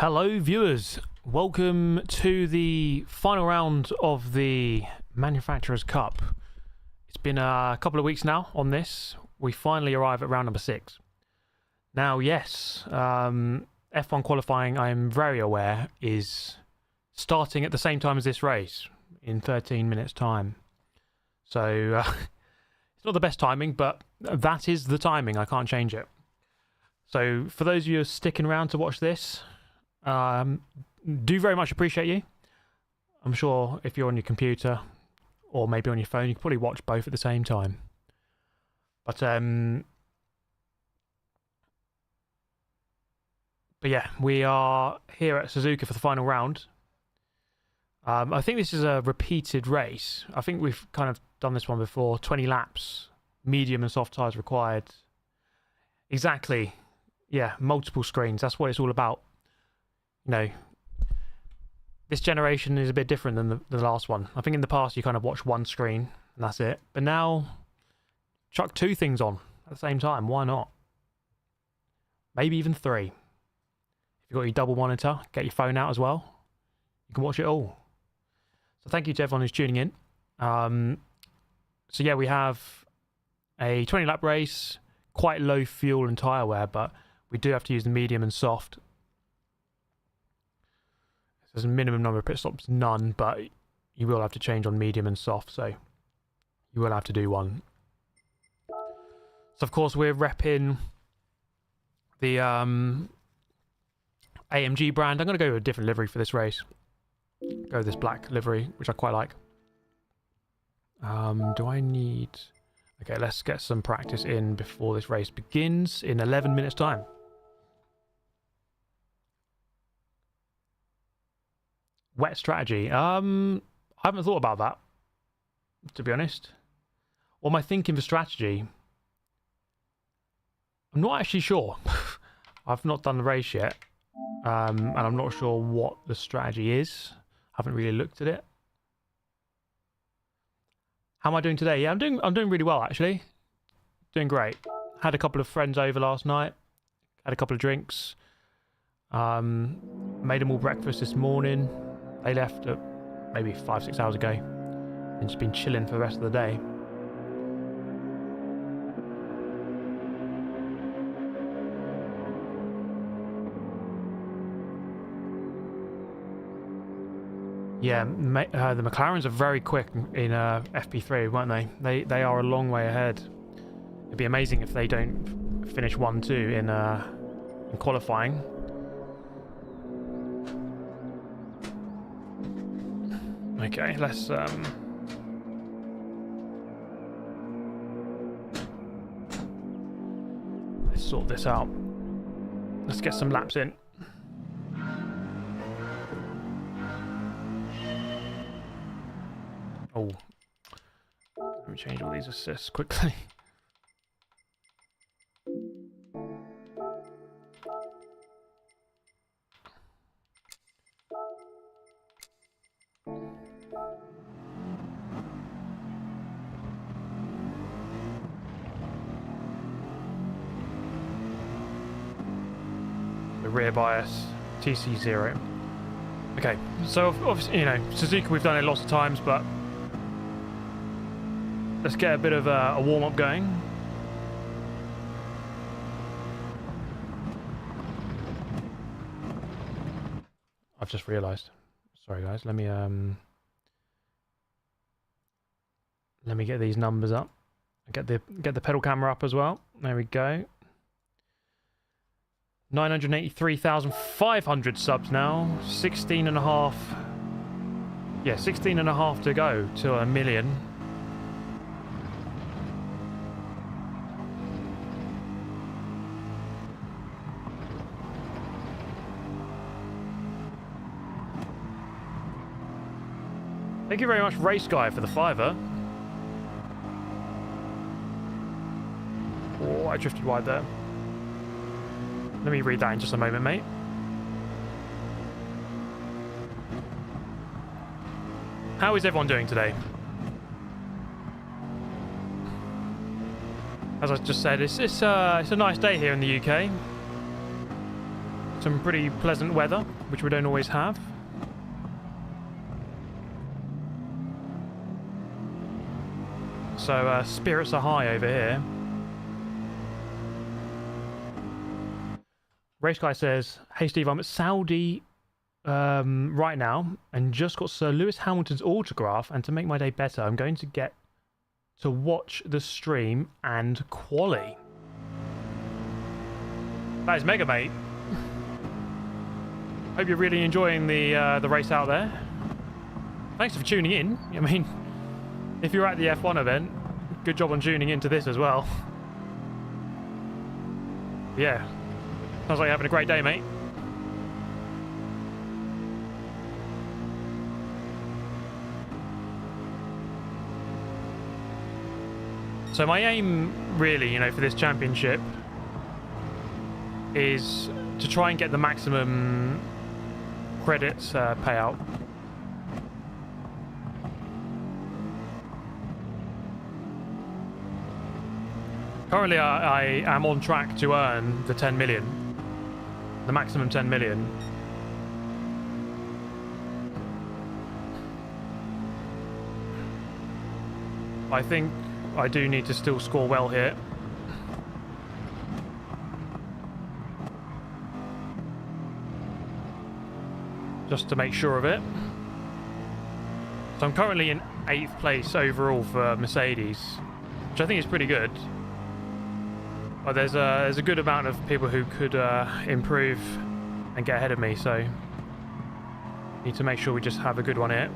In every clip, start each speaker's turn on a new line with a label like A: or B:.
A: Hello viewers, welcome to the final round of the Manufacturers Cup. It's been a couple of weeks now on this. We finally arrive at round number 6. Now yes, F1 qualifying, I am very aware, is starting at the same time as this race in 13 minutes time. So it's not the best timing, but that is the timing. I can't change it. So for those of you who are sticking around to watch this, do very much appreciate you. I'm sure if you're on your computer or maybe on your phone, you can probably watch both at the same time. But yeah, we are here at Suzuka for the final round. I think this is a repeated race. I think we've kind of done this one before. 20 laps, medium and soft tyres required. Exactly. Yeah, multiple screens. That's what it's all about. You know, this generation is a bit different than the last one. I think in the past you kind of watch one screen and that's it. But now, chuck 2 things on at the same time. Why not? Maybe even 3. If you've got your double monitor, get your phone out as well. You can watch it all. So thank you to everyone who's tuning in. So yeah, we have a 20 lap race, quite low fuel and tyre wear, but we do have to use the medium and soft. There's a minimum number of pit stops, none, but you will have to change on medium and soft, so you will have to do one. So of course we're repping the AMG brand. I'm going to go with a different livery for this race. Go with this black livery, which I quite like. Do I need... Okay, let's get some practice in before this race begins in 11 minutes time. Wet strategy. I haven't thought about that, to be honest. What am I thinking for strategy? I'm not actually sure. I've not done the race yet, and I'm not sure what the strategy is. I haven't really looked at it. How am I doing today? Yeah, I'm doing really well actually. Doing great. Had a couple of friends over last night. Had a couple of drinks. Made them all breakfast this morning. They left maybe 5-6 hours ago. And just been chilling for the rest of the day. Yeah, the McLarens are very quick in FP3, weren't they? They are a long way ahead. It'd be amazing if they don't finish 1-2 in qualifying. Okay, let's sort this out. Let's get some laps in. Oh, let me change all these assists quickly. The rear bias, TC0. Okay, so obviously, you know, Suzuka we've done it lots of times, but let's get a bit of a warm-up going. I've just realised. Sorry guys, let me get these numbers up. Get the pedal camera up as well. There we go. 983,500 subs now. 16.5. Yeah, 16.5 to go to 1 million. Thank you very much, Race Guy, for the $5. Oh, I drifted wide there. Let me read that in just a moment, mate. How is everyone doing today? As I just said, it's a nice day here in the UK. Some pretty pleasant weather, which we don't always have. So spirits are high over here. Race guy says, "Hey Steve, I'm at Saudi right now and just got Sir Lewis Hamilton's autograph, and to make my day better, I'm going to get to watch the stream and quali." That is mega, mate. Hope you're really enjoying the race out there. Thanks for tuning in. I mean, if you're at the F1 event, good job on tuning into this as well. Yeah, sounds like you're having a great day, mate. So my aim, really, you know, for this championship is to try and get the maximum credits payout. Currently, I am on track to earn the 10 million, the maximum 10 million. I think I do need to still score well here. Just to make sure of it. So I'm currently in 8th place overall for Mercedes, which I think is pretty good. But there's a good amount of people who could improve and get ahead of me, so need to make sure we just have a good one here.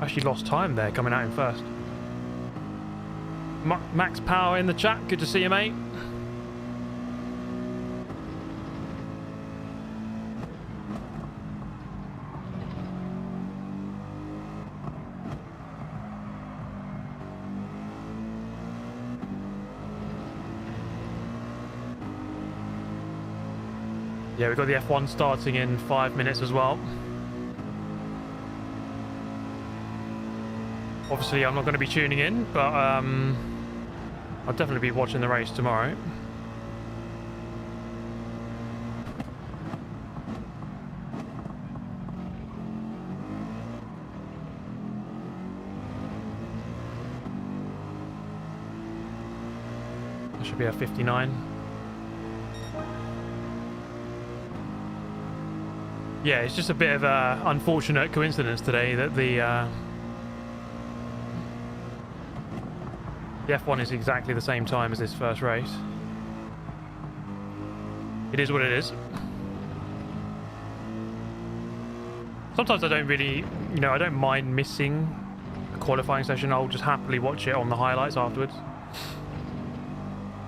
A: Actually lost time there coming out in first. Max Power in the chat, good to see you, mate. Yeah, we've got the F1 starting in 5 minutes as well. Obviously, I'm not going to be tuning in, but I'll definitely be watching the race tomorrow. That should be a 59. Yeah, it's just a bit of a unfortunate coincidence today that the F1 is exactly the same time as this first race. It is what it is. Sometimes I don't really, you know, I don't mind missing a qualifying session. I'll just happily watch it on the highlights afterwards.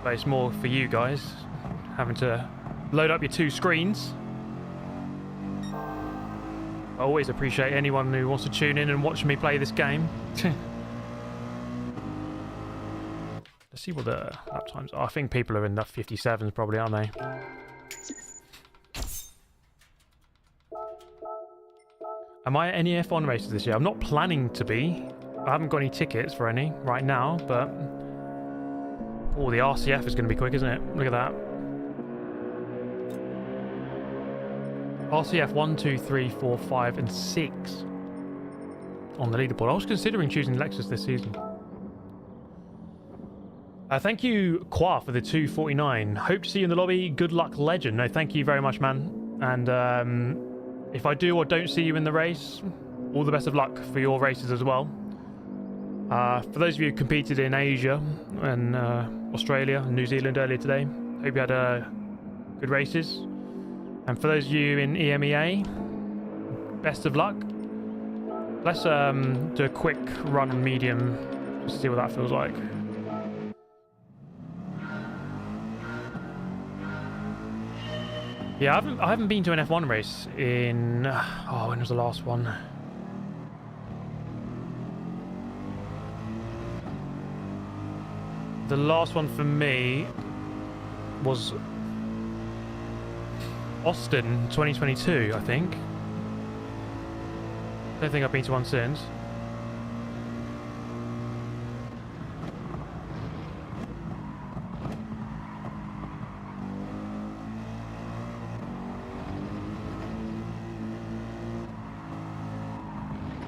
A: But it's more for you guys, having to load up your 2 screens. I always appreciate anyone who wants to tune in and watch me play this game. Let's see what the lap times are. I think people are in the 57s probably, aren't they? Am I at any F1 races this year? I'm not planning to be. I haven't got any tickets for any right now, but... Oh, the RCF is going to be quick, isn't it? Look at that. RCF 1, 2, 3, 4, 5, and 6 on the leaderboard. I was considering choosing Lexus this season. Thank you, Qua, for the 249. Hope to see you in the lobby. Good luck, legend. No, thank you very much, man. And if I do or don't see you in the race, all the best of luck for your races as well. For those of you who competed in Asia and Australia and New Zealand earlier today, hope you had good races. And for those of you in EMEA, best of luck. Let's do a quick run on medium, just to see what that feels like. Yeah, I haven't been to an F1 race in... Oh, when was the last one? The last one for me was Austin 2022, I think. Don't think I've been to one since.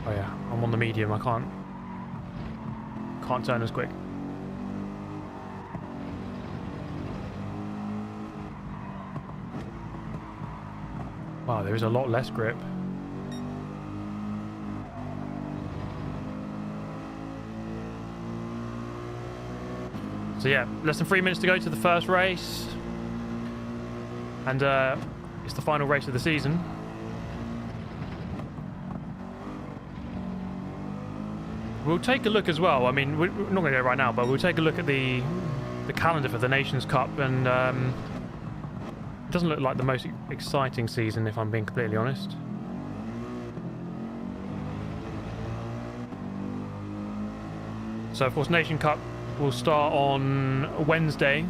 A: Oh yeah, I'm on the medium. I can't turn as quick. Wow, there is a lot less grip. So yeah, less than 3 minutes to go to the first race. And it's the final race of the season. We'll take a look as well. I mean, we're not going to go right now, but we'll take a look at the calendar for the Nations Cup, and it doesn't look like the most exciting season, if I'm being completely honest. So, of course, Nation Cup will start on Wednesday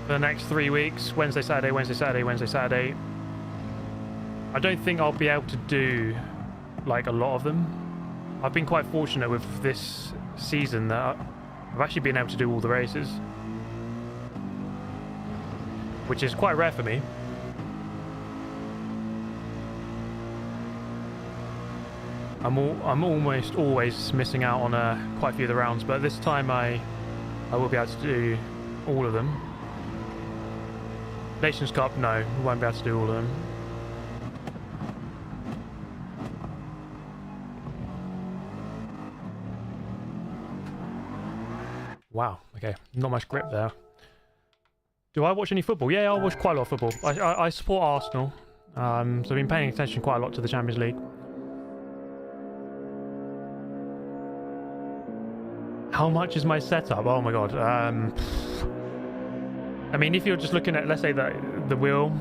A: for the next 3 weeks. Wednesday, Saturday, Wednesday, Saturday, Wednesday, Saturday. I don't think I'll be able to do, like, a lot of them. I've been quite fortunate with this season that I've actually been able to do all the races, which is quite rare for me. I'm almost always missing out on quite a few of the rounds, but this time I will be able to do all of them. Nations Cup, no, won't be able to do all of them. Wow, okay, not much grip there. Do I watch any football? Yeah, I watch quite a lot of football. I support Arsenal, so I've been paying attention quite a lot to the Champions League. How much is my setup? Oh my god. I mean, if you're just looking at, let's say, the wheel.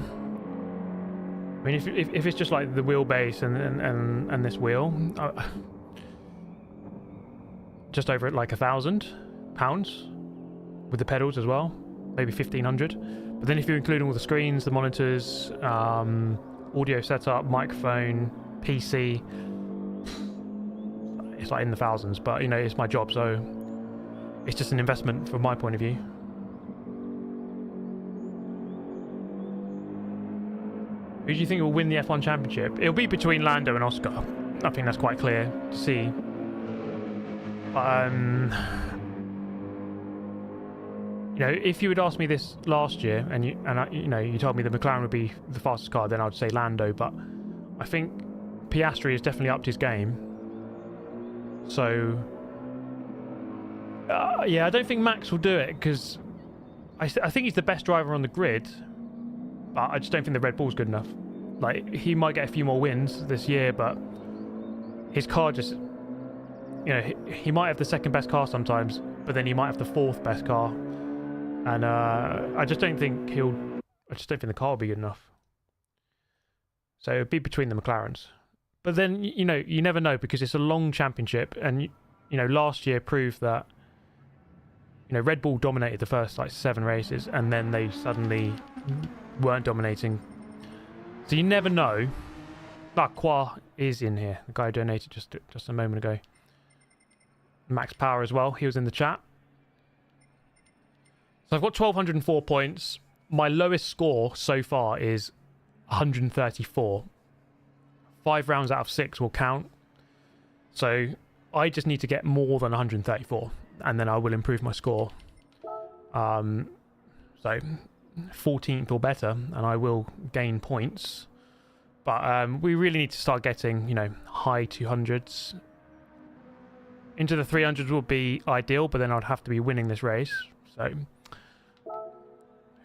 A: I mean, if it's just like the wheelbase and this wheel, just over at like £1,000 with the pedals as well, maybe 1,500. But then if you're including all the screens, the monitors, audio setup, microphone, PC, it's like in the thousands. But you know, it's my job, so it's just an investment from my point of view. Who do you think will win the F1 Championship? It'll be between Lando and Oscar. I think that's quite clear to see. You know, if you had asked me this last year, and you told me the McLaren would be the fastest car, then I'd say Lando. But I think Piastri has definitely upped his game. So yeah, I don't think Max will do it, because I think he's the best driver on the grid, but I just don't think the Red Bull's good enough. Like, he might get a few more wins this year, but his car just, you know, he might have the second best car sometimes, but then he might have the fourth best car. And I just don't think the car will be good enough. So it'd be between the McLarens. But then, you know, you never know, because it's a long championship, and, you know, last year proved that, you know, Red Bull dominated the first, like, 7 races, and then they suddenly weren't dominating. So you never know. But Qua is in here. The guy who donated just a moment ago. Max Power as well. He was in the chat. So I've got 1,204 points. My lowest score so far is 134. 5 rounds out of 6 will count. So I just need to get more than 134, and then I will improve my score. So 14th or better, and I will gain points. But we really need to start getting, you know, high 200s. Into the 300s would be ideal, but then I'd have to be winning this race. So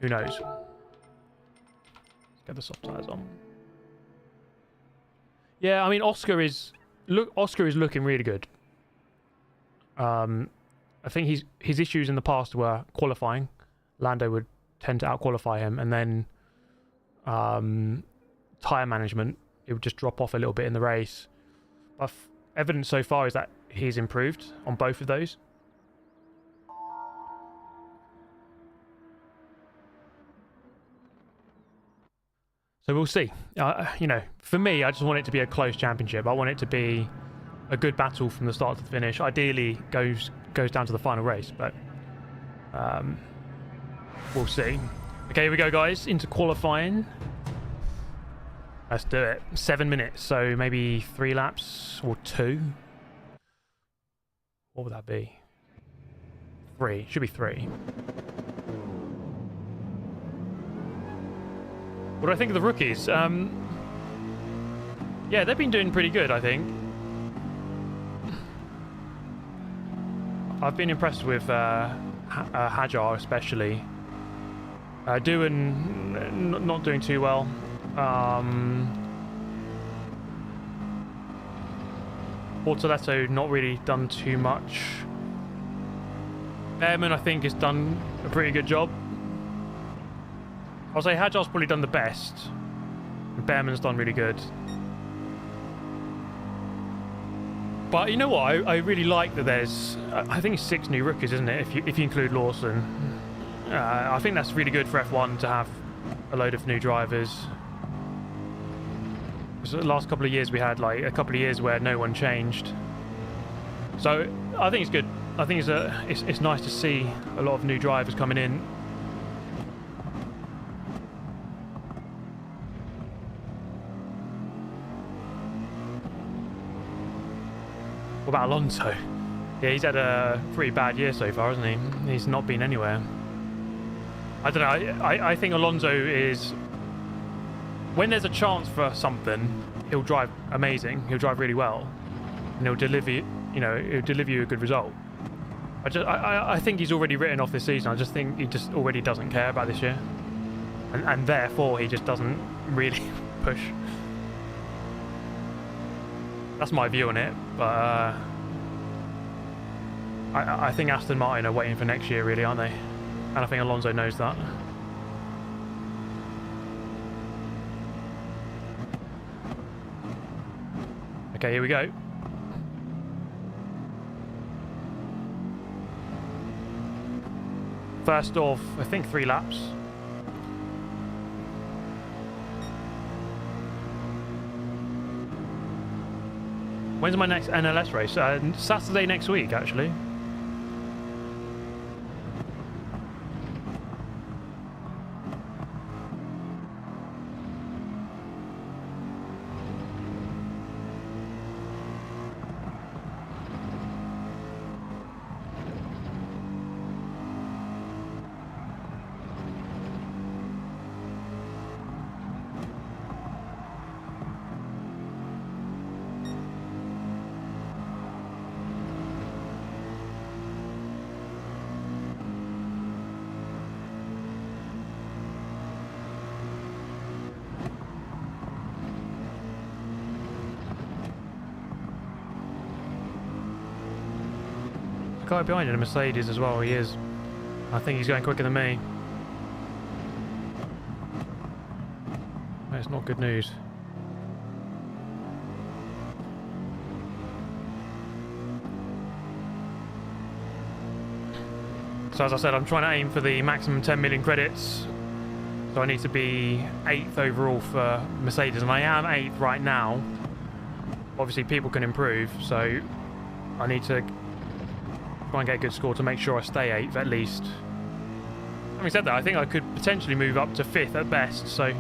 A: who knows? Let's get the soft tires on. Yeah, I mean, Oscar is looking really good. I think his issues in the past were qualifying. Lando would tend to outqualify him, and then tyre management, it would just drop off a little bit in the race. But evidence so far is that he's improved on both of those. So we'll see. You know, for me, I just want it to be a close championship. I want it to be a good battle from the start to the finish. Ideally, goes down to the final race, but we'll see. Okay, here we go, guys, into qualifying. Let's do it. 7 minutes, so maybe 3 laps or 2. What would that be? 3. Should be 3. What do I think of the rookies? Yeah, they've been doing pretty good, I think. I've been impressed with Hajar especially. Doohan not doing too well. Bortoletto not really done too much. Behrman, I think, has done a pretty good job. I'll say Hajar's probably done the best. Behrman's done really good. But you know what? I really like that there's... I think it's 6 new rookies, isn't it? If you include Lawson. I think that's really good for F1 to have a load of new drivers. Because the last couple of years we had like a couple of years where no one changed. So I think it's good. I think it's nice to see a lot of new drivers coming in. What about Alonso? Yeah, he's had a pretty bad year so far, hasn't he? He's not been anywhere. I don't know. I think Alonso is... When there's a chance for something, he'll drive amazing. He'll drive really well. And he'll deliver, you know, he'll deliver you a good result. I think he's already written off this season. I just think he just already doesn't care about this year. And therefore, he just doesn't really push. That's my view on it, but I think Aston Martin are waiting for next year, really, aren't they? And I think Alonso knows that. Okay, here we go. First of, I think, 3 laps. When's my next NLS race? Saturday next week, actually. Guy behind in a Mercedes as well, he is. I think he's going quicker than me. That's not good news. So as I said, I'm trying to aim for the maximum 10 million credits. So I need to be 8th overall for Mercedes, and I am 8th right now. Obviously people can improve, so I need to try and get a good score to make sure I stay 8th at least. Having said that, I think I could potentially move up to 5th at best, so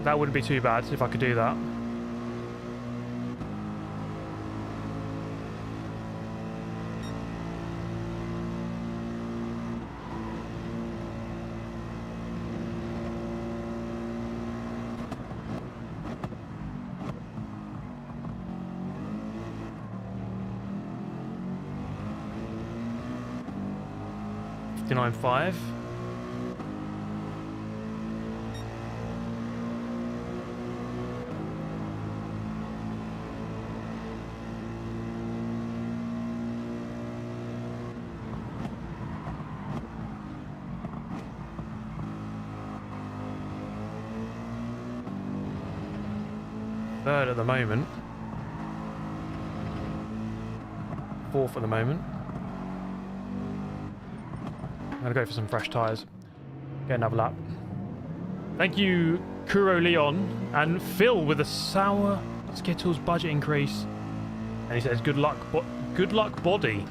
A: that wouldn't be too bad if I could do that. .59.5. Third at the moment. Fourth at the moment. I'm going to go for some fresh tyres. Get another lap. Thank you, Kuro Leon. And Phil with a sour Skittles budget increase. And he says, good luck body.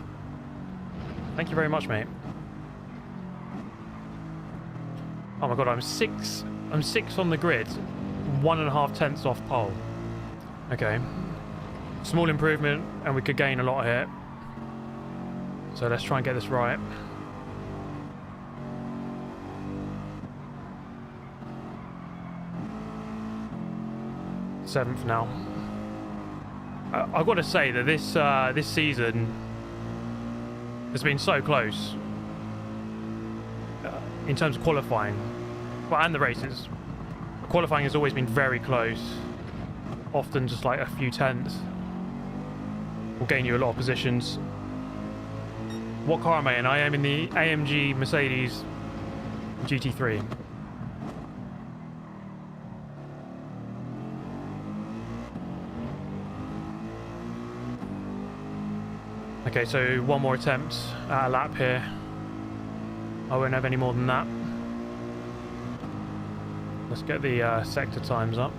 A: Thank you very much, mate. Oh my god, I'm six on the grid. 1.5 tenths off pole. Okay. Small improvement, and we could gain a lot here. So let's try and get this right. Seventh now. I've got to say that this season has been so close in terms of qualifying, well, and the races. Qualifying has always been very close, often just like a few tenths will gain you a lot of positions. What car am I in? I am in the AMG Mercedes GT3. Okay, so one more attempt at a lap here. I won't have any more than that. Let's get the sector times up.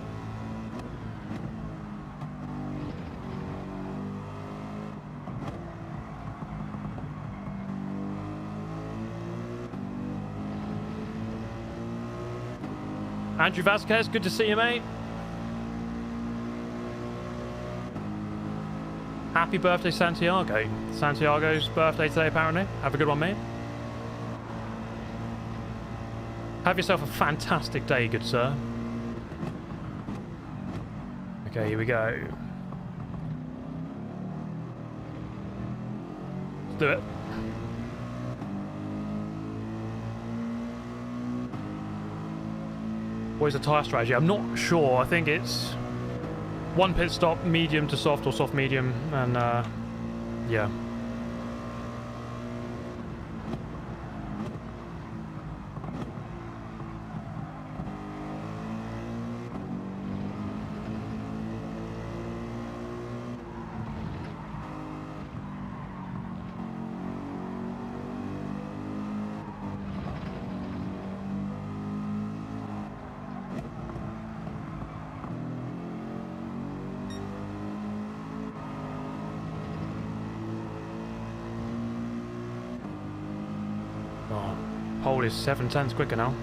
A: Andrew Vasquez, good to see you, mate. Happy birthday, Santiago. Santiago's birthday today, apparently. Have a good one, mate. Have yourself a fantastic day, good sir. Okay, here we go. Let's do it. What is the tyre strategy? I'm not sure. I think it's one pit stop, medium to soft or soft medium, and yeah. Pole is 7 tenths quicker now.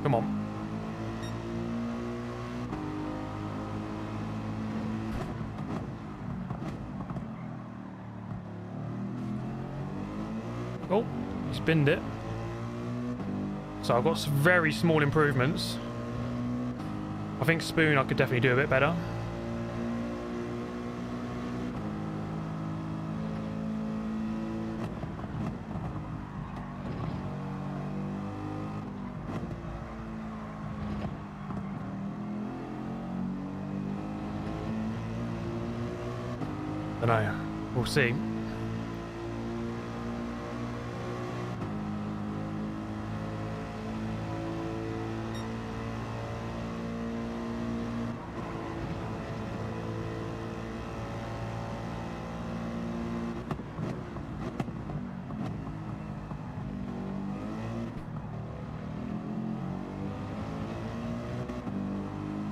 A: Come on. Oh, he spinned it. So I've got some very small improvements. I think spoon I could definitely do a bit better. Don't know. We'll see.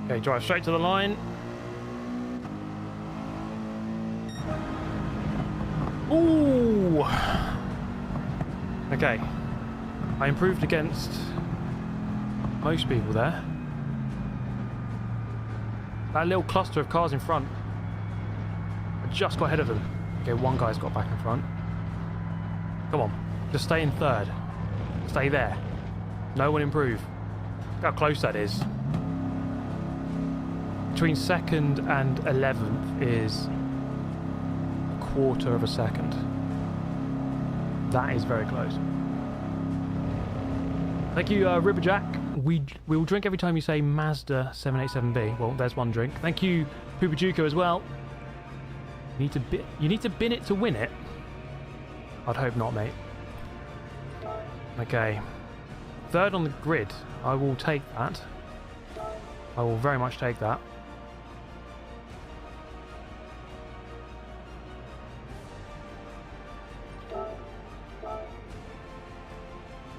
A: Okay, drive straight to the line. Ooh! Okay. I improved against most people there. That little cluster of cars in front, I just got ahead of them. Okay, one guy's got back in front. Come on, just stay in third. Stay there. No one improve. Look how close that is. Between second and 11th is a quarter of a second. That is very close. Thank you, Ribberjack. We will drink every time you say Mazda 787B. Well, there's one drink. Thank you, Pupajuco, as well. You need to bin it to win it. I'd hope not, mate. Okay. Third on the grid. I will take that. I will very much take that.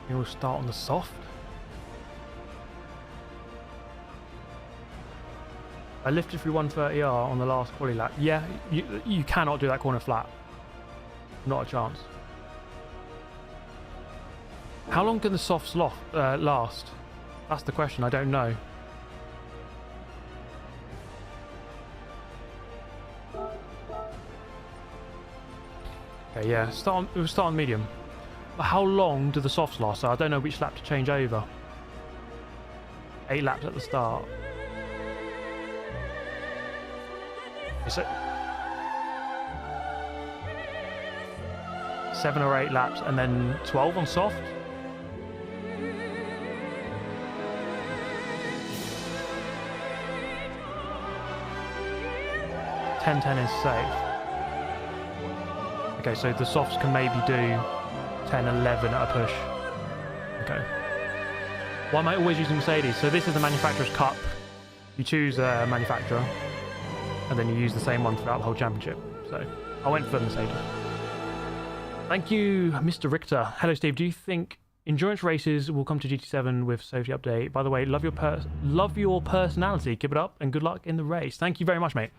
A: We will start on the soft. I lifted through 130R on the last quali lap. Yeah, you cannot do that corner flat. Not a chance. How long can the softs last? That's the question. I don't know. Okay, yeah. We'll start on medium. But how long do the softs last? So I don't know which lap to change over. 8 laps at the start. Is it 7 or 8 laps and then 12 on soft? Ten is safe. Okay, so the softs can maybe do 10, 11 at a push. Okay. Why am I always using Mercedes? So this is the manufacturer's cup. You choose a manufacturer, and then you use the same one throughout the whole championship. So I went for Mercedes. Thank you, Mr. Richter. Hello, Steve. Do you think endurance races will come to GT7 with safety update? By the way, love your personality. Keep it up, and good luck in the race. Thank you very much, mate.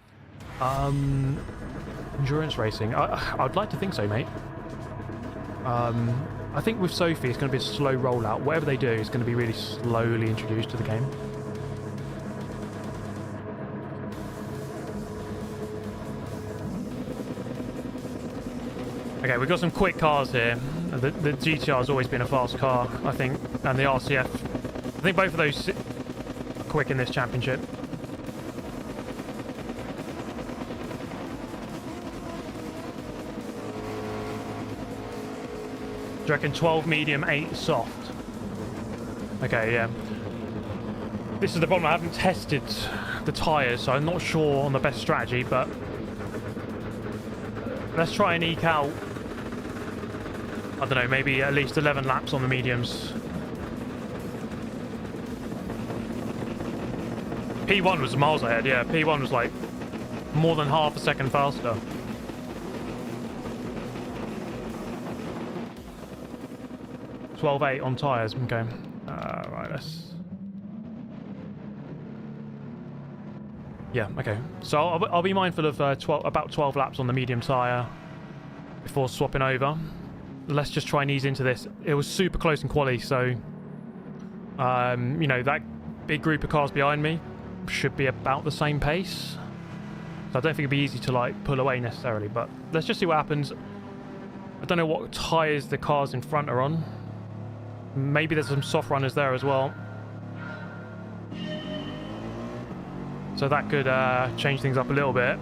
A: Endurance racing. I'd like to think so, mate. I think with Sophie, it's going to be a slow rollout. Whatever they do is going to be really slowly introduced to the game. Okay, we've got some quick cars here. The GTR has always been a fast car, I think, and the RCF. I think both of those are quick in this championship. Do you reckon 12 medium, 8 soft? Okay, yeah. This is the problem, I haven't tested the tyres, so I'm not sure on the best strategy, but let's try and eke out, I don't know, maybe at least 11 laps on the mediums. P1 was miles ahead, yeah. P1 was like more than half a second faster. .12.8 on tyres, okay. Right, let's... Yeah, okay. So I'll be mindful of about 12 laps on the medium tyre before swapping over. Let's just try and ease into this. It was super close in quali, so... you know, that big group of cars behind me should be about the same pace. So I don't think it'd be easy to, like, pull away necessarily, but let's just see what happens. I don't know what tyres the cars in front are on. Maybe there's some soft runners there as well. So that could change things up a little bit.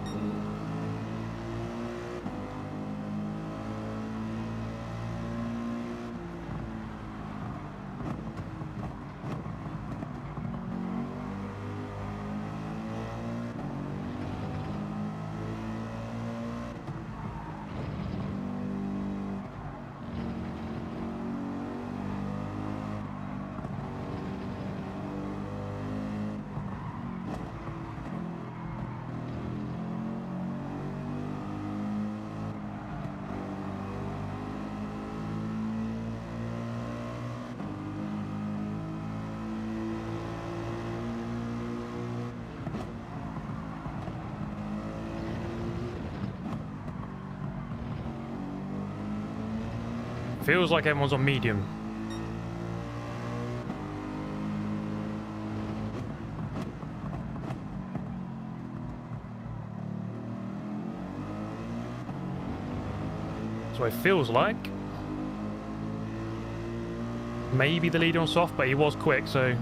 A: Feels like everyone's on medium. So it feels like. Maybe the leader on soft, but he was quick, so...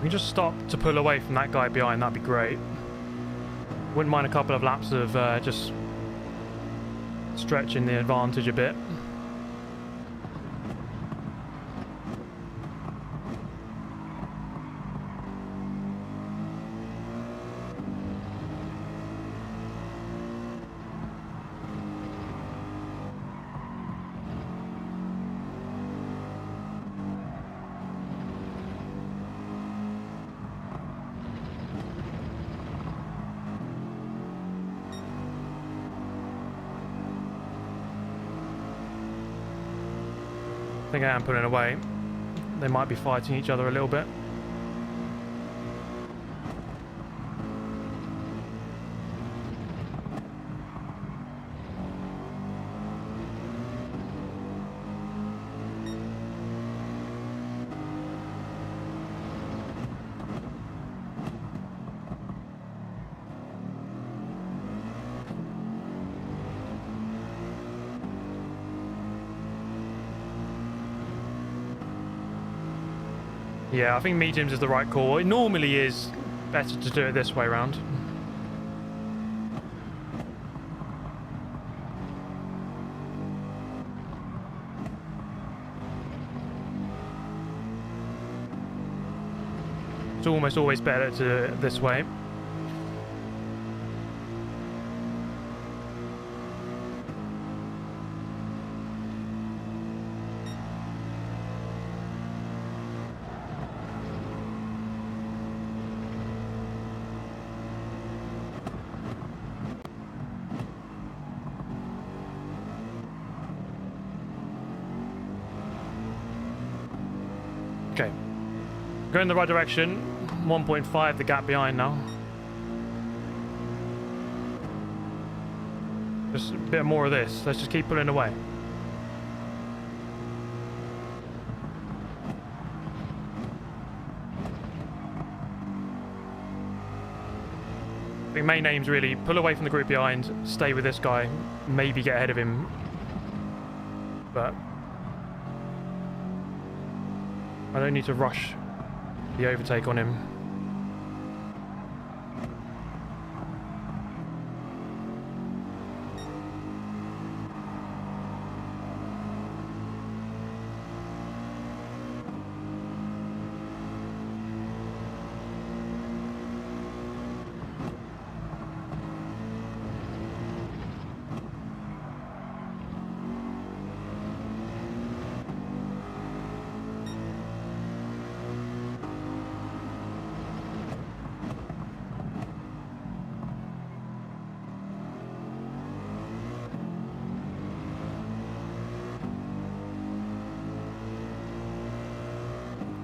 A: We can just stop to pull away from that guy behind, that'd be great. Wouldn't mind a couple of laps of just stretching the advantage a bit. I think I am pulling away. They might be fighting each other a little bit. Yeah, I think mediums is the right call. It normally is better to do it this way around. It's almost always better to do it this way. Okay, going in the right direction. 1.5 the gap behind now. Just a bit more of this. Let's just keep pulling away. I think main aim's really pull away from the group behind, stay with this guy, maybe get ahead of him, but I don't need to rush the overtake on him.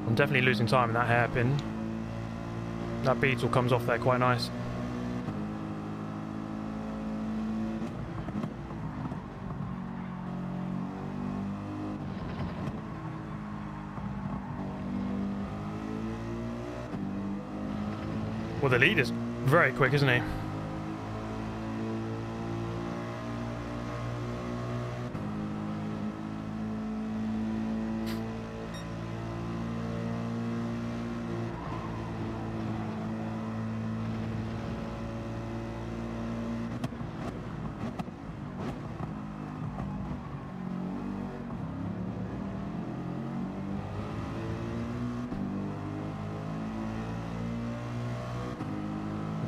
A: I'm definitely losing time in that hairpin. That beetle comes off there quite nice. Well, the leader's very quick, isn't he?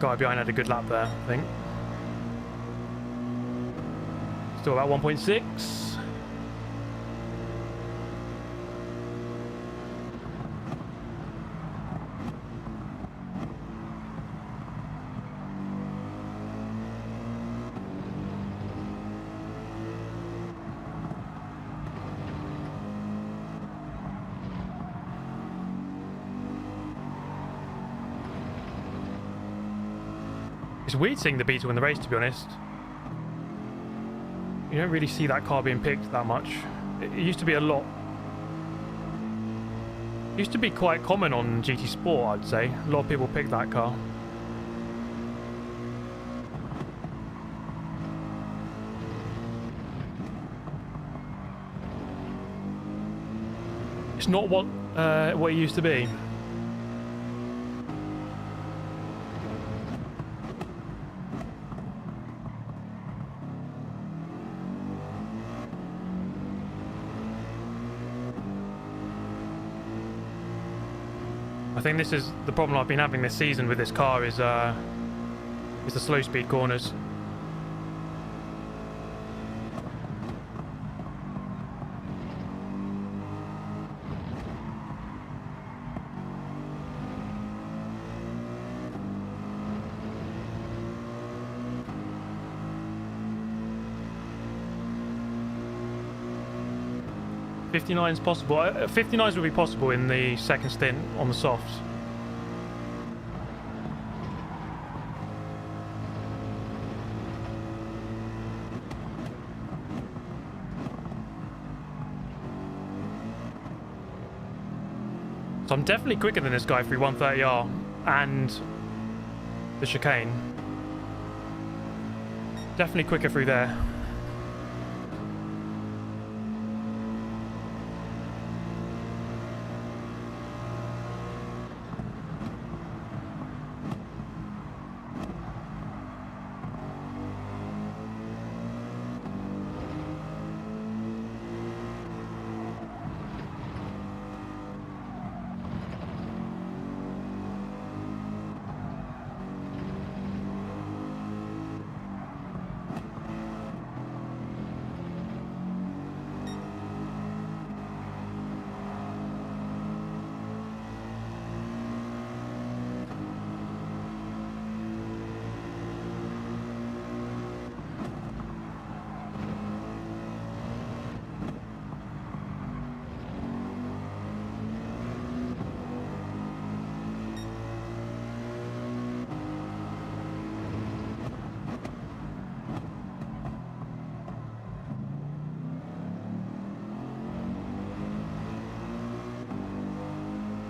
A: Guy behind had a good lap there, I think. Still about 1.6. It's weird seeing the Beetle in the race, to be honest. You don't really see that car being picked that much. It used to be a lot. It used to be quite common on GT Sport, I'd say. A lot of people pick that car. It's not what it used to be. I think this is the problem I've been having this season with this car is the slow speed corners. '59's possible. 59s would be possible in the second stint on the softs. So I'm definitely quicker than this guy through 130R and the chicane. Definitely quicker through there.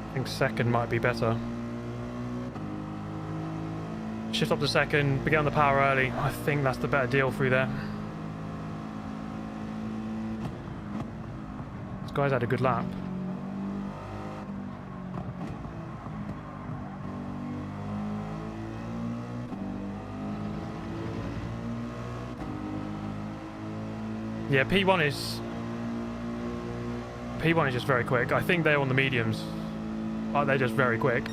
A: I think second might be better. Shift up to second, get on the power early. I think that's the better deal through there. This guy's had a good lap. Yeah, P1 is just very quick. I think they're on the mediums. But they're just very quick.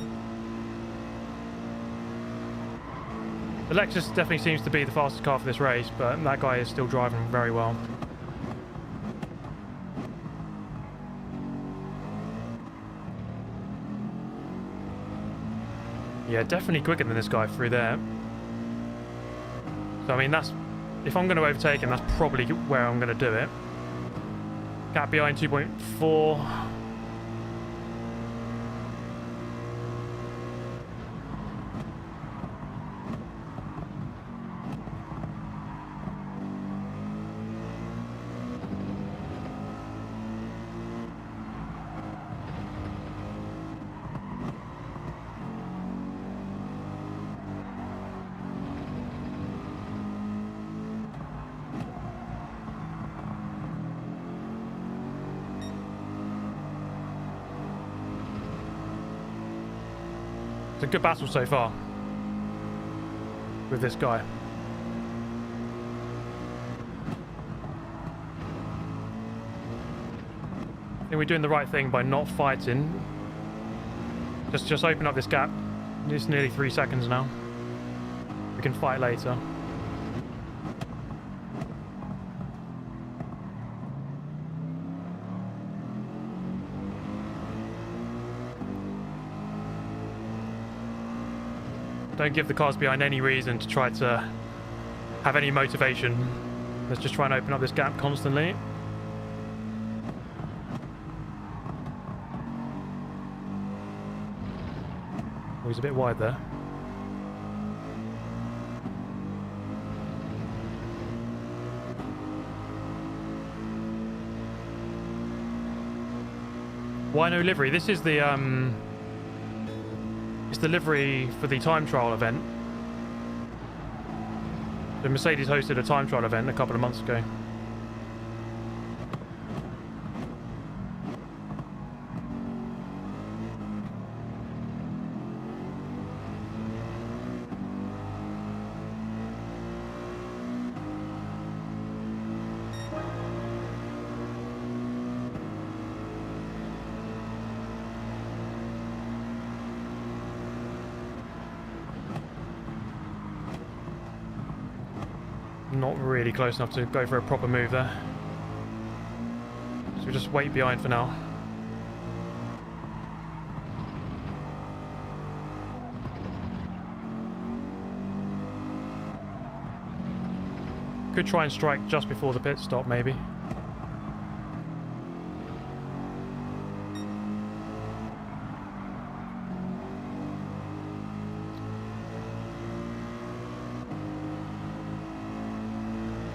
A: The Lexus definitely seems to be the fastest car for this race, but that guy is still driving very well. Yeah, definitely quicker than this guy through there. So I mean, that's, if I'm going to overtake him, that's probably where I'm going to do it. Gap behind 2.4. It's a good battle so far with this guy. I think we're doing the right thing by not fighting. Just open up this gap. It's nearly 3 seconds now. We can fight later. Don't give the cars behind any reason to try to have any motivation. Let's just try and open up this gap constantly. Oh, he's a bit wide there. Why no livery? This is the it's the livery for the time trial event. So Mercedes hosted a time trial event a couple of months ago. not really close enough to go for a proper move there. So we just wait behind for now. Could try and strike just before the pit stop, maybe.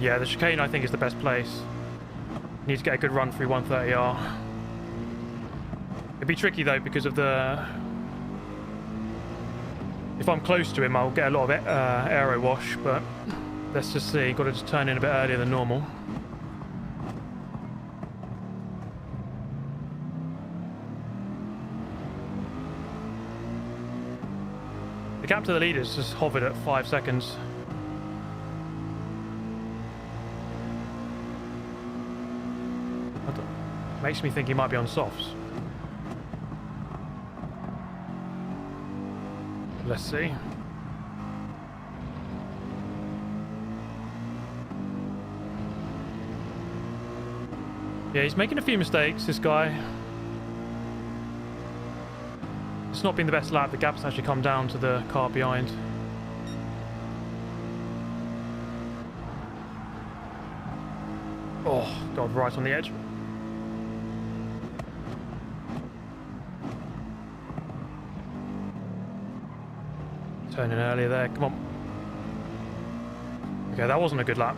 A: Yeah, the chicane I think is the best place. Need to get a good run through 130R. It'd be tricky though because of the... If I'm close to him I'll get a lot of aero wash, but let's just see. Got to just turn in a bit earlier than normal. The gap to the leaders just hovered at 5 seconds. Makes me think he might be on softs. Let's see. Yeah, he's making a few mistakes, this guy. It's not been the best lap. The gap's actually come down to the car behind. Oh, God, right on the edge. Turn in earlier there, come on. Okay, that wasn't a good lap.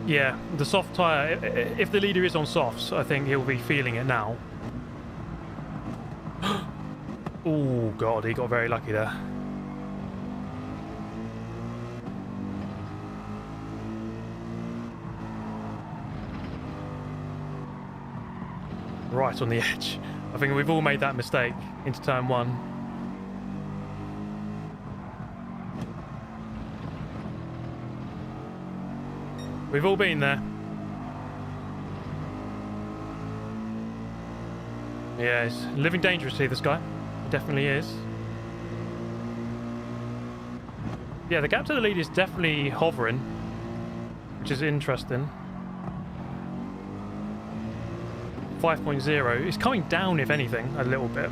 A: Yeah, the soft tyre, if the leader is on softs, I think he'll be feeling it now. Oh God, he got very lucky there. Right on the edge. I think we've all made that mistake into turn one. We've all been there. Yeah, he's living dangerously, this guy. He definitely is. Yeah, the gap to the lead is definitely hovering, which is interesting. 5.0. It's coming down, if anything, a little bit.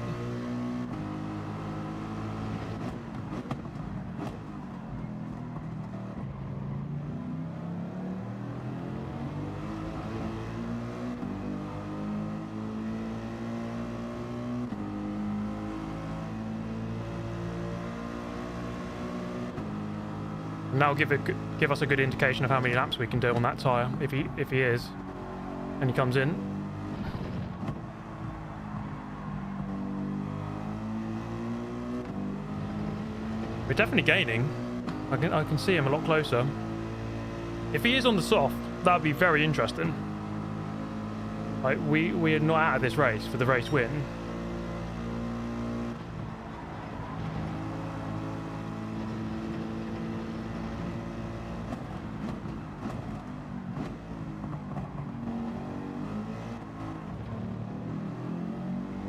A: And that'll give us a good indication of how many laps we can do on that tyre, if he is, and he comes in. We're definitely gaining. I can see him a lot closer. If he is on the soft, that would be very interesting. Like we are not out of this race for the race win.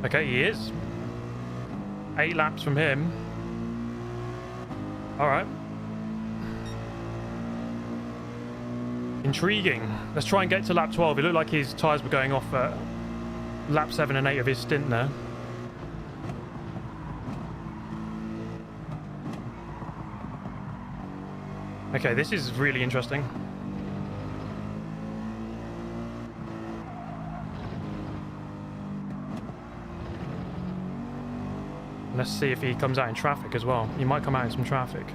A: Okay, he is. 8 laps from him. Alright. Intriguing. Let's try and get to lap 12. It looked like his tyres were going off at lap 7 and 8 of his stint there. Okay, this is really interesting. Let's see if he comes out in traffic as well. He might come out in some traffic.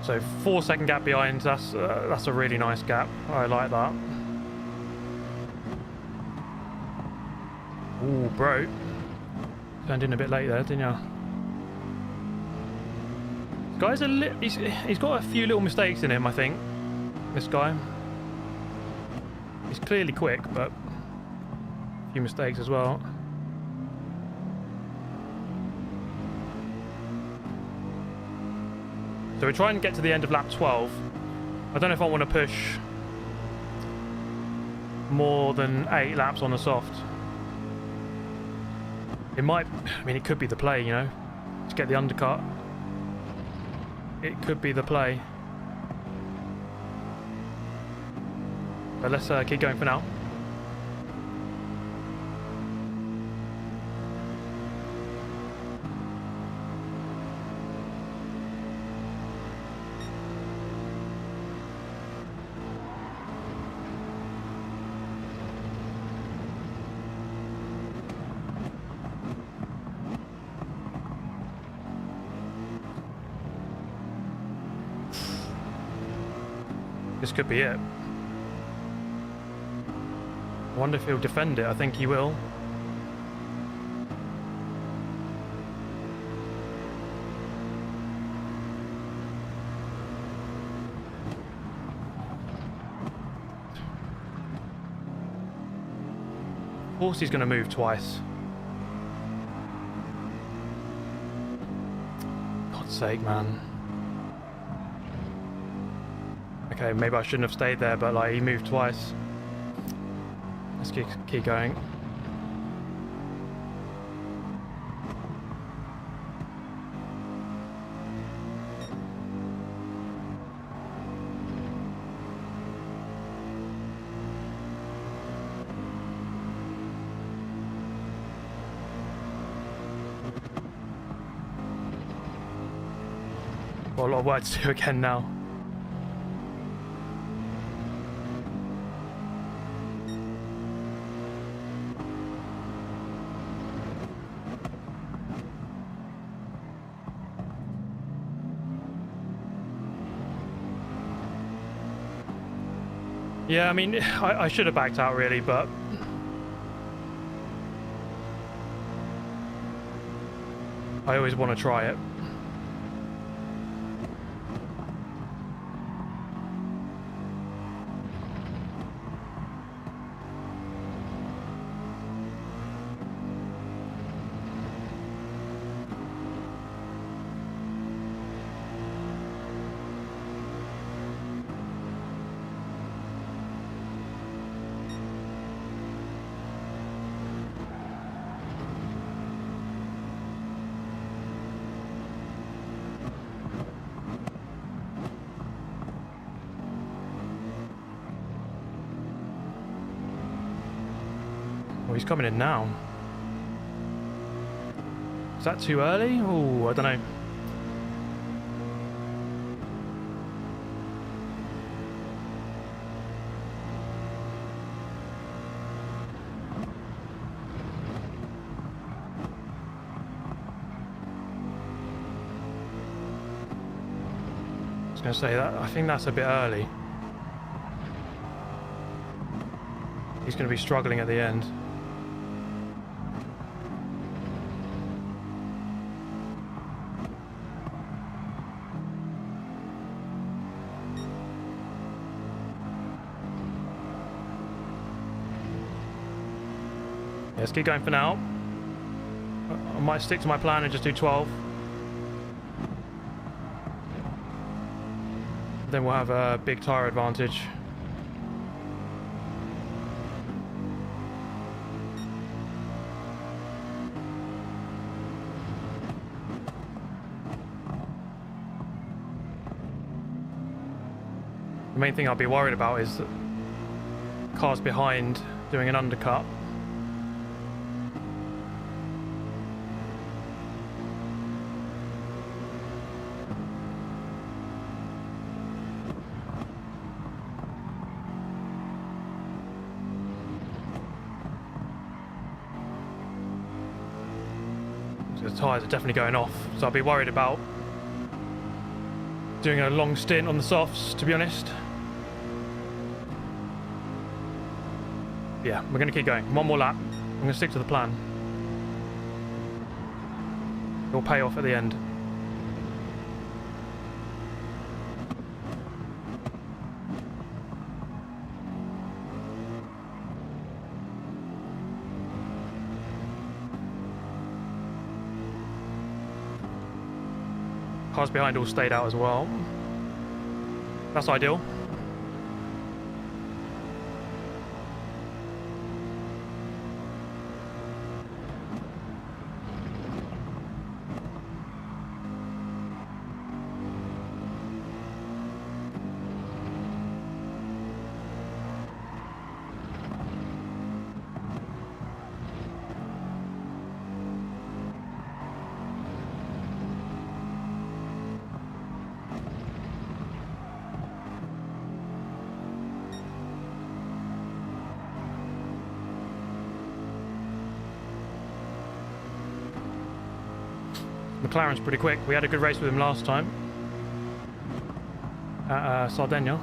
A: So 4-second gap behind. That's a really nice gap. I like that. Ooh, bro. Turned in a bit late there, didn't you? Guy's he's got a few little mistakes in him, I think. This guy. He's clearly quick, but a few mistakes as well. So we're trying to get to the end of lap 12. I don't know if I want to push more than 8 laps on the soft. It might, I mean, it could be the play, you know, to get the undercut. It could be the play. But let's keep going for now. This could be it. I wonder if he'll defend it. I think he will. Of course he's going to move twice. God's sake, man. Okay, maybe I shouldn't have stayed there, but like he moved twice. Let's keep going. Got a lot of work to do again now. Yeah, I mean, I should have backed out really, but I always want to try it. Oh, he's coming in now. Is that too early? Oh, I don't know. I was going to say that. I think that's a bit early. He's going to be struggling at the end. Let's keep going for now. I might stick to my plan and just do 12. Then we'll have a big tyre advantage. The main thing I'll be worried about is that cars behind doing an undercut. The tyres are definitely going off, so I'll be worried about doing a long stint on the softs, to be honest. Yeah, we're going to keep going. One more lap. I'm going to stick to the plan. It'll pay off at the end. cars behind all stayed out as well. That's ideal. McLaren's pretty quick. We had a good race with him last time at Sardinia.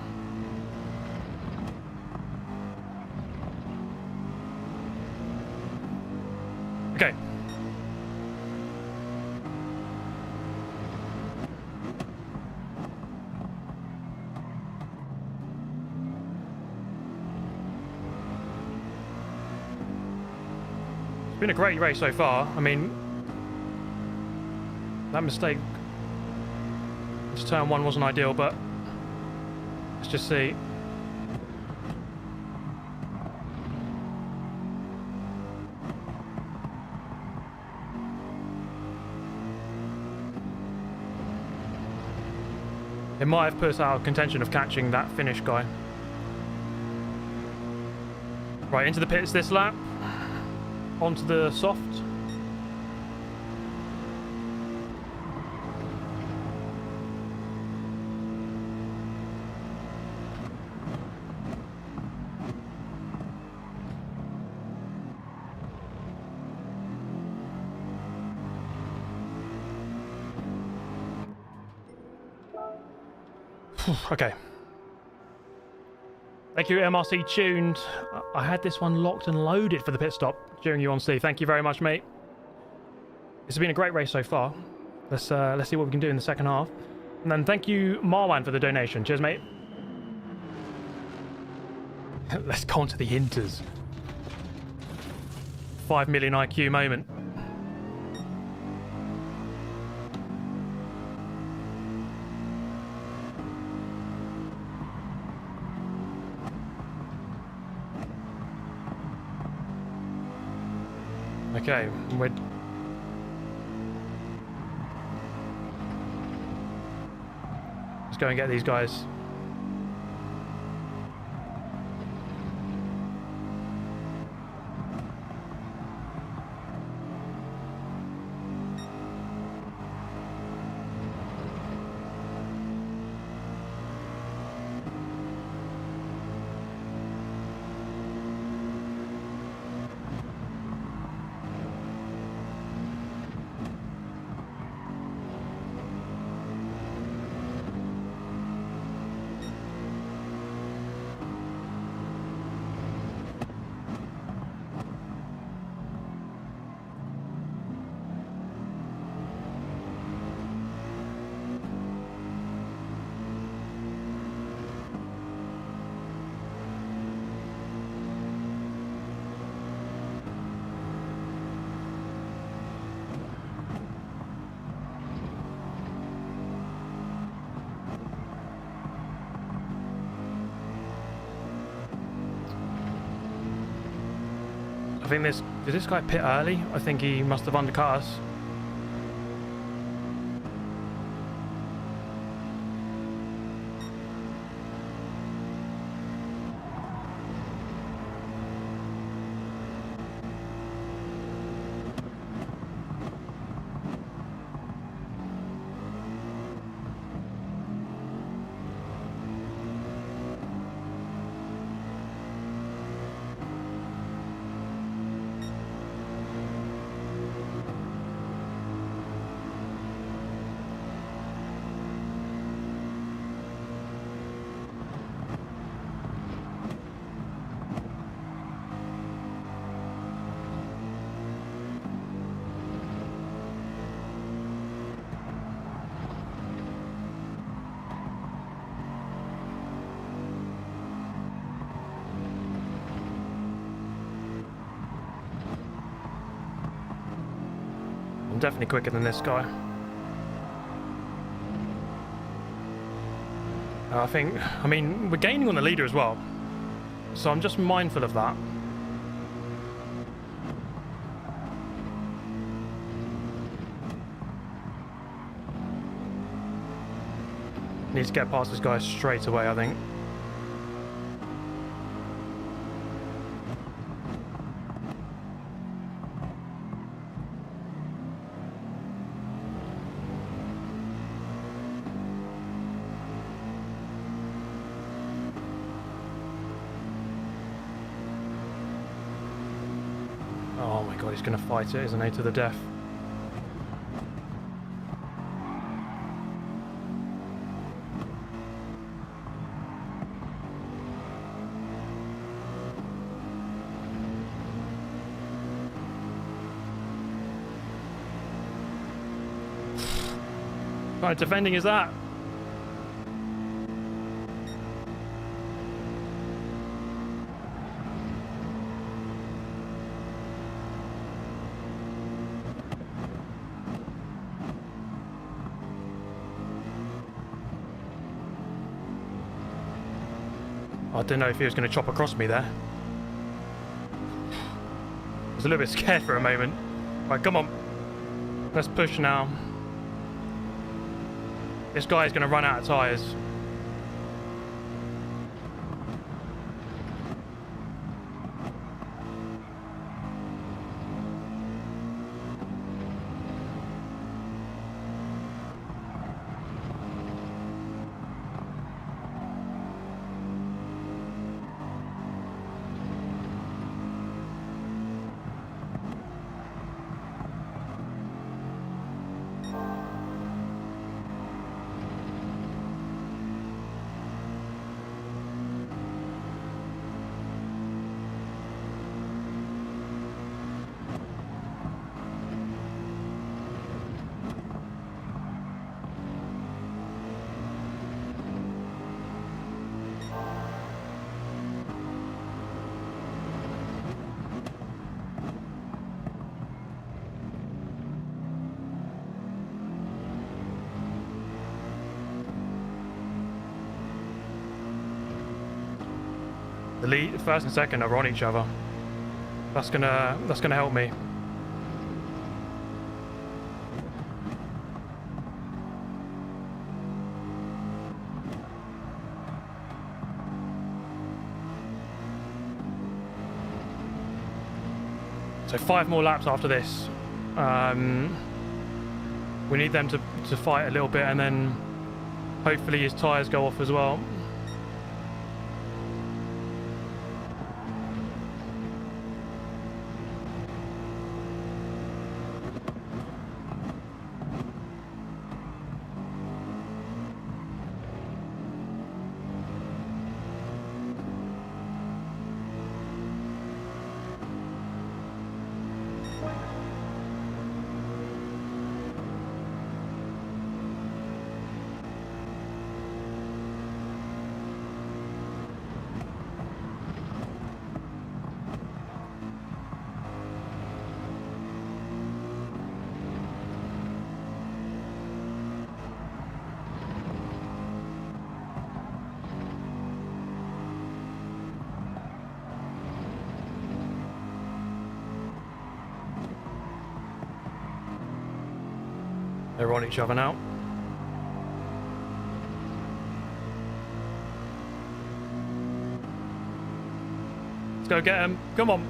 A: Okay. It's been a great race so far. I mean, that mistake into turn one wasn't ideal, but let's just see. It might have put us out of contention of catching that finish guy. Right, into the pits this lap. Onto the soft. Okay. Thank you, MRC Tuned. I had this one locked and loaded for the pit stop during you on Steve. Thank you very much, mate. This has been a great race so far. Let's see what we can do in the second half. And then thank you, Marwan, for the donation. Cheers, mate. Let's go on to the Inters. 5 million IQ moment. Okay, let's go and get these guys. I think did this guy pit early? I think he must have undercut us. I'm definitely quicker than this guy. I mean, we're gaining on the leader as well. So I'm just mindful of that. Need to get past this guy straight away, I think. Oh my god, he's going to fight it, isn't he, to the death. What kind of defending is that? I didn't know if he was going to chop across me there. I was a little bit scared for a moment. Right, come on. Let's push now. This guy's going to run out of tyres. The lead, first and second are on each other. That's gonna help me. So 5 more laps after this. We need them to fight a little bit, and then hopefully his tyres go off as well. They're on each other now. Let's go get him. Come on.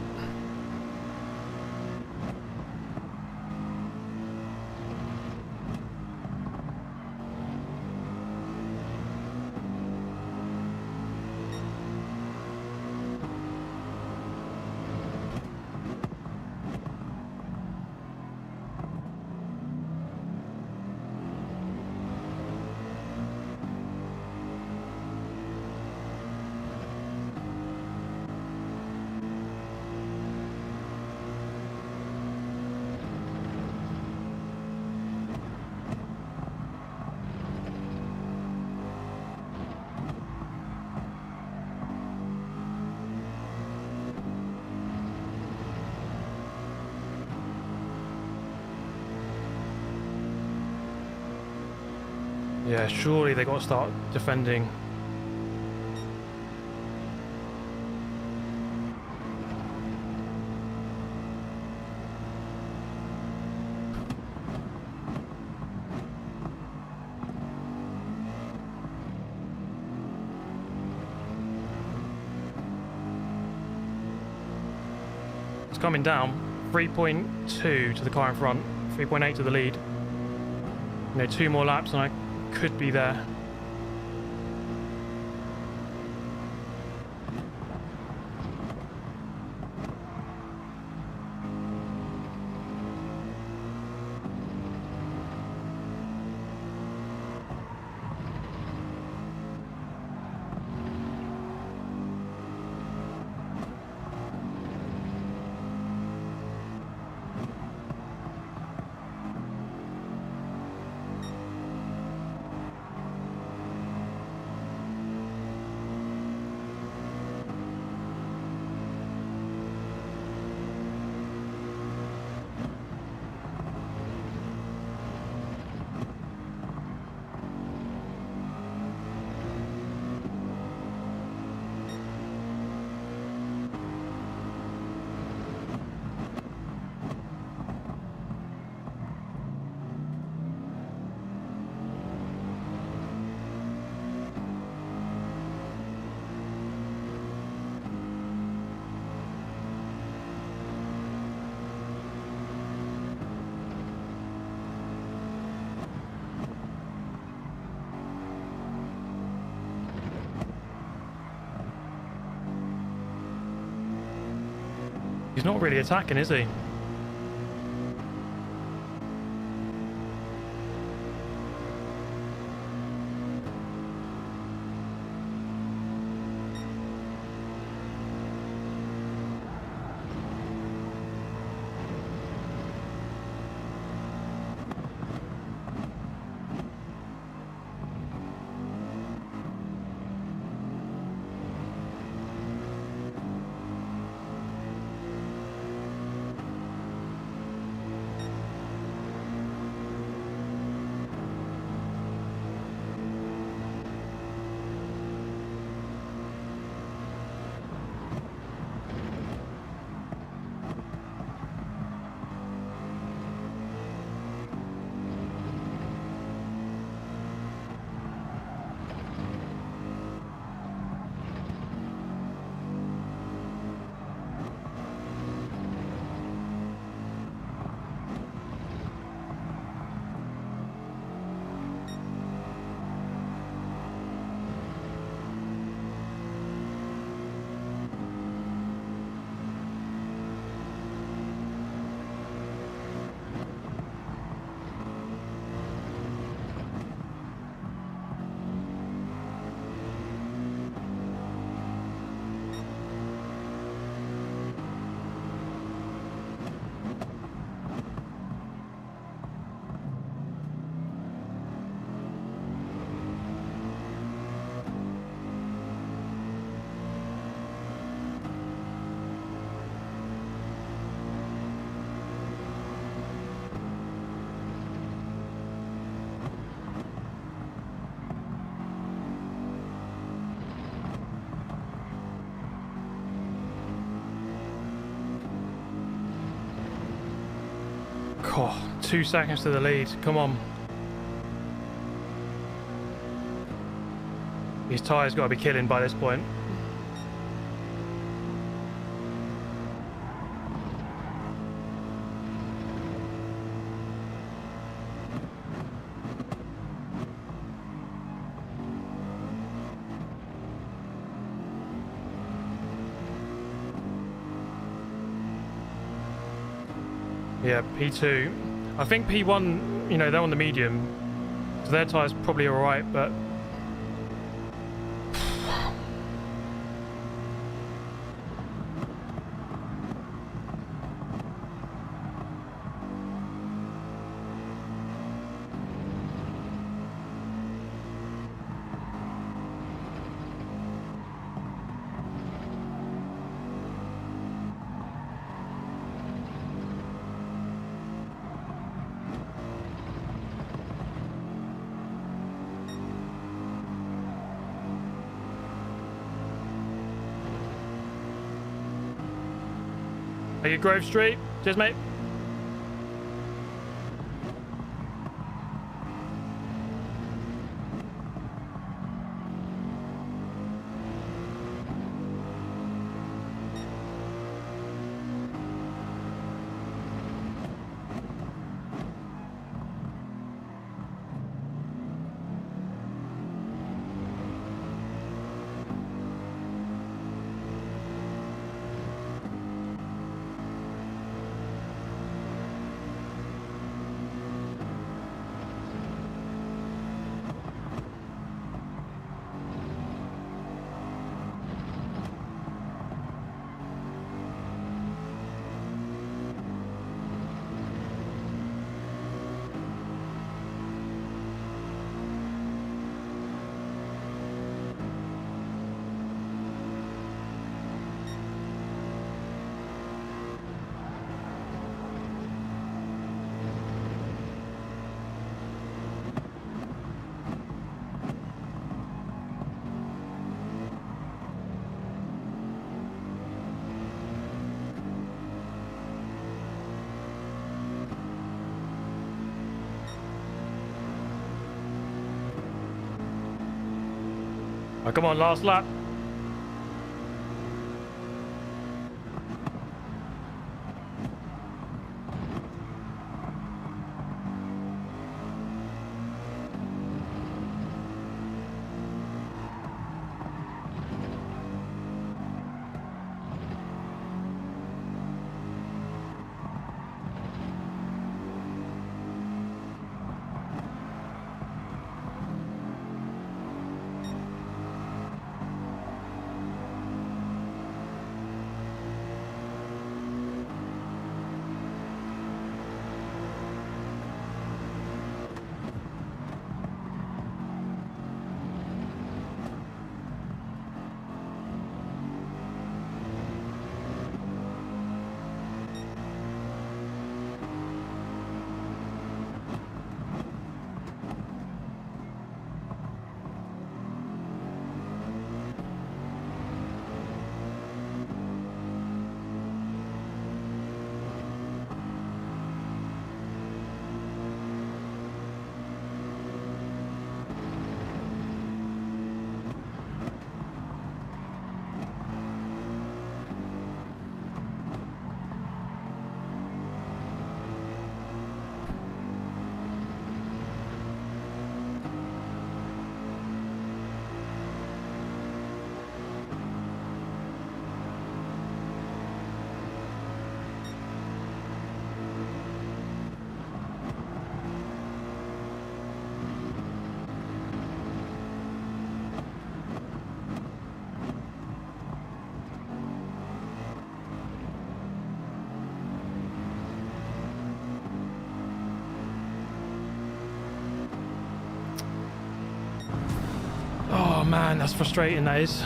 A: Yeah, surely they got to start defending. It's coming down. 3.2 to the car in front, 3.8 to the lead. You know, 2 more laps and I could be there. He's not really attacking, is he? Oh, 2 seconds to the lead. Come on. These tyres got to be killing by this point. Yeah, P2. I think P1, you know, they're on the medium, so their tyres probably alright, but are you Grove Street? Cheers, mate. Oh, come on, last lap. Oh man, that's frustrating, that is.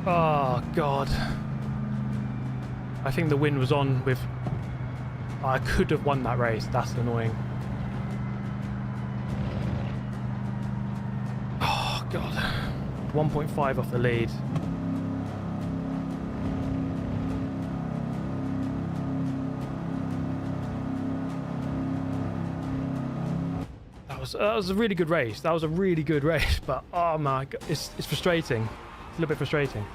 A: Oh god. I think the wind was on with... I could have won that race, that's annoying. Oh god. 1.5 off the lead. That was a really good race. That was a really good race, but oh my god, it's frustrating. It's a little bit frustrating.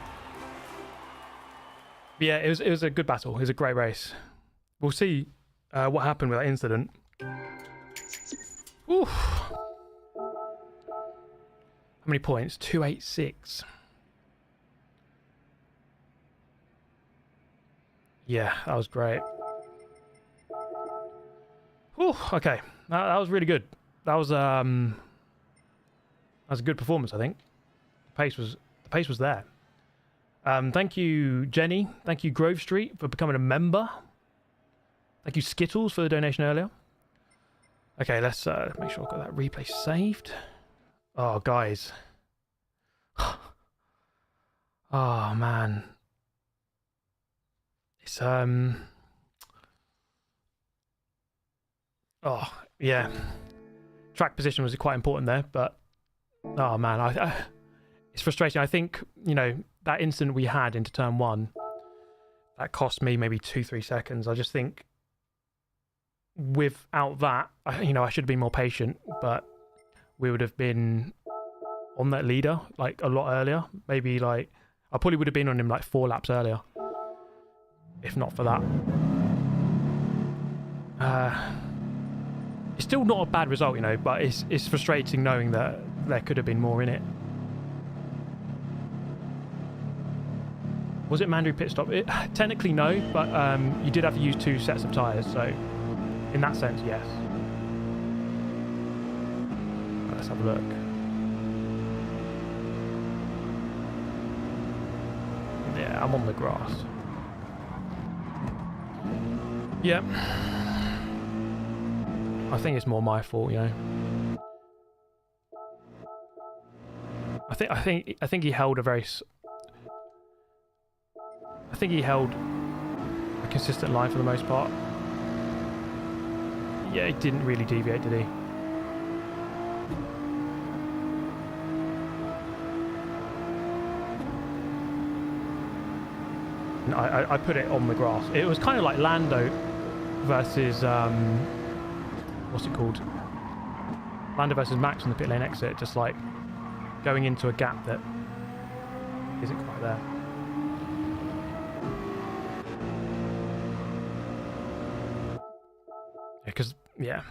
A: But yeah, it was a good battle. It was a great race. We'll see what happened with that incident. Oof. How many points? 286. Yeah, that was great. Ooh, okay, that was really good. That was a good performance, I think. The pace was there. Thank you, Jenny. Thank you, Grove Street, for becoming a member. Thank you, Skittles, for the donation earlier. Okay, let's make sure I've got that replay saved. Oh, guys. Oh man. It's oh yeah. Track position was quite important there, but oh man, it's frustrating. I think, you know, that incident we had into turn one, that cost me maybe 2-3 seconds. I just think without that, you know, I should have been more patient, but we would have been on that leader like a lot earlier. Maybe like I probably would have been on him like 4 laps earlier if not for that. It's still not a bad result, you know, but it's frustrating knowing that there could have been more in it. Was it mandatory pit stop? Technically no, but you did have to use 2 sets of tyres, so in that sense, yes. Let's have a look. Yeah, I'm on the grass. Yep. I think it's more my fault, you know. I think he held a very... I think he held a consistent line for the most part. Yeah, he didn't really deviate, did he? I put it on the grass. It was kind of like Lando versus what's it called? Lando versus Max on the pit lane exit, just like going into a gap that isn't quite there. Because, yeah.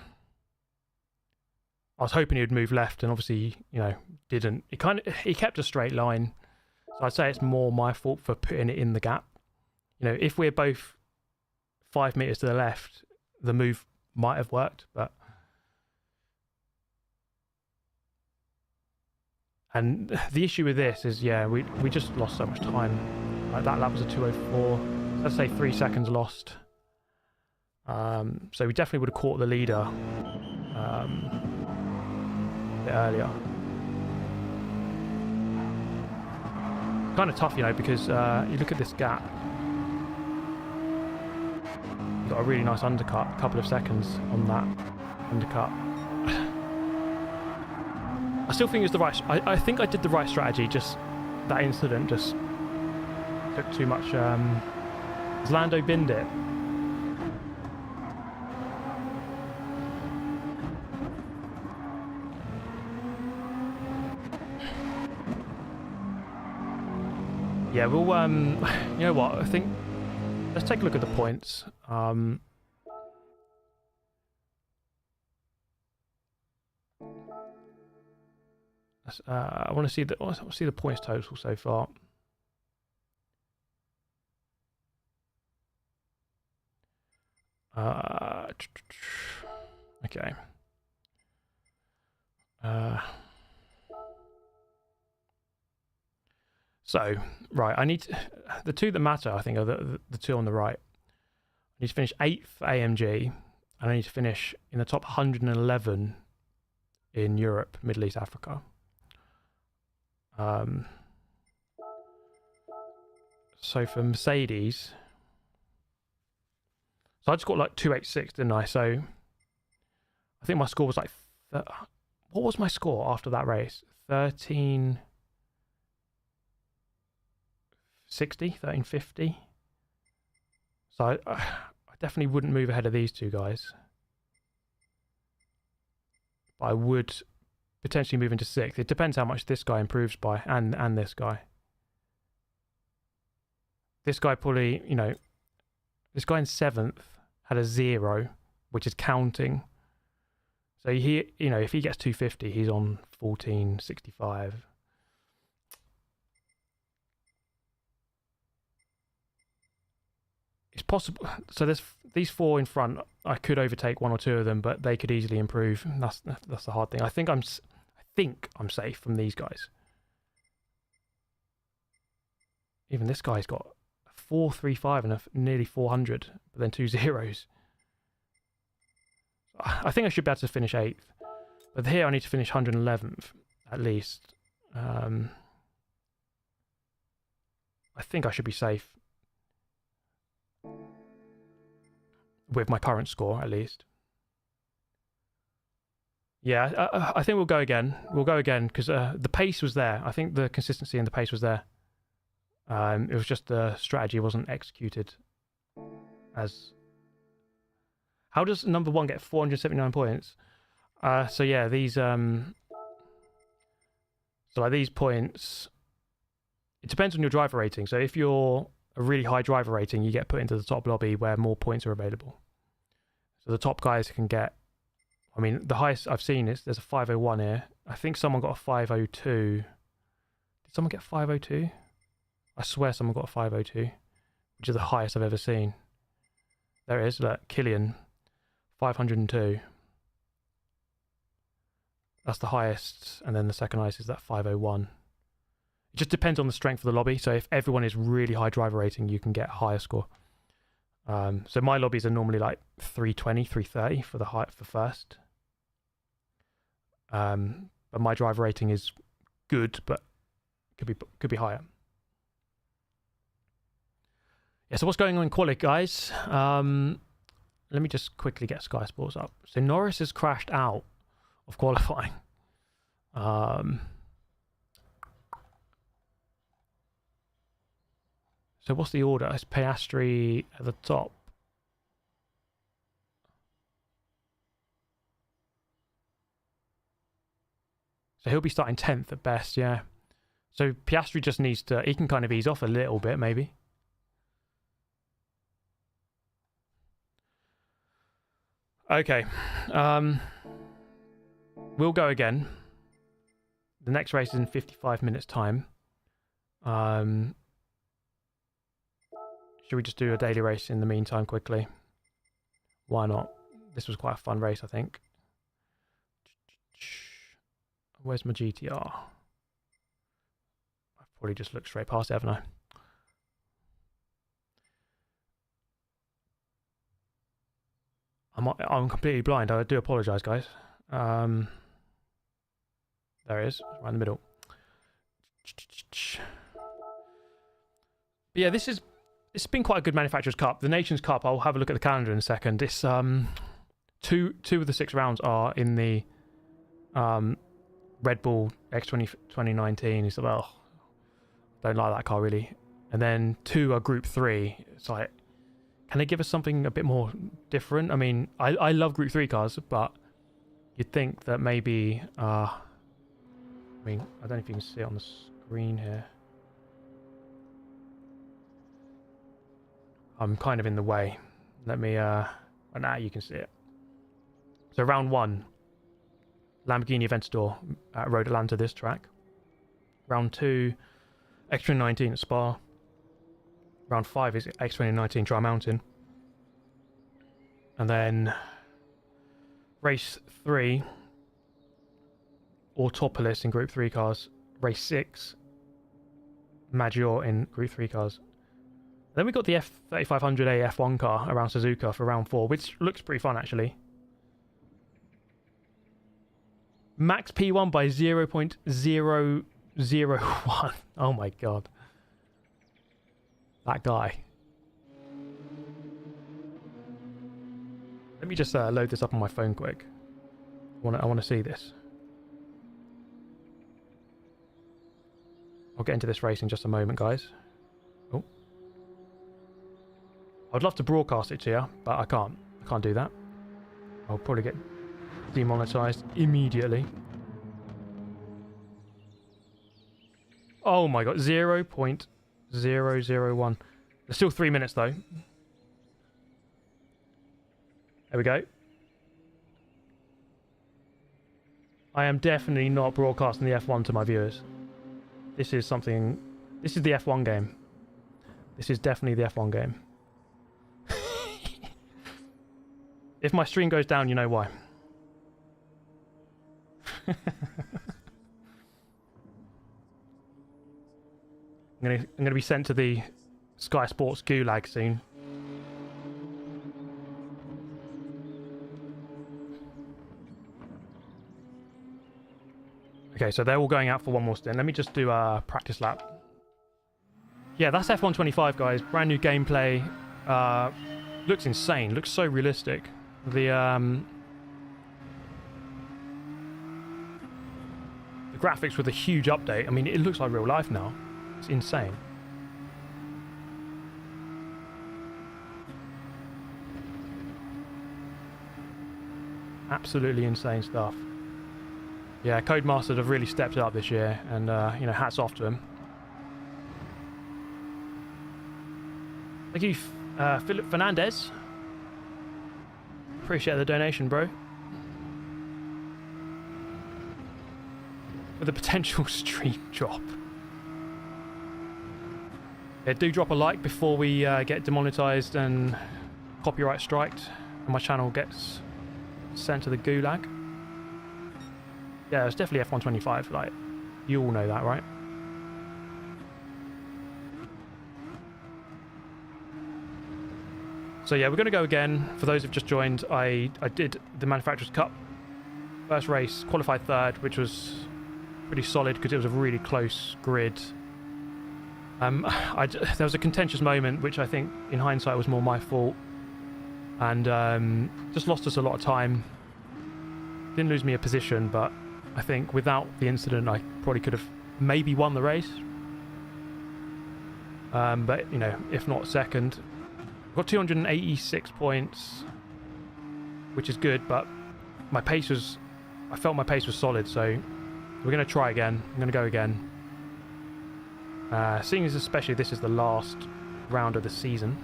A: I was hoping he would move left, and obviously, you know, didn't. He kept a straight line. So I'd say it's more my fault for putting it in the gap. You know, if we're both 5 meters to the left, the move might have worked, but... And the issue with this is, yeah, we just lost so much time. Like that lap was a 2:04. Let's say 3 seconds lost. So we definitely would have caught the leader a bit earlier. Kind of tough, you know, because you look at this gap. You've got a really nice undercut, a couple of seconds on that undercut. I still think it's the right... I think I did the right strategy, just that incident just took too much... Has Lando binned it? Yeah, we'll... you know what, I think... Let's take a look at the points. I want to see the points total so far. Okay. So right, I need the two that matter. I think are the two on the right. I need to finish 8th for AMG, and I need to finish in the top 111 in Europe, Middle East, Africa. So for Mercedes, so I just got like 286, didn't I? So I think my score was like, what was my score after that race? 1350. So I definitely wouldn't move ahead of these two guys, but I would potentially move into 6th. It depends how much this guy improves by, and this guy. This guy probably, you know, this guy in 7th had a 0, which is counting. So he, you know, if he gets 250, he's on 1465. It's possible. So there's these 4 in front. I could overtake 1 or 2 of them, but they could easily improve. That's the hard thing. I think I'm safe from these guys. Even this guy's got 435 and nearly 400, but then 2 zeros. I think I should be able to finish 8th, but here I need to finish 111th at least. I think I should be safe with my current score at least. Yeah, I think we'll go again. We'll go again because the pace was there. I think the consistency and the pace was there. It was just the strategy wasn't executed as... How does number 1 get 479 points? So yeah, these... So like these points... It depends on your driver rating. So if you're a really high driver rating, you get put into the top lobby where more points are available. So the top guys can get... I mean, the highest I've seen is there's a 501 here. I think someone got a 502. Did someone get 502? I swear someone got a 502, which is the highest I've ever seen. There it is, look, Killian, 502. That's the highest, and then the second highest is that 501. It just depends on the strength of the lobby. So if everyone is really high driver rating, you can get a higher score. So my lobbies are normally like 320, 330 for for first. But my driver rating is good, but could be higher. Yeah, so what's going on in quali, guys? Let me just quickly get Sky Sports up. So Norris has crashed out of qualifying. So what's the order? It's Piastri at the top. So he'll be starting 10th at best, yeah. So Piastri just needs to... He can kind of ease off a little bit, maybe. Okay. We'll go again. The next race is in 55 minutes' time. Should we just do a daily race in the meantime quickly? Why not? This was quite a fun race, I think. Where's my GTR? I've probably just looked straight past it, haven't I? I'm completely blind. I do apologise, guys. There it is, right in the middle. But yeah, it's been quite a good Manufacturers' Cup. The Nations' Cup, I'll have a look at the calendar in a second. It's two of the 6 rounds are in the Red Bull X20 2019. It's like, well, don't like that car really. And then 2 are Group 3. It's like, can they give us something a bit more different? I mean, I love Group 3 cars, but you'd think that maybe... I mean, I don't know if you can see it on the screen here. I'm kind of in the way. Let me... now you can see it. So round 1, Lamborghini Aventador at Road Atlanta, this track. Round 2, X2019 at Spa. Round 5 is X2019 Tri Mountain. And then race 3, Autopolis in Group 3 cars. Race 6, Maggior in Group 3 cars. And then we got the F3500A F1 car around Suzuka for round 4, which looks pretty fun actually. Max P1 by 0.001. Oh my god. That guy. Let me just load this up on my phone quick. I want to see this. I'll get into this race in just a moment, guys. Oh. I'd love to broadcast it to you, but I can't. I can't do that. I'll probably get demonetized immediately. Oh my god, 0.001. There's still 3 minutes though. There we go. I am definitely not broadcasting the F1 to my viewers. This is something... This is the F1 game. This is definitely the F1 game. If my stream goes down, you know why. I'm gonna be sent to the Sky Sports gulag soon. Okay, so they're all going out for one more stint. Let me just do a practice lap. Yeah, that's F125, guys. Brand new gameplay. Looks insane. Looks so realistic. The graphics with a huge update. I mean, it looks like real life now. It's insane. Absolutely insane stuff. Yeah, Codemasters have really stepped it up this year, and you know, hats off to them. Thank you, Philip Fernandez. Appreciate the donation, bro. For the potential stream drop. Yeah, do drop a like before we get demonetized and copyright striked, and my channel gets sent to the gulag. Yeah, it's definitely F125, like, you all know that, right? So yeah, we're going to go again. For those who've just joined, I did the Manufacturers' Cup. First race, qualified 3rd, which was pretty solid because it was a really close grid. There was a contentious moment, which I think, in hindsight, was more my fault. And just lost us a lot of time. Didn't lose me a position, but I think without the incident, I probably could have maybe won the race. But, you know, if not second. Got 286 points, which is good, but my pace was... I felt my pace was solid, so We're going to try again. I'm going to go again. Seeing as especially this is the last round of the season,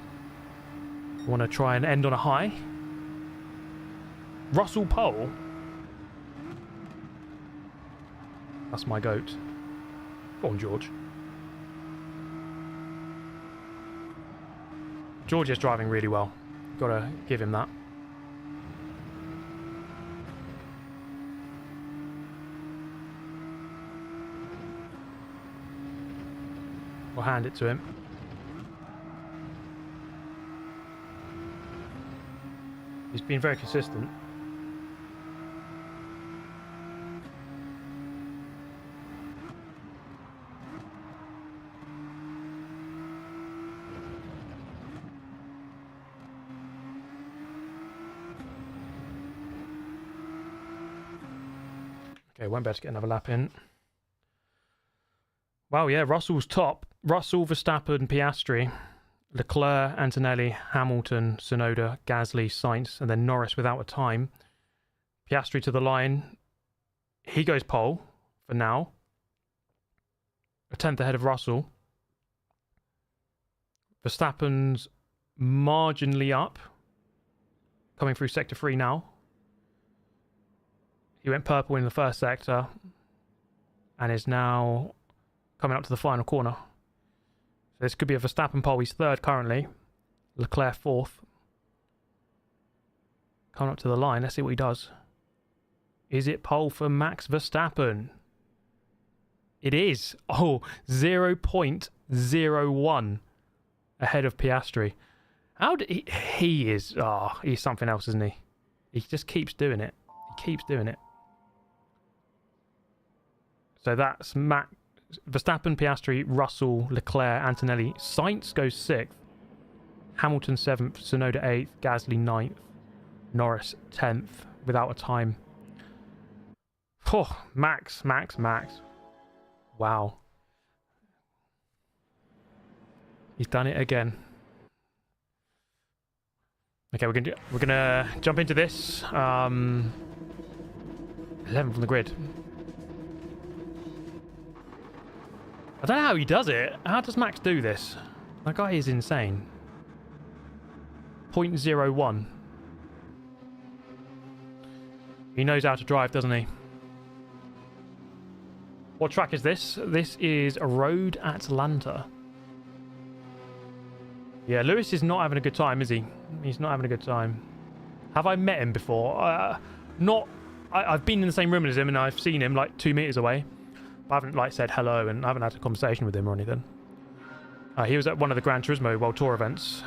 A: I want to try and end on a high. Russell pole. That's my goat. Go on, George. George is driving really well. Gotta give him that. I'll hand it to him. He's been very consistent. Okay, won't be able to get another lap in. Wow, yeah, Russell's top. Russell, Verstappen, Piastri, Leclerc, Antonelli, Hamilton, Tsunoda, Gasly, Sainz, and then Norris without a time. Piastri to the line. He goes pole for now. A 10th ahead of Russell. Verstappen's marginally up. Coming through sector 3 now. He went purple in the first sector and is now coming up to the final corner. So this could be a Verstappen pole. He's third currently. Leclerc fourth. Coming up to the line. Let's see what he does. Is it pole for Max Verstappen? It is. Oh, 0.01 ahead of Piastri. How did he is. Oh, he's something else, isn't he? He just keeps doing it. He keeps doing it. So that's Verstappen, Piastri, Russell, Leclerc, Antonelli. Sainz goes 6th. Hamilton 7th. Tsunoda 8th. Gasly 9th. Norris 10th without a time. Oh, Max. Wow. He's done it again. Okay, we're gonna jump into this. 11th on the grid. I don't know how he does it. How does Max do this? That guy is insane. 0.01. He knows how to drive, doesn't he? What track is this? This is Road Atlanta. Yeah, Lewis is not having a good time, is he? He's not having a good time. Have I met him before? Not. I've been in the same room as him and I've seen him like 2 meters away. I haven't like said hello and I haven't had a conversation with him or anything. He was at one of the Gran Turismo World Tour events.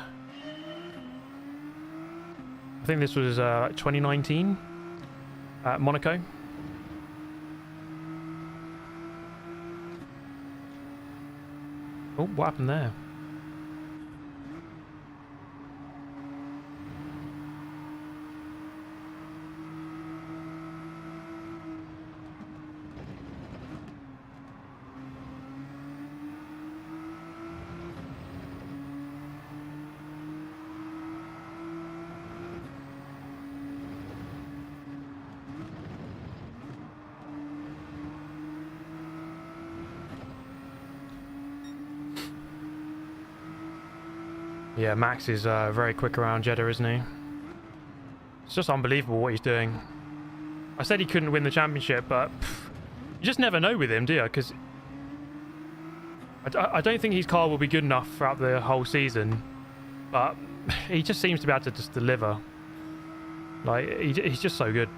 A: I think this was 2019 at Monaco. Oh, what happened there? Yeah, Max is very quick around Jeddah, isn't he? It's just unbelievable what he's doing. I said he couldn't win the championship, but you just never know with him, do you? Because I don't think his car will be good enough throughout the whole season, but he just seems to be able to just deliver. Like, he's just so good.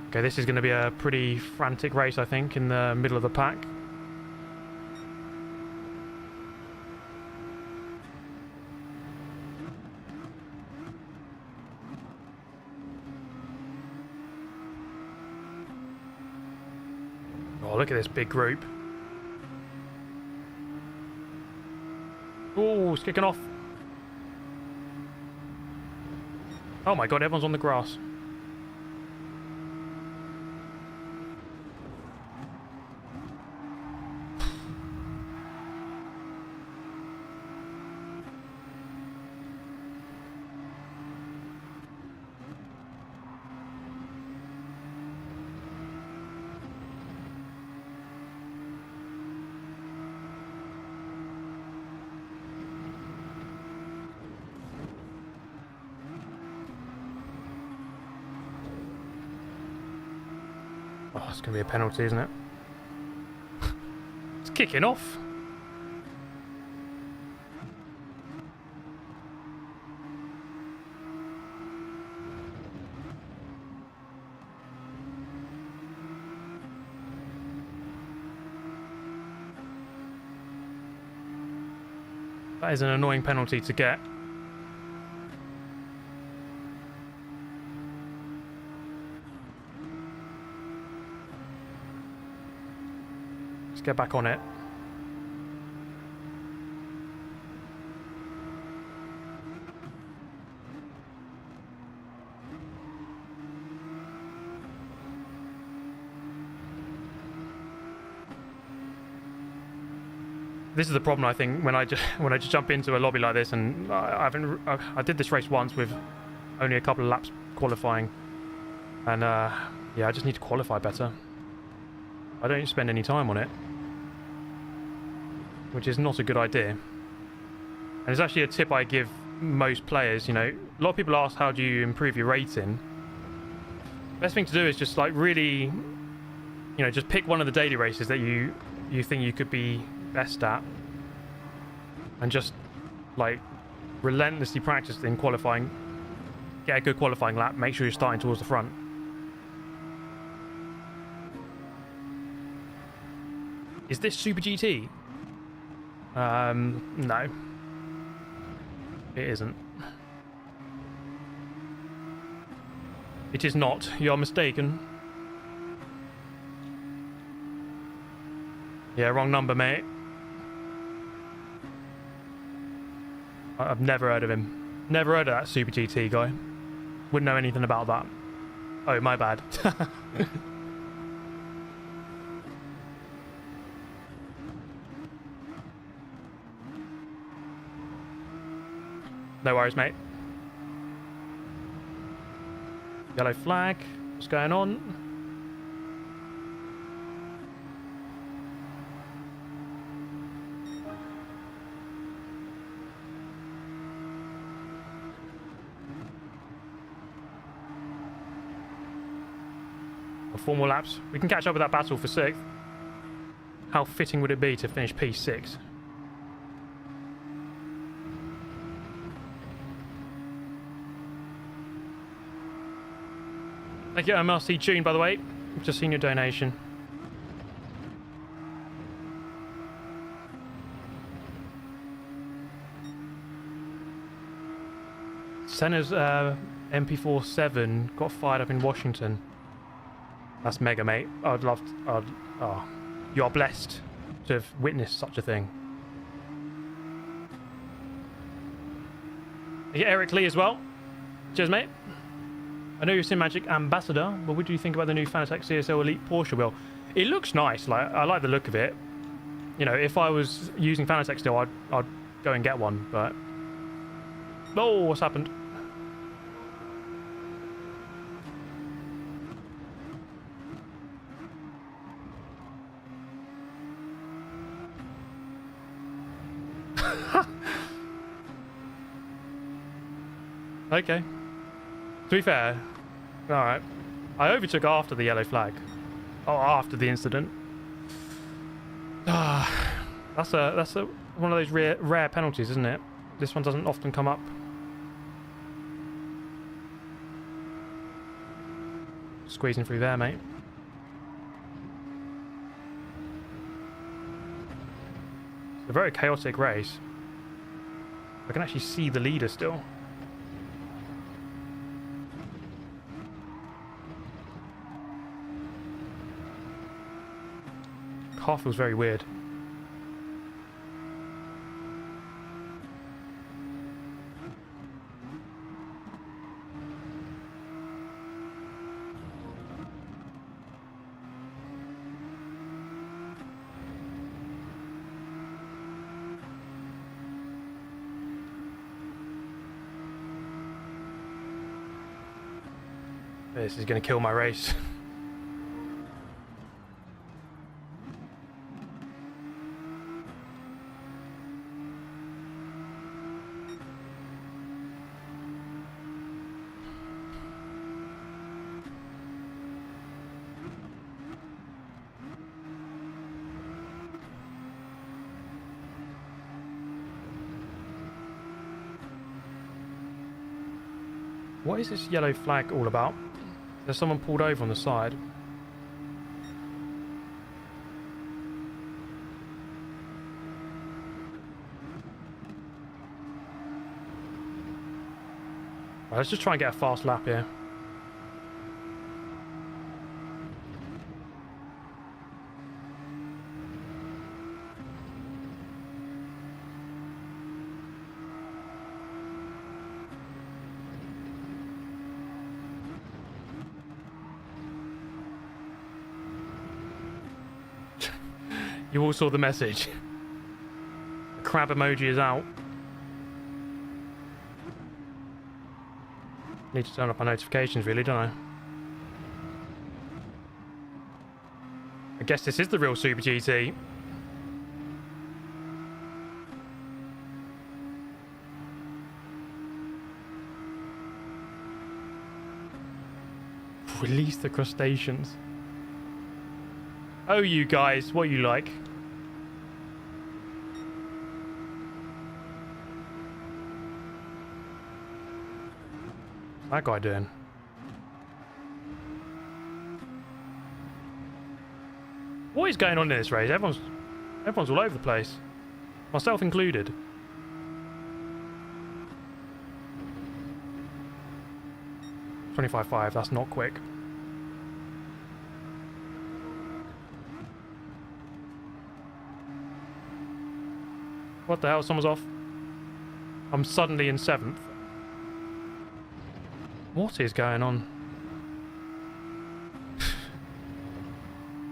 A: Okay, this is going to be a pretty frantic race, I think, in the middle of the pack. Oh, look at this big group. Oh, it's kicking off. Oh my god, everyone's on the grass. Oh, it's going to be a penalty, isn't it? It's kicking off. That is an annoying penalty to get. Let's get back on it. This is the problem, I think, when I just jump into a lobby like this, and I did this race once with only a couple of laps qualifying, and yeah, I just need to qualify better. I don't spend any time on it, which is not a good idea. And it's actually a tip I give most players. You know, a lot of people ask, how do you improve your rating? Best thing to do is just like really, you know, just pick one of the daily races that you think you could be best at, and just like relentlessly practice in qualifying, get a good qualifying lap, make sure you're starting towards the front. Is this Super GT? No, it isn't. It is not. You're mistaken. Yeah, wrong number, mate. I've never heard of him. Never heard of that Super GT guy. Wouldn't know anything about that. Oh, my bad. No worries, mate. Yellow flag. What's going on? Four more laps. We can catch up with that battle for 6th. How fitting would it be to finish P6? Thank you, MLC Tune, by the way. Just seen your donation. Senna's MP47 got fired up in Washington. That's mega, mate. I'd love to, oh, you are blessed to have witnessed such a thing. You get Eric Lee as well. Cheers, mate. I know you're Simagic ambassador, but what do you think about the new Fanatec CSL Elite Porsche wheel? It looks nice. Like, I like the look of it. You know, if I was using Fanatec still, I'd go and get one. But oh, what's happened? Okay. To be fair, alright. I overtook after the yellow flag. Oh, after the incident. That's one of those rare penalties, isn't it? This one doesn't often come up. Squeezing through there, mate. It's a very chaotic race. I can actually see the leader still. Car feels very weird. This is going to kill my race. What is this yellow flag all about? There's someone pulled over on the side. Right, let's just try and get a fast lap here. You all saw the message. The crab emoji is out. Need to turn up my notifications really, don't I? I guess this is the real Super GT. Release the crustaceans. Oh, you guys, what you like? What's that guy doing? What is going on in this race? Everyone's all over the place. Myself included. .25.5, that's not quick. What the hell? Someone's off. I'm suddenly in 7th. What is going on?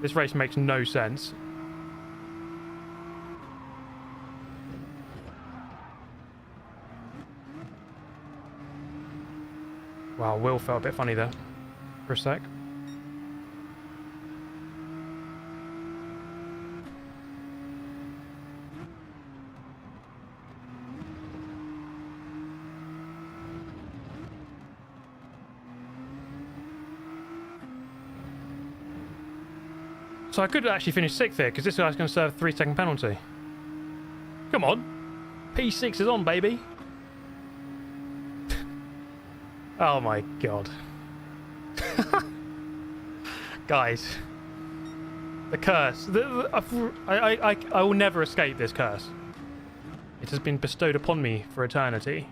A: This race makes no sense. Wow, Will felt a bit funny there for a sec. So I could actually finish 6th here, because this guy's going to serve a 3-second penalty. Come on. P6 is on, baby. Oh my god. Guys. The curse. I will never escape this curse. It has been bestowed upon me for eternity.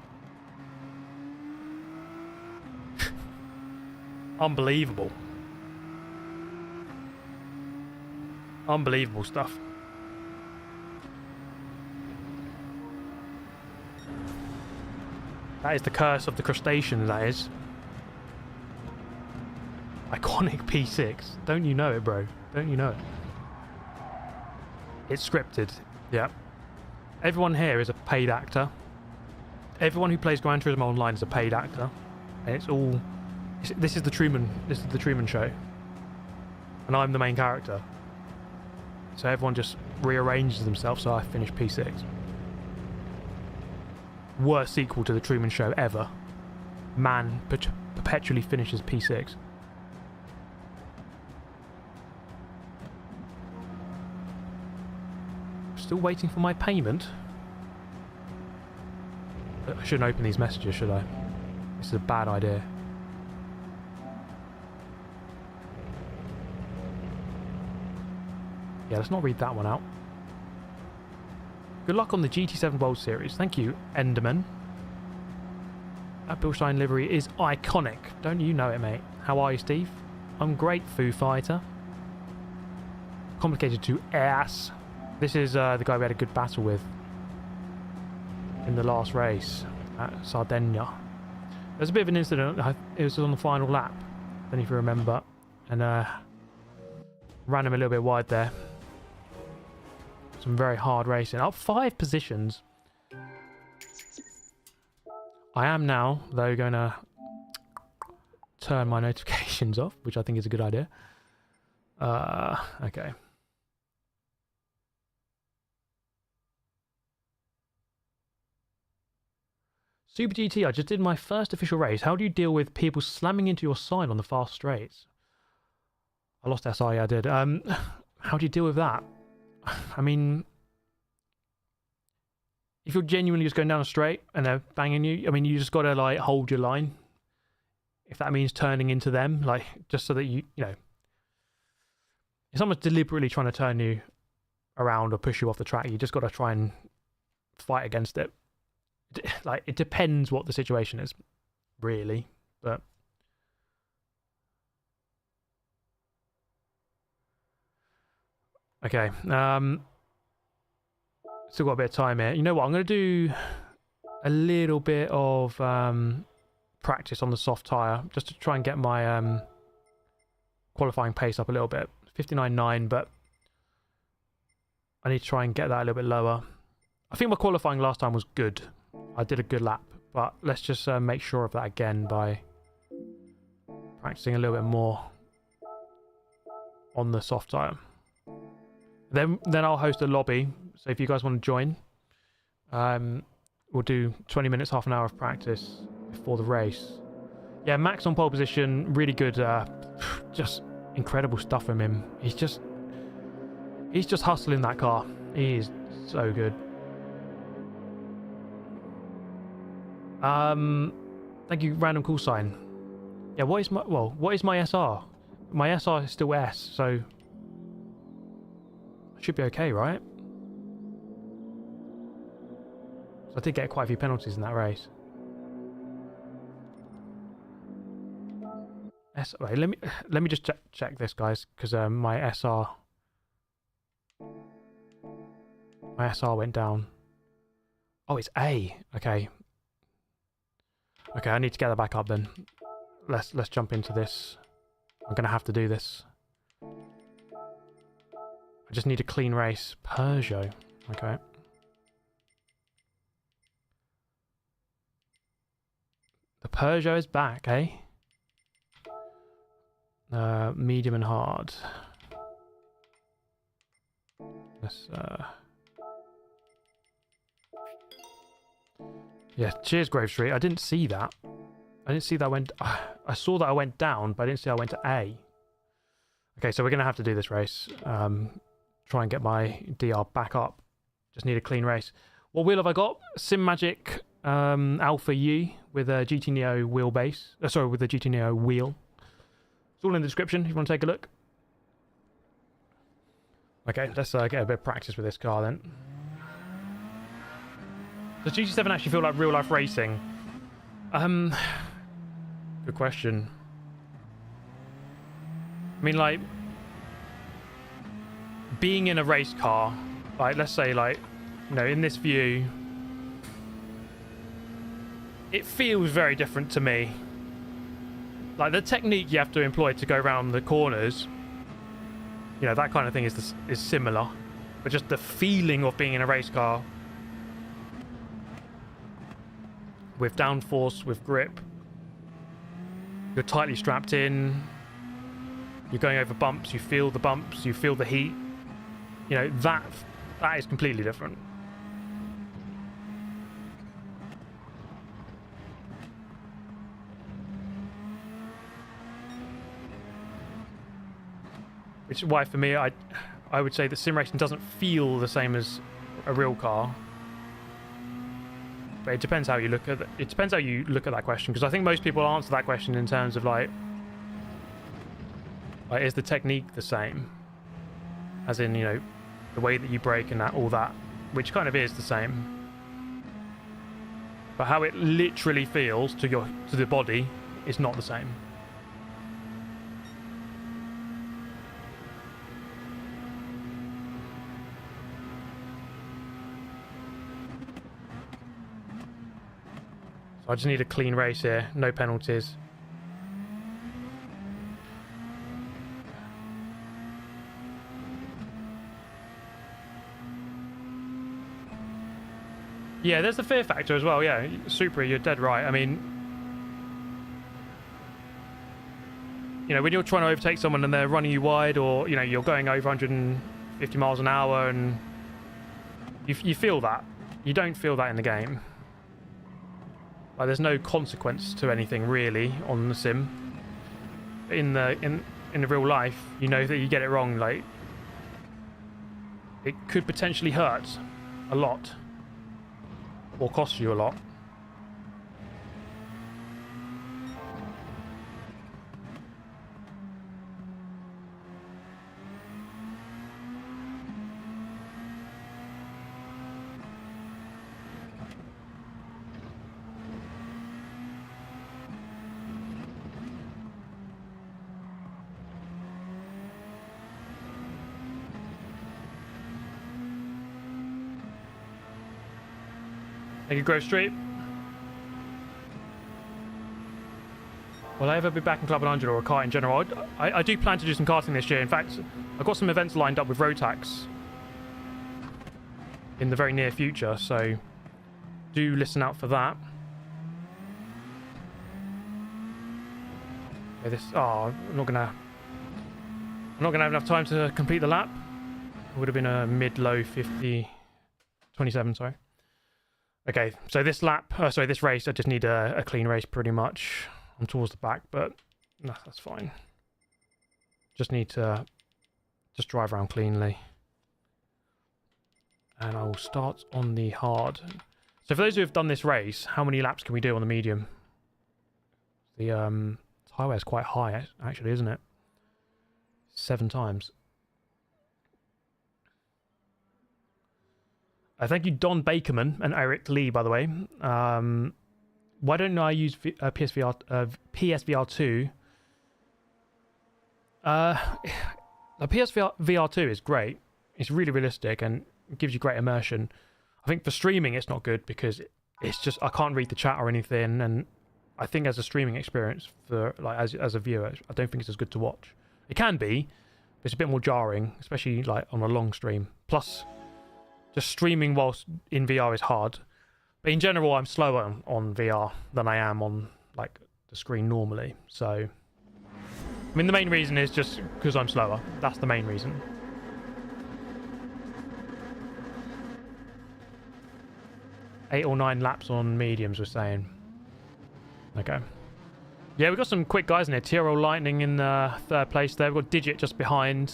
A: Unbelievable. Unbelievable stuff. That is the curse of the crustaceans, that is. Iconic P6. Don't you know it, bro? Don't you know it? It's scripted. Yeah. Everyone here is a paid actor. Everyone who plays Gran Turismo Online is a paid actor. And it's all... This is the Truman Show. And I'm the main character. So everyone just rearranges themselves so I finish P6. Worst sequel to the Truman Show ever. Man perpetually finishes P6. Still waiting for my payment. I shouldn't open these messages, should I? This is a bad idea. Yeah, let's not read that one out. Good luck on the GT7 World Series. Thank you, Enderman. That Bilstein livery is iconic. Don't you know it, mate? How are you, Steve? I'm great, Foo Fighter. Complicated to ass. This is the guy we had a good battle with in the last race at Sardinia. There's a bit of an incident. It was on the final lap, then if you remember, and ran him a little bit wide there. Some very hard racing. Up 5 positions. I am now, though, going to turn my notifications off, which I think is a good idea. Okay. Super GT, I just did my first official race. How do you deal with people slamming into your side on the fast straights? I lost SI, I did. How do you deal with that? I mean, if you're genuinely just going down a straight and they're banging you, I mean, you just got to, like, hold your line. if that means turning into them, like just so that you know, if someone's deliberately trying to turn you around or push you off the track, you just got to try and fight against it. Like, it depends what the situation is, really, but okay. Still got a bit of time here. You know what? I'm going to do a little bit of practice on the soft tyre just to try and get my qualifying pace up a little bit. 59.9, but I need to try and get that a little bit lower. I think my qualifying last time was good. I did a good lap, but let's just make sure of that again by practicing a little bit more on the soft tyre. Then I'll host a lobby, so if you guys want to join, we'll do 20 minutes, half an hour of practice before the race. Yeah, Max on pole position, really good, just incredible stuff from him. He's just hustling that car. He is so good. Thank you, random call sign. Yeah, what is my SR? My SR is still S, so I should be okay, right? So I did get quite a few penalties in that race. Wait, let me just check this, guys, because my SR went down. Oh, it's A. Okay. Okay, I need to get that back up then. Let's jump into this. I'm gonna have to do this. I just need a clean race. Peugeot. Okay. The Peugeot is back, eh? Medium and hard. Let's yeah, cheers, Grove Street. I didn't see that. I didn't see that I saw that I went down, but I didn't see I went to A. Okay, so we're gonna have to do this race. Try and get my DR back up. Just need a clean race. What wheel have I got? Simagic Alpha U with a GT Neo wheelbase. Sorry, with a GT Neo wheel. It's all in the description if you want to take a look. Okay, let's get a bit of practice with this car then. Does GT7 actually feel like real life racing? Good question. I mean, like, being in a race car, like, let's say, like, you know, in this view, it feels very different to me. Like, the technique you have to employ to go around the corners, you know, that kind of thing is similar, but just the feeling of being in a race car with downforce, with grip, you're tightly strapped in, you're going over bumps, you feel the heat, you know, that is completely different. Which is why, for me, I would say that sim racing doesn't feel the same as a real car. But it depends how you look at it. It depends how you look at that question, because I think most people answer that question in terms of like, is the technique the same? As in, you know, the way that you brake and that, all that, which kind of is the same. But how it literally feels to the body is not the same. I just need a clean race here, no penalties. Yeah, there's the fear factor as well, yeah. Supra, you're dead right. I mean, you know, when you're trying to overtake someone and they're running you wide, or, you know, you're going over 150 miles an hour and you feel that. You don't feel that in the game. Like, there's no consequence to anything really on the sim. In the real life, you know that you get it wrong, like, it could potentially hurt a lot or cost you a lot. Thank you, Grove Street. Will I ever be back in Club 100 or a kart in general? I do plan to do some karting this year. In fact, I've got some events lined up with Rotax in the very near future, so do listen out for that. Okay, I'm not gonna have enough time to complete the lap. It would have been a mid-low 27, sorry. Okay, so this this race, I just need a clean race pretty much. I'm towards the back, but no, that's fine. Just need to drive around cleanly. And I will start on the hard. So for those who have done this race, how many laps can we do on the medium? The tyre wear is quite high, actually, isn't it? 7 times. Thank you, Don Bakerman and Eric Lee, by the way. Why don't I use PSVR 2? The PSVR 2 is great. It's really realistic and it gives you great immersion. I think for streaming it's not good because it's just I can't read the chat or anything, and I think as a streaming experience for like as a viewer, I don't think it's as good to watch. It can be, but it's a bit more jarring, especially like on a long stream. Plus, just streaming whilst in VR is hard. But in general, I'm slower on VR than I am on like the screen normally. So, I mean, the main reason is just because I'm slower. That's the main reason. Eight or 9 laps on mediums, we're saying. Okay. Yeah, we've got some quick guys in here. Tyrrell Lightning in 3rd place there. We've got Digit just behind.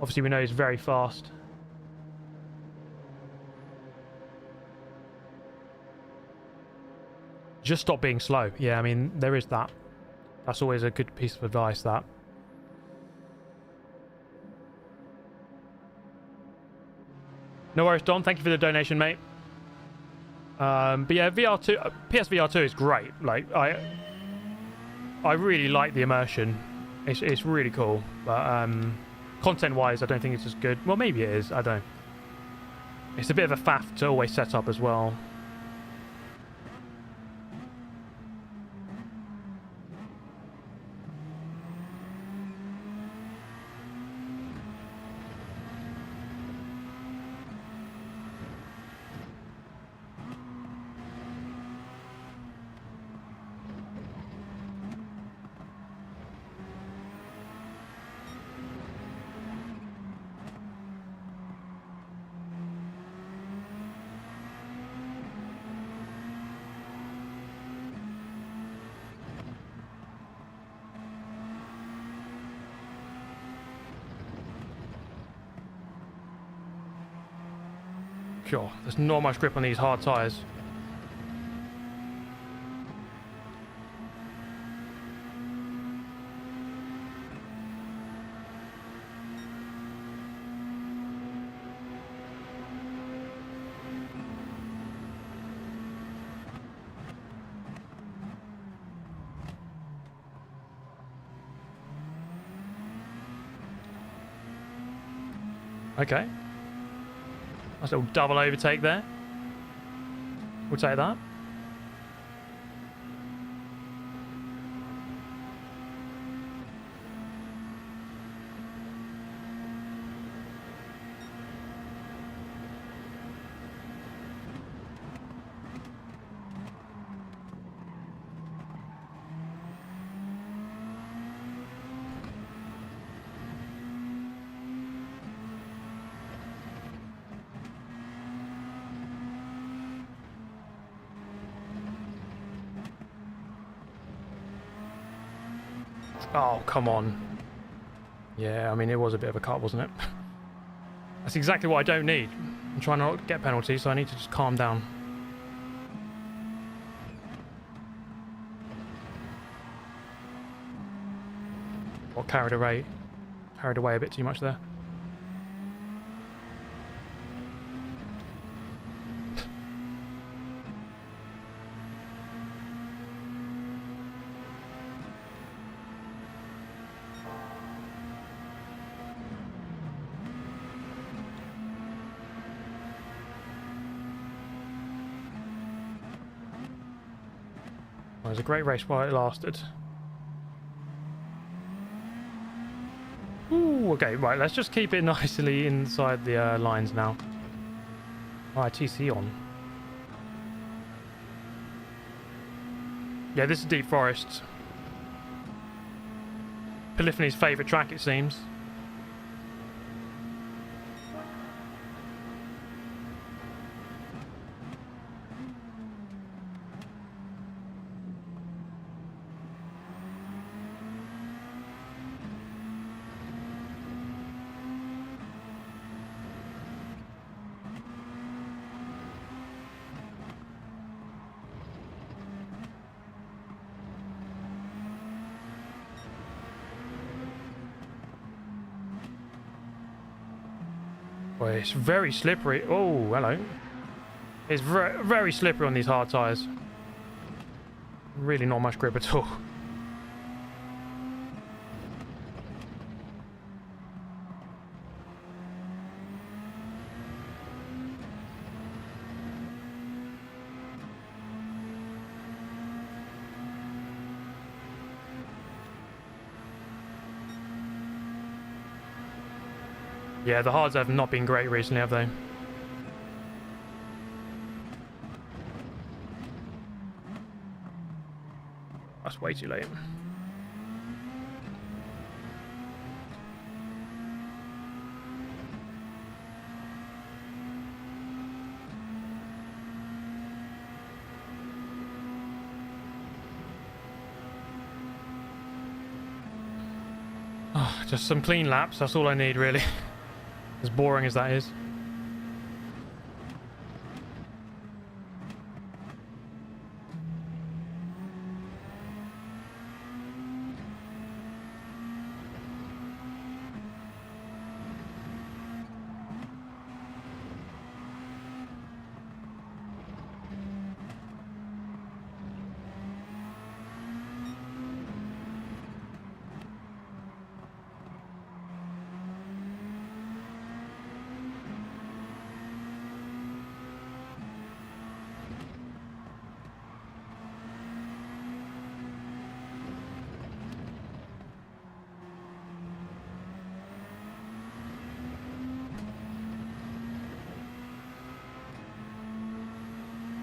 A: Obviously, we know he's very fast. Just stop being slow. Yeah, I mean, there is that. That's always a good piece of advice, that. No worries, Don. Thank you for the donation, mate. But yeah, PSVR 2 is great. Like, I really like the immersion. It's really cool. But content-wise, I don't think it's as good. Well, maybe it is. I don't know. It's a bit of a faff to always set up as well. Sure, there's not much grip on these hard tyres. Okay. Nice little double overtake there. We'll take that. Oh, come on. Yeah, I mean, it was a bit of a cut, wasn't it? That's exactly what I don't need. I'm trying not to get penalties, so I need to just calm down. Got carried away a bit too much there. Well, it was a great race while it lasted. Ooh, okay, right, let's just keep it nicely inside the lines now. ITC on. Yeah, this is Deep Forest. Polyphony's favourite track, it seems. Boy, it's very slippery. Oh, hello. It's very, very slippery on these hard tyres. Really not much grip at all. Yeah, the hards have not been great recently, have they? That's way too late. Oh, just some clean laps, that's all I need, really. As boring as that is.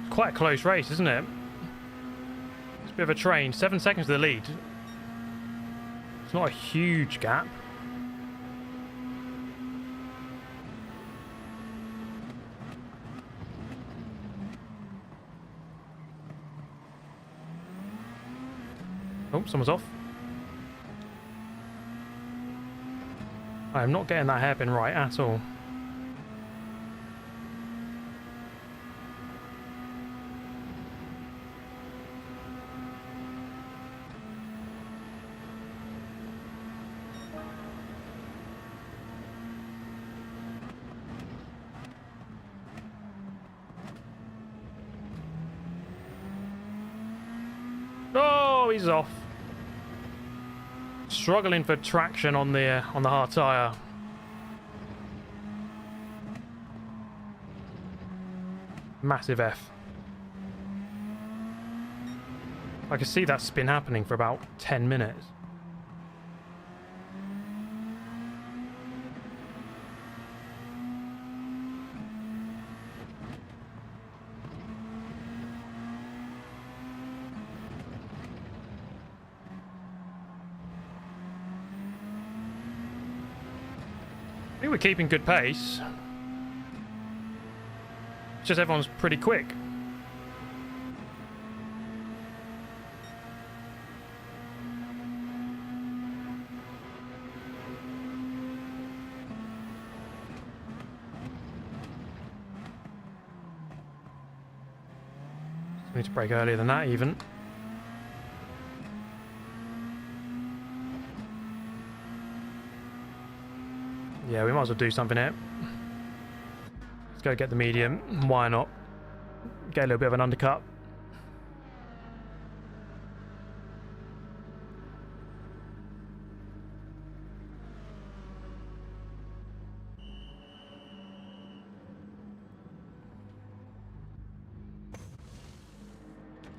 A: Quite a close race, isn't it? It's a bit of a train. 7 seconds to the lead. It's not a huge gap. Oh, someone's off. I am not getting that hairpin right at all. Oh, he's off. Struggling for traction on the hard tyre. Massive F. I can see that spin happening for about 10 minutes. I think we're keeping good pace. It's just everyone's pretty quick. Need to brake earlier than that even. Yeah, we might as well do something here. Let's go get the medium. Why not? Get a little bit of an undercut.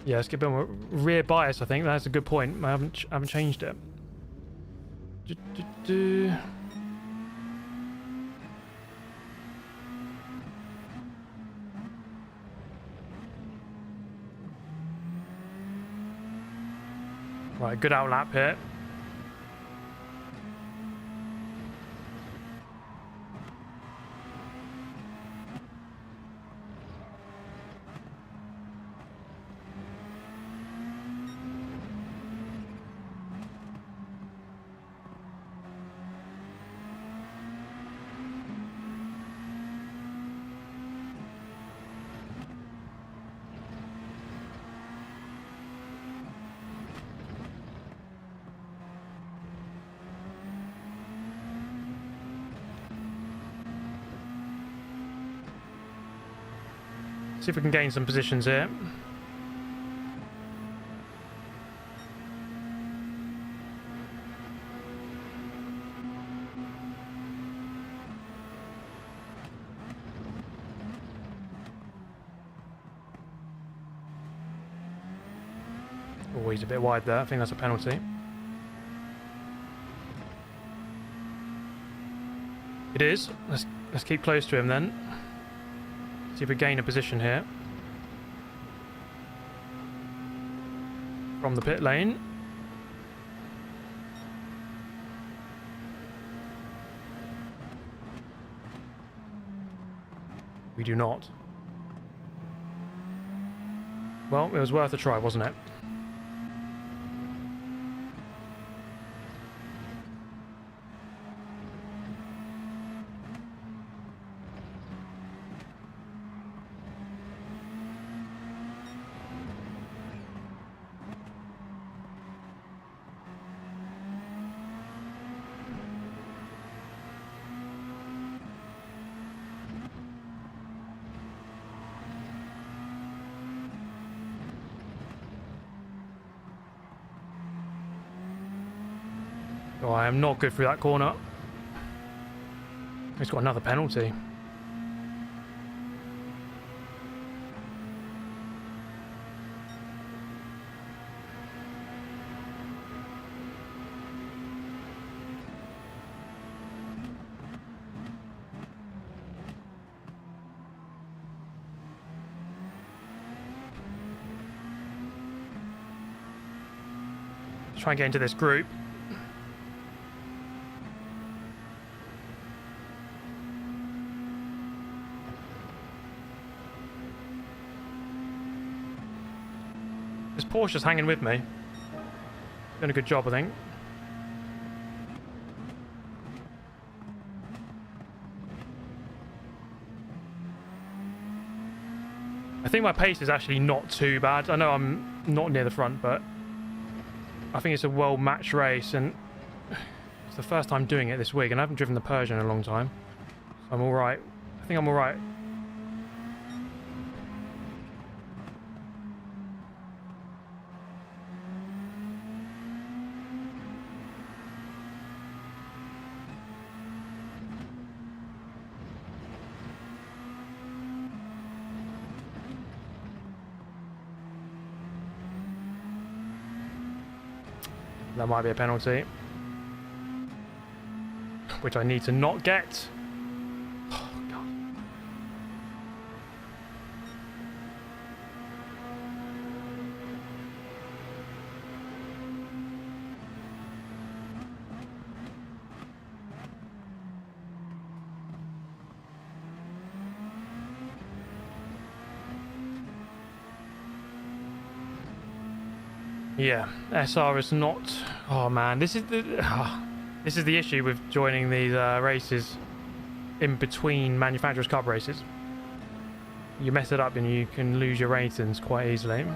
A: Yeah, let's get a bit more rear bias, I think. That's a good point. I haven't changed it. Right, good outlap here. See if we can gain some positions here. Oh, he's a bit wide there. I think that's a penalty. It is. Let's keep close to him then. See if we gain a position here. From the pit lane. We do not. Well, it was worth a try, wasn't it? Oh, I am not good through that corner. He's got another penalty. Let's try and get into this group. This Porsche's hanging with me. Doing a good job, I think. I think my pace is actually not too bad. I know I'm not near the front, but I think it's a well-matched race, and it's the first time doing it this week, and I haven't driven the Persian in a long time. So I'm alright. I think I'm alright. That might be a penalty, which I need to not get. Oh, God. Yeah, SR is not. Oh man, this is the issue with joining these races in between manufacturers' cup races. You mess it up and you can lose your ratings quite easily.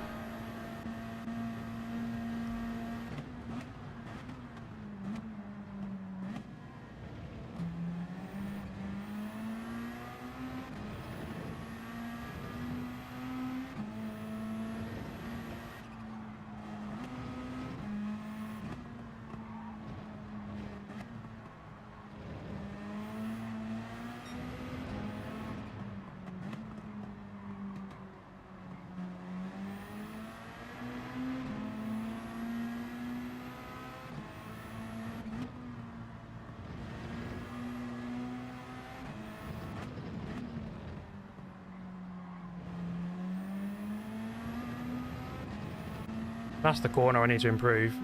A: That's the corner I need to improve,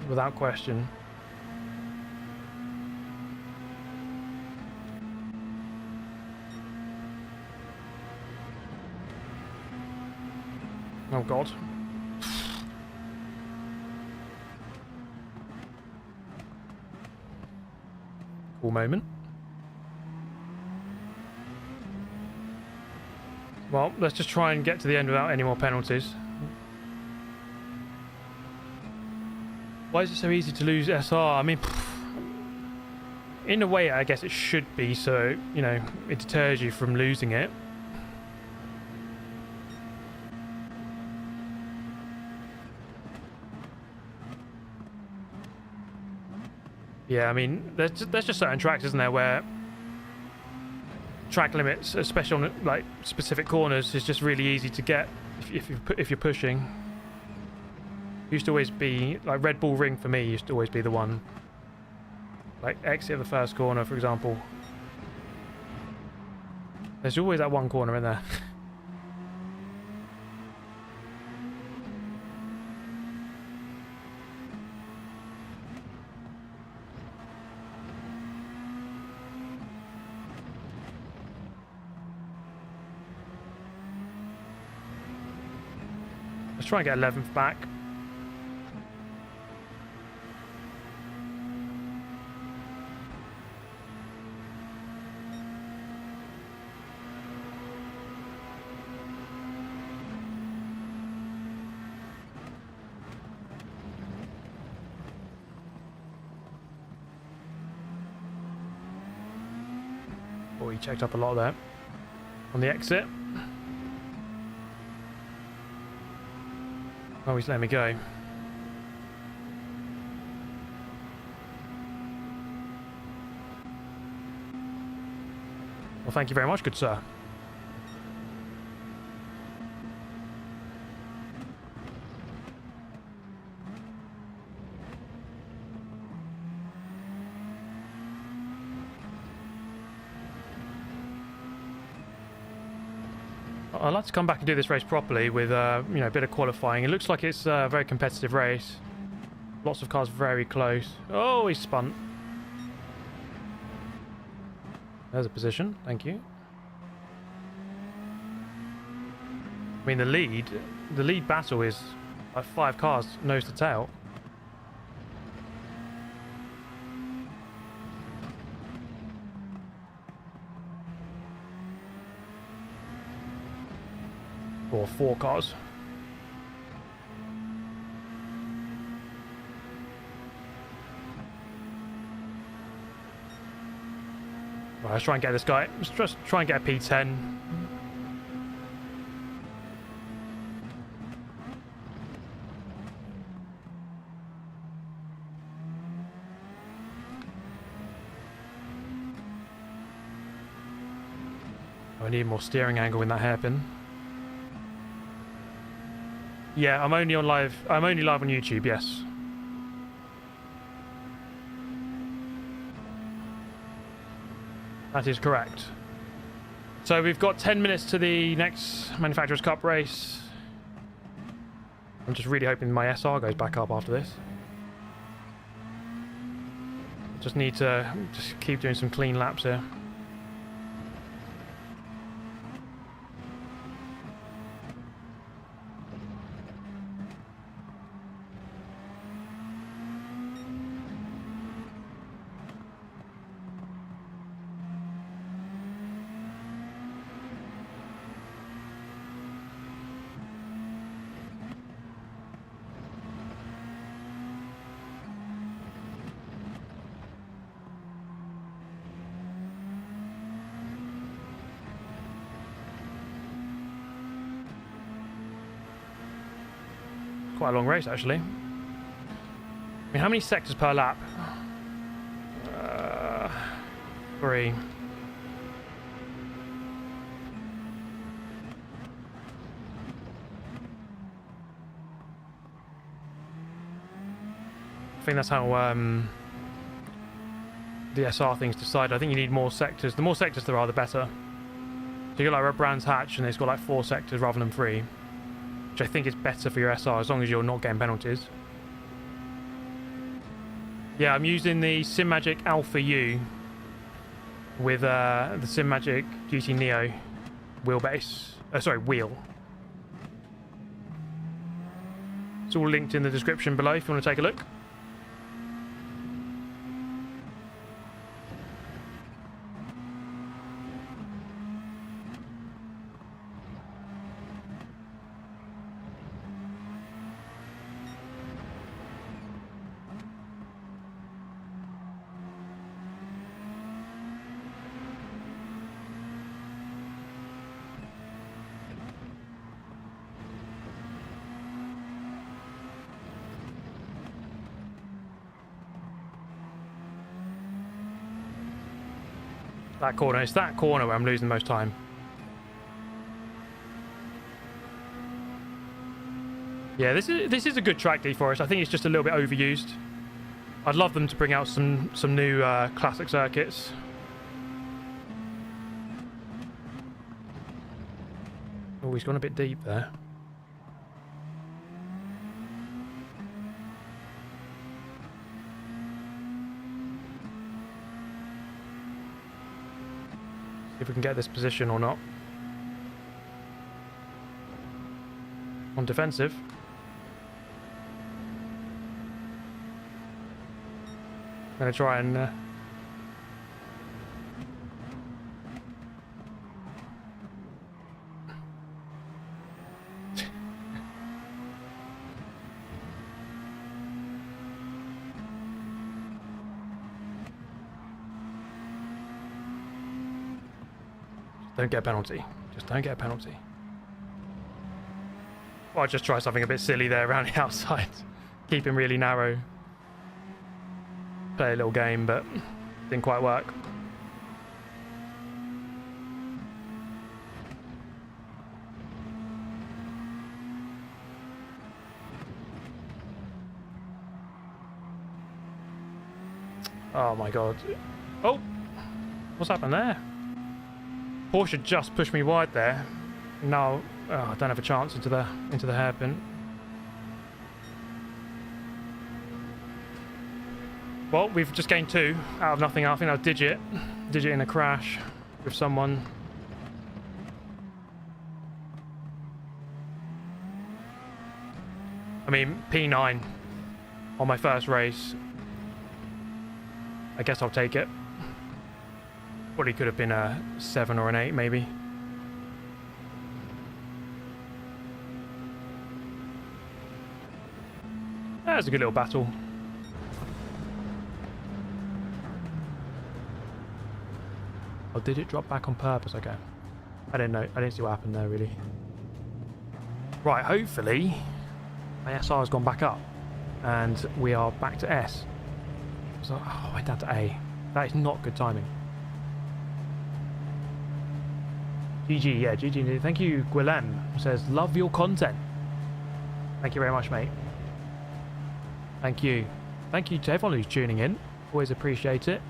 A: without question. Oh god. Cool moment. Well, let's just try and get to the end without any more penalties. Why is it so easy to lose SR? I mean, in a way, I guess it should be, so, you know, it deters you from losing it. Yeah, I mean, there's just certain tracks, isn't there, where track limits, especially on like specific corners, is just really easy to get if you're pushing. Used to always be like Red Bull Ring for me. Used to always be the one. Like exit the first corner, for example. There's always that one corner in there. Let's try and get 11th back. Oh, he checked up a lot there on the exit. Oh, he's letting me go. Well, thank you very much, good sir. I'd like to come back and do this race properly with you know, a bit of qualifying. It looks like it's a very competitive race. Lots of cars very close. Oh, he spun. There's a position. Thank you. I mean, the lead battle is like 5 cars nose to tail. Or 4 cars. Right, let's try and get this guy. Let's just try and get a P10. I need more steering angle in that hairpin. Yeah, I'm only live on YouTube, yes. That is correct. So we've got 10 minutes to the next Manufacturers' Cup race. I'm just really hoping my SR goes back up after this. Just need to just keep doing some clean laps here. Quite a long race, actually. I mean, how many sectors per lap? 3. I think that's how the SR thing's decided. I think you need more sectors. The more sectors there are, the better. So you got like Brands Hatch, and it's got like 4 sectors rather than 3. which I think is better for your SR as long as you're not getting penalties. Yeah, I'm using the Simagic Alpha U with the Simagic GT Neo wheelbase. Sorry, wheel. It's all linked in the description below if you want to take a look. That corner, it's that corner where I'm losing the most time. Yeah, this is a good track, D-Forest. I think it's just a little bit overused. I'd love them to bring out some new classic circuits. Oh, he's gone a bit deep there. If we can get this position or not. On defensive. I'm going to try and... Don't get a penalty. Just don't get a penalty. Or I'll just try something a bit silly there around the outside. Keep him really narrow. Play a little game, but didn't quite work. Oh my god. Oh! What's happened there? Porsche just pushed me wide there. Now I don't have a chance into the hairpin. Well, we've just gained 2 out of nothing. I think that was Digit in a crash with someone. I mean, P9 on my first race. I guess I'll take it. Probably could have been a 7 or an 8, maybe. That was a good little battle. Oh, did it drop back on purpose? Okay. I didn't know. I didn't see what happened there, really. Right, hopefully my SR has gone back up and we are back to S. So, oh, I went down to A. That is not good timing. GG, yeah, GG. Thank you, Guilhem. Says, love your content. Thank you very much, mate. Thank you. Thank you to everyone who's tuning in. Always appreciate it.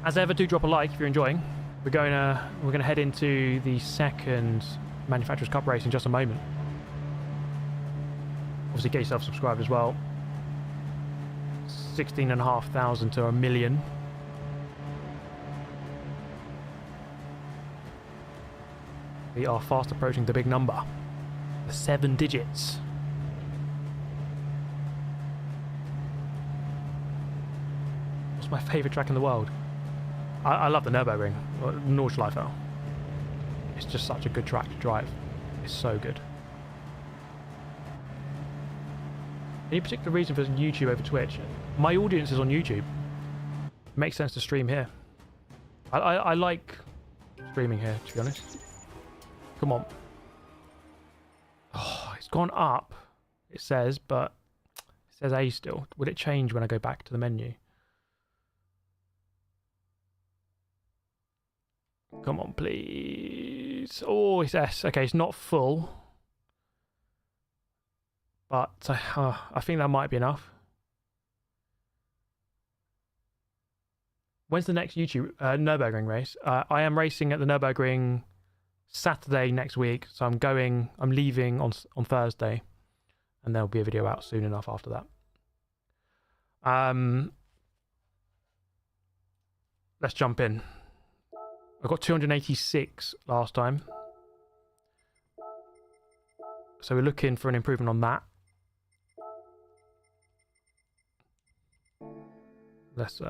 A: As ever, do drop a like if you're enjoying. We're gonna head into the second Manufacturers Cup race in just a moment. Obviously, get yourself subscribed as well. 16,500 to 1 million. We are fast approaching the big number. The 7 digits. What's my favourite track in the world? I love the Nürburgring, Nordschleife. It's just such a good track to drive. It's so good. Any particular reason for YouTube over Twitch? My audience is on YouTube. It makes sense to stream here. I like streaming here, to be honest. Come on. Oh, it's gone up, it says, but it says A still. Will it change when I go back to the menu? Come on, please. Oh, it's S. Okay, it's not full. But I think that might be enough. When's the next YouTube Nürburgring race? I am racing at the Nürburgring Saturday next week. So I'm leaving on Thursday, and there'll be a video out soon enough after that. Let's jump in. I got 286 last time, so we're looking for an improvement on that. Let's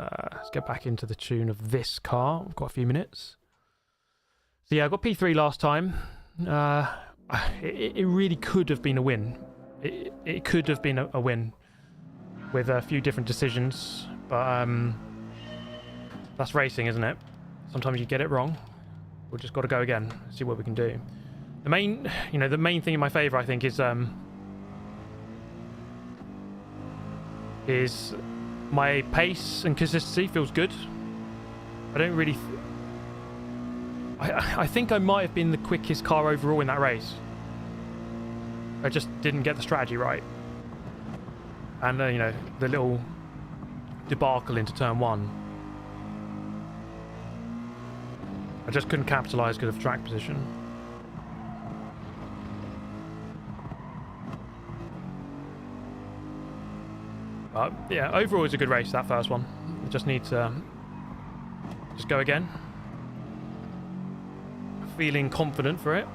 A: get back into the tune of this car. I've got a few minutes. So yeah, I got P3 last time. It really could have been a win. It could have been a win with a few different decisions, but that's racing, isn't it? Sometimes you get it wrong. We've just got to go again, see what we can do. The main thing in my favour, I think, is my pace and consistency feels good. I don't really... I think I might have been the quickest car overall in that race. I just didn't get the strategy right. And, the little debacle into turn 1. I just couldn't capitalise good of track position. But yeah, overall it's a good race, that first one. We just need to just go again. Feeling confident for it.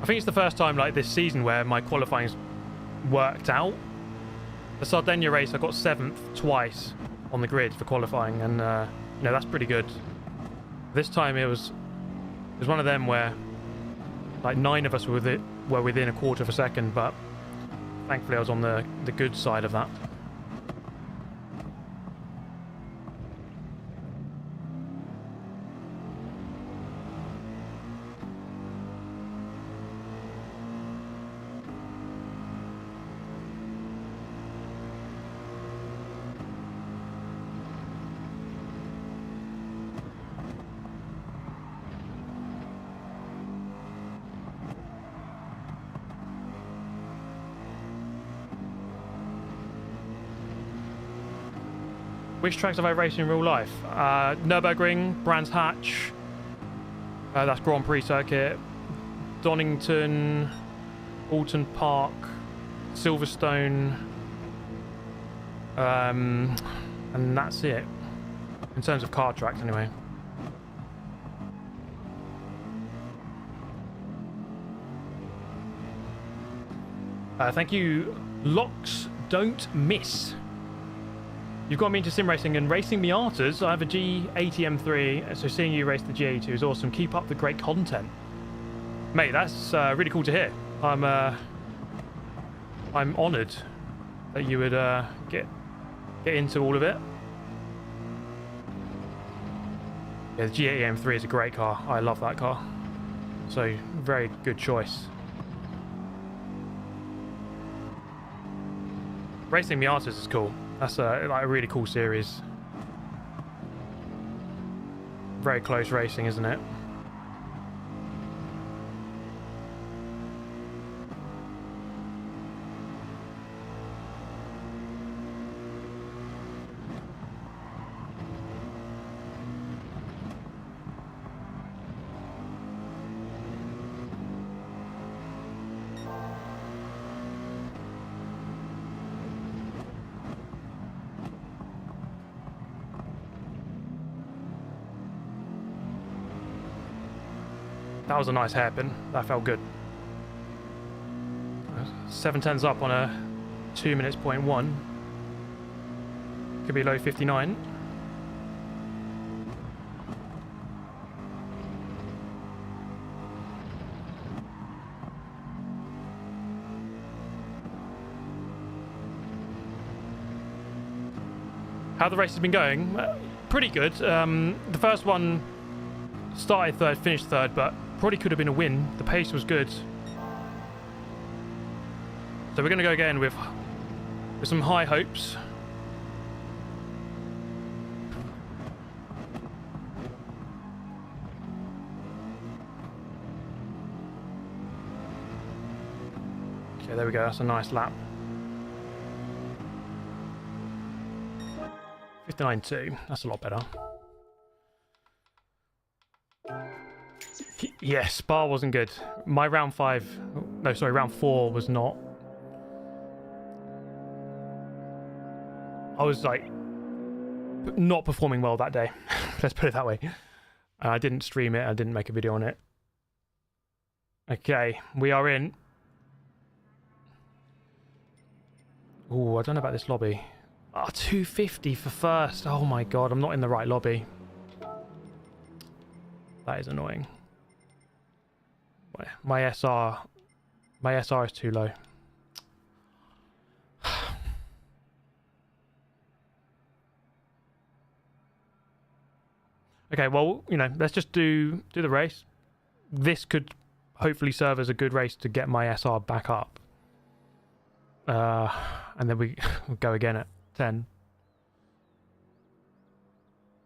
A: I think it's the first time like this season where my qualifying's worked out. The Sardinia race I got 7th twice on the grid for qualifying, and that's pretty good. This time it was one of them where like 9 of us were within a quarter of a second, but thankfully I was on the good side of that. Which tracks have I raced in real life? Nürburgring, Brands Hatch, that's Grand Prix circuit, Donington, Alton Park, Silverstone, and that's it, in terms of car tracks anyway. Thank you, Locks Don't Miss. You've got me into sim racing and racing Miatas. I have a G80 M3, so seeing you race the G82 is awesome. Keep up the great content. Mate, that's really cool to hear. I'm honoured that you would get into all of it. Yeah, the G80 M3 is a great car. I love that car. So, very good choice. Racing Miatas is cool. That's like a really cool series. Very close racing, isn't it? That was a nice hairpin. That felt good. 7/10s up on a 2 minutes point 1. Could be low 59. How the race has been going? Pretty good. The first one started third, finished third, but probably could have been a win. The pace was good. So we're going to go again with some high hopes. Okay, there we go. That's a nice lap. 59.2. That's a lot better. Yeah, Spa wasn't good. My round 5... No, sorry, round 4 was not... I was, like, not performing well that day. Let's put it that way. I didn't stream it. I didn't make a video on it. Okay, we are in. Oh, I don't know about this lobby. Oh, 250 for first. Oh my god, I'm not in the right lobby. That is annoying. My SR is too low. Okay, well, you know, let's just do the race. This could hopefully serve as a good race to get my SR back up. And then we go again at 10.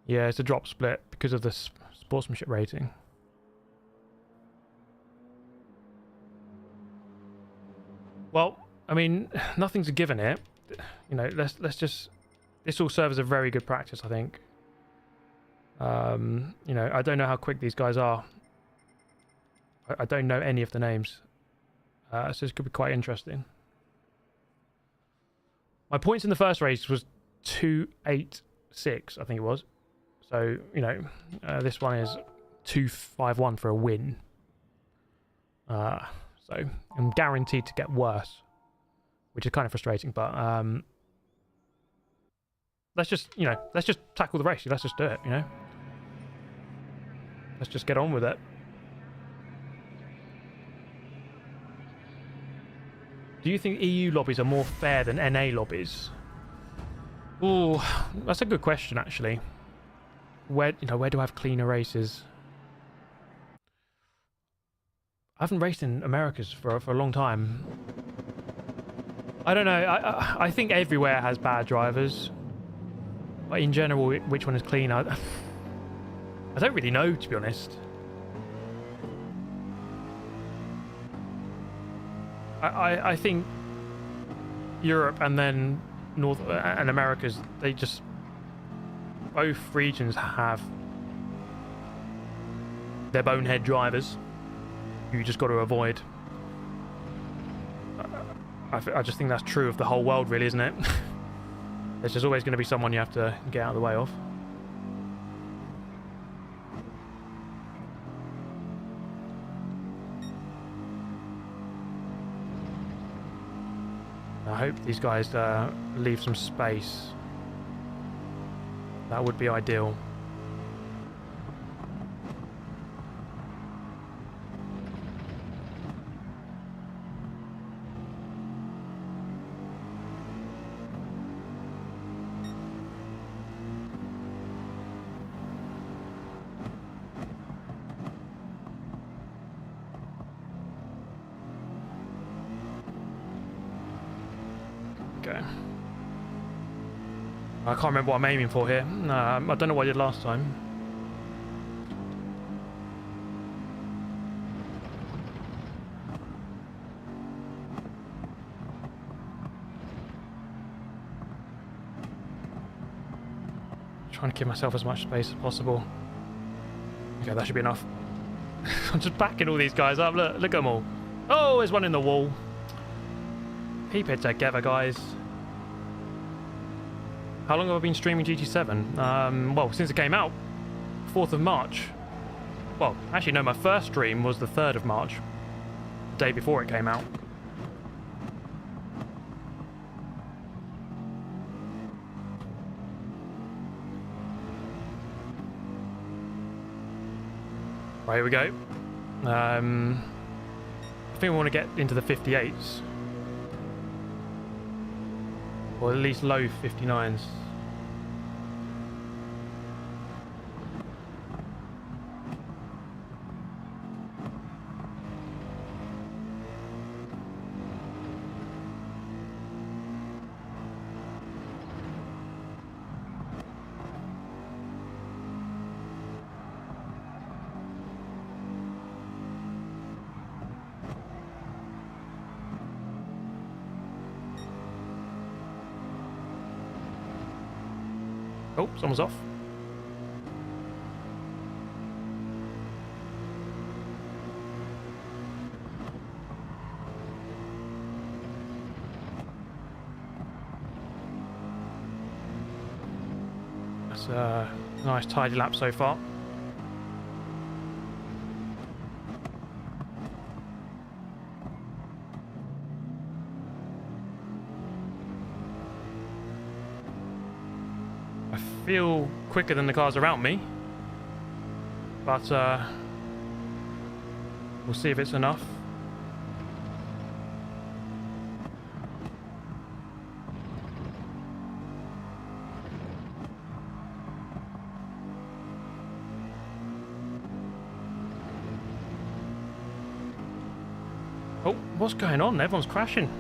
A: Yeah, it's a drop split because of the sportsmanship rating. Well, I mean, nothing's a given here. You know, let's just... This will serve as a very good practice, I think. You know, I don't know how quick these guys are. I don't know any of the names. So this could be quite interesting. My points in the first race was 286, I think it was. So, you know, this one is 251 for a win. So I'm guaranteed to get worse, which is kind of frustrating, but let's just, you know, let's just tackle the race. Let's just do it, you know. Let's just get on with it. Do you think EU lobbies are more fair than NA lobbies? Oh, that's a good question, actually. Where do I have cleaner races? I haven't raced in Americas for a long time. I don't know. I think everywhere has bad drivers. But in general, which one is clean? I don't really know, to be honest. I think Europe and then North and Americas, they just... Both regions have their bonehead drivers. You just got to avoid. I just think that's true of the whole world, really, isn't it? There's just always going to be someone you have to get out of the way of. I hope these guys leave some space. That would be ideal. Okay. I can't remember what I'm aiming for here. I don't know what I did last time. Trying to give myself as much space as possible. Okay, that should be enough. I'm just backing all these guys up. Look at them all. Oh, there's one in the wall. Keep it together, guys. How long have I been streaming GT7? Well, since it came out, 4th of March. Well, actually, no, my first stream was the 3rd of March, the day before it came out. Right, here we go. I think we want to get into the 58s. Or at least low 59s. Oh, someone's off. That's a nice tidy lap so far. I feel quicker than the cars around me, but we'll see if it's enough. Oh, what's going on? Everyone's crashing.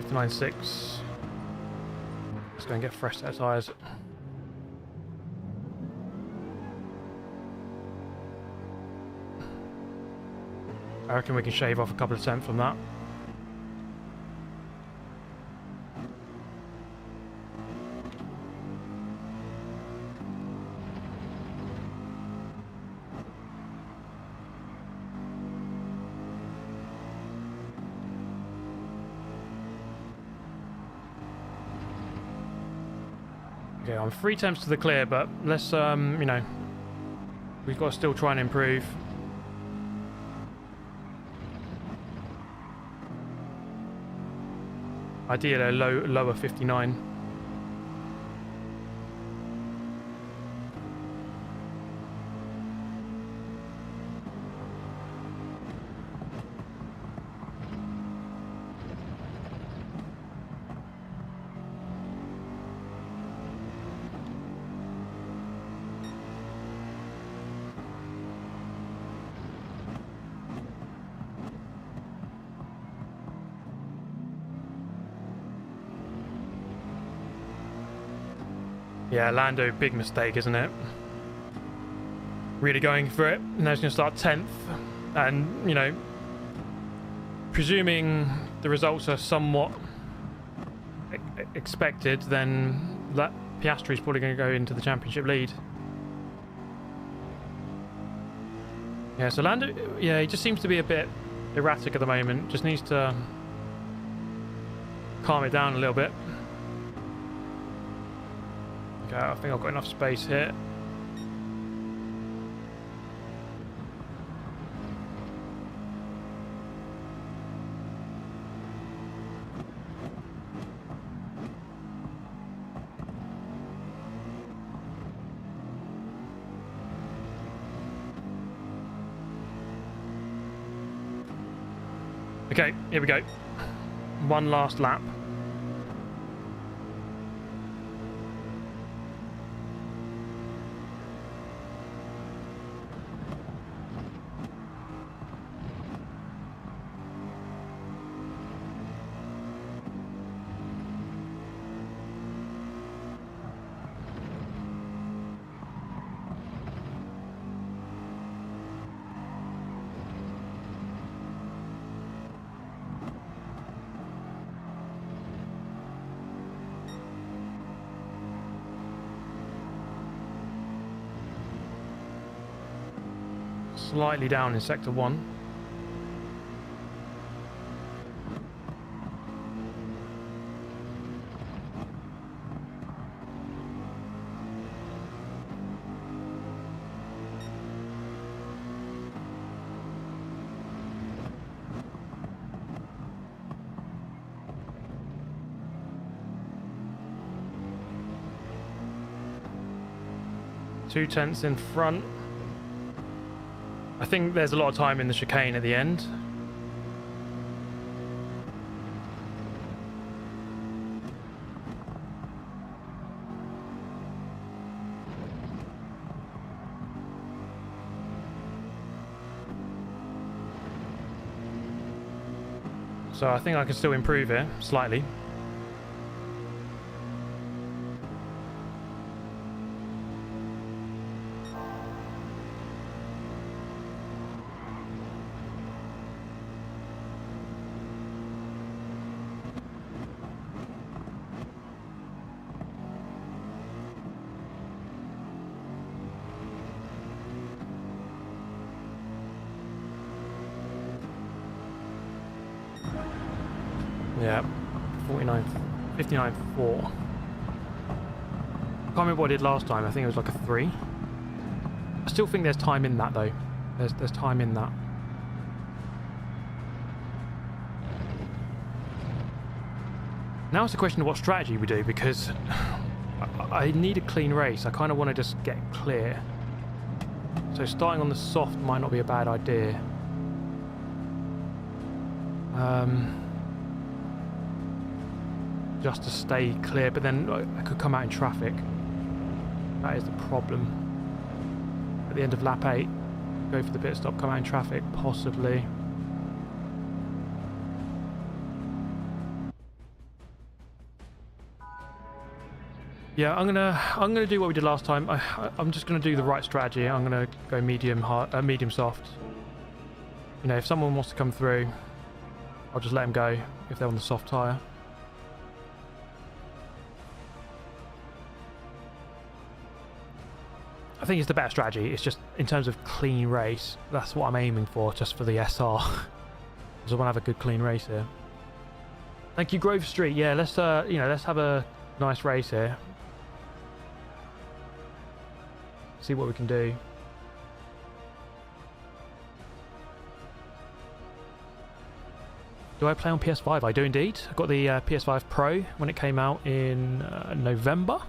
A: .96. Let's go and get a fresh set of tyres. I reckon we can shave off a couple of tenths from that. Okay, I'm 3 tenths to the clear, but let's, you know, we've got to still try and improve. Ideally, a lower 59. Yeah, Lando, big mistake, isn't it? Really going for it. Now he's going to start 10th. And, you know, presuming the results are somewhat expected, then that Piastri's probably going to go into the championship lead. Yeah, so Lando, yeah, he just seems to be a bit erratic at the moment. Just needs to calm it down a little bit. Okay, I think I've got enough space here. Okay, here we go. One last lap. Slightly down in sector 1. Two tenths in front. I think there's a lot of time in the chicane at the end. So I think I can still improve here slightly. Yeah, 49, 59.4. Can't remember what I did last time. I think it was like a 3. I still think there's time in that though. There's time in that. Now it's a question of what strategy we do, because I need a clean race. I kind of want to just get clear. So starting on the soft might not be a bad idea. Just to stay clear, but then I could come out in traffic. That is the problem. At the end of lap 8, go for the pit stop, come out in traffic, possibly. Yeah, I'm gonna do what we did last time. I'm just gonna do the right strategy. I'm gonna go medium hard, medium soft. You know, if someone wants to come through, I'll just let them go if they're on the soft tyre. I think it's the better strategy. It's just in terms of clean race. That's what I'm aiming for, just for the SR. Because I want to have a good clean race here. Thank you, Grove Street. Yeah, let's let's have a nice race here. See what we can do. Do I play on PS5? I do indeed. I got the PS5 Pro when it came out in November.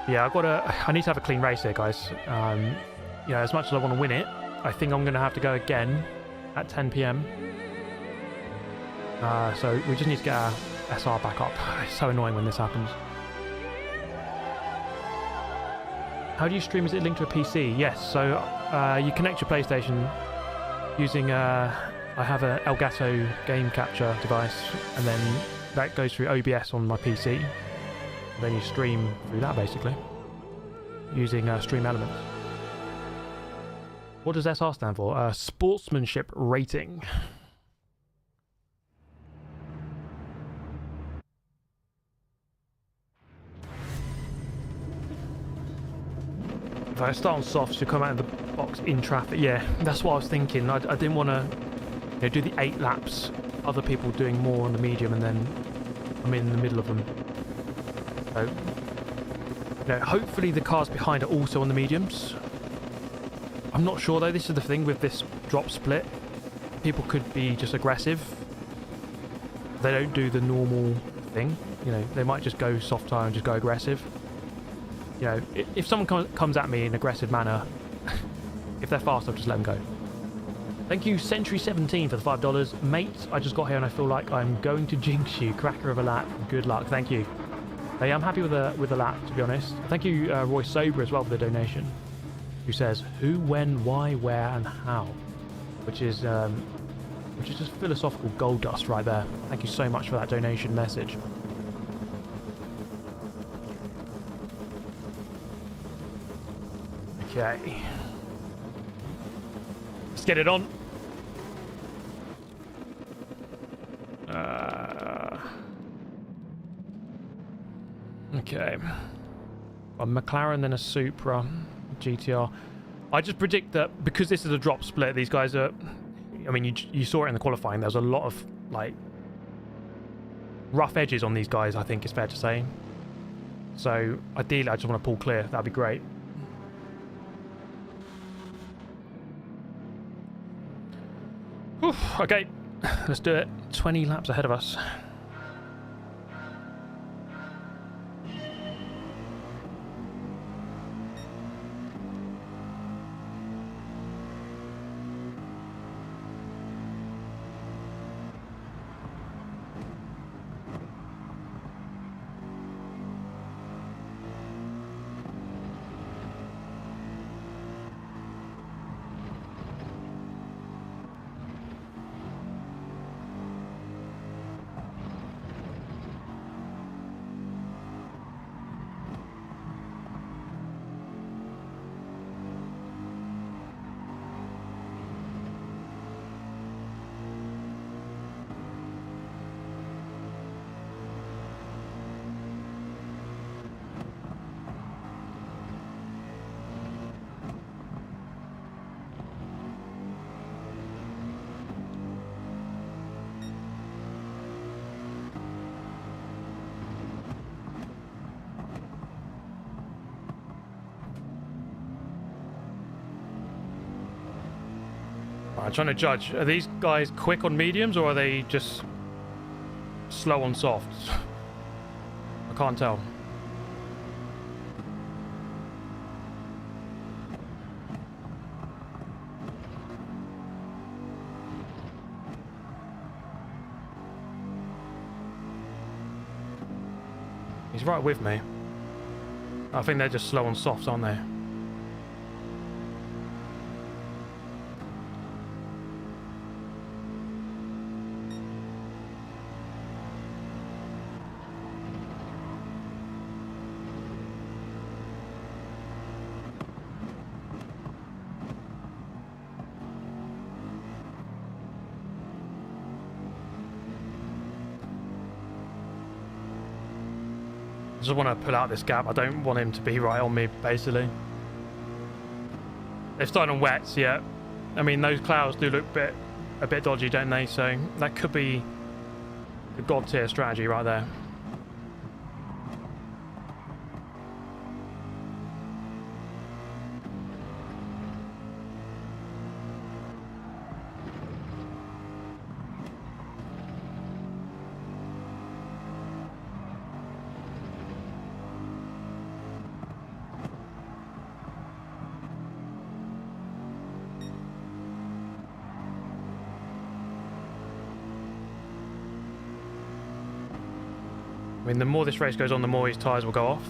A: Yeah, I need to have a clean race here, guys. You know, as much as I want to win it, I think I'm going to have to go again at 10 PM. So we just need to get our SR back up. It's so annoying when this happens. How do you stream? Is it linked to a PC? Yes, so you connect your PlayStation using I have a Elgato game capture device, and then that goes through OBS on my PC. Then you stream through that basically using Stream Elements. What does SR stand for? Sportsmanship rating. If I start on soft, she'll come out of the box in traffic. Yeah, that's what I was thinking. I didn't want to do the 8 laps, other people doing more on the medium, and then I'm in the middle of them. So, hopefully the cars behind are also on the mediums. I'm not sure though. This is the thing with this drop split. People could be just aggressive. They don't do the normal thing. They might just go soft tyre and just go aggressive. If someone comes at me in an aggressive manner, if they're fast, I'll just let them go. Thank you, Century17, for the $5. Mate, I just got here and I feel like I'm going to jinx you. Cracker of a lap. Good luck. Thank you. Hey, I'm happy with the lap, to be honest. Thank you, Roy Sober, as well, for the donation. Who says who, when, why, where, and how, which is just philosophical gold dust right there. Thank you so much for that donation message. Okay, let's get it on. Okay, a McLaren, then a Supra, GTR. I just predict that because this is a drop split, these guys are... I mean, you saw it in the qualifying. There's a lot of, like, rough edges on these guys, I think it's fair to say. So, ideally, I just want to pull clear. That'd be great. Oof, okay, let's do it. 20 laps ahead of us. I'm trying to judge. Are these guys quick on mediums or are they just slow on softs? I can't tell. He's right with me. I think they're just slow on softs, aren't they? I just want to pull out this gap. I don't want him to be right on me, basically. They've started on wets, yeah. I mean, those clouds do look a bit dodgy, don't they? So that could be the god tier strategy right there. I mean, the more this race goes on, the more his tyres will go off.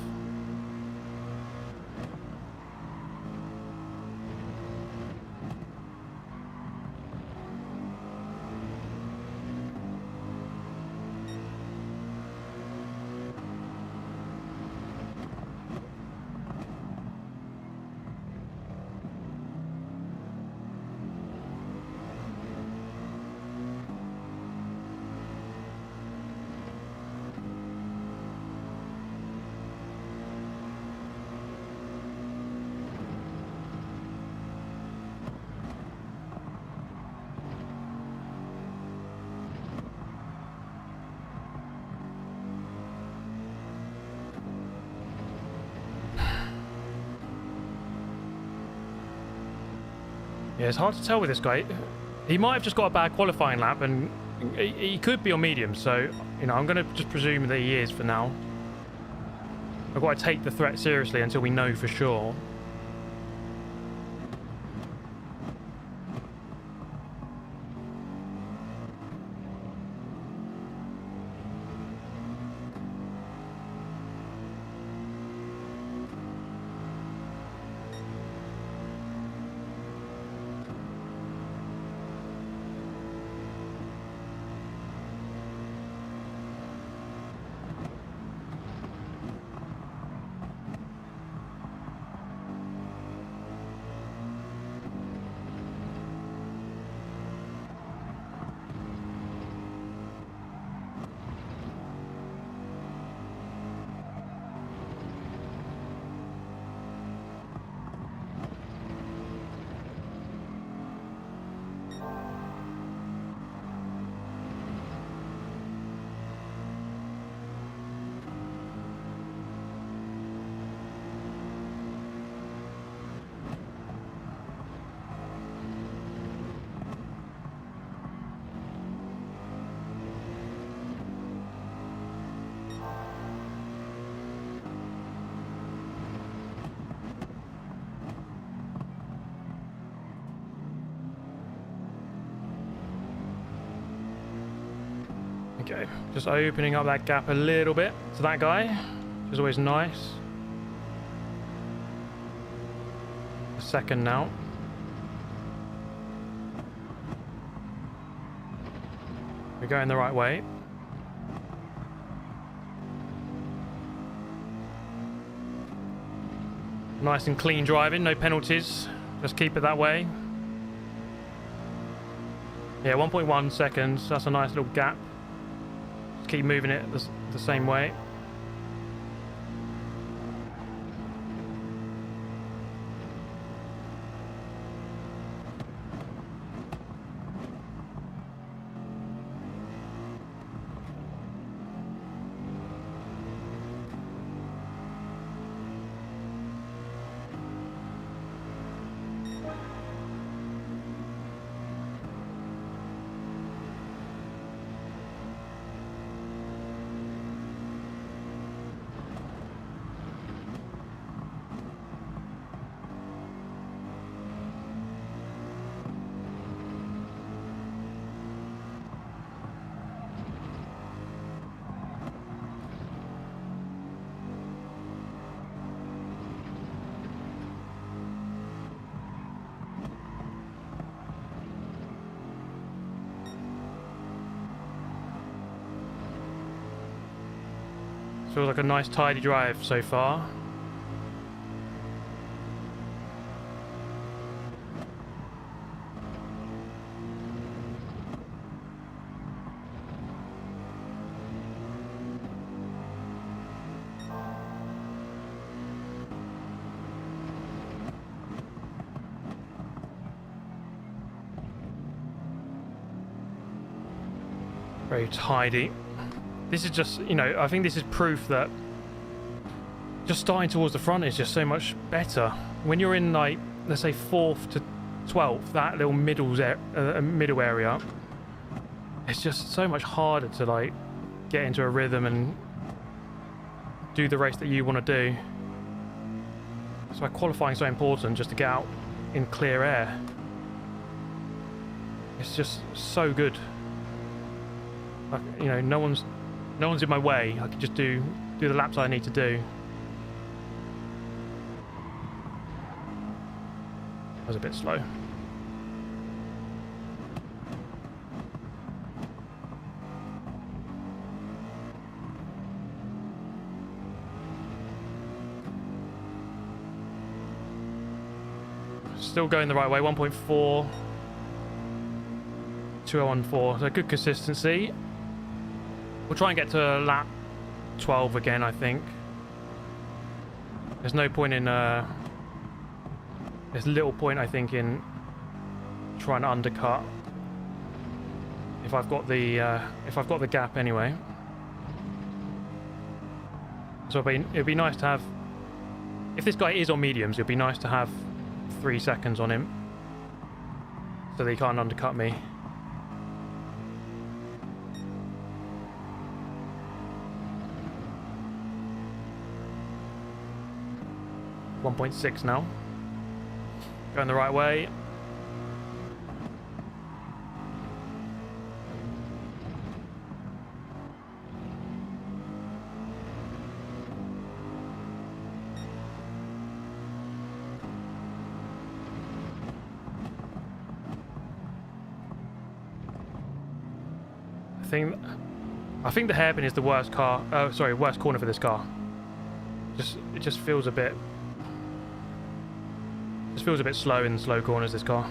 A: Yeah, it's hard to tell with this guy. He might have just got a bad qualifying lap, and he could be on medium, so, you know, I'm going to just presume that he is for now. I've got to take the threat seriously until we know for sure. Okay, just opening up that gap a little bit to that guy, which is always nice. A second now. We're going the right way. Nice and clean driving, no penalties. Just keep it that way. Yeah, 1.1 seconds. That's a nice little gap. Just keep moving it the same way. Feels like a nice tidy drive so far. Very tidy. This is just, you know, I think this is proof that just starting towards the front is just so much better. When you're in, like, let's say 4th to 12th, that little middle area, it's just so much harder to, like, get into a rhythm and do the race that you want to do. That's why qualifying is so important, just to get out in clear air. It's just so good. Like, you know, no one's in my way. I can just do the laps I need to do. I was a bit slow. Still going the right way. 1.4. 2014. So good consistency. We'll try and get to lap 12 again, I think. There's no point in there's little point, I think, in trying to undercut if I've got the gap anyway. So it'd be nice to have, if this guy is on mediums, it'd be nice to have 3 seconds on him so that he can't undercut me. .6 now. Going the right way. I think the hairpin is the worst worst corner for this car. It just feels a bit. Just feels a bit slow in the slow corners, this car.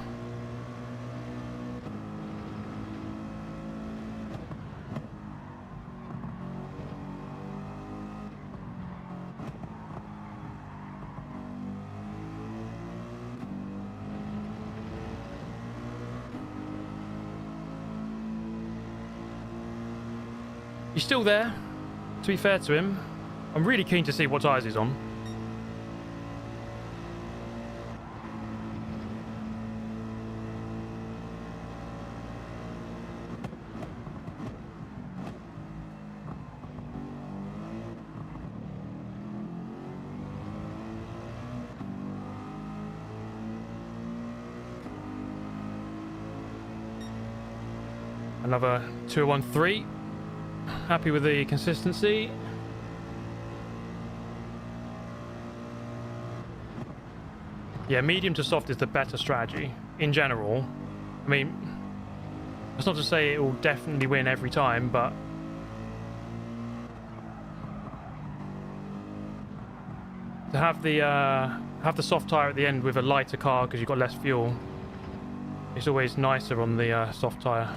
A: He's still there, to be fair to him. I'm really keen to see what tyres he's on. Another 213. Happy with the consistency. Yeah, medium to soft is the better strategy in general. I mean, that's not to say it will definitely win every time, but to have the soft tyre at the end with a lighter car because you've got less fuel, it's always nicer on the soft tyre.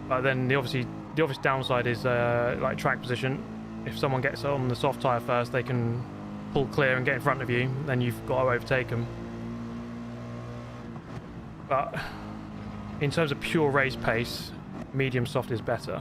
A: But then the obvious downside is like track position. If someone gets on the soft tyre first, they can pull clear and get in front of you. Then you've got to overtake them. But in terms of pure race pace, medium soft is better.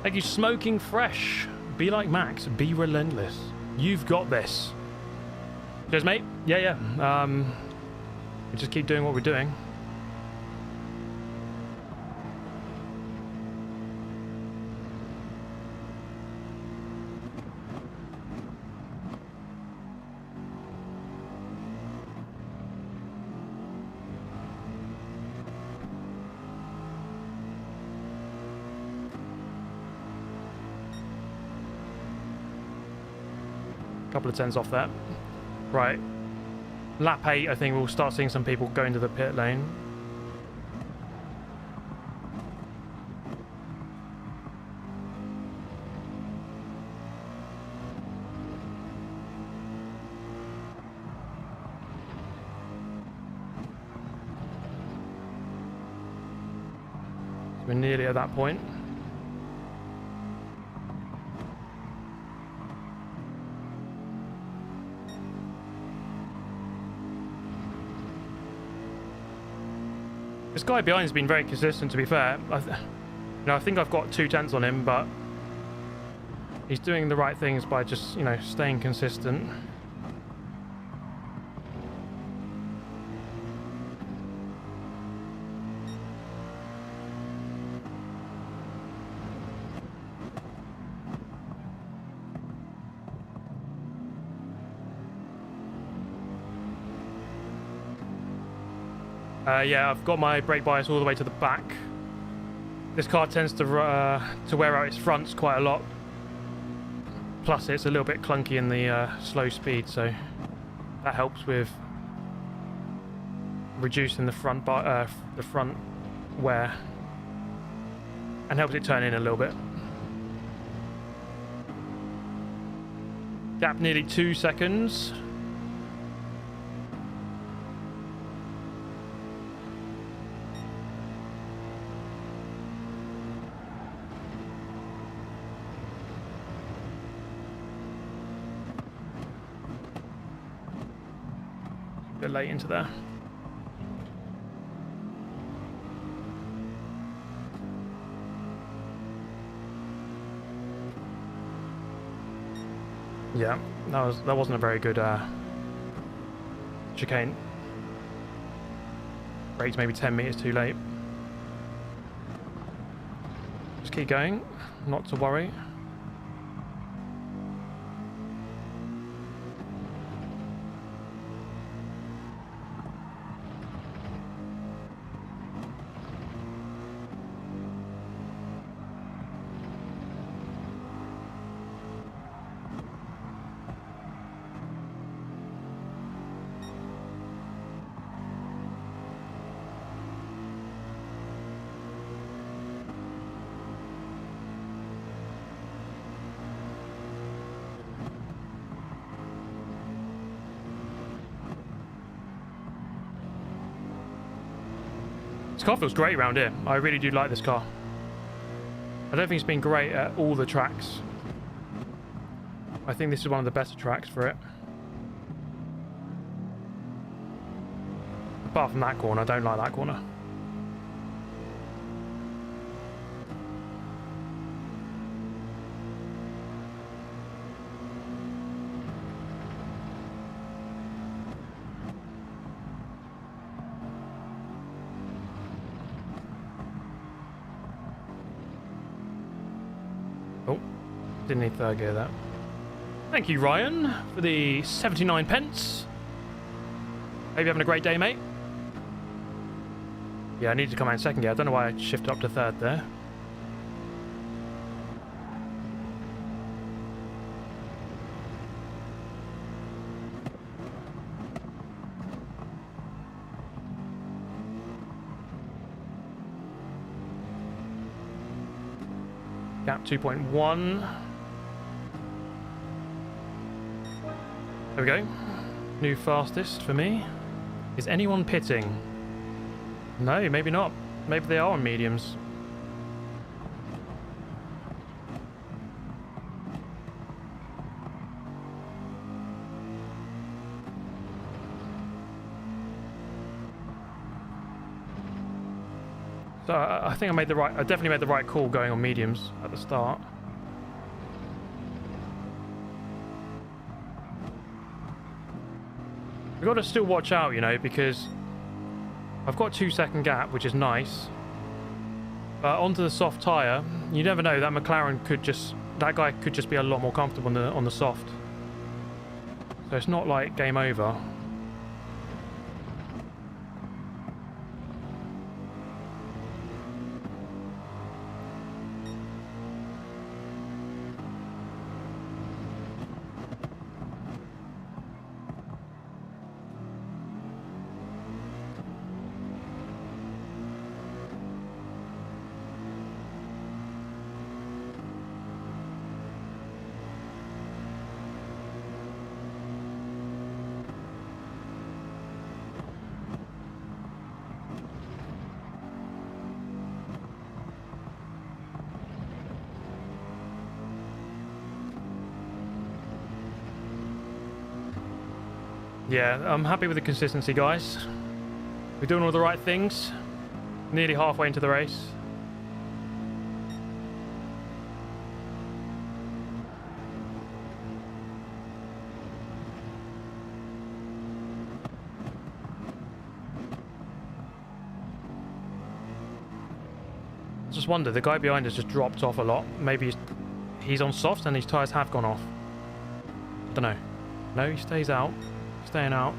A: Thank you, Smoking Fresh. Be like Max. Be relentless. You've got this. Cheers, mate. Yeah. We just keep doing what we're doing. Couple of tens off there. Right. Lap 8, I think we'll start seeing some people go into the pit lane. We're nearly at that point. This guy behind has been very consistent, to be fair. I think I've got 2 tenths on him, but he's doing the right things by just, staying consistent. Yeah, I've got my brake bias all the way to the back. This car tends to wear out its fronts quite a lot. Plus, it's a little bit clunky in the slow speed, so that helps with reducing the front wear and helps it turn in a little bit. Gap nearly 2 seconds. Bit late into there. Yeah, that wasn't a very good chicane. Braked maybe 10 meters too late. Just keep going, not to worry. This car feels great around here. I really do like this car. I don't think it's been great at all the tracks. I think this is one of the better tracks for it. Apart from that corner, I don't like that corner. Oh, didn't need third gear that. Thank you, Ryan, for the 79 pence. Hope you're having a great day, mate. Yeah, I need to come out in second gear. I don't know why I shifted up to third there. Gap 2.1. There we go. New fastest for me. Is anyone pitting? No, maybe not. Maybe they are on mediums. So I think I definitely made the right call going on mediums at the start. We've got to still watch out, you know, because I've got a 2-second gap, which is nice. But onto the soft tyre, you never know, that McLaren could just... That guy could just be a lot more comfortable on the soft. So it's not like game over. Yeah, I'm happy with the consistency, guys. We're doing all the right things. Nearly halfway into the race. I just wonder, the guy behind us just dropped off a lot. Maybe he's on softs and his tyres have gone off. I don't know. No, he stays out. Staying out.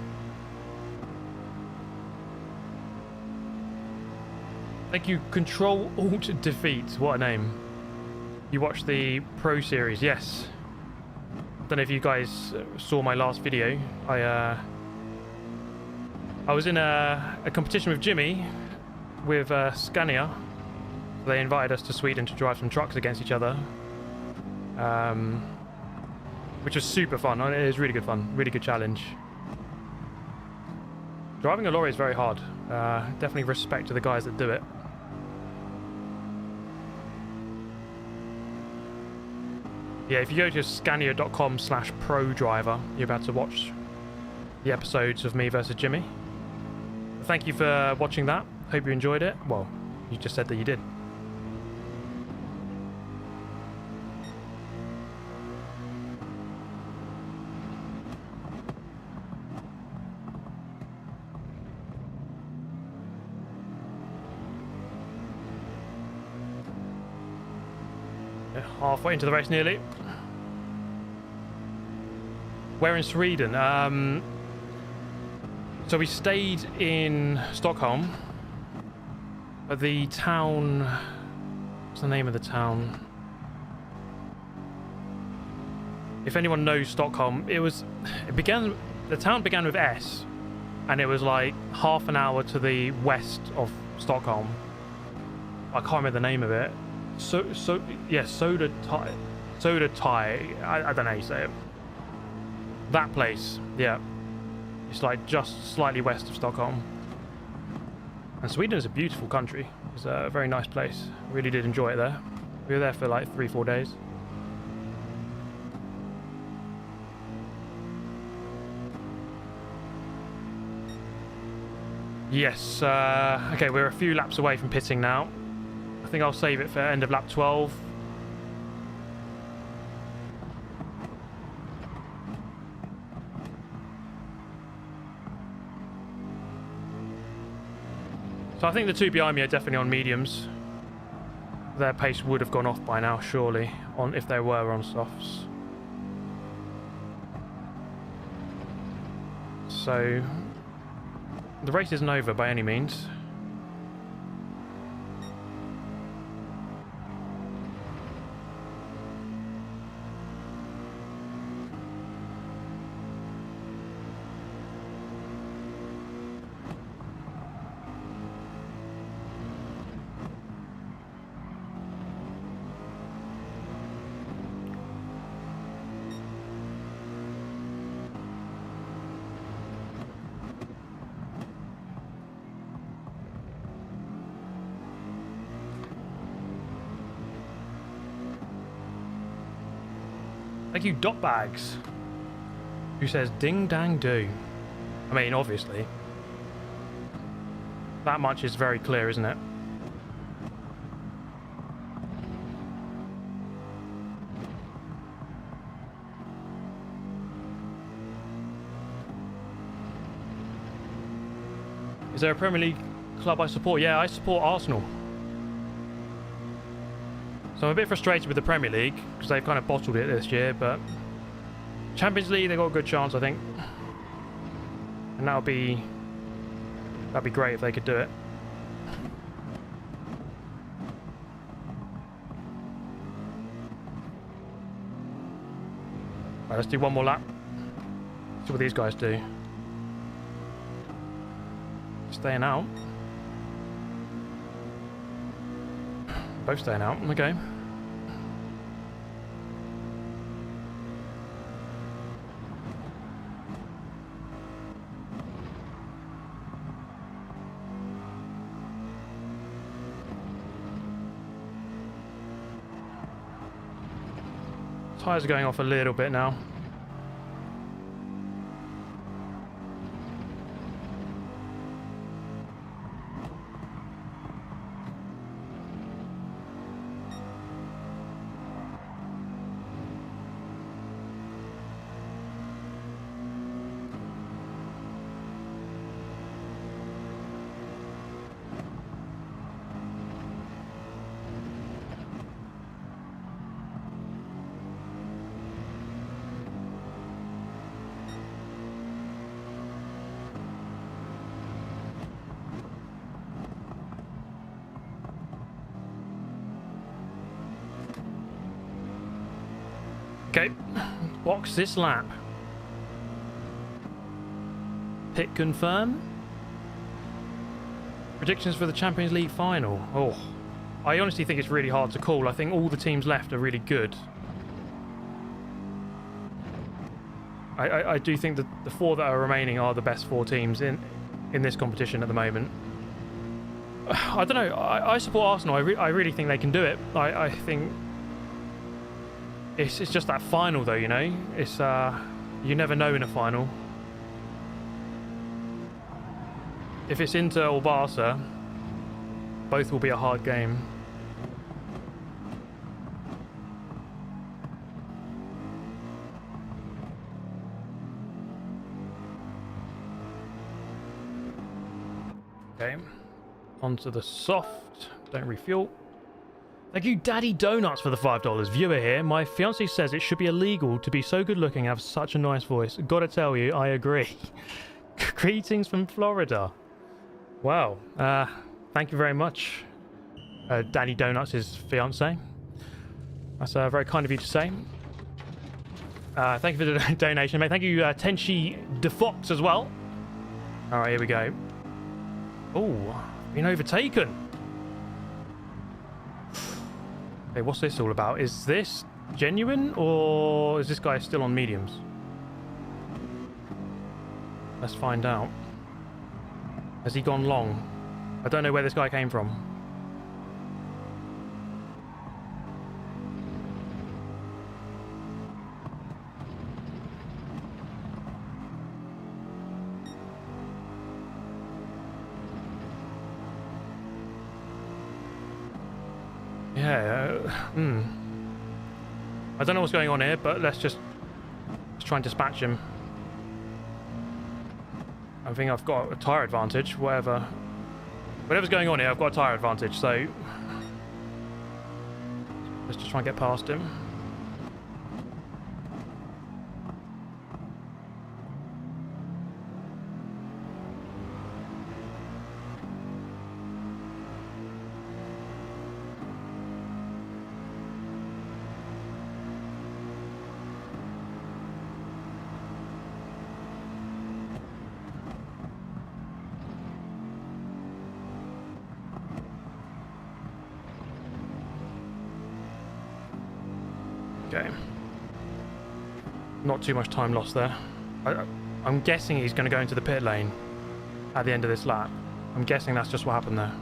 A: Thank you, Control Alt Defeat. What a name. You watched the Pro Series, yes. Don't know if you guys saw my last video. I was in a competition with Jimmy with Scania. They invited us to Sweden to drive some trucks against each other, which was super fun. It was really good fun, really good challenge. Driving a lorry is very hard. Definitely respect to the guys that do it. Yeah, if you go to scania.com/pro-driver, you're about to watch the episodes of me versus Jimmy. Thank you for watching that. Hope you enjoyed it. Well, you just said that you did. Halfway into the race nearly. We're in Sweden. So we stayed in Stockholm, but the town... What's the name of the town? If anyone knows Stockholm, the town began with S, and it was like half an hour to the west of Stockholm. I can't remember the name of it. Soda Ty. I don't know how you say it. That place, yeah. It's like just slightly west of Stockholm. And Sweden is a beautiful country. It's a very nice place. Really did enjoy it there. We were there for like 3-4 days. Yes. Okay, we're a few laps away from pitting now. I think I'll save it for end of lap 12. So I think the two behind me are definitely on mediums. Their pace would have gone off by now, surely, if they were on softs. So the race isn't over by any means. Thank you, Dotbags, who says ding dang do. I mean, obviously. That much is very clear, isn't it? Is there a Premier League club I support? Yeah, I support Arsenal. So I'm a bit frustrated with the Premier League because they've kind of bottled it this year, but Champions League, they've got a good chance, I think. And that'd be great if they could do it. Right, let's do one more lap. See what these guys do. Staying out. Both staying out. Okay. Tyres are going off a little bit now. Okay, box this lap. Pit confirm. Predictions for the Champions League final. Oh, I honestly think it's really hard to call. I think all the teams left are really good. I do think that the four that are remaining are the best four teams in this competition at the moment. I don't know. I support Arsenal. I really think they can do it. I think it's just that final though, you know. It's you never know in a final. If it's Inter or Barca, both will be a hard game. Okay, onto the soft. Don't refuel. Thank you, Daddy Donuts, for the $5. Viewer here. My fiance says it should be illegal to be so good looking and have such a nice voice. Gotta tell you, I agree. Greetings from Florida. Wow. Thank you very much, Daddy Donuts' fiance. That's very kind of you to say. Thank you for the donation, mate. Thank you, Tenchi DeFox as well. All right, here we go. Oh, been overtaken. Okay, what's this all about? Is this genuine, or is this guy still on mediums? Let's find out. Has he gone long? I don't know where this guy came from. Yeah, I don't know what's going on here, but let's try and dispatch him. I think I've got a tyre advantage, whatever's going on here, I've got a tyre advantage, so let's just try and get past him. Okay. Not too much time lost there. I'm guessing he's going to go into the pit lane at the end of this lap. I'm guessing that's just what happened there.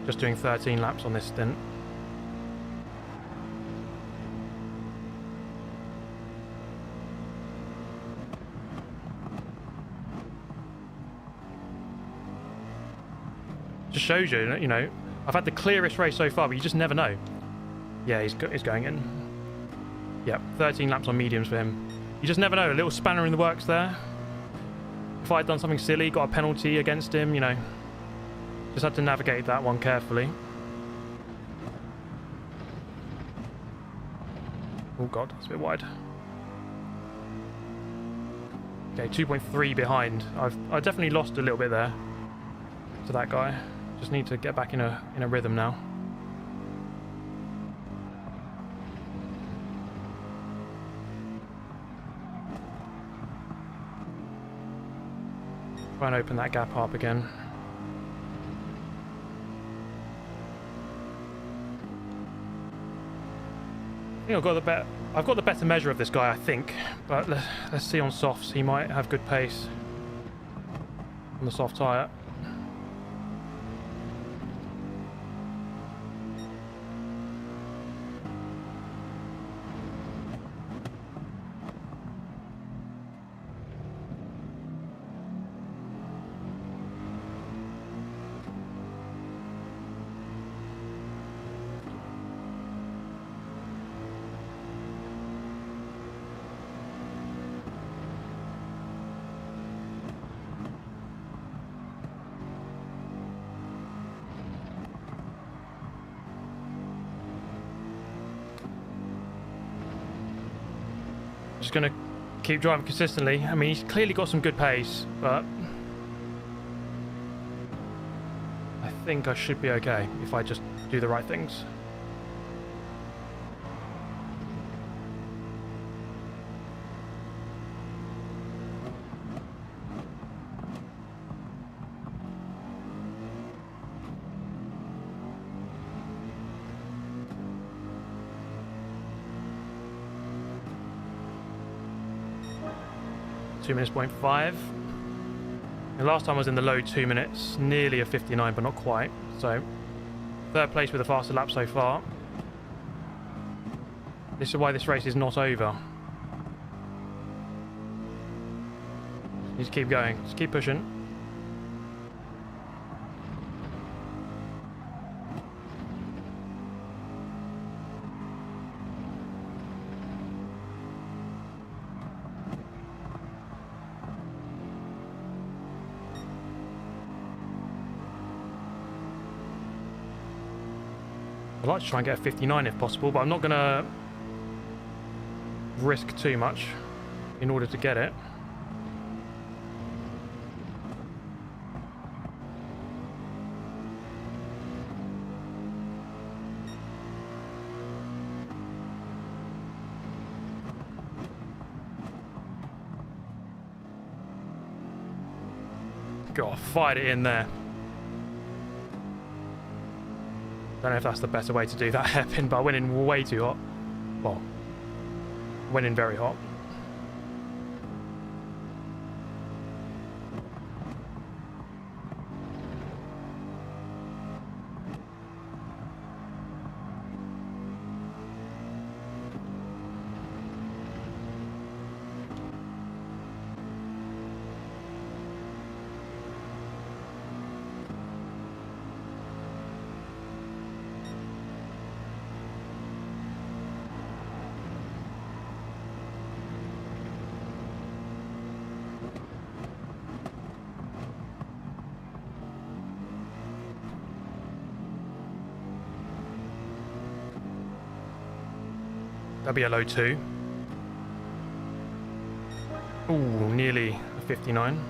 A: Just doing 13 laps on this stint. Just shows you, you know, I've had the clearest race so far, but you just never know. Yeah, he's going in. Yep, 13 laps on mediums for him. You just never know. A little spanner in the works there. if I'd done something silly, got a penalty against him, you know, just had to navigate that one carefully. Oh god, that's a bit wide. Okay, 2.3 behind. I definitely lost a little bit there to that guy. Just need to get back in a rhythm now. Try and open that gap up again. I think I've got the better measure of this guy, I think. But let's see on softs. He might have good pace on the soft tyre. Just going to keep driving consistently. I mean, he's clearly got some good pace, but I think I should be okay if I just do the right things. .5. The last time I was in the low 2 minutes, nearly a 59, but not quite. So, third place with a faster lap so far. This is why this race is not over. Just keep going, just keep pushing. I'd like to try and get a 59 if possible, but I'm not going to risk too much in order to get it. God, fired it in there. Don't know if that's the better way to do that hairpin, but I went in way too hot. Well, went in very hot. That'll be a low 2. Ooh, nearly a 59.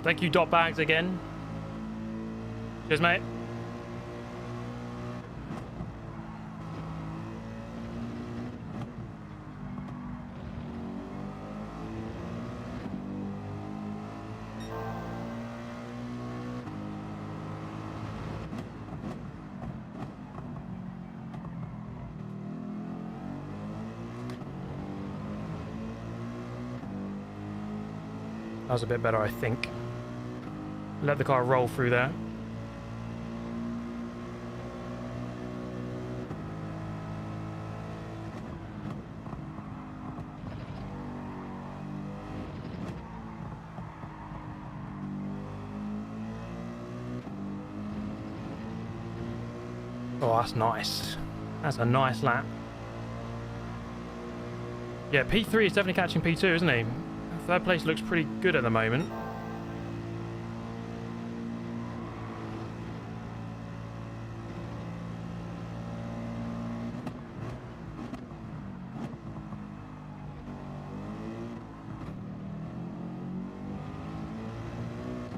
A: Thank you, Dot Bags, again. Cheers, mate. That was a bit better, I think. Let the car roll through there. Oh, that's nice. That's a nice lap. Yeah, P3 is definitely catching P2, isn't he? Third place looks pretty good at the moment.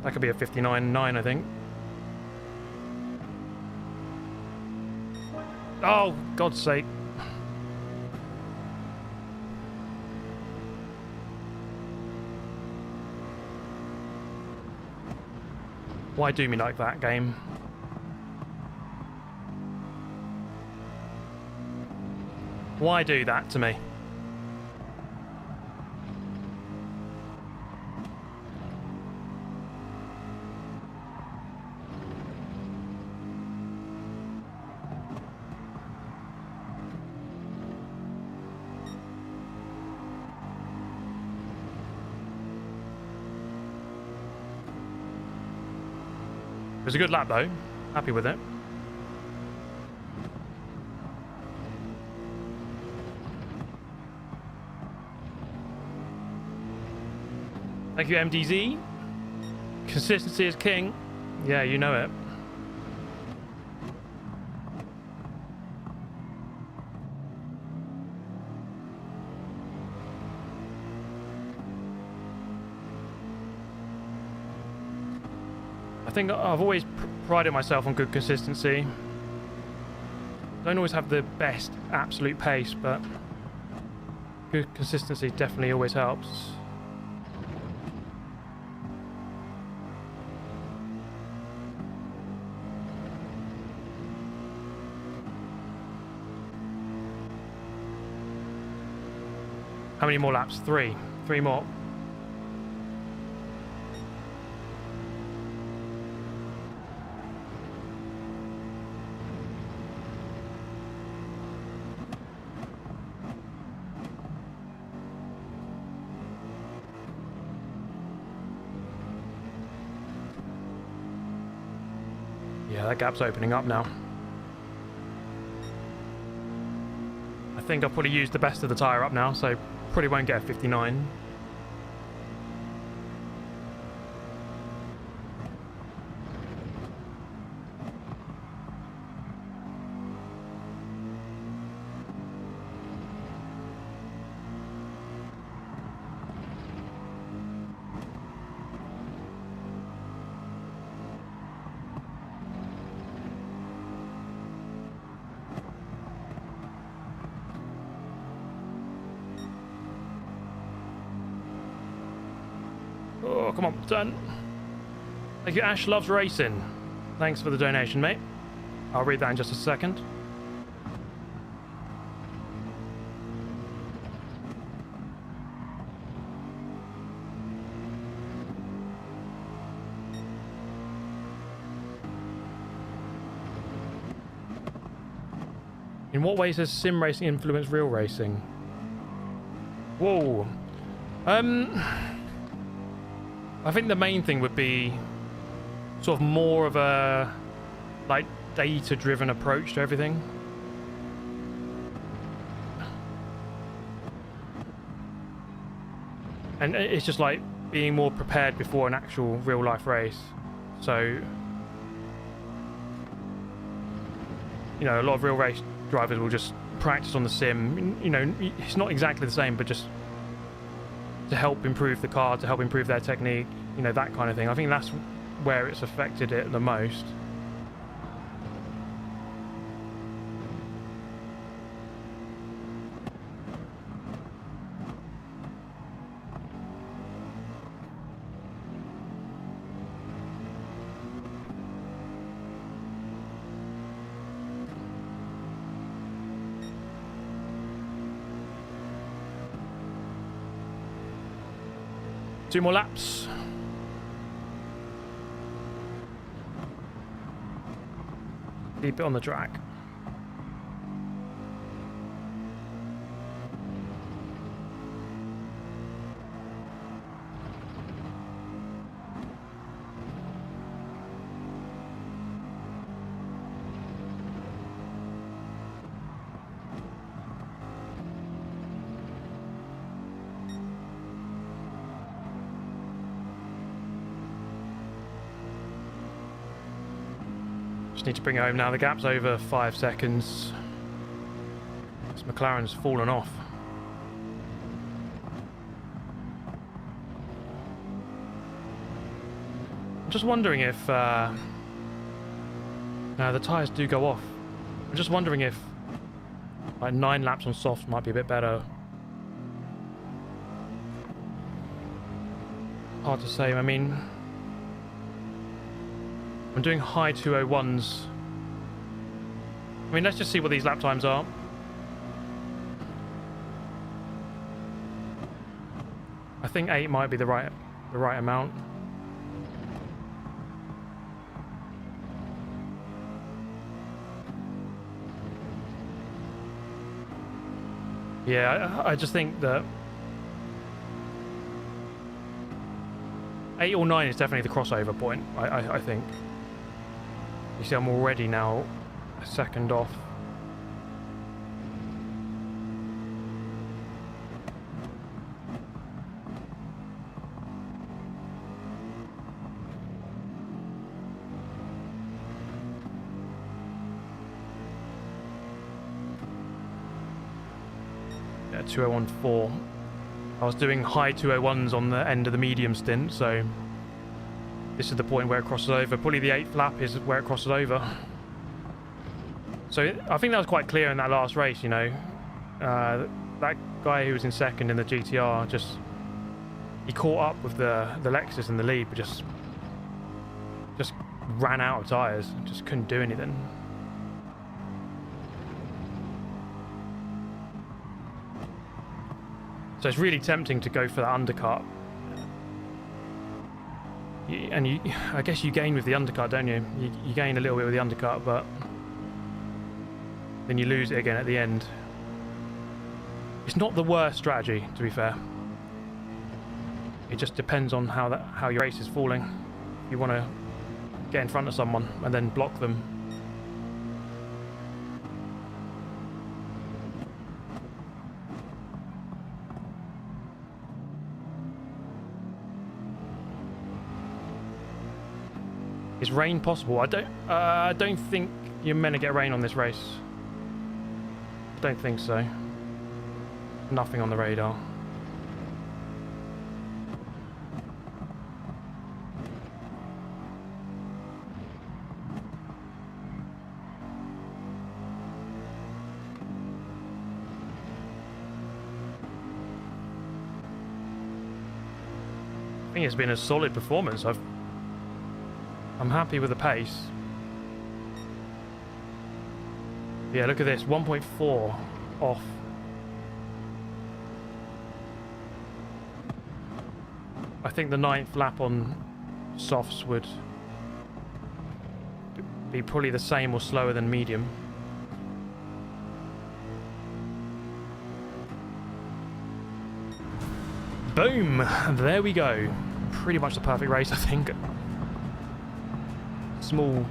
A: That could be a 59.9, I think. Oh, God's sake. Why do me like that, game? Why do that to me? It was a good lap though. Happy with it. Thank you, MDZ. Consistency is king. Yeah, you know it. I think I've always prided myself on good consistency. Don't always have the best absolute pace, but good consistency definitely always helps. How many more laps? Three. Three more. Yeah, that gap's opening up now. I think I've probably used the best of the tyre up now, so probably won't get a 59. Oh, come on, turn. Thank you, Ash Loves Racing. Thanks for the donation, mate. I'll read that in just a second. In what ways has sim racing influenced real racing? Whoa. I think the main thing would be sort of more of a like data-driven approach to everything. And it's just like being more prepared before an actual real-life race. So, you know, a lot of real race drivers will just practice on the sim. You know, it's not exactly the same, but just to help improve the car, to help improve their technique, you know, that kind of thing. I think that's where it's affected it the most. 2 more laps. Keep it on the track. Just need to bring it home now. The gap's over 5 seconds. This McLaren's fallen off. I'm just wondering if the tyres do go off. I'm just wondering if like 9 laps on softs might be a bit better. Hard to say. I mean, I'm doing high 201s. I mean, let's just see what these lap times are. I think 8 might be the right amount. Yeah, I just think that 8 or 9 is definitely the crossover point. I think. You see, I'm already now a second off. Yeah, 201.4. I was doing high 201s on the end of the medium stint, so this is the point where it crosses over. Probably the 8th lap is where it crosses over. So I think that was quite clear in that last race, you know. That guy who was in second in the GTR, he caught up with the Lexus in the lead, but just ran out of tyres. Just couldn't do anything. So it's really tempting to go for that undercut. And I guess you gain with the undercut, don't you? You gain a little bit with the undercut, but then you lose it again at the end. It's not the worst strategy, to be fair. It just depends on how your race is falling. You want to get in front of someone and then block them. Is rain possible? I don't think you're meant to get rain on this race. Don't think so. Nothing on the radar. I think it's been a solid performance. I'm happy with the pace. Yeah, look at this, 1.4 off. I think the 9th lap on softs would be probably the same or slower than medium. Boom! There we go. Pretty much the perfect race, I think. Small,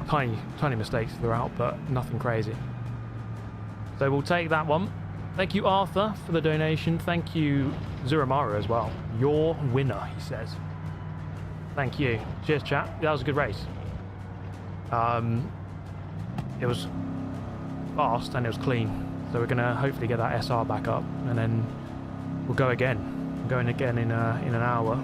A: tiny mistakes throughout, but nothing crazy. So we'll take that one. Thank you, Arthur, for the donation. Thank you, Zuramara, as well. Your winner, he says. Thank you. Cheers, chat. That was a good race. It was fast and it was clean. So we're going to hopefully get that SR back up, and then we'll go again. We're going again in an hour.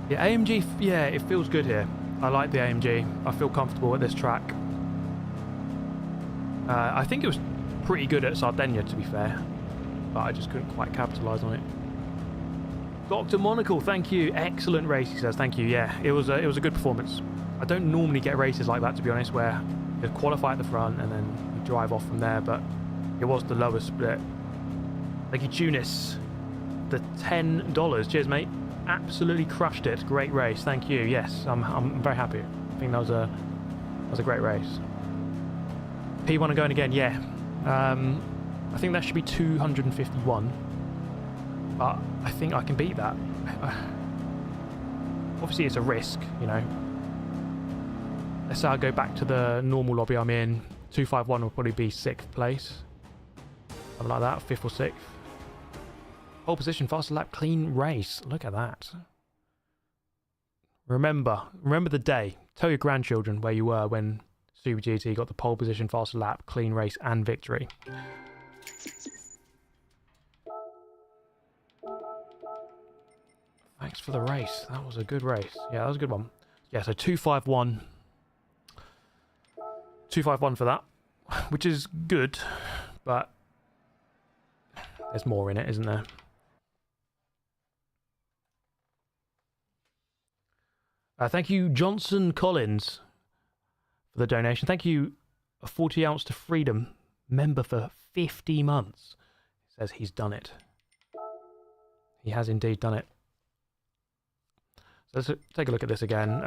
A: Yeah, AMG, yeah, it feels good here. I like the AMG. I feel comfortable at this track. I think it was pretty good at Sardinia, to be fair, but I just couldn't quite capitalise on it. Dr. Monocle, thank you. Excellent race, he says. Thank you. Yeah, it was a good performance. I don't normally get races like that, to be honest, where you qualify at the front and then you drive off from there, but it was the lowest split. Thank you, Tunis. The $10. Cheers, mate. Absolutely crushed it. Great race. Thank you. Yes, I'm very happy. I think that was a great race. P1 going again. Yeah. I think that should be 251. But I think I can beat that. Obviously, it's a risk, you know. Let's say I go back to the normal lobby I'm in. 251 will probably be 6th place. Something like that, 5th or 6th. Pole position, faster lap, clean race. Look at that. Remember the day. Tell your grandchildren where you were when Super GT got the pole position, faster lap, clean race, and victory. Thanks for the race. That was a good race. Yeah, that was a good one. Yeah, so 251. 251 for that, which is good, but there's more in it, isn't there? Thank you, Johnson Collins, for the donation. Thank you, a 40 ounce to freedom member for 50 months. He says he's done it. He has indeed done it. So let's take a look at this again.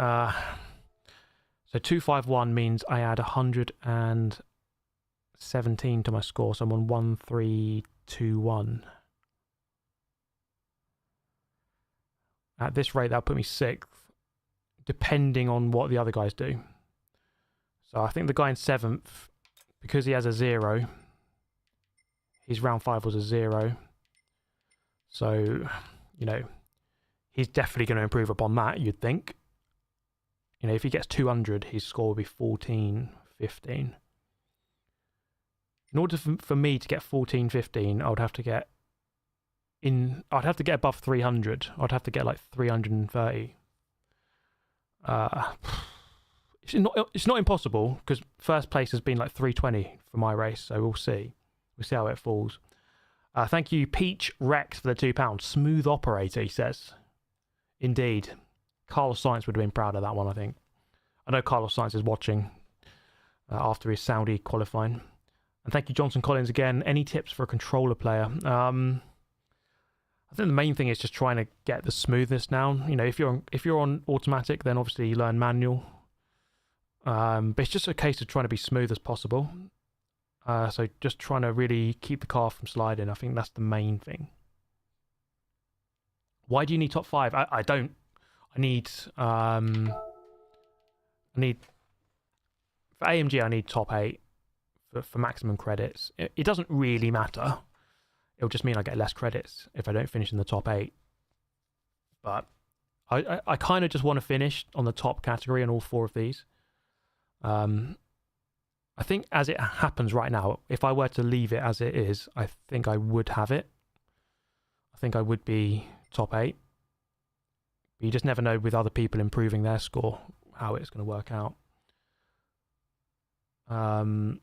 A: So 251 means I add 117 to my score, so I'm on 1321. At this rate, that'll put me 6th, depending on what the other guys do. So I think the guy in 7th, because he has a 0, his round 5 was a 0. So, you know, he's definitely going to improve upon that, you'd think. You know, if he gets 200, his score will be 1415. In order for me to get 1415, I'd have to get above 300. I'd have to get like 330. It's not impossible, because first place has been like 320 for my race, so we'll see. We'll see how it falls. Thank you, Peach Rex, for the £2. Smooth operator, he says. Indeed. Carlos Sainz would have been proud of that one, I think. I know Carlos Sainz is watching after his Saudi qualifying. And thank you, Johnson Collins, again. Any tips for a controller player? I think the main thing is just trying to get the smoothness down. You know, if you're on automatic, then obviously you learn manual. But it's just a case of trying to be smooth as possible. So just trying to really keep the car from sliding. I think that's the main thing. Why do you need top 5? I don't. I need for AMG, I need top 8 for maximum credits. It doesn't really matter. It'll just mean I get less credits if I don't finish in the top 8. But I kind of just want to finish on the top category in all 4 of these. I think as it happens right now, if I were to leave it as it is, I think I would have it. I think I would be top 8. But you just never know with other people improving their score how it's going to work out. And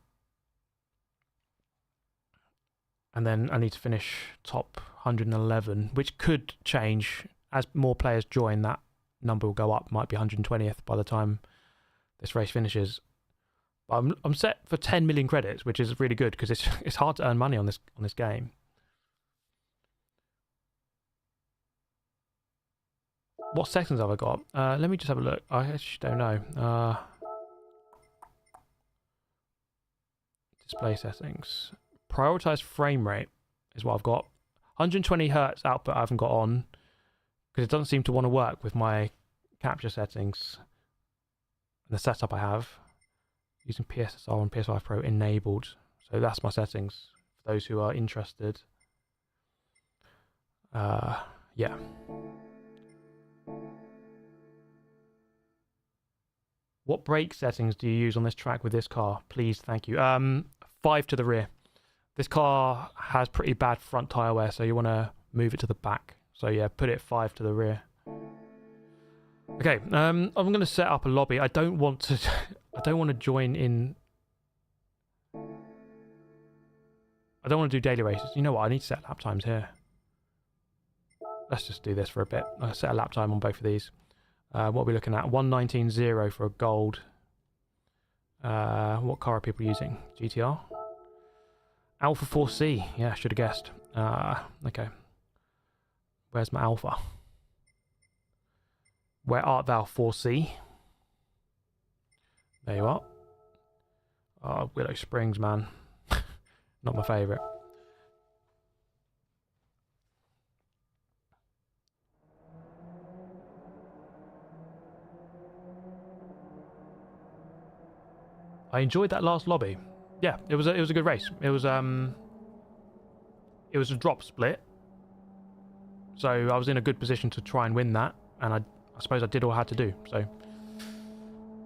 A: then I need to finish top 111, which could change as more players join. That number will go up. Might be 120th by the time this race finishes. But I'm set for 10 million credits, which is really good because it's hard to earn money on this game. What settings have I got? Let me just have a look. I actually don't know. Display settings. Prioritize frame rate is what I've got. 120 hertz output I haven't got on because it doesn't seem to want to work with my capture settings and the setup I have. Using PSSR and PS5 Pro enabled. So that's my settings for those who are interested. Yeah. What brake settings do you use on this track with this car? Please, thank you. 5 to the rear. This car has pretty bad front tyre wear, so you want to move it to the back. So yeah, put it 5 to the rear. Okay, I'm going to set up a lobby. I don't want to join in. I don't want to do daily races. You know what? I need to set lap times here. Let's just do this for a bit. I'll set a lap time on both of these. What are we looking at? 1:19.0 for a gold. 1 What car are people using? GTR? Alpha 4C. Yeah, should have guessed. Okay. Where's my Alpha? Where art thou, 4C? There you are. Oh, Willow Springs, man. Not my favourite. I enjoyed that last lobby. Yeah, it was a good race. It was a drop split, so I was in a good position to try and win that, and I suppose I did all I had to do. So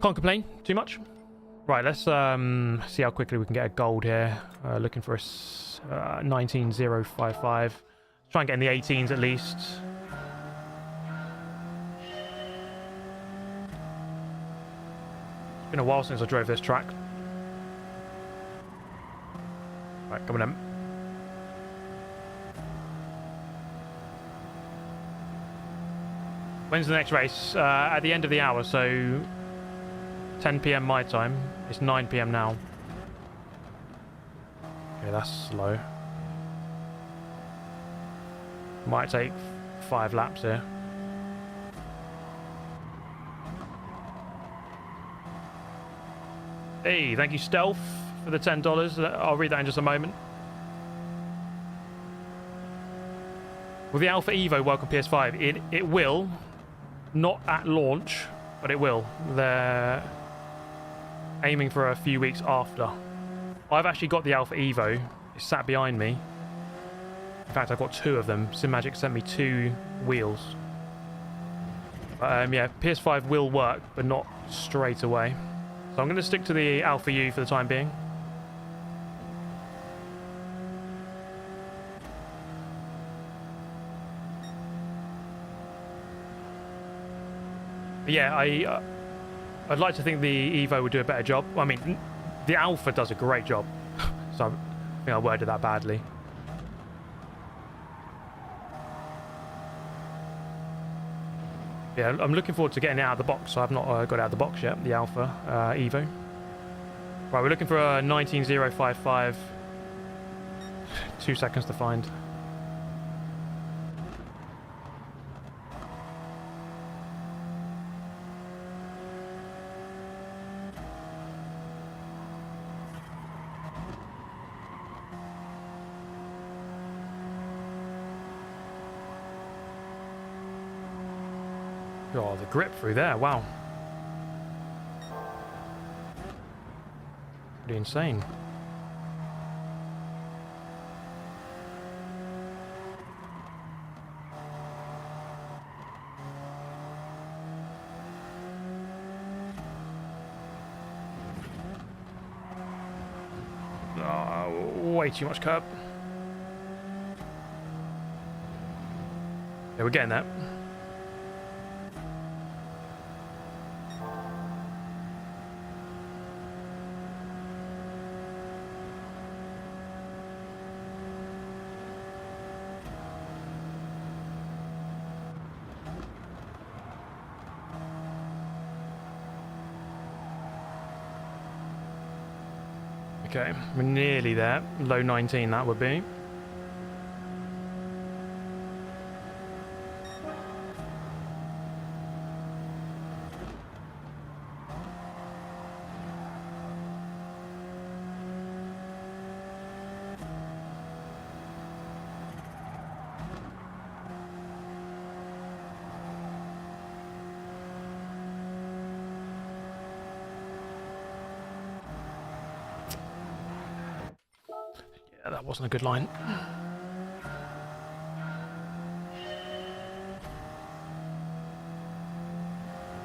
A: can't complain too much. Right, let's see how quickly we can get a gold here. Looking for a 19055. Try and get in the 18s at least. It's been a while since I drove this track. Right, coming in. When's the next race? At the end of the hour, so 10 PM my time. It's 9 PM now. Okay, that's slow. Might take 5 laps here. Hey, thank you, Stealth, for the $10. I'll read that in just a moment. Will the Alpha Evo work on PS5? It will. Not at launch, but it will. They're aiming for a few weeks after. I've actually got the Alpha Evo. It's sat behind me. In fact, I've got 2 of them. Simagic sent me 2 wheels. Yeah, PS5 will work, but not straight away. So I'm going to stick to the Alpha U for the time being. But yeah, I'd like to think the Evo would do a better job. I mean, the Alpha does a great job. So I think I worded that badly. Yeah, I'm looking forward to getting it out of the box. So I've not got it out of the box yet, the Alpha Evo. Right, we're looking for a 19055. 2 seconds to find. Oh, the grip through there, wow. Pretty insane. Oh, way too much curb. Yeah, we're getting that. Okay, we're nearly there. Low 19 that would be. That wasn't a good line.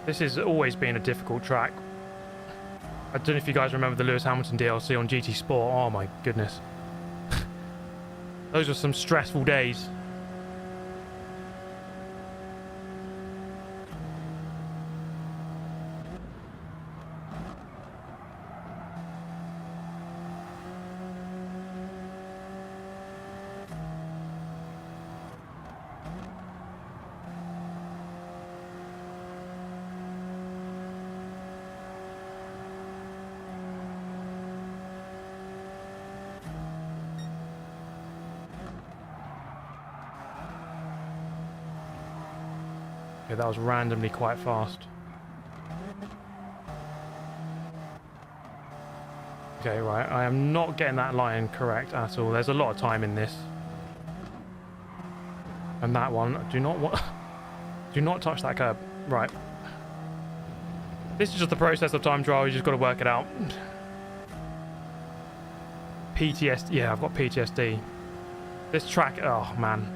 A: This has always been a difficult track. I don't know if you guys remember the Lewis Hamilton DLC on GT Sport. Oh my goodness. Those were some stressful days. Okay, that was randomly quite fast. Okay, right. I am not getting that line correct at all. There's a lot of time in this. And that one, do not touch that curb. Right. This is just the process of time trial. You just got to work it out. PTSD. Yeah, I've got PTSD. This track, oh man.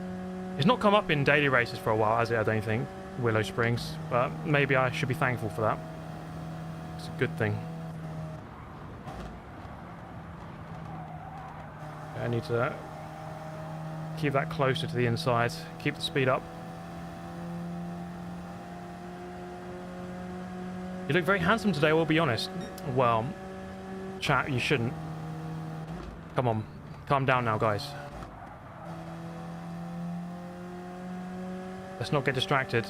A: It's not come up in daily races for a while, has it? I don't think. Willow Springs. But maybe I should be thankful for that. It's a good thing. I need to keep that closer to the inside. Keep the speed up. You look very handsome today, I will be honest. Well, chat, you shouldn't. Come on. Calm down now, guys. Let's not get distracted.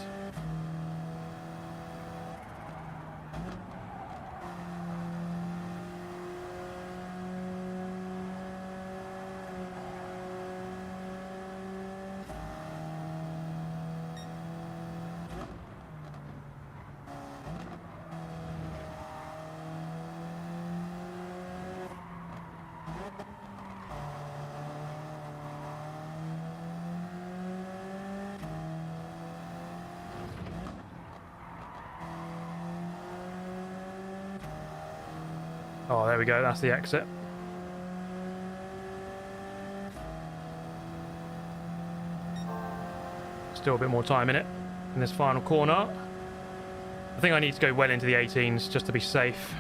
A: Oh, there we go. That's the exit. Still a bit more time in it in this final corner. I think I need to go well into the 18s just to be safe.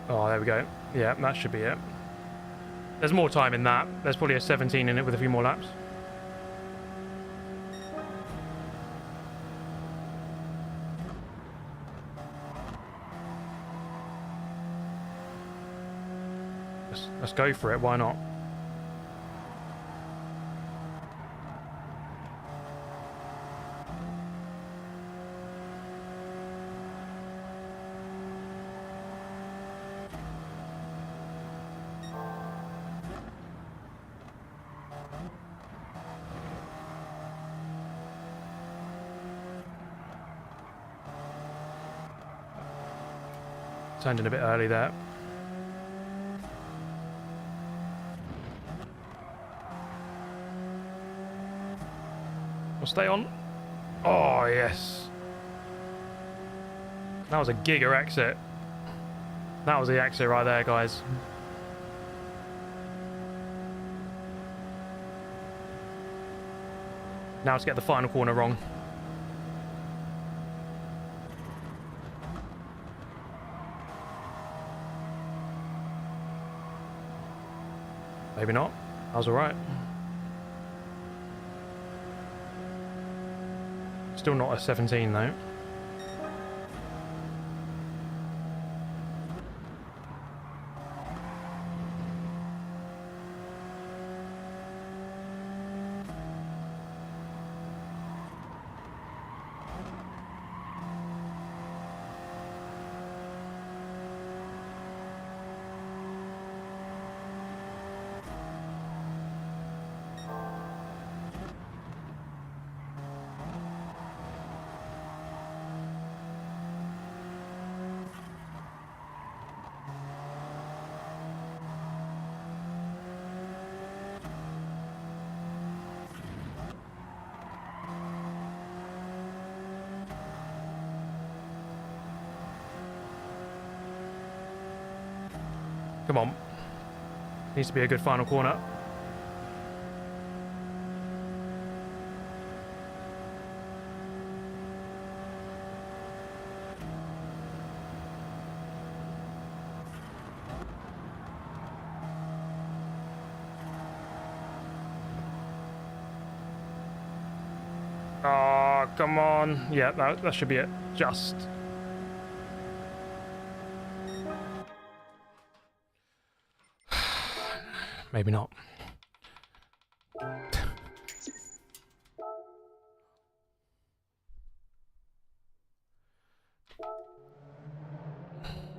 A: Oh, there we go. Yeah, that should be it. There's more time in that. There's probably a 17 in it with a few more laps. Let's go for it. Why not? Turned in a bit early there. We'll stay on. Oh, yes. That was a giga exit. That was the exit right there, guys. Now to get the final corner wrong. Maybe not. I was alright. Still not a 17 though. Come on. Needs to be a good final corner. Oh, come on. Yeah, that should be it. Just. Maybe not.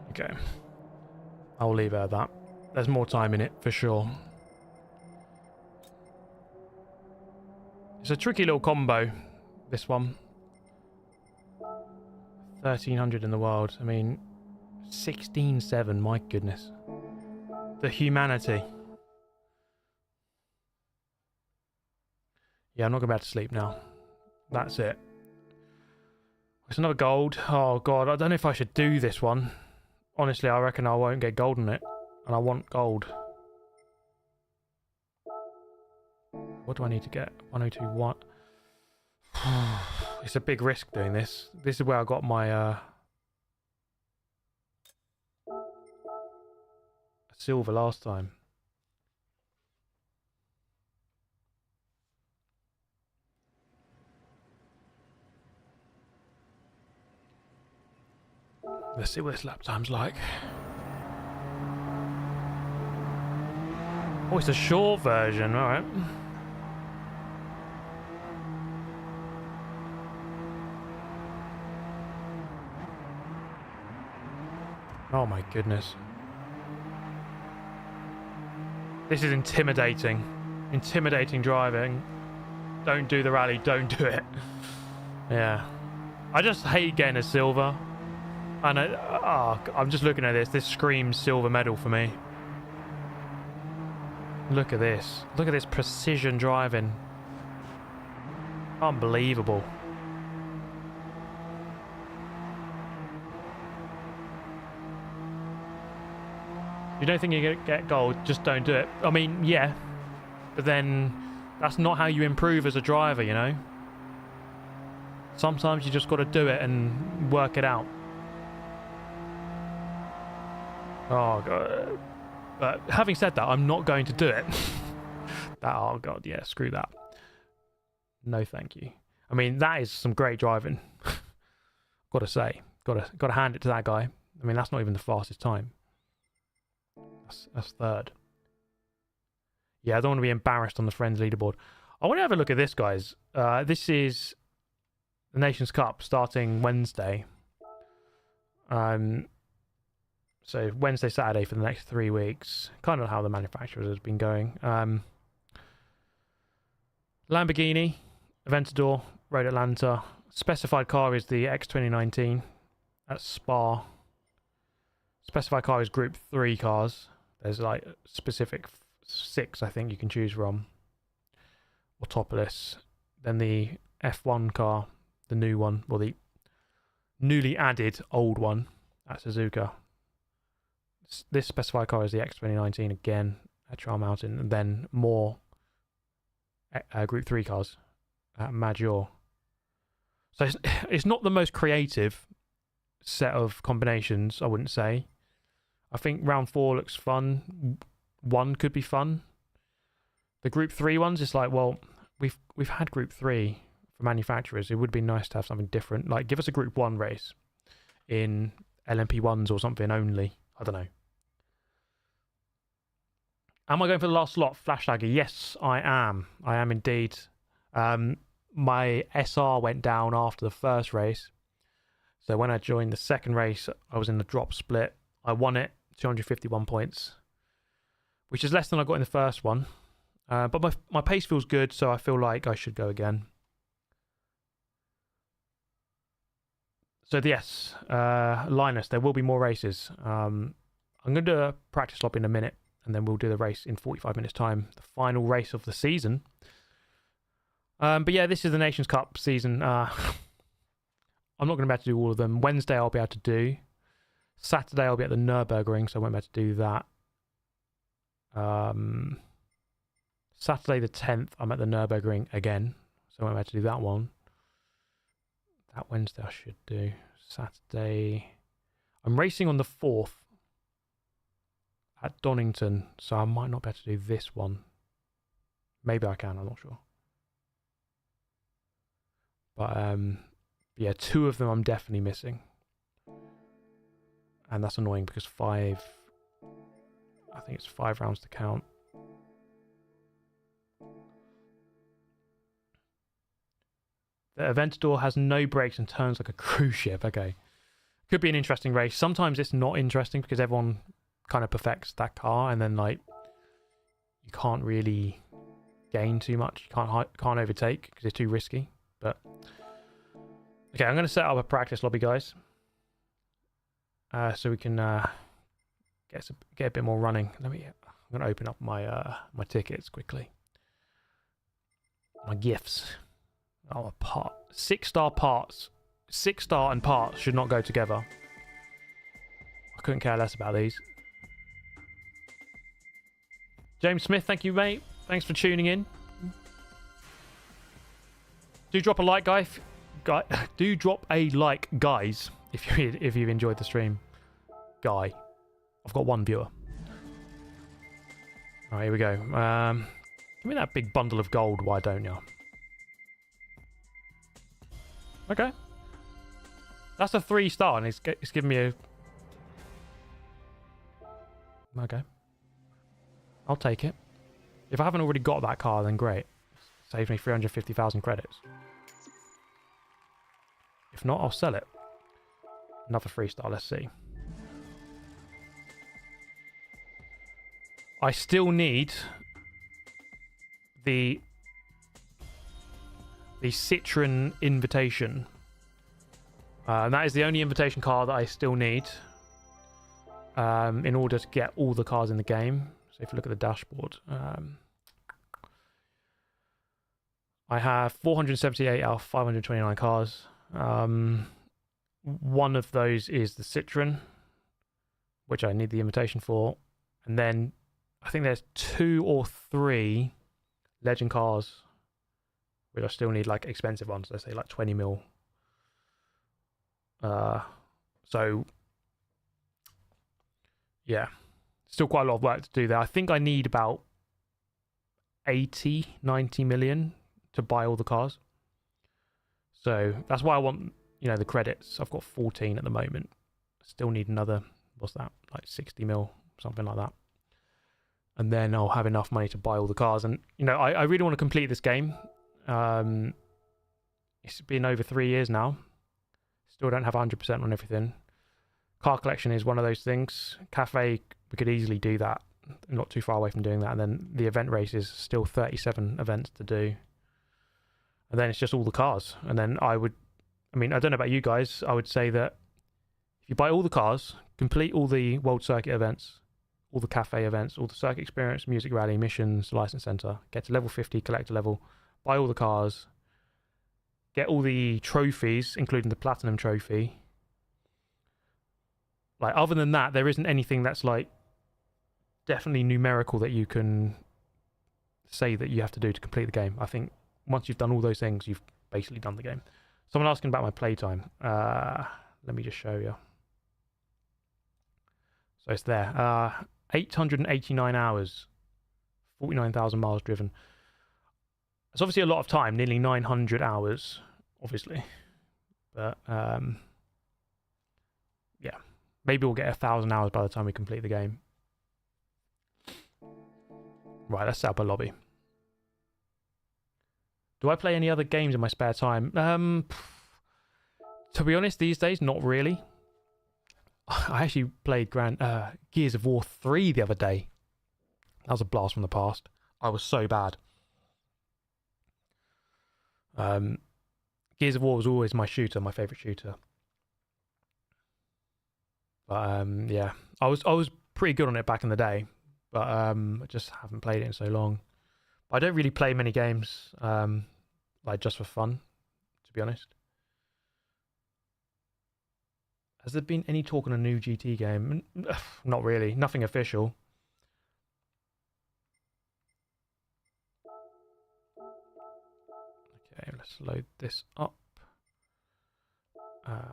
A: Okay. I'll leave it at that. There's more time in it, for sure. It's a tricky little combo, this one. 1,300 in the world. I mean, 16.7, my goodness. The humanity. Yeah, I'm not going back to sleep now. That's it. It's another gold. Oh, God. I don't know if I should do this one. Honestly, I reckon I won't get gold in it. And I want gold. What do I need to get? 102.1. It's a big risk doing this. This is where I got my silver last time. Let's see what this lap time's like. Oh, it's a short version, alright. Oh my goodness. This is intimidating. Intimidating driving. Don't do the rally, don't do it. Yeah. I just hate getting a silver. And I'm just looking at this. This screams silver medal for me. Look at this. Look at this precision driving. Unbelievable. If you don't think you're going to get gold, just don't do it. I mean, yeah. But then that's not how you improve as a driver, you know? Sometimes you just got to do it and work it out. Oh, God. But having said that, I'm not going to do it. Oh, God, yeah, screw that. No, thank you. I mean, that is some great driving. Got to say. Got to hand it to that guy. I mean, that's not even the fastest time. That's third. Yeah, I don't want to be embarrassed on the Friends leaderboard. I want to have a look at this, guys. This is the Nations Cup starting Wednesday. So Wednesday, Saturday for the next 3 weeks. Kind of how the manufacturers has been going. Lamborghini, Aventador, Road Atlanta. Specified car is the X2019 at Spa. Specified car is Group 3 cars. There's like specific 6, I think, you can choose from. Autopolis. Then the F1 car, the new one, or the newly added old one at Suzuka. This specified car is the X2019 again at Trial Mountain, and then more Group 3 cars at Maggior. So it's not the most creative set of combinations, I wouldn't say. I think round 4 looks fun. 1 could be fun. The Group 3 ones, it's like, well, we've had Group 3 for manufacturers. It would be nice to have something different. Like, give us a Group 1 race in LMP1s or something only. I don't know. Am I going for the last slot, Flash Lagger? Yes, I am. I am indeed. My SR went down after the first race. So when I joined the second race, I was in the drop split. I won it, 251 points, which is less than I got in the first one. But my pace feels good, so I feel like I should go again. So yes, Linus, there will be more races. I'm going to do a practice lap in a minute, and then we'll do the race in 45 minutes time, the final race of the season. But yeah, this is the Nations Cup season. I'm not going to be able to do all of them. Wednesday I'll be able to do. Saturday I'll be at the Nürburgring, so I won't be able to do that. Saturday the 10th I'm at the Nürburgring again, so I won't be able to do that one. That Wednesday I should do. Saturday I'm racing on the 4th at Donington, so I might not be able to do this one. Maybe I can, I'm not sure. But yeah, 2 of them I'm definitely missing. And that's annoying because I think it's 5 rounds to count. The Aventador has no brakes and turns like a cruise ship. Okay. Could be an interesting race. Sometimes it's not interesting because everyone kind of perfects that car, and then like you can't really gain too much. You can't overtake because it's too risky. But okay, I'm going to set up a practice lobby, guys, so we can get a bit more running. I'm going to open up my my tickets quickly. My gifts. Oh, a part. 6-star parts. 6-star and parts should not go together. I couldn't care less about these. James Smith, thank you, mate. Thanks for tuning in. Do drop a like, guys. Do drop a like, guys, if you've enjoyed the stream. Guy, I've got one viewer. All right, here we go. Give me that big bundle of gold, why don't you? Okay. That's a 3-star, and it's giving me a... Okay. I'll take it. If I haven't already got that car, then great. Saves me 350,000 credits. If not, I'll sell it. Another 3-star, let's see. I still need the Citroen invitation. And that is the only invitation car that I still need in order to get all the cars in the game. So if you look at the dashboard, I have 478 out of 529 cars. One of those is the Citroen, which I need the invitation for. And then I think there's 2 or 3 legend cars, which I still need, like expensive ones. Let's say like 20 mil. So yeah, still quite a lot of work to do there. I think I need about 80-90 million to buy all the cars. So that's why I want, you know, the credits. I've got 14 at the moment. Still need another, what's that, like 60 mil, something like that. And then I'll have enough money to buy all the cars. And, you know, I really want to complete this game. It's been over 3 years now. Still don't have 100% on everything. Car collection is one of those things. Cafe, we could easily do that. Not too far away from doing that. And then the event race is still 37 events to do. And then it's just all the cars. And then I mean, I don't know about you guys. I would say that if you buy all the cars, complete all the World Circuit events, all the cafe events, all the circuit experience, music rally, missions, license center, get to level 50, collector level, buy all the cars, get all the trophies, including the platinum trophy. Like, other than that, there isn't anything that's like definitely numerical that you can say that you have to do to complete the game. I think once you've done all those things, you've basically done the game. Someone asking about my playtime. Let me just show you. So it's there. 889 hours, 49,000 miles driven. It's obviously a lot of time, nearly 900 hours, obviously. But yeah, maybe we'll get 1,000 hours by the time we complete the game. Right, let's set up a lobby. Do I play any other games in my spare time? To be honest, these days, not really. I actually played Gears of War 3 the other day. That was a blast from the past. I was so bad. Gears of War was always my shooter, my favourite shooter. But yeah, I was pretty good on it back in the day, but I just haven't played it in so long. I don't really play many games, like just for fun, to be honest. Has there been any talk on a new GT game? Not really. Nothing official. Okay, let's load this up.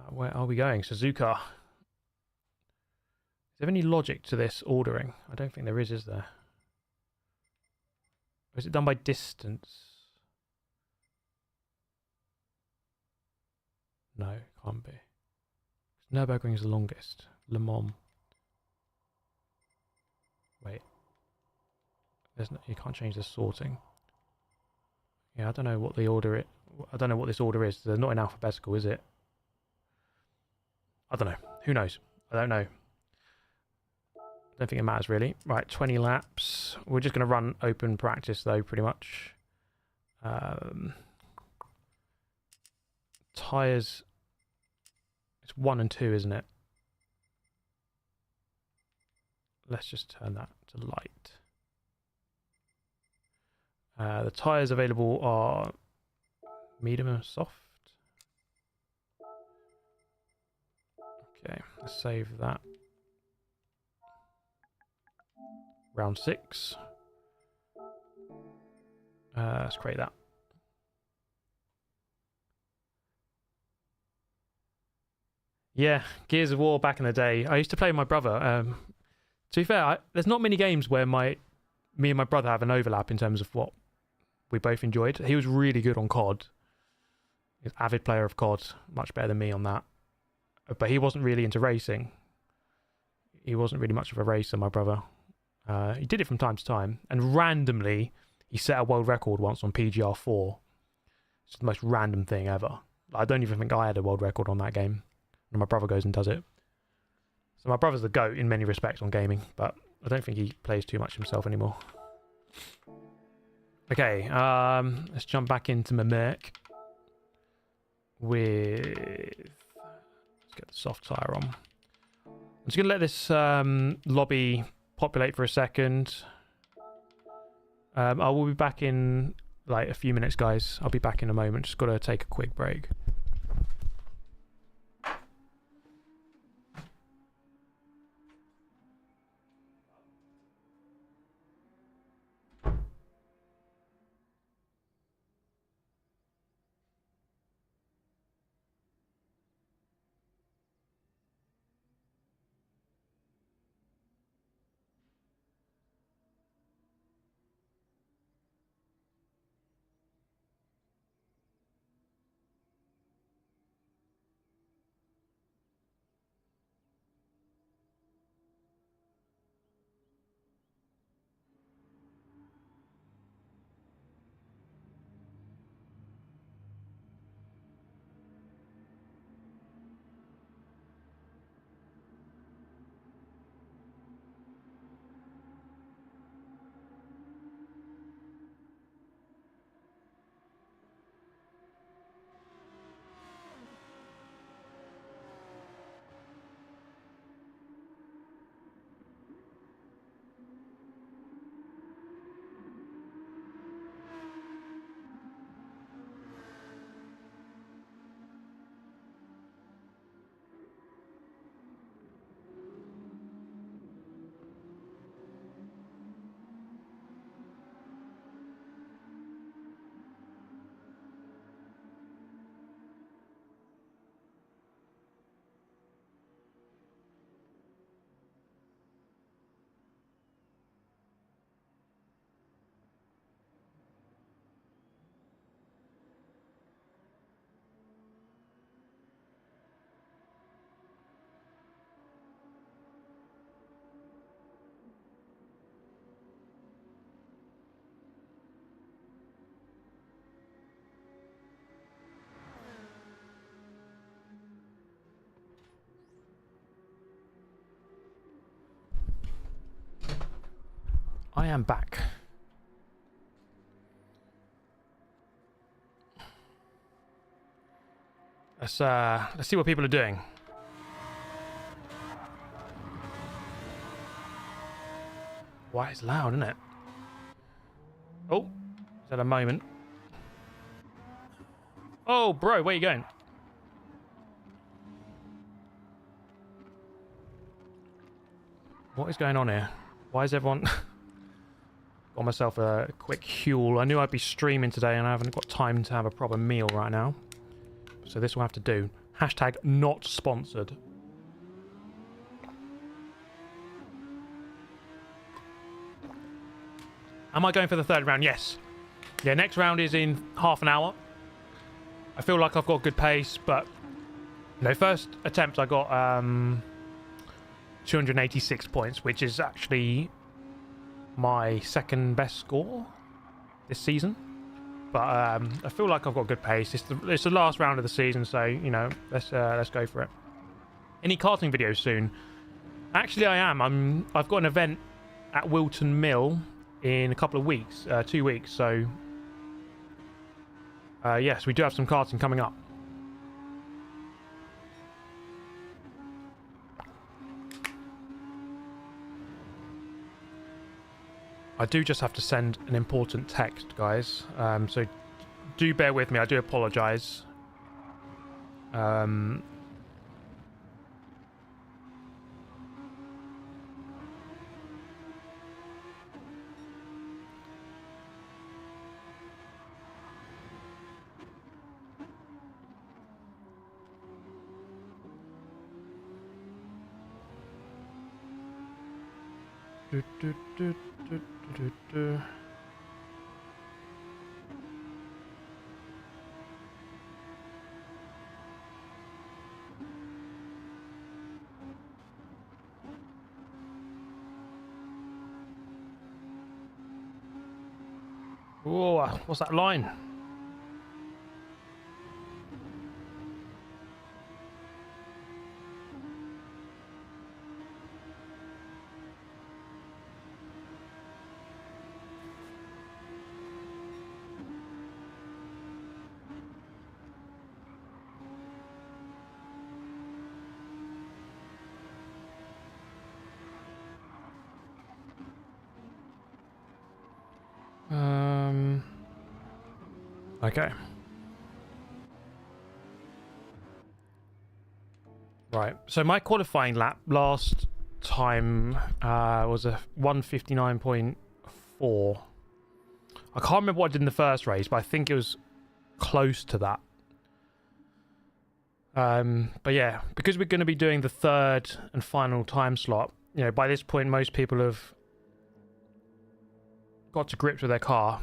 A: Where are we going? Suzuka. Is there any logic to this ordering? I don't think there is there? Or is it done by distance? No, it can't be. Nürburgring is the longest. Le Mans. Wait. You can't change the sorting. Yeah, I don't know what the order is. I don't know what this order is. They're not in alphabetical, is it? I don't know. Who knows? I don't know. don't think it matters really. Right, 20 laps. We're just going to run open practice though, pretty much. Tyres. It's 1 and 2, isn't it? Let's just turn that to light. The tyres available are medium and soft. Okay, let's save that. Round 6. Let's create that. Yeah, Gears of War back in the day. I used to play with my brother. To be fair, there's not many games where me and my brother have an overlap in terms of what we both enjoyed. He was really good on COD. He's an avid player of COD, much better than me on that. But he wasn't really into racing. He wasn't really much of a racer, my brother. He did it from time to time. And randomly, he set a world record once on PGR4. It's the most random thing ever. I don't even think I had a world record on that game. And my brother goes and does it. So my brother's the GOAT in many respects on gaming, but I don't think he plays too much himself anymore. Okay, let's jump back into my Merc with... Let's get the soft tyre on. I'm just going to let this lobby populate for a second. I will be back in like a few minutes, guys. I'll be back in a moment. Just got to take a quick break. I am back. Let's see what people are doing. Why it's loud, isn't it? Oh, is that a moment? Oh, bro, where are you going? What is going on here? Why is everyone... Got myself a quick Huel. I knew I'd be streaming today and I haven't got time to have a proper meal right now. So this will have to do. Hashtag not sponsored. Am I going for the third round? Yes. Yeah, next round is in half an hour. I feel like I've got good pace, but... No, first attempt I got 286 points, which is actually... my second best score this season, but I feel like I've got good pace. It's the last round of the season, so you know, let's go for it. Any karting videos soon? Actually, I am. I've got an event at Wilton Mill in a couple of weeks, 2 weeks. So, yes, we do have some karting coming up. I do just have to send an important text, guys. So do bear with me. I do apologise. Whoa, what's that line? Okay. Right. So my qualifying lap last time was a 1:59.4. I can't remember what I did in the first race, but I think it was close to that. But yeah, because we're going to be doing the third and final time slot, you know, by this point most people have got to grips with their car.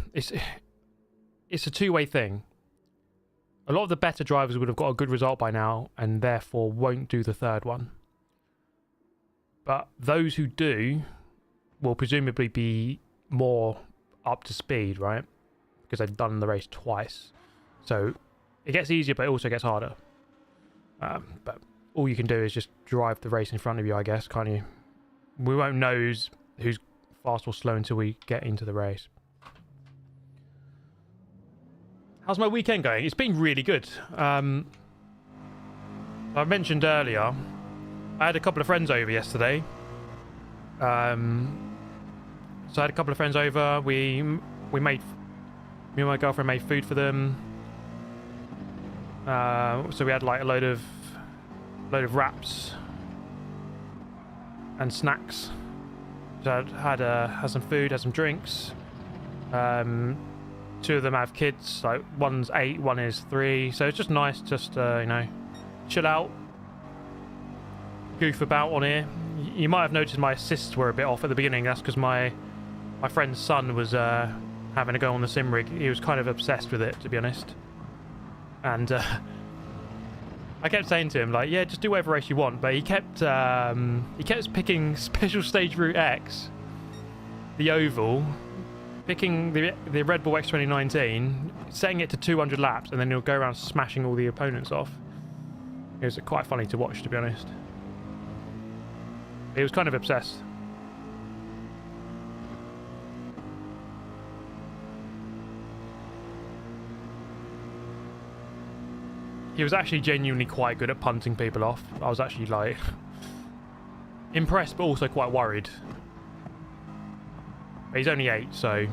A: It's a two-way thing. A lot of the better drivers would have got a good result by now and therefore won't do the third one. But those who do will presumably be more up to speed, right? Because they've done the race twice. So it gets easier, but it also gets harder. But all you can do is just drive the race in front of you, I guess, can't you? We won't know who's fast or slow until we get into the race. How's my weekend going? It's been really good. I mentioned earlier, I had a couple of friends over yesterday. So I had a couple of friends over. Me and my girlfriend made food for them. So we had like a load of wraps and snacks. So I had some food, had some drinks. Two of them have kids, like one's 8, one is 3. So it's just nice, just you know, chill out, goof about on here. You might have noticed my assists were a bit off at the beginning. That's because my friend's son was having a go on the sim rig. He was kind of obsessed with it, to be honest. And I kept saying to him, like, yeah, just do whatever race you want. But he kept picking Special Stage Route X, the oval, picking the Red Bull X 2019, setting it to 200 laps, and then he'll go around smashing all the opponents off. It was quite funny to watch, to be honest. He was kind of obsessed. He was actually genuinely quite good at punting people off. I was actually like impressed, but also quite worried. But he's only 8, so,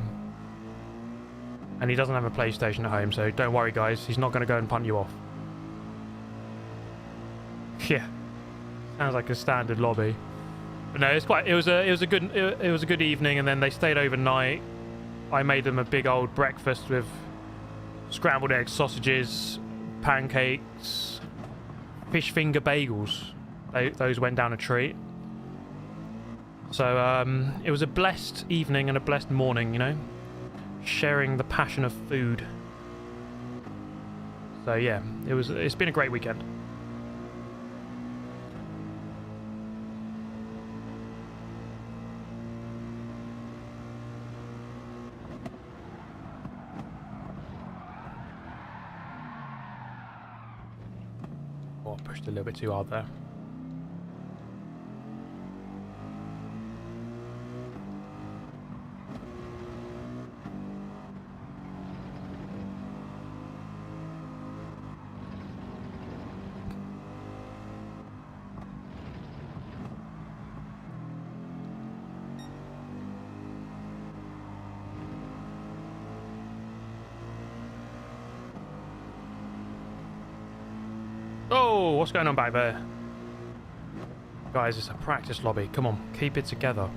A: and he doesn't have a PlayStation at home, so don't worry, guys. He's not going to go and punt you off. Yeah, sounds like a standard lobby. But no, it was a good evening, and then they stayed overnight. I made them a big old breakfast with scrambled eggs, sausages, pancakes, fish finger bagels. Those went down a treat. So it was a blessed evening and a blessed morning, you know, sharing the passion of food. So yeah, it's been a great weekend. Oh, I pushed a little bit too hard there. Whoa, what's going on back there? Guys, it's a practice lobby. Come on, keep it together.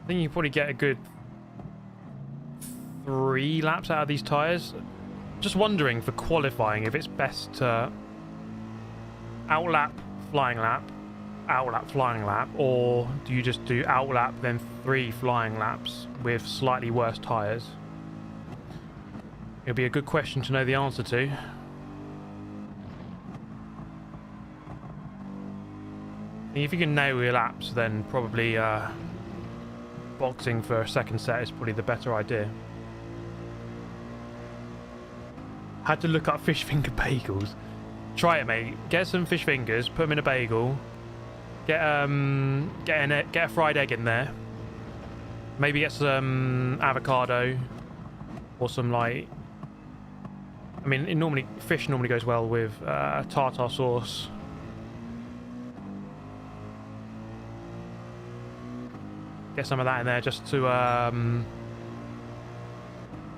A: I think you can probably get a good 3 laps out of these tyres. Just wondering for qualifying if it's best to outlap, flying lap, outlap, flying lap, or do you just do outlap then 3 flying laps with slightly worse tyres? It'll be a good question to know the answer to. If you can nail your laps, then probably boxing for a second set is probably the better idea. Had to look up fish finger bagels. Try it, mate. Get some fish fingers, put them in a bagel. Get a fried egg in there. Maybe get some avocado or some, like, I mean, fish normally goes well with tartar sauce. Get some of that in there just to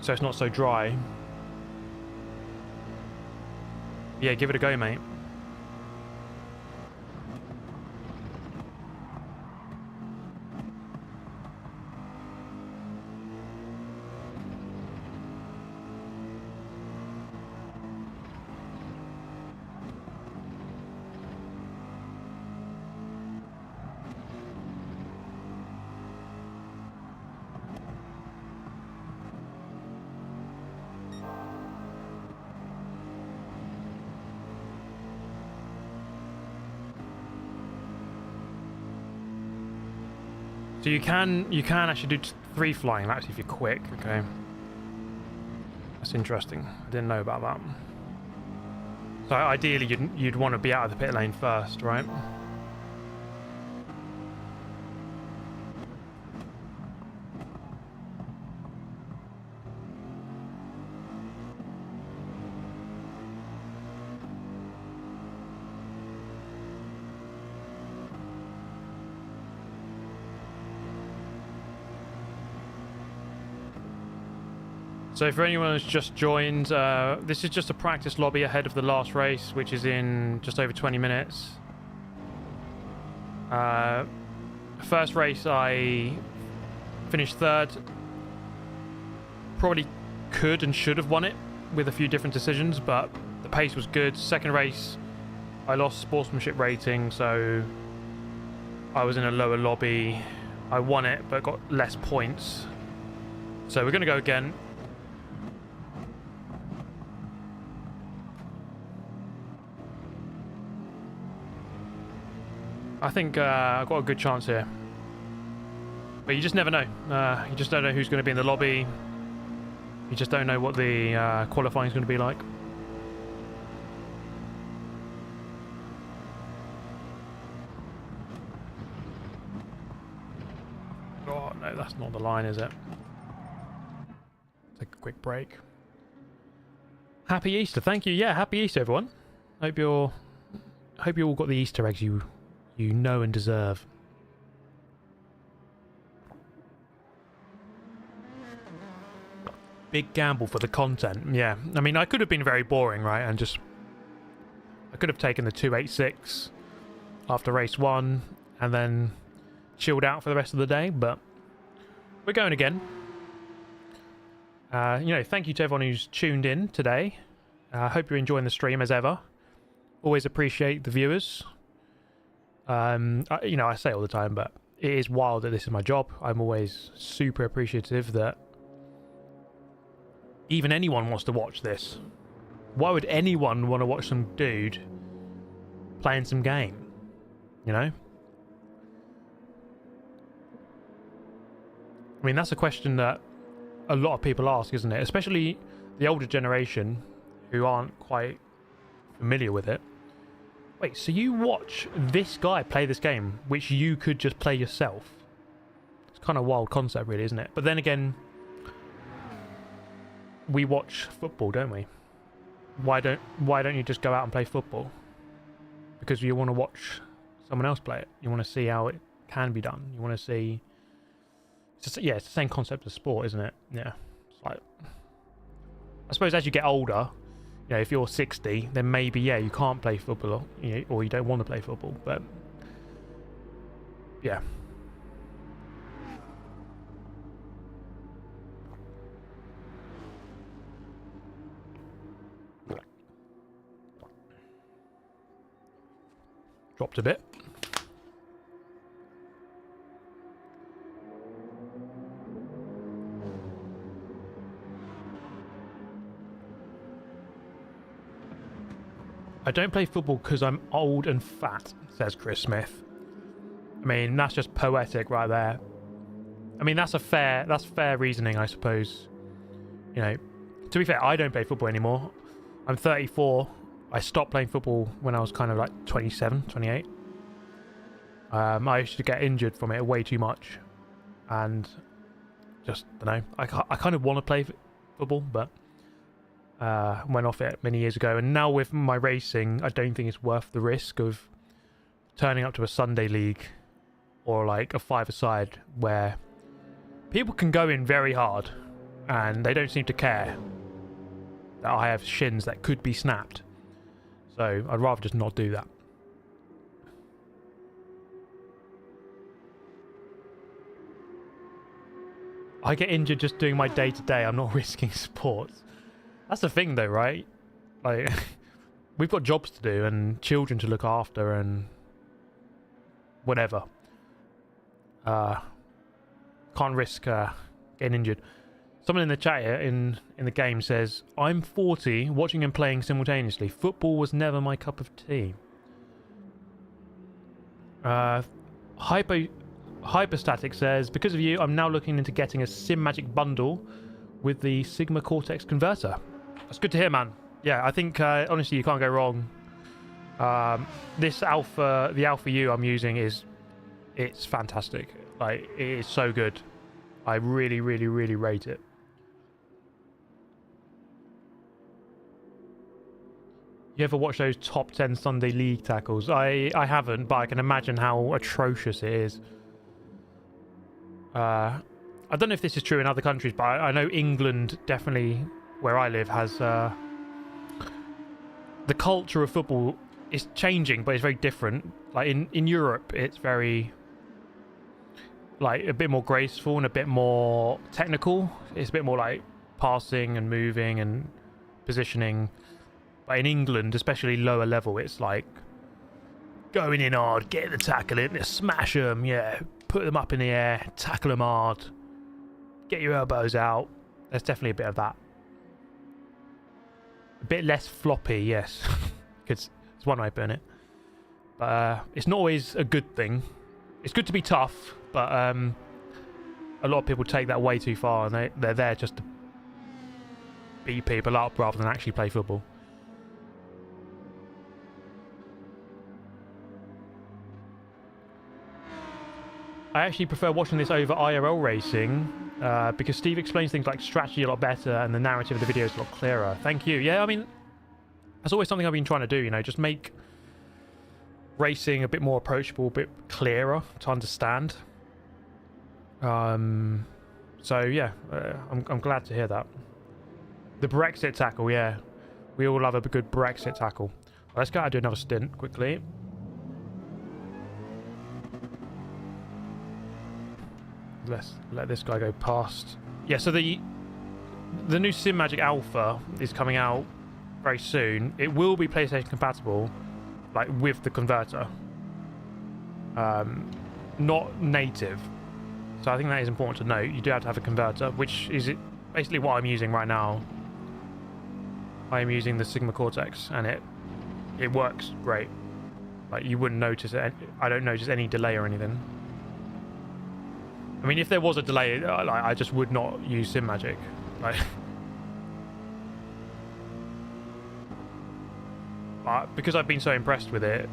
A: so it's not so dry. Yeah, give it a go, mate. So you can actually do 3 flying laps if you're quick. Okay, that's interesting. I didn't know about that. So ideally, you'd want to be out of the pit lane first, right? So for anyone who's just joined, this is just a practice lobby ahead of the last race, which is in just over 20 minutes. First race I finished 3rd. Probably could and should have won it with a few different decisions, but the pace was good. Second race I lost sportsmanship rating, so I was in a lower lobby. I won it, but got less points. So we're going to go again. I think I've got a good chance here. But you just never know. You just don't know who's going to be in the lobby. You just don't know what the qualifying is going to be like. Oh, no, that's not the line, is it? Take a quick break. Happy Easter. Thank you. Yeah, happy Easter, everyone. Hope you all got the Easter eggs you know and deserve. Big gamble for the content. Yeah, I mean, I could have been very boring, right? And I could have taken the 286 after race 1 and then chilled out for the rest of the day, but we're going again. Thank you to everyone who's tuned in today. I hope you're enjoying the stream as ever. Always appreciate the viewers. I say it all the time, but it is wild that this is my job. I'm always super appreciative that even anyone wants to watch this. Why would anyone want to watch some dude playing some game? You know? I mean, that's a question that a lot of people ask, isn't it? Especially the older generation who aren't quite familiar with it. Wait, so you watch this guy play this game, which you could just play yourself? It's kind of a wild concept, really, isn't it? But then again, we watch football, don't we? Why don't you just go out and play football? Because you want to watch someone else play it. You want to see how it can be done. You want to see... It's just, yeah, it's the same concept of sport, isn't it? Yeah. It's like... I suppose as you get older, you know, if you're 60, then maybe, yeah, you can't play football, or you don't want to play football, but... Yeah. Dropped a bit. I don't play football because I'm old and fat, says Chris Smith. I mean, that's just poetic right there. I mean, that's fair reasoning, I suppose. You know, to be fair, I don't play football anymore. I'm 34. I stopped playing football when I was kind of like 27, 28. I used to get injured from it way too much. And just, I don't know, I kind of want to play football, but went off it many years ago. And now with my racing, I don't think it's worth the risk of turning up to a Sunday league or like a five-a-side where people can go in very hard and they don't seem to care that I have shins that could be snapped. So I'd rather just not do that. I get injured just doing my day-to-day. I'm not risking sports. That's the thing though, right? Like, we've got jobs to do and children to look after and whatever. Can't risk getting injured. Someone in the chat here in the game says, I'm 40, watching and playing simultaneously. Football was never my cup of tea. Hyperstatic says, because of you, I'm now looking into getting a Simagic bundle with the Sigma Cortex converter. That's good to hear, man. Yeah, I think, honestly, you can't go wrong. This Alpha, the Alpha U I'm using it's fantastic. Like, it is so good. I really, really, really rate it. You ever watch those top 10 Sunday League tackles? I haven't, but I can imagine how atrocious it is. I don't know if this is true in other countries, but I know England, definitely where I live, has the culture of football is changing, but it's very different. Like in Europe, it's very like a bit more graceful and a bit more technical. It's a bit more like passing and moving and positioning. But in England, especially lower level, it's like going in hard, get the tackle in, smash them, yeah, put them up in the air, tackle them hard, get your elbows out. There's definitely a bit of that. A bit less floppy, yes, because it's one way of putting it. But it's not always a good thing. It's good to be tough, but a lot of people take that way too far, and they're there just to beat people up rather than actually play football. I actually prefer watching this over IRL racing because Steve explains things like strategy a lot better and the narrative of the video is a lot clearer. Thank you. Yeah, I mean, that's always something I've been trying to do, you know, just make racing a bit more approachable, a bit clearer to understand. So yeah, I'm glad to hear that. The Brexit tackle, yeah. We all love a good Brexit tackle. Let's go out and do another stint quickly. Let's let this guy go past. Yeah, so the new Simagic Alpha is coming out very soon. It will be PlayStation compatible, like with the converter. Not native. So I think that is important to note. You do have to have a converter, which is basically what I'm using right now. I am using the Sigma Cortex, and it works great. Like, you wouldn't notice it. I don't notice any delay or anything. I mean, if there was a delay, like, I just would not use Simagic. Like, but because I've been so impressed with it,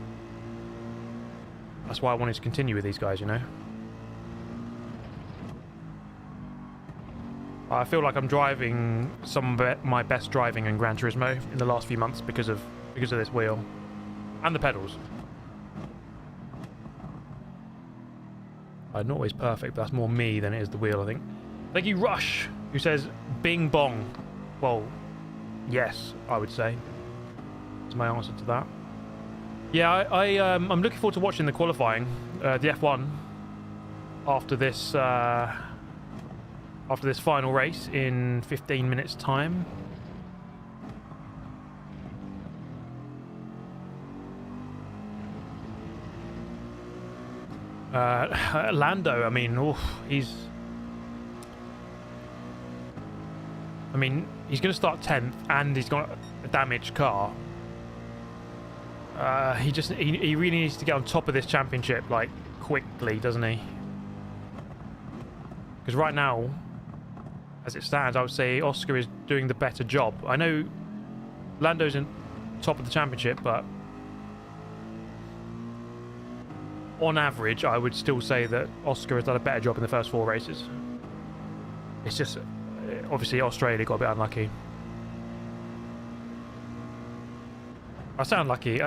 A: that's why I wanted to continue with these guys, you know. I feel like I'm driving some of my best driving in Gran Turismo in the last few months because of this wheel and the pedals. Not always perfect, but that's more me than it is the wheel, I think. Thank you, Rush, who says bing bong. Well, yes, I would say. That's my answer to that. Yeah, I'm looking forward to watching the qualifying, the F1, after this final race in 15 minutes' time. Lando, I mean, he's going to start 10th, and he's got a damaged car. He really needs to get on top of this championship, like, quickly, doesn't he? Because right now, as it stands, I would say Oscar is doing the better job. I know Lando's in top of the championship, but on average, I would still say that Oscar has done a better job in the first 4 races. It's just, obviously, Australia got a bit unlucky. I sound lucky.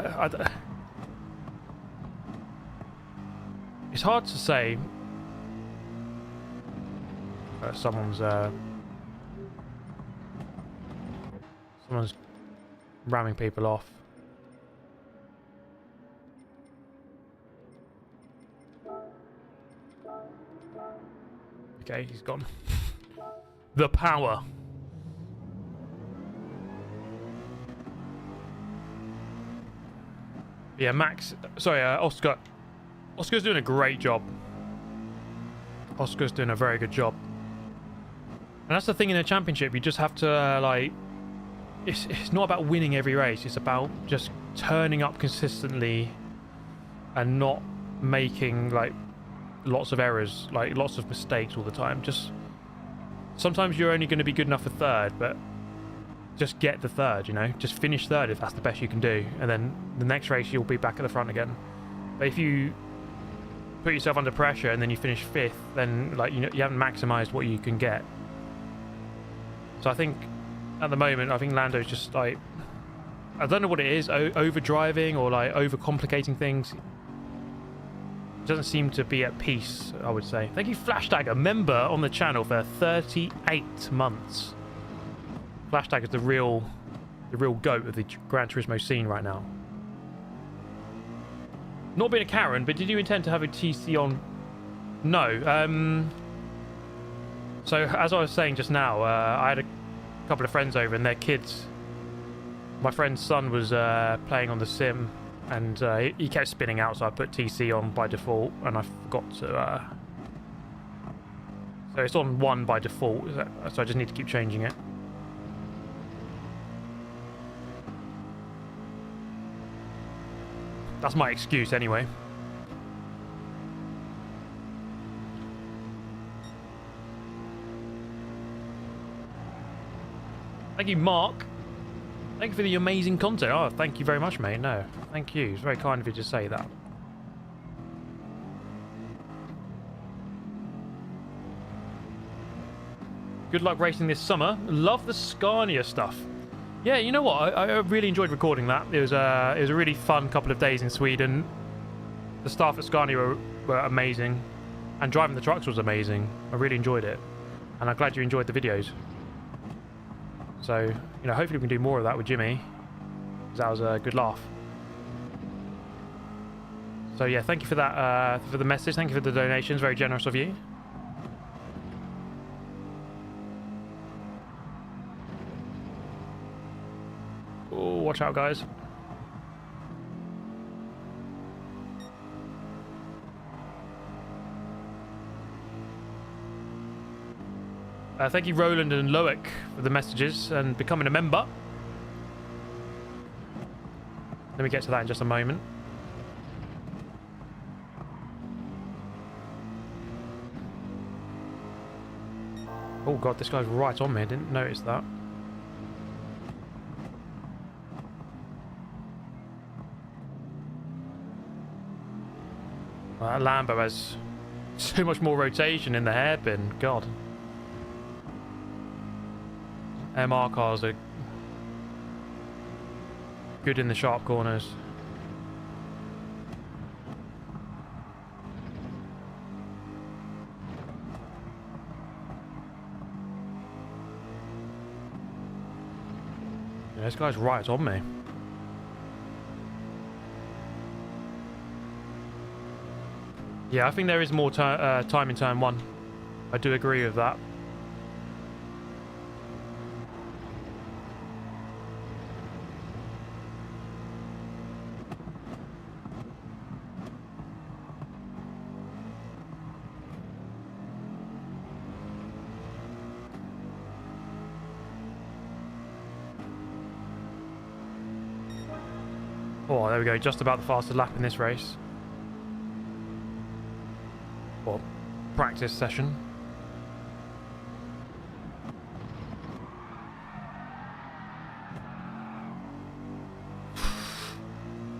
A: It's hard to say. Someone's ramming people off. Okay, he's gone. The power. Yeah, Max. Sorry, Oscar. Oscar's doing a great job. Oscar's doing a very good job. And that's the thing in a championship. You just have to, like... It's not about winning every race. It's about just turning up consistently and not making, like, lots of errors, like, lots of mistakes all the time. Just... Sometimes you're only going to be good enough for 3rd, but just get the 3rd, you know? Just finish 3rd if that's the best you can do. And then the next race, you'll be back at the front again. But if you put yourself under pressure and then you finish 5th, then, like, you haven't maximised what you can get. So I think, at the moment, I think Lando's just, like... I don't know what it is, over-driving or, like, over-complicating things. He doesn't seem to be at peace, I would say. Thank you, Flashtag, a member on the channel for 38 months. Flashtag is the real goat of the Gran Turismo scene right now. Not being a Karen, but did you intend to have a TC on? No. So, as I was saying just now, I had a couple of friends over and their kids. My friend's son was playing on the sim, and he kept spinning out, so I put TC on by default, and I forgot to... So it's on 1 by default, so I just need to keep changing it. That's my excuse anyway. Thank you, Mark. Thank you for the amazing content. Oh, thank you very much, mate. No, thank you. It's very kind of you to say that. Good luck racing this summer. Love the Scania stuff. Yeah, you know what? I really enjoyed recording that. It was a really fun couple of days in Sweden. The staff at Scania were amazing, and driving the trucks was amazing. I really enjoyed it, and I'm glad you enjoyed the videos. So, you know, hopefully we can do more of that with Jimmy, because that was a good laugh. So yeah, thank you for that, for the message. Thank you for the donations. Very generous of you. Oh, watch out, guys. Thank you, Roland and Loic, for the messages and becoming a member. Let me get to that in just a moment. Oh god, this guy's right on me. I didn't notice that. Well, that Lambo has so much more rotation in the hairpin. God. MR cars are good in the sharp corners. Yeah, this guy's right on me. Yeah, I think there is more time in turn 1. I do agree with that. Oh, there we go. Just about the fastest lap in this race. Well, practice session.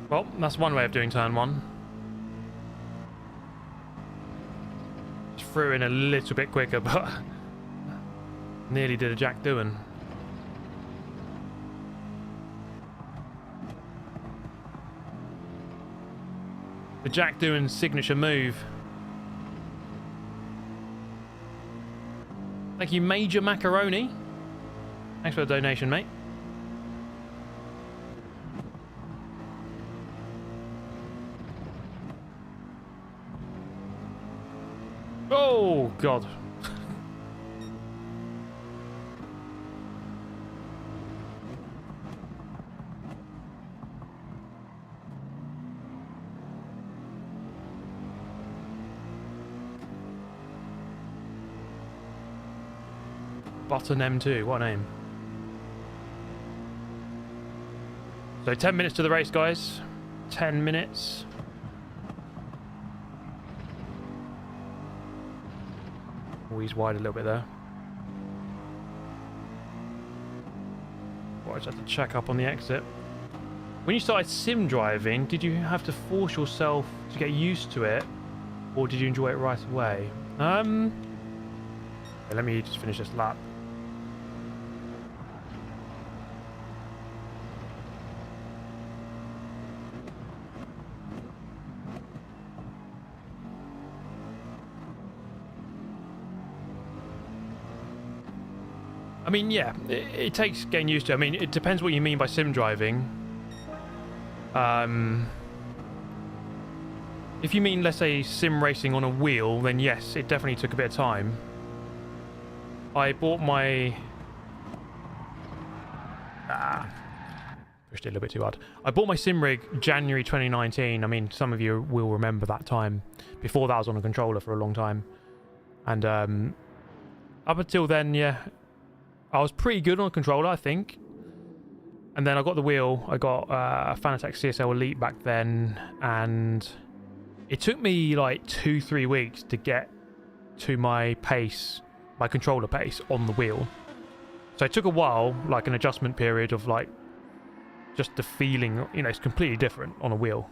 A: Well, that's one way of doing turn 1. Just threw in a little bit quicker, but nearly did a Jack Doohan. The Jack Doohan signature move. Thank you, Major Macaroni. Thanks for the donation, mate. Oh, God. Button M2, what a name. So 10 minutes to the race, guys. 10 minutes. Oh, he's wide a little bit there. Well, I just have to check up on the exit. When you started sim driving, did you have to force yourself to get used to it? Or did you enjoy it right away? Let me just finish this lap. I mean, yeah, it takes getting used to. I mean, it depends what you mean by sim driving. If you mean, let's say, sim racing on a wheel, then yes, it definitely took a bit of time. I bought my... pushed it a little bit too hard. I bought my sim rig January 2019. I mean, some of you will remember that time. Before that, I was on a controller for a long time. And up until then, yeah, I was pretty good on a controller, I think. And then I got the wheel. I got a Fanatec CSL Elite back then. And it took me like 2-3 weeks to get to my pace, my controller pace on the wheel. So it took a while, like an adjustment period of like just the feeling, you know, it's completely different on a wheel.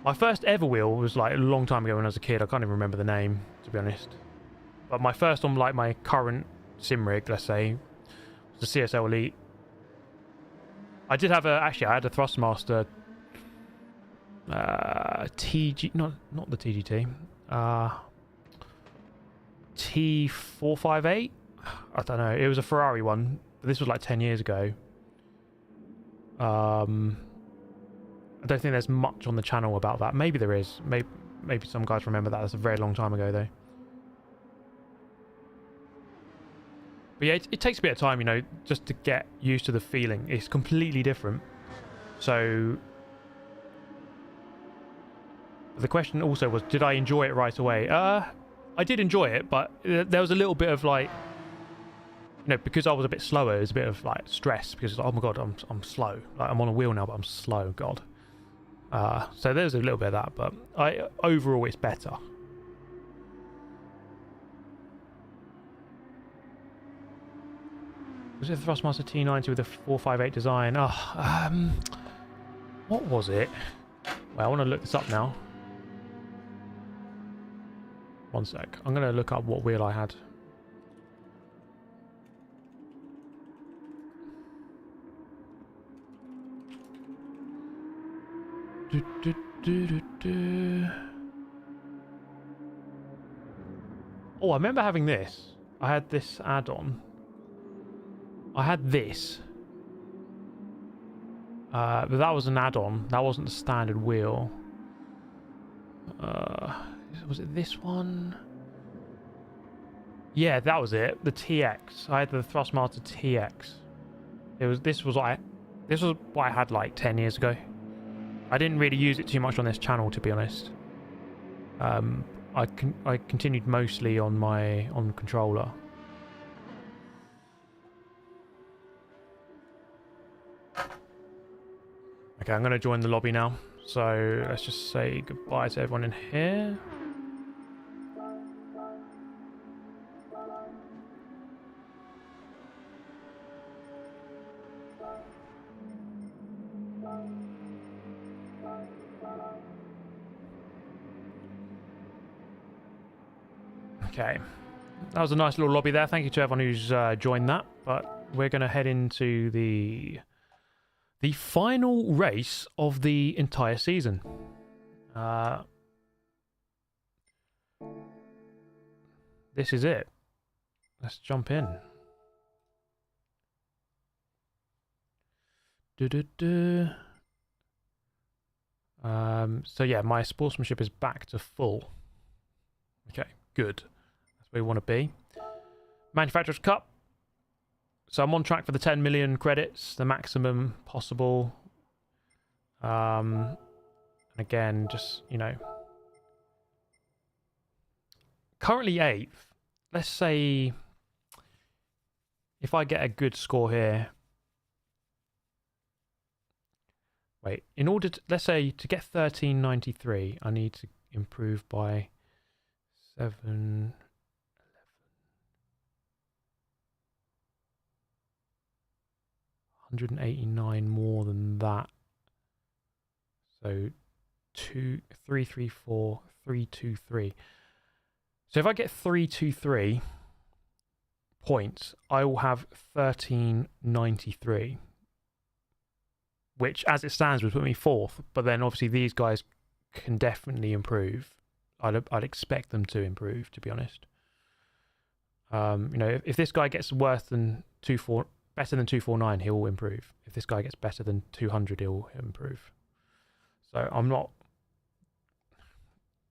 A: My first ever wheel was like a long time ago when I was a kid. I can't even remember the name, to be honest. But my first on like my current sim rig, let's say, was the CSL Elite. I did have actually I had a Thrustmaster TG, not the TGT, T458. I don't know. It was a Ferrari one. But this was like 10 years ago. I don't think there's much on the channel about that. Maybe there is. Maybe some guys remember that. That's a very long time ago, though. But yeah, it takes a bit of time, you know, just to get used to the feeling. It's completely different. So the question also was, did I enjoy it right away? I did enjoy it, but there was a little bit of like, you know, because I was a bit slower, it was a bit of like stress because, oh my god, I'm slow. Like, I'm on a wheel now, but I'm slow. God. So there's a little bit of that, but overall it's better. Was it the Thrustmaster T90 with a 458 design? Oh, what was it? Well, I want to look this up now. One sec. I'm going to look up what wheel I had. Oh, I remember having this. I had this add-on. I had this, But that was an add-on. That wasn't the standard wheel. Was it this one? Yeah, that was it. The TX. I had the Thrustmaster TX. This was what I had like 10 years ago. I didn't really use it too much on this channel, to be honest. I continued mostly on controller. Okay, I'm going to join the lobby now. So let's just say goodbye to everyone in here. Okay, that was a nice little lobby there. Thank you to everyone who's joined that. But we're going to head into the final race of the entire season. This is it. Let's jump in. So yeah, my sportsmanship is back to full. Okay, good. That's where we want to be. Manufacturer's Cup. So I'm on track for the 10 million credits, the maximum possible. And again, just, you know, currently 8th. Let's say if I get a good score here. Wait, in order to, let's say to get 1393, I need to improve by 7... 189 more than that. So 334, 323. So if I get 323 points, I will have 1393, which as it stands would put me 4th. But then obviously these guys can definitely improve. I'd expect them to improve, to be honest. You know, if this guy gets worse than better than 249, he'll improve. If this guy gets better than 200, he'll improve. So I'm not...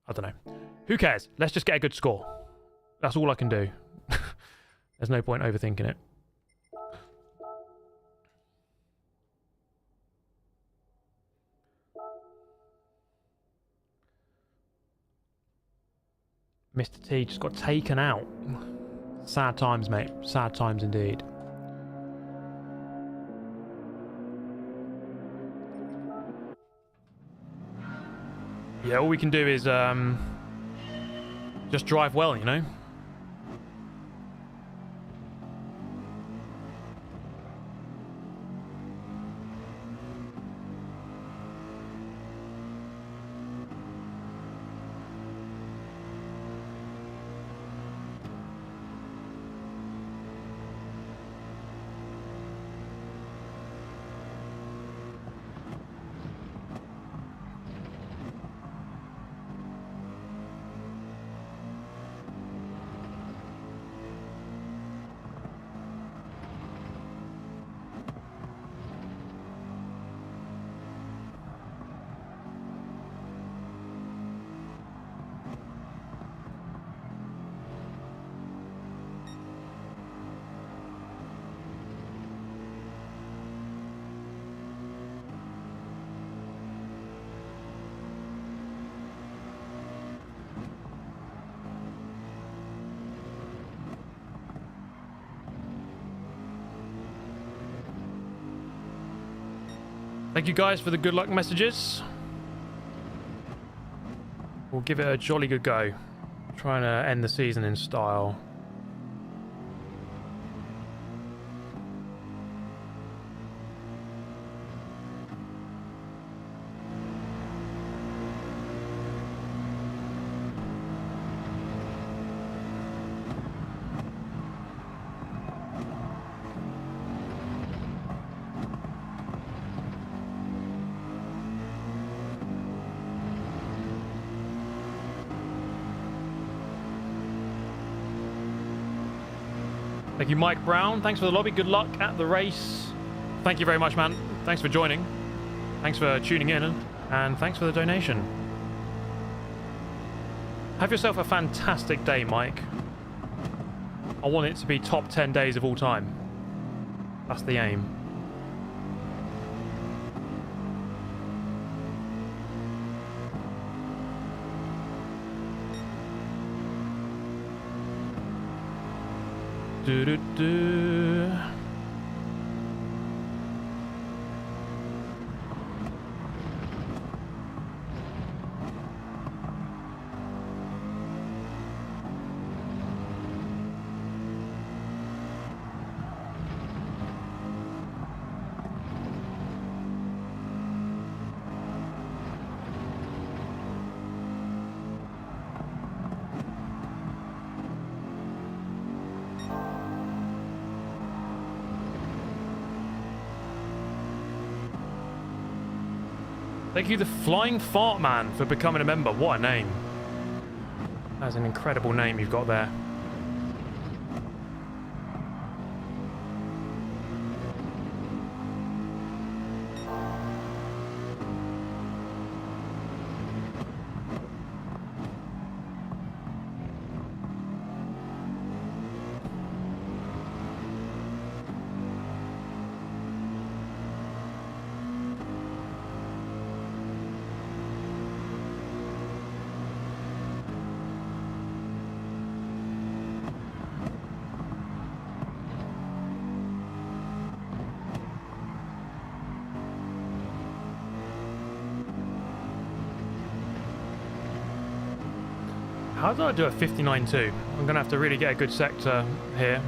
A: I don't know. Who cares? Let's just get a good score. That's all I can do. There's no point overthinking it. Mr. T just got taken out. Sad times, mate. Sad times indeed. Yeah, all we can do is just drive well, you know? Thank you guys for the good luck messages. We'll give it a jolly good go. Trying to end the season in style. Thank you, Mike Brown. Thanks for the lobby. Good luck at the race. Thank you very much, man. Thanks for joining. Thanks for tuning in, and thanks for the donation. Have yourself a fantastic day, Mike. I want it to be top 10 days of all time. That's the aim. Do-do-do. Thank you, the Flying Fart Man, for becoming a member. What a name. That's an incredible name you've got there. How do I do a 59.2? I'm going to have to really get a good sector here.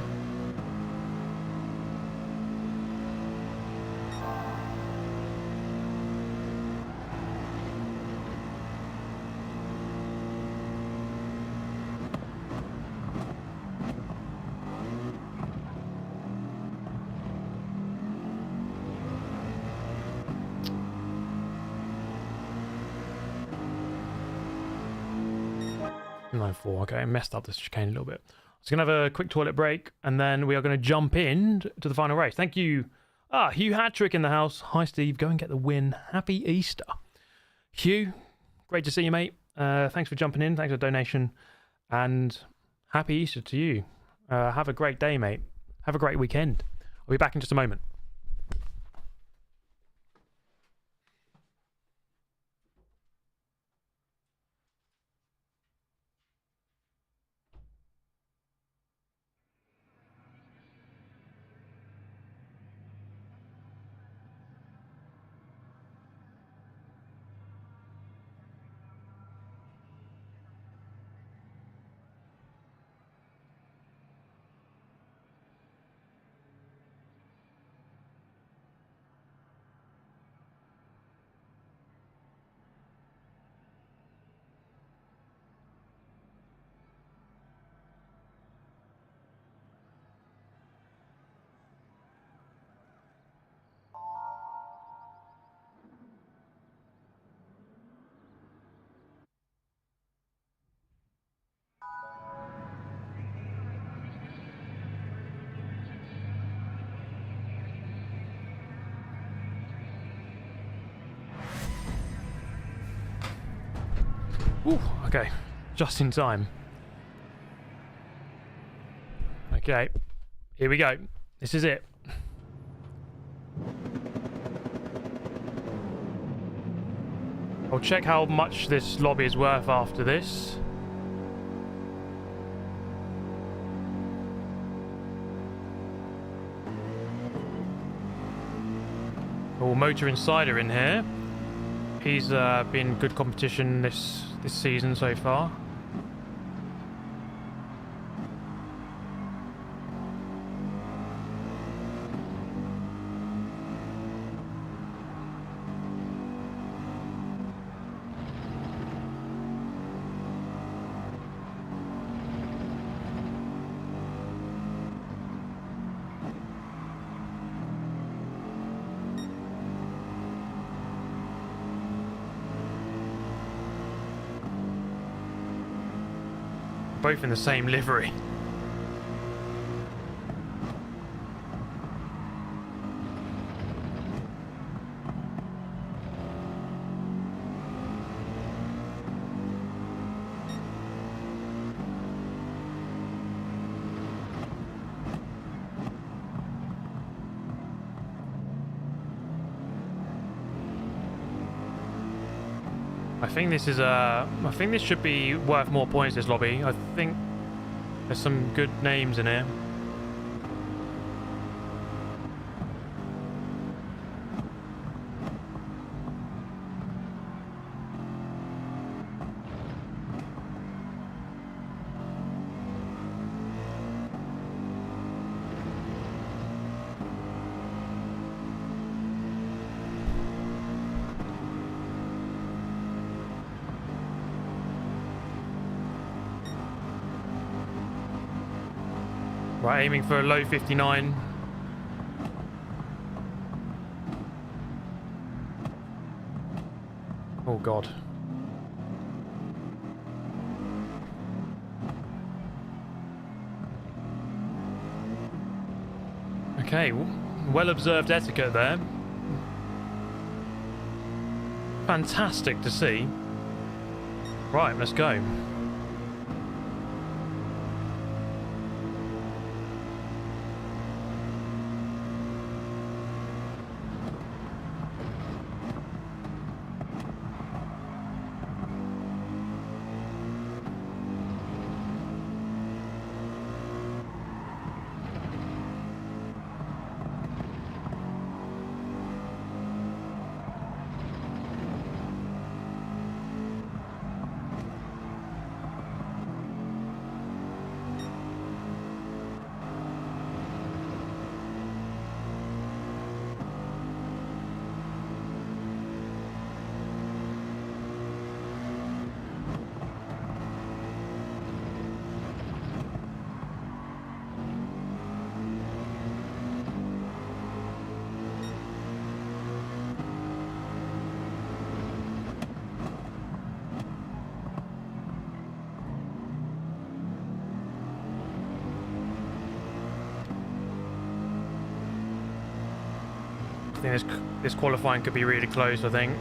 A: Okay, I messed up this chicane a little bit. So going to have a quick toilet break, and then we are going to jump in to the final race. Thank you. Hugh Hattrick in the house. Hi, Steve. Go and get the win. Happy Easter. Hugh, great to see you, mate. Thanks for jumping in. Thanks for the donation. And happy Easter to you. Have a great day, mate. Have a great weekend. I'll be back in just a moment. Ooh, okay, just in time. Okay, here we go. This is it. I'll check how much this lobby is worth after this. Oh, Motor Insider in here. He's been good competition this season so far. Both in the same livery. I think this is I think this should be worth more points, this lobby. I think there's some good names in here. Right, aiming for a low 59. Oh God. Okay, well observed etiquette there. Fantastic to see. Right, let's go. I think this qualifying could be really close, I think.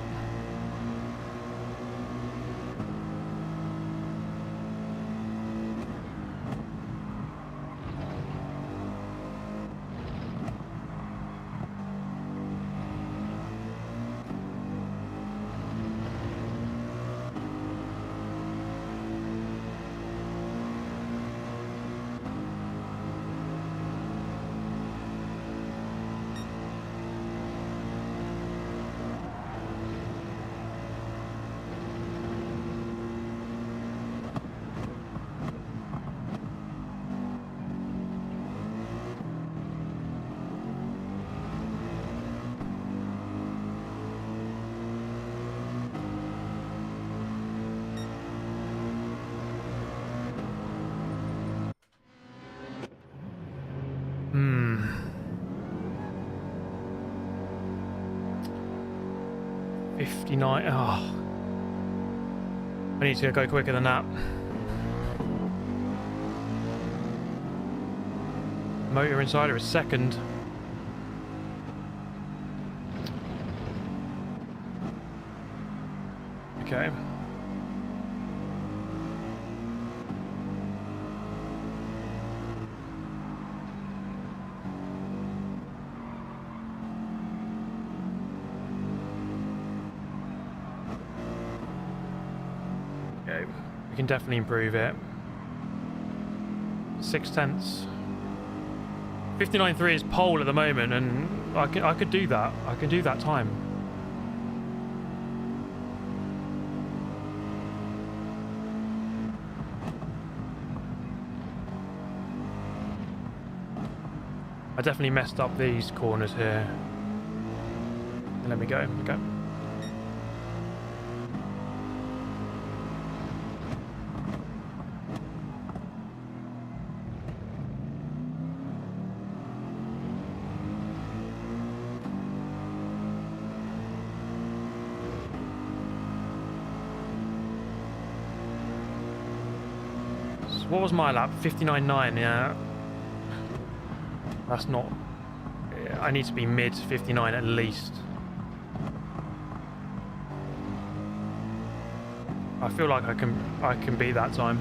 A: Hmm. 59. Oh. I need to go quicker than that. Motor Insider is second. Okay. Okay, we can definitely improve it. 0.6. 59.3 is pole at the moment, and I could do that. I can do that time. I definitely messed up these corners here. Let me go. Okay. So what was my lap? 59.9. Yeah. That's not... I need to be mid 59 at least. I feel like I can beat that time.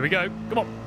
A: Here we go. Come on.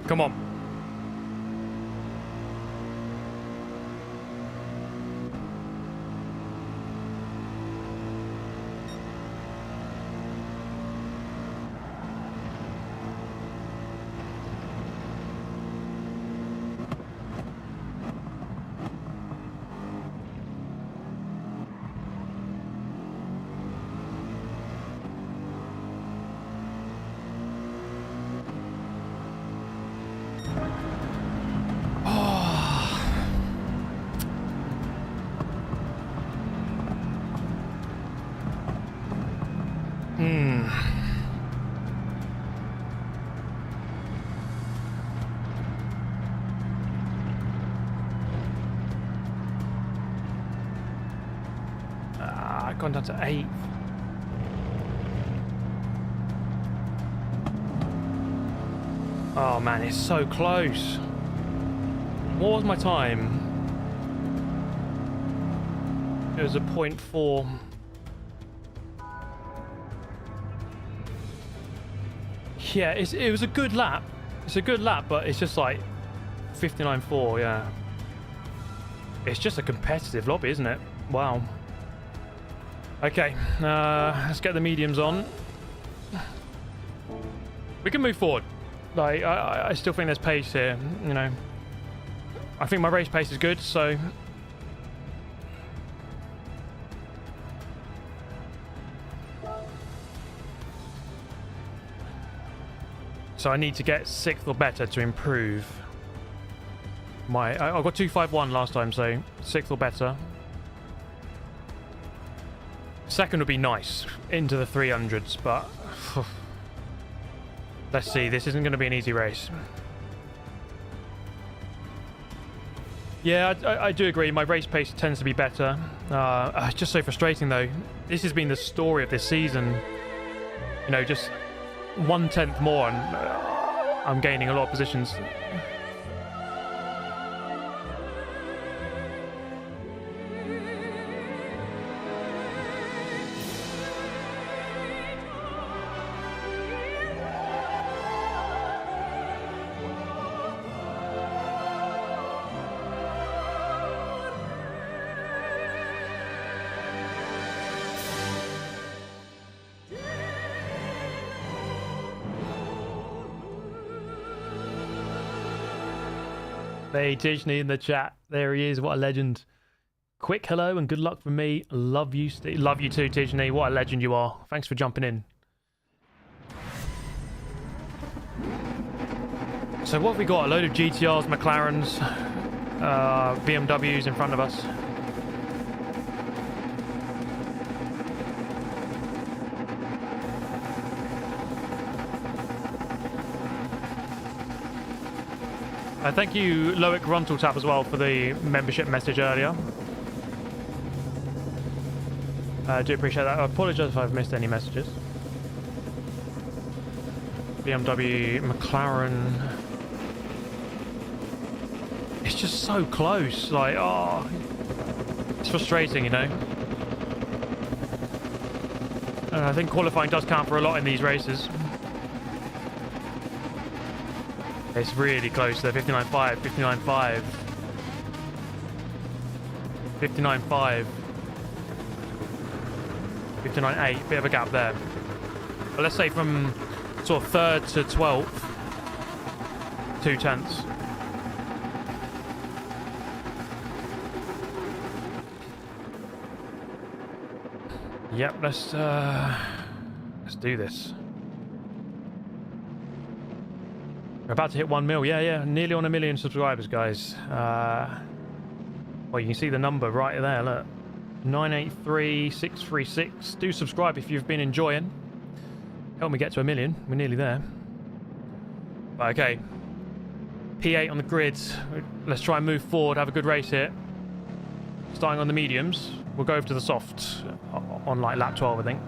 A: Come on. Gone down to 8th. Oh man, it's so close. What was my time? It was a 0.4. Yeah, it was a good lap. It's a good lap, but it's just like 59.4, yeah. It's just a competitive lobby, isn't it? Wow. Okay, let's get the mediums on. We can move forward. Like, I still think there's pace here, you know. I think my race pace is good, so... So I need to get 6th or better to improve. I got 251 last time, so 6th or better. 2nd would be nice, into the 300s, but let's see, this isn't going to be an easy race. Yeah, I do agree, my race pace tends to be better. It's just so frustrating though. This has been the story of this season. You know, just 1/10 more and I'm gaining a lot of positions. Hey, Tijney in the chat. There he is. What a legend. Quick hello and good luck from me. Love you, Steve. Love you too, Tijney. What a legend you are. Thanks for jumping in. So what have we got? A load of GTRs, McLarens, BMWs in front of us. Thank you, Loic Runteltap, as well, for the membership message earlier. I do appreciate that. I apologise if I've missed any messages. BMW, McLaren. It's just so close. Like, oh, it's frustrating, you know. I think qualifying does count for a lot in these races. It's really close there. 59.5, 59.5, 59.5, 59.8. Bit of a gap there. But let's say from sort of 3rd to 12th, 2/10. Yep, let's do this. We're about to hit 1 mil. Yeah, nearly on 1 million subscribers, guys. Well, you can see the number right there. Look, 983,636. Do subscribe if you've been enjoying. Help me get to 1 million. We're nearly there. But okay, P8 on the grid. Let's try and move forward. Have a good race here. Starting on the mediums. We'll go over to the soft on like lap 12, I think.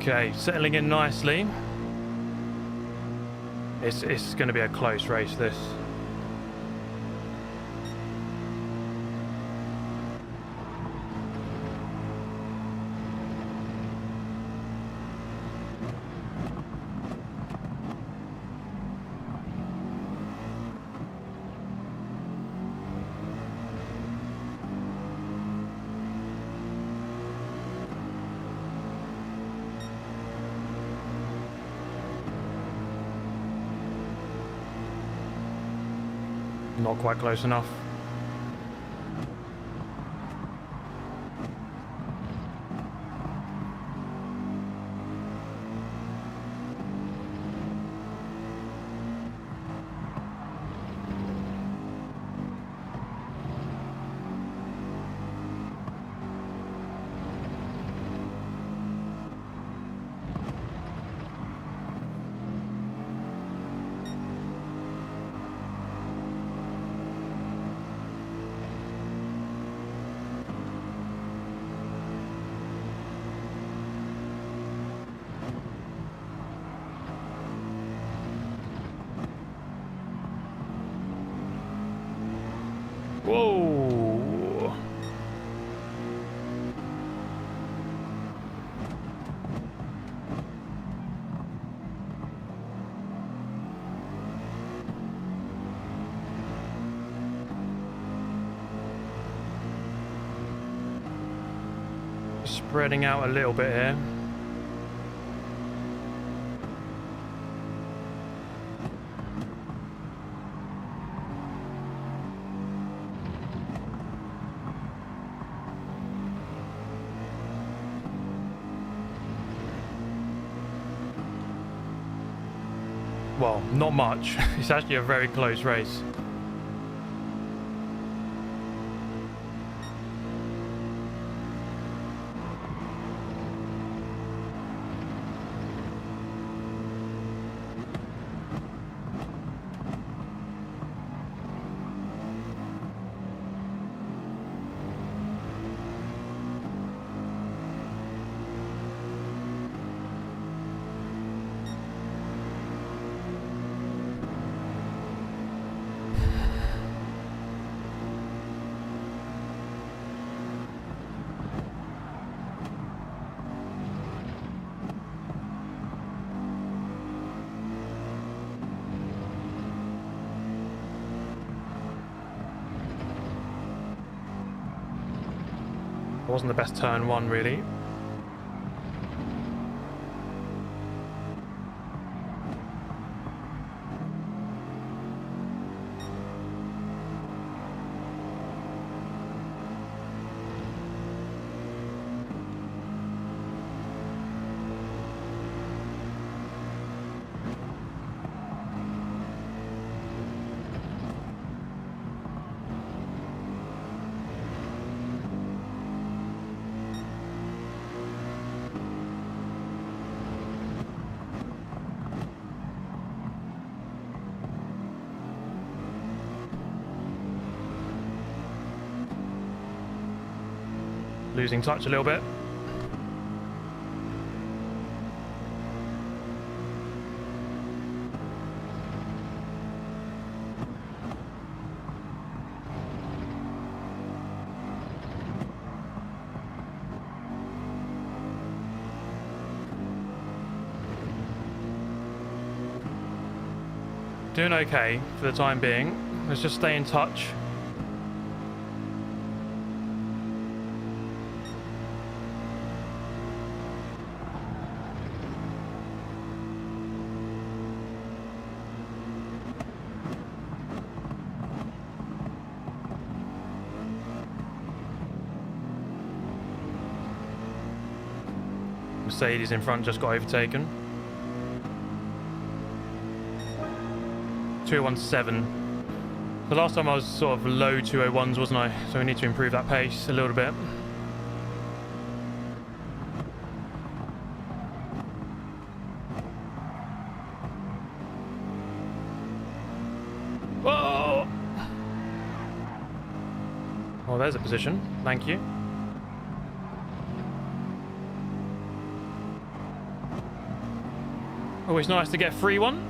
A: Okay, settling in nicely. It's going to be a close race, this. Not quite close enough. Whoa! Spreading out a little bit here. Well, not much. It's actually a very close race. It wasn't the best turn one, really. Losing touch a little bit. Doing okay for the time being. Let's just stay in touch. Mercedes in front just got overtaken. 217. The last time I was sort of low 201s, wasn't I? So we need to improve that pace a little bit. Whoa! Oh, there's a position. Thank you. Always nice to get a free one.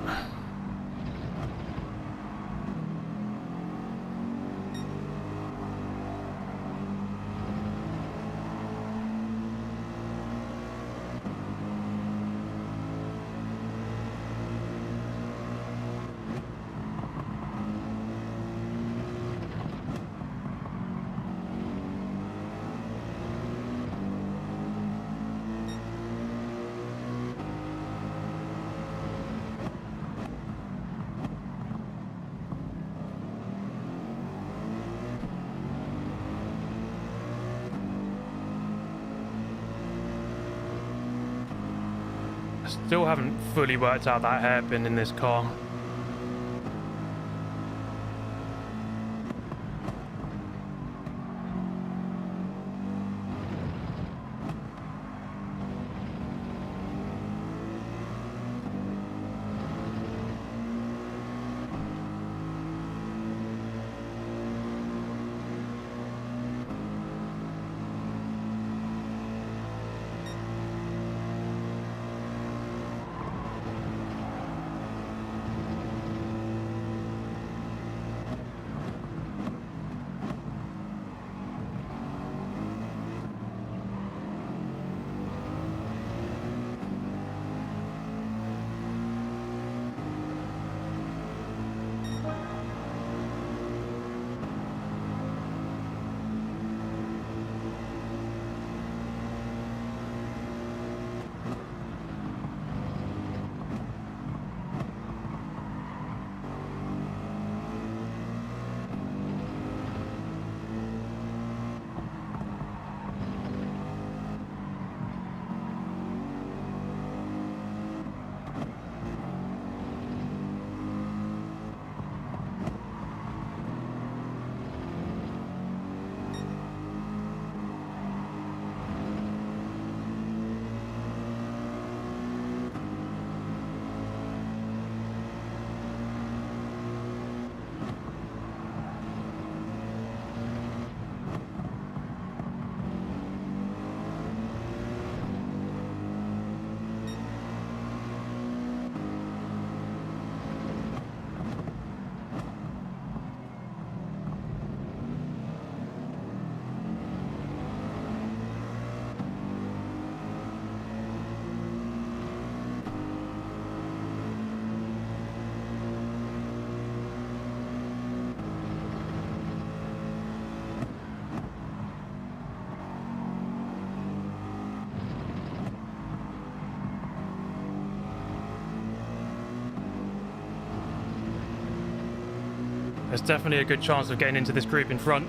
A: Still haven't fully worked out that hairpin in this car. There's definitely a good chance of getting into this group in front.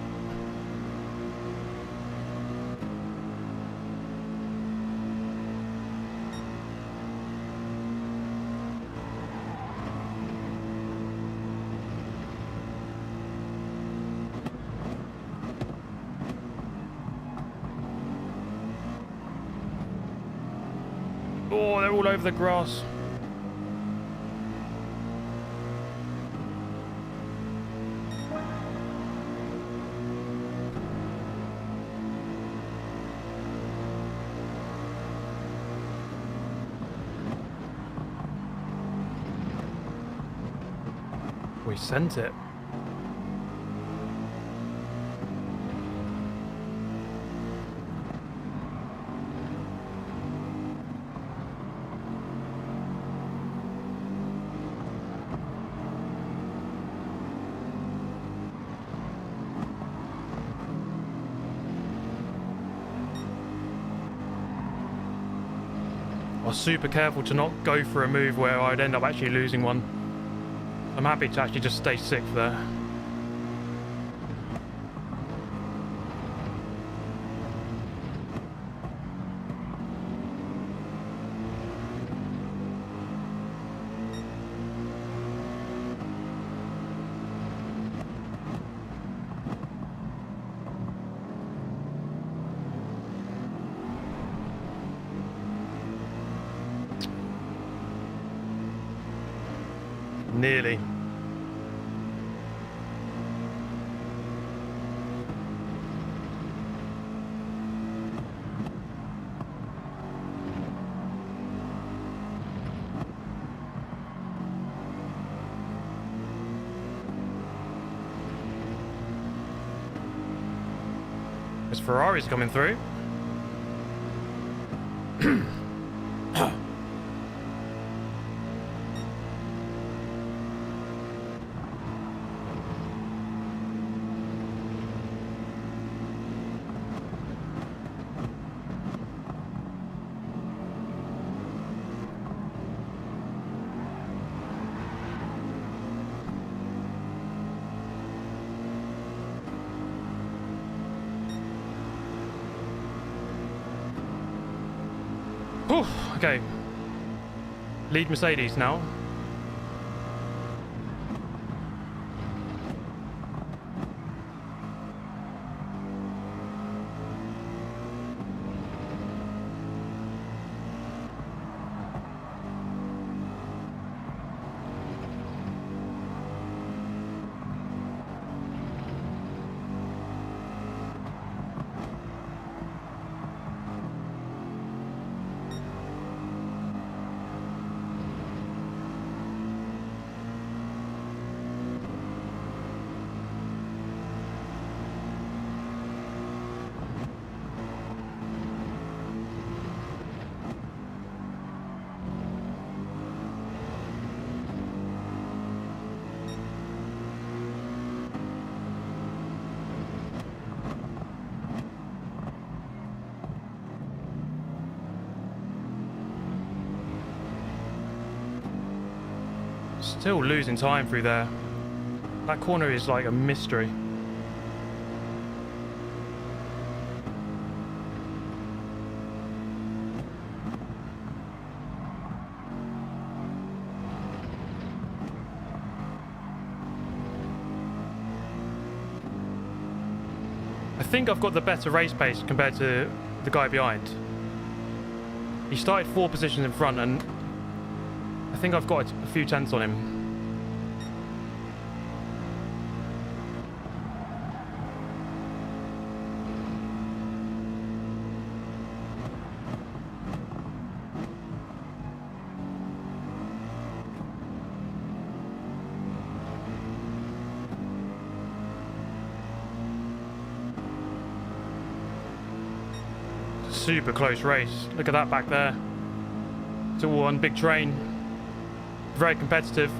A: Oh, they're all over the grass. We sent it. I was super careful to not go for a move where I'd end up actually losing one. I'm happy to actually just stay sixth there. Nearly. There's Ferraris coming through. Okay. Lead Mercedes now. Still losing time through there. That corner is like a mystery. I think I've got the better race pace compared to the guy behind. He started 4 positions in front and I think I've got a few tenths on him. Super close race. Look at that back there. It's all one big train. Very competitive.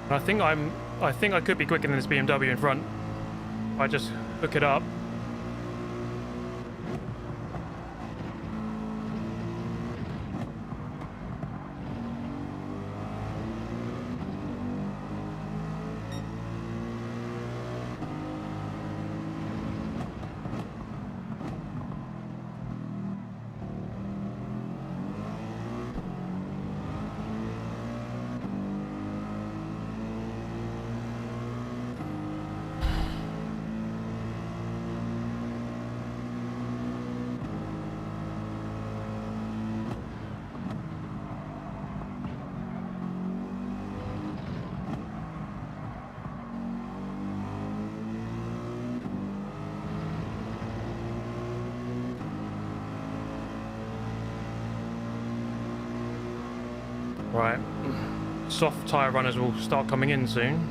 A: And I think I could be quicker than this BMW in front. If I just hook it up. Right, soft tyre runners will start coming in soon.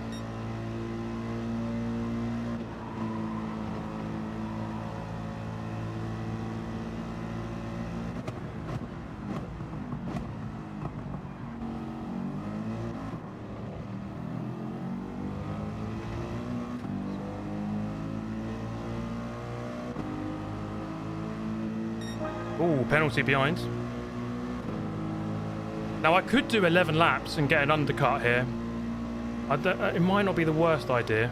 A: Ooh, penalty behind. Now I could do 11 laps and get an undercut here. It might not be the worst idea.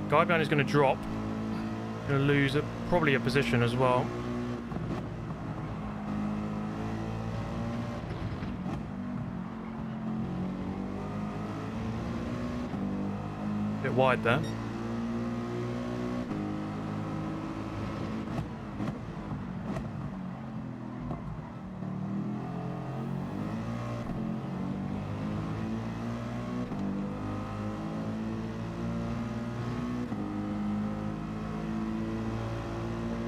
A: Guy behind is going to drop. Going to lose probably a position as well. Bit wide there.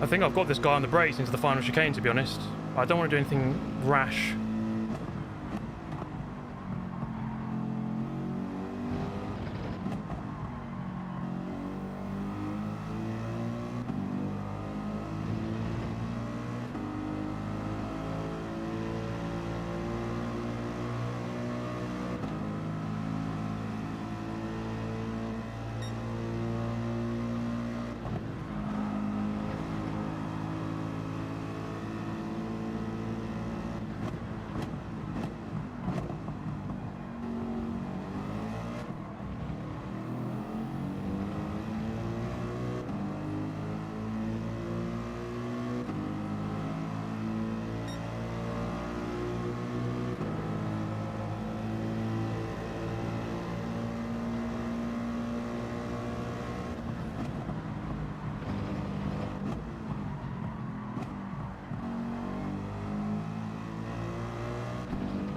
A: I think I've got this guy on the brakes into the final chicane, to be honest. I don't want to do anything rash.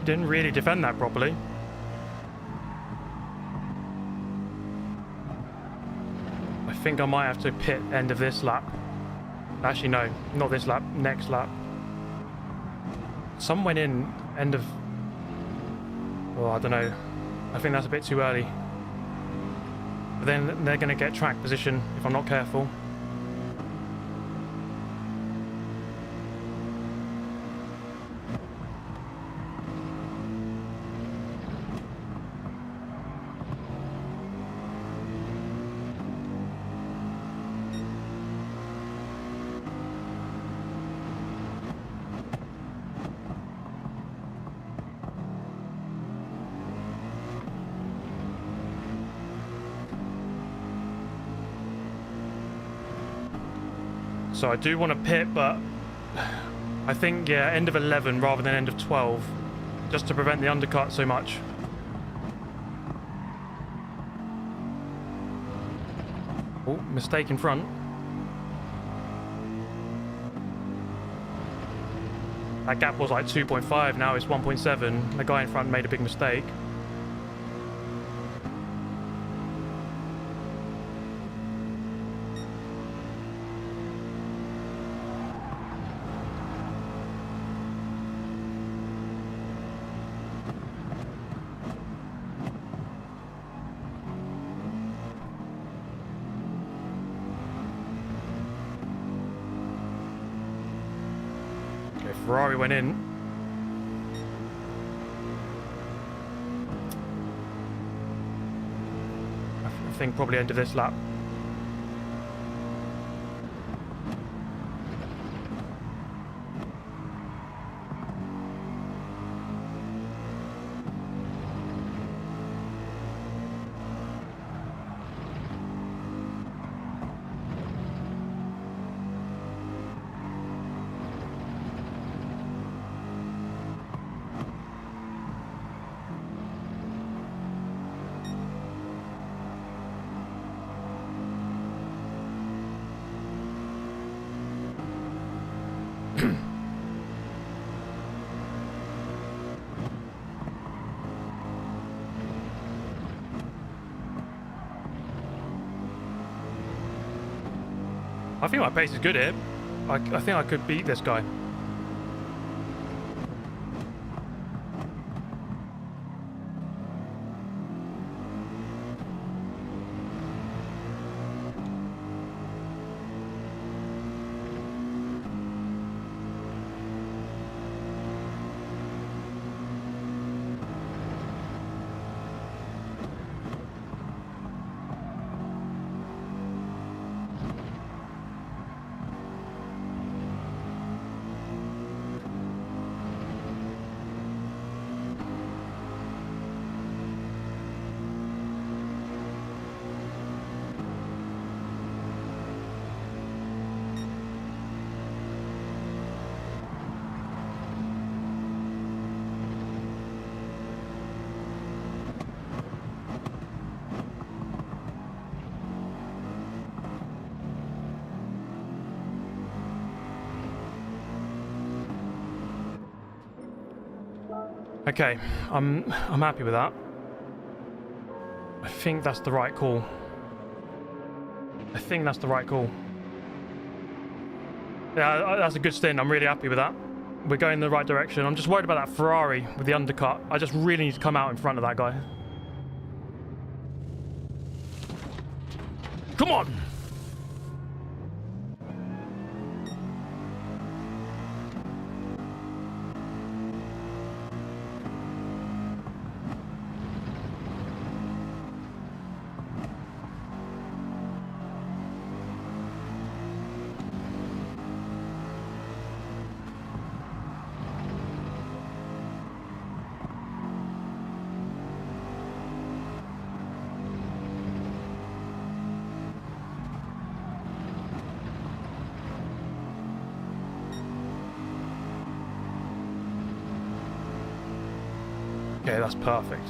A: Didn't really defend that properly. I think I might have to pit end of this lap. Actually, no, not this lap, next lap. Some went in end of... Oh, I don't know. I think that's a bit too early. But then they're going to get track position if I'm not careful. So I do want to pit, but I think, yeah, end of 11 rather than end of 12, just to prevent the undercut so much. Oh, mistake in front. That gap was like 2.5, now it's 1.7. The guy in front made a big mistake. Okay, Ferrari went in. I think probably end of this lap. I think my pace is good here. I think I could beat this guy. Okay, I'm happy with that. I think that's the right call. I think that's the right call. Yeah, that's a good stint. I'm really happy with that. We're going in the right direction. I'm just worried about that Ferrari with the undercut. I just really need to come out in front of that guy. Come on! Okay, that's perfect.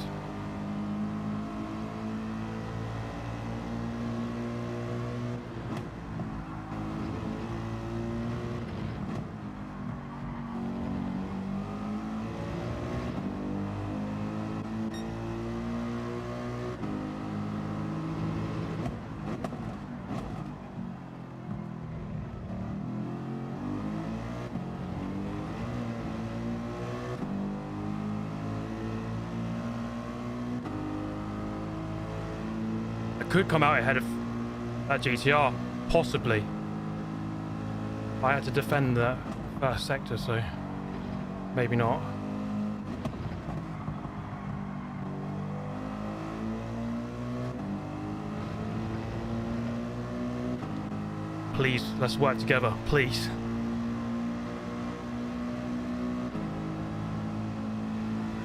A: Could come out ahead of that GTR, possibly. I had to defend the first sector, so maybe not. Please, let's work together, please.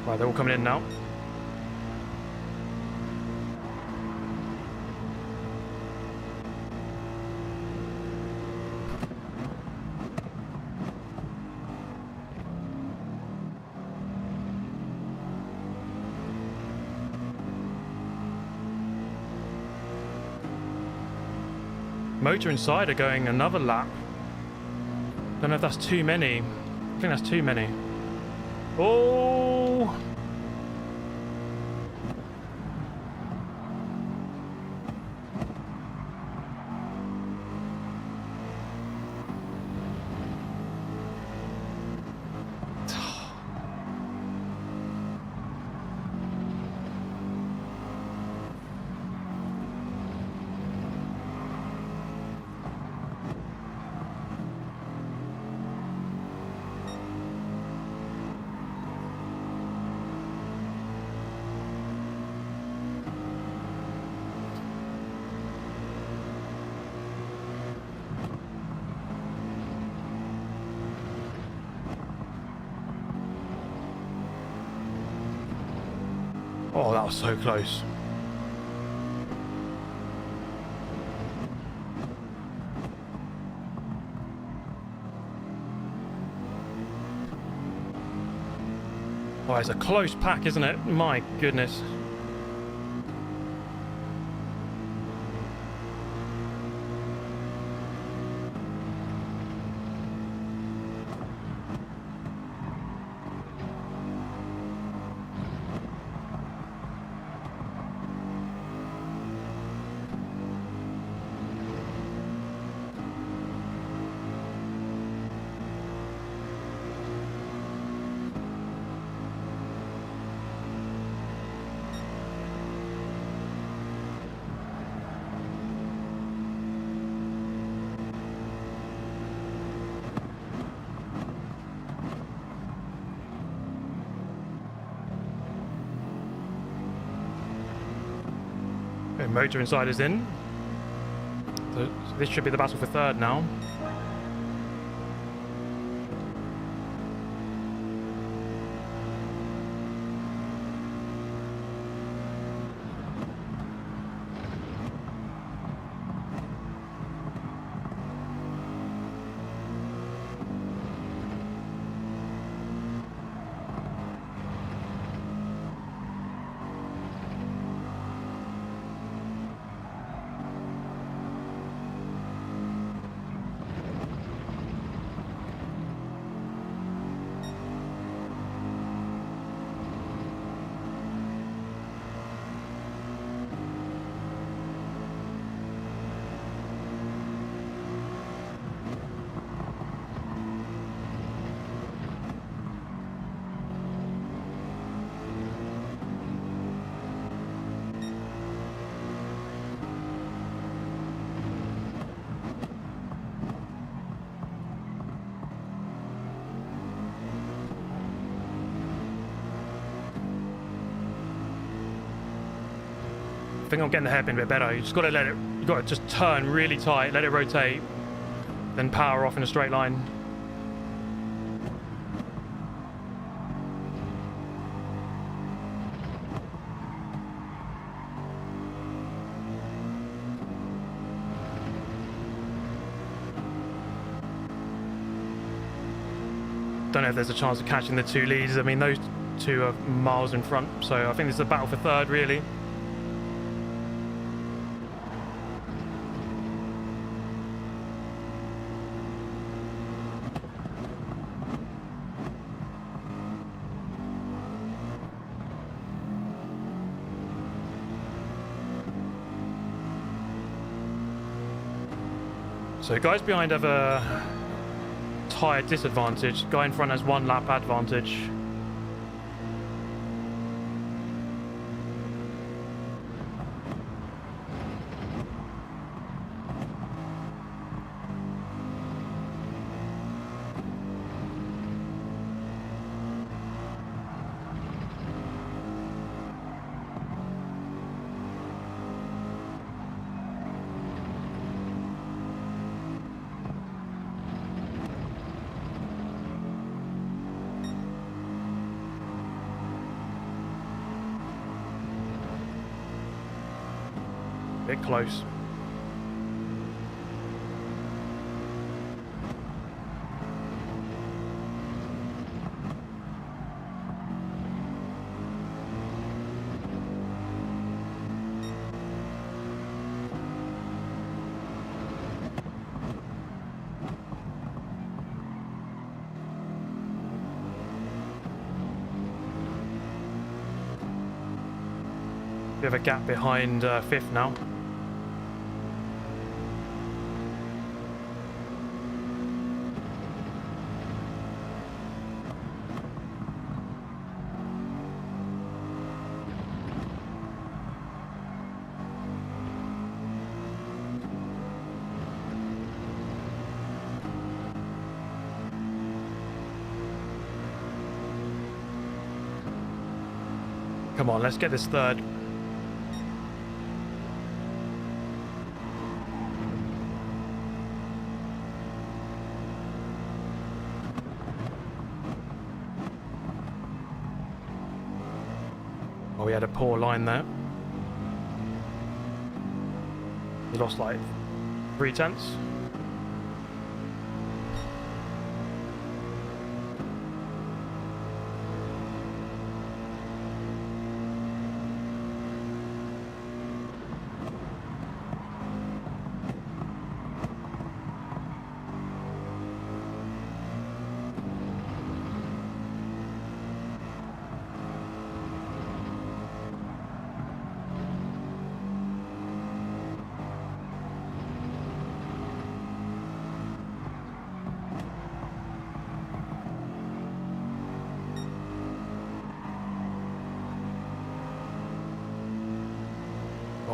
A: Right, they're all coming in now. Motor inside are going another lap. Don't know if that's too many. I think that's too many. Oh! Oh, that was so close. Oh, it's a close pack, isn't it? My goodness. Okay, motor inside is in. So this should be the battle for third now. I think I'm getting the hairpin a bit better. You just got to let it, you got to just turn really tight, let it rotate, then power off in a straight line. Don't know if there's a chance of catching the two leads. I mean, those two are miles in front, so I think this is a battle for third, really. So guys behind have a tyre disadvantage. Guy in front has 1 lap advantage. Bit close. We have a gap behind fifth now. Come on, let's get this third. we had a poor line there. We lost like 3/10.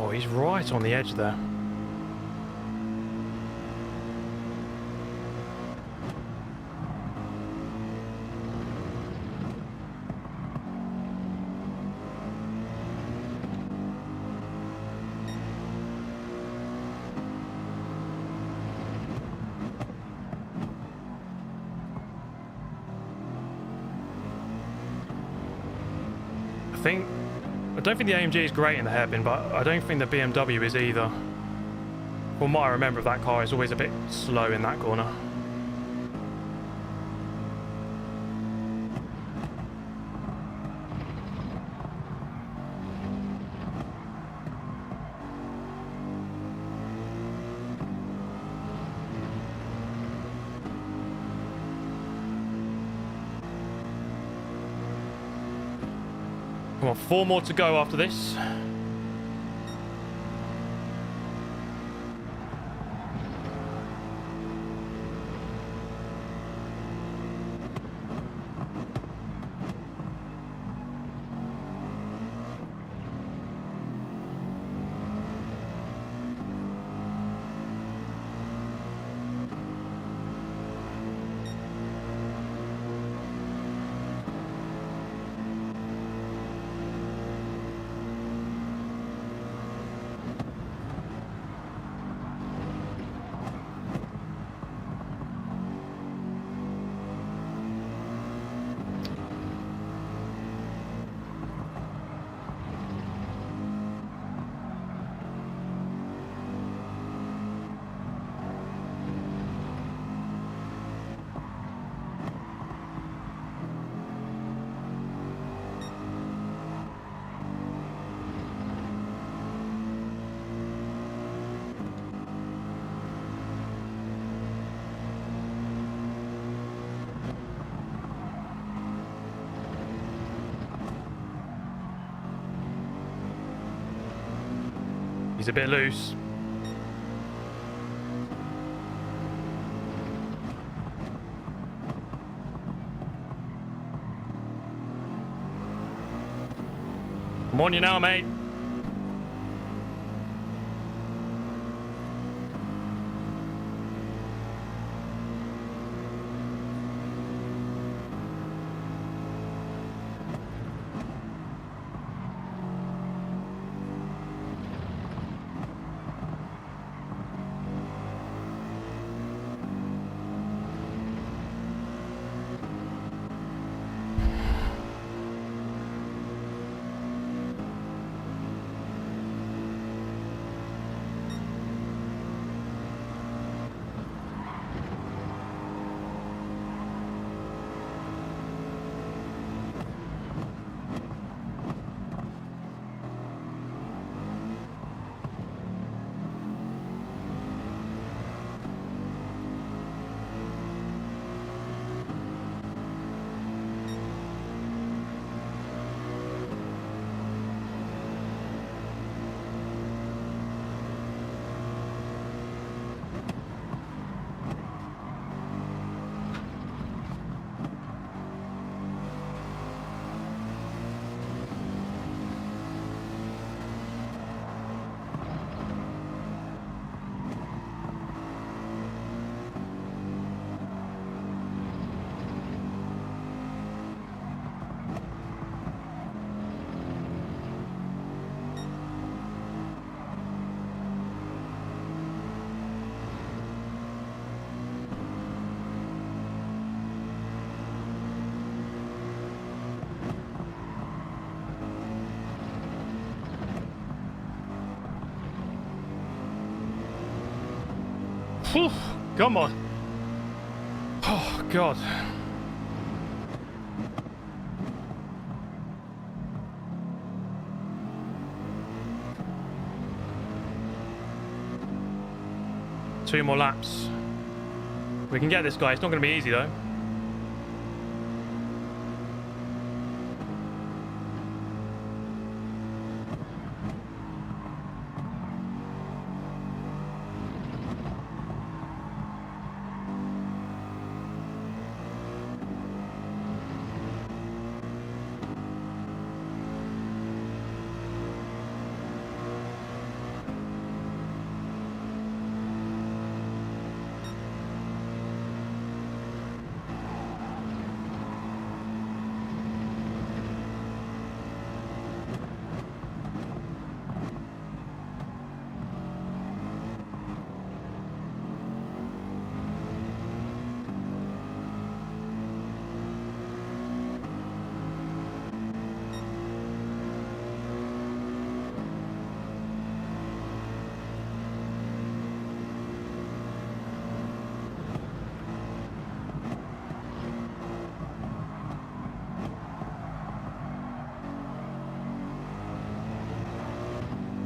A: Oh, he's right on the edge there. I don't think the AMG is great in the hairpin, but I don't think the BMW is either. From what I remember of that car, it's always a bit slow in that corner. Come on, 4 more to go after this. He's a bit loose. I'm on you now, mate. Whew, come on. Oh, God. Two more laps. We can get this guy. It's not going to be easy, though.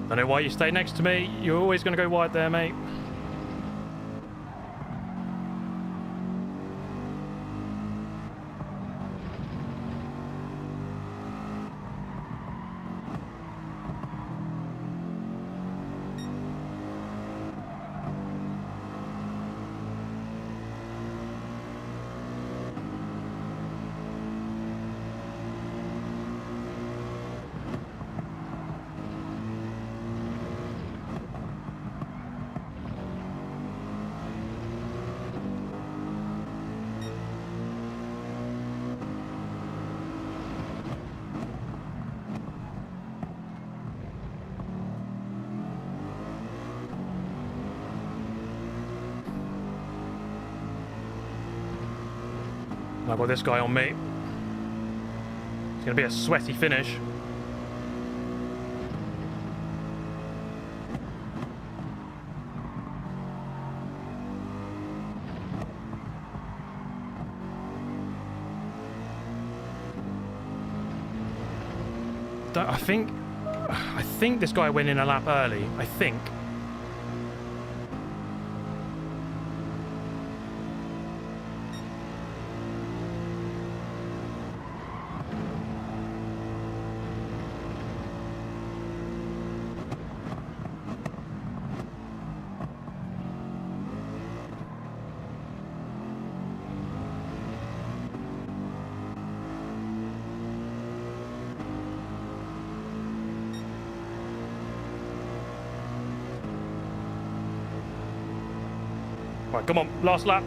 A: I don't know why you stay next to me. You're always going to go wide there, mate. I've got this guy on me. It's going to be a sweaty finish. I think this guy went in a lap early. I think. Right, come on, last lap.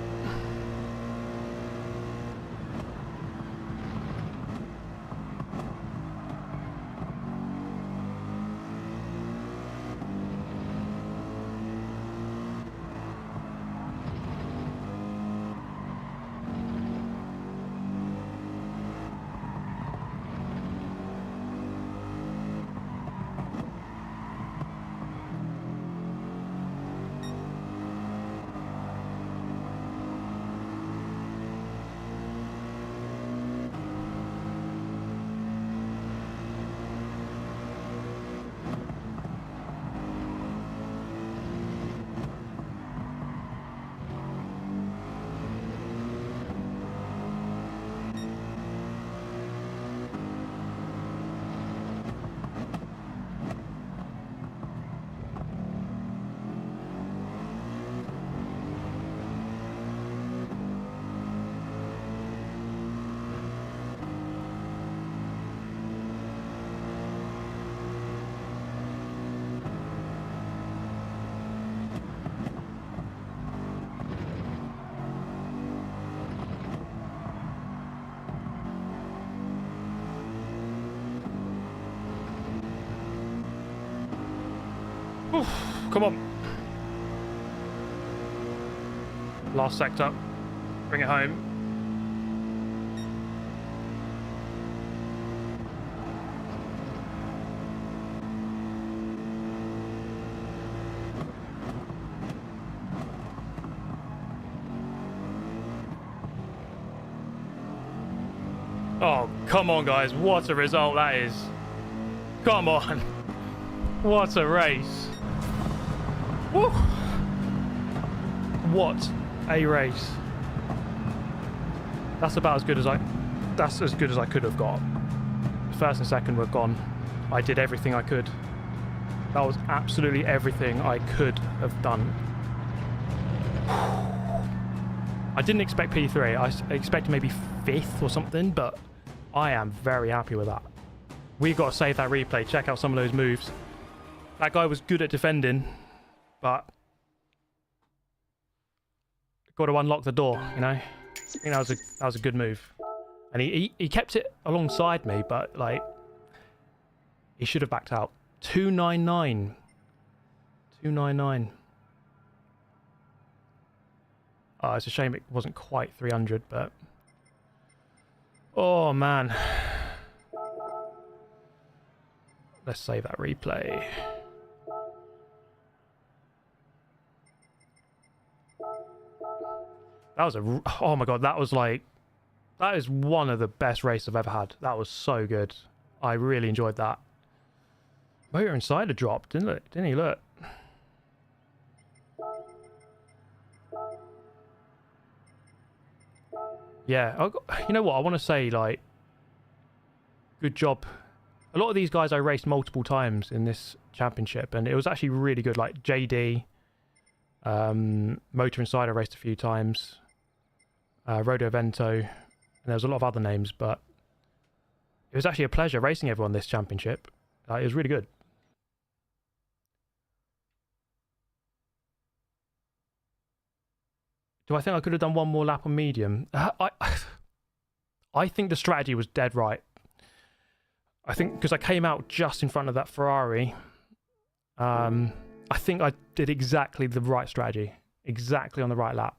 A: Oof, come on. Last sector. Bring it home. Oh, come on, guys. What a result that is. Come on. What a race. Woo. What a race. That's about as good as I could have got. First and second were gone. I did everything I could. That was absolutely everything I could have done. I didn't expect P3. I expected maybe 5th or something, but I am very happy with that. We've got to save that replay. Check out some of those moves. That guy was good at defending, but got to unlock the door, you know? I think that was a good move. And he kept it alongside me, but like he should have backed out. 299. 299. Oh, it's a shame it wasn't quite 300, but oh man. Let's save that replay. That was oh my god, that is one of the best races I've ever had. That was so good. I really enjoyed that. Motor Insider dropped, didn't he? Look. Yeah, you know what? I want to say, like, good job. A lot of these guys I raced multiple times in this championship, and it was actually really good. Like JD, Motor Insider raced a few times, Rodo Vento, and there was a lot of other names, but it was actually a pleasure racing everyone this championship. It was really good. Do I think I could have done one more lap on medium? I think the strategy was dead right. I think because I came out just in front of that Ferrari, I think I did exactly the right strategy, exactly on the right lap.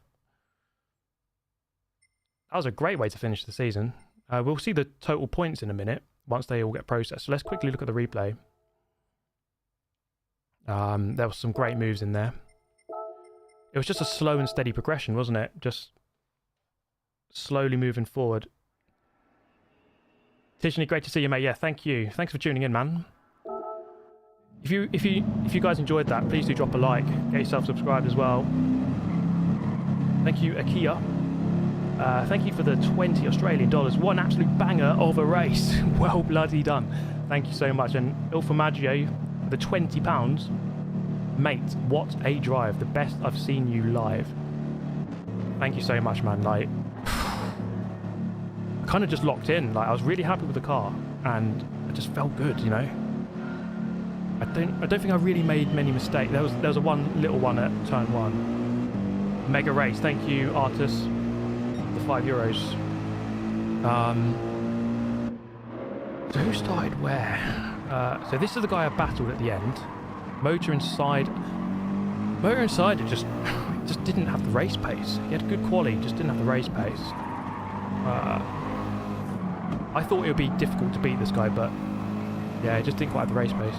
A: That was a great way to finish the season. We'll see the total points in a minute once they all get processed. So let's quickly look at the replay. There were some great moves in there. It was just a slow and steady progression, wasn't it? Just slowly moving forward. Tishani, great to see you, mate. Yeah, thank you. Thanks for tuning in, man. If you guys enjoyed that, please do drop a like. Get yourself subscribed as well. Thank you, Akia. Thank you for the 20 Australian dollars. What an absolute banger of a race. Well bloody done. Thank you so much. And Ilfamaggio, the £20. Mate, what a drive. The best I've seen you live. Thank you so much, man. Like, I kind of just locked in. Like, I was really happy with the car, and it just felt good, you know. I don't think I really made many mistakes. There was a one little one at turn 1. Mega race. Thank you, Artus, the €5. So who started where? So this is the guy I battled at the end. Motor Insider just didn't have the race pace. He had good quality, just didn't have the race pace. I thought it would be difficult to beat this guy, but yeah, he just didn't quite have the race pace.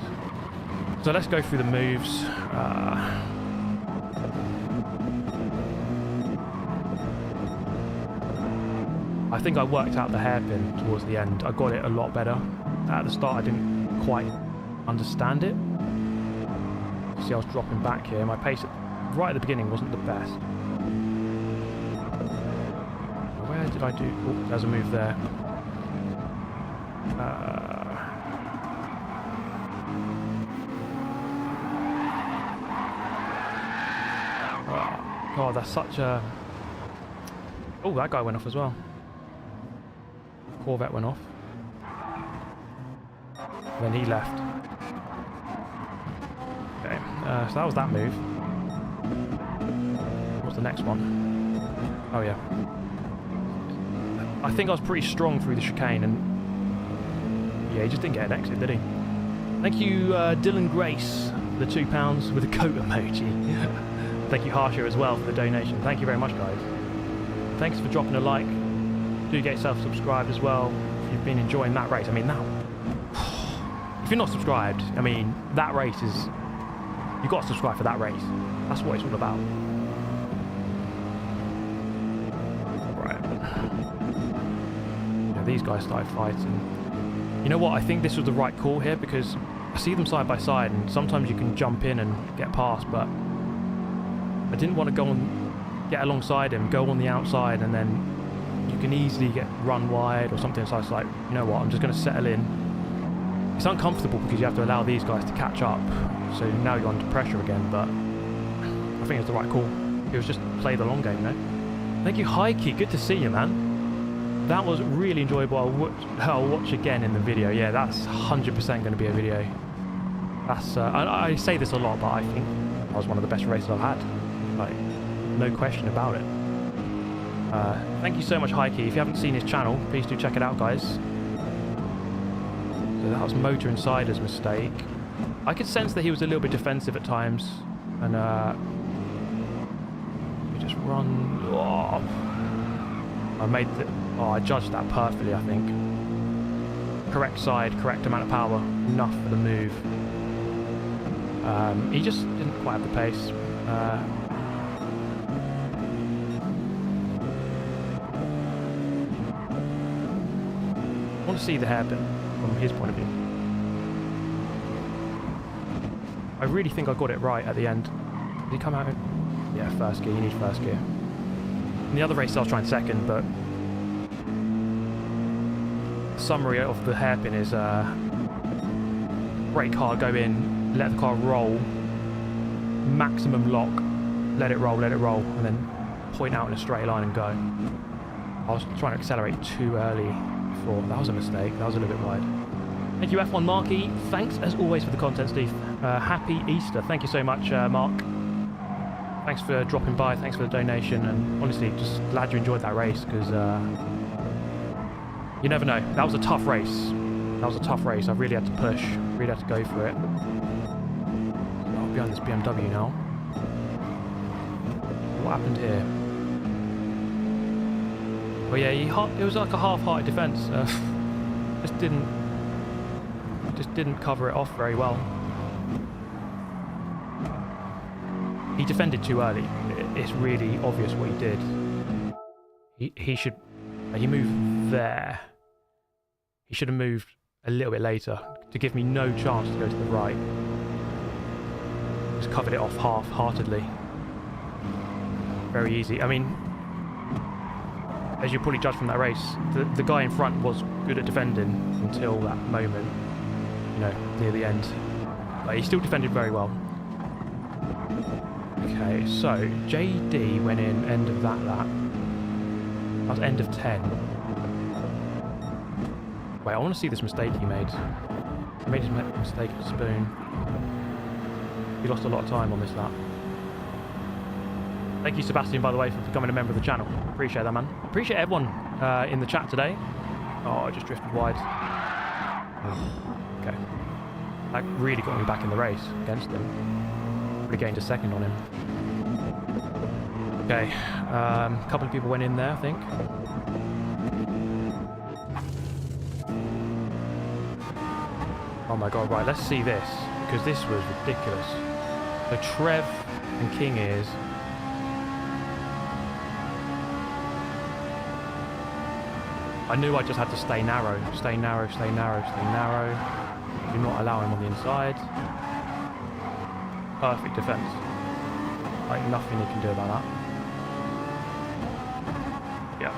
A: So let's go through the moves. I think I worked out the hairpin towards the end. I got it a lot better. At the start I didn't quite understand it. See, I was dropping back here. My pace right at the beginning wasn't the best. Where did I do? Oh, there's a move there. Oh, God, that's such a... Oh, that guy went off as well. Corvette went off. Then he left. Okay, so that was that move. What's the next one? Oh yeah. I think I was pretty strong through the chicane, and yeah, he just didn't get an exit, did he? Thank you, Dylan Grace, for the £2 with a coat emoji. Thank you, Harsha, as well, for the donation. Thank you very much, guys. Thanks for dropping a like. Do get yourself subscribed as well if you've been enjoying that race. I mean, that... If you're not subscribed, I mean, that race is... You've got to subscribe for that race. That's what it's all about. Right. Yeah, these guys started fighting. You know what? I think this was the right call here because I see them side by side, and sometimes you can jump in and get past, but I didn't want to go and get alongside him, go on the outside, and then you can easily get run wide or something. So I was like, you know what? I'm just going to settle in. It's uncomfortable because you have to allow these guys to catch up. So now you're under pressure again, but I think it's the right call. It was just play the long game, you know? Thank you, Heike. Good to see you, man. That was really enjoyable. I'll watch again in the video. Yeah, that's 100% going to be a video. That's I say this a lot, but I think that was one of the best races I've had. Like, no question about it. Thank you so much, Heike. If you haven't seen his channel, please do check it out, guys. So that was Motor Insider's mistake. I could sense that he was a little bit defensive at times, and we just run. Oh, I judged that perfectly, I think. Correct side, correct amount of power, enough for the move. He just didn't quite have the pace. I want to see the hairpin from his point of view. I really think I got it right at the end. Did he come out? Yeah, first gear. You need first gear. In the other race I was trying second, but the summary of the hairpin is brake hard, go in, let the car roll, maximum lock, let it roll, and then point out in a straight line and go. I was trying to accelerate too early before. That was a mistake. That was a little bit wide. Thank you, F1 Marky. Thanks as always for the content, Steve. Happy Easter. Thank you so much, Mark. Thanks for dropping by. Thanks for the donation. And honestly, just glad you enjoyed that race because you never know. That was a tough race. That was a tough race. I really had to push. Really had to go for it. Oh, behind this BMW now. What happened here? Oh yeah, it was like a half-hearted defence. Just didn't cover it off very well. He defended too early. It's really obvious what he did. He moved there. He should have moved a little bit later to give me no chance to go to the right. Just covered it off half-heartedly. Very easy. I mean, as you probably judge from that race, the guy in front was good at defending until that moment, you know, near the end. But he still defended very well. Okay, so JD went in end of that lap. That was end of 10. Wait, I want to see this mistake he made. He made his mistake at Spoon. He lost a lot of time on this lap. Thank you, Sebastian, by the way, for becoming a member of the channel. Appreciate that, man. Appreciate everyone in the chat today. Oh, I just drifted wide. Oh, okay. That really got me back in the race against him. Probably gained a second on him. Okay, a couple of people went in there, I think. Oh my god, right, let's see this, because this was ridiculous. So Trev and King is... I knew I just had to stay narrow. Stay narrow, stay narrow, stay narrow. Do not allow him on the inside. Perfect defense. Like, nothing you can do about that. Yeah.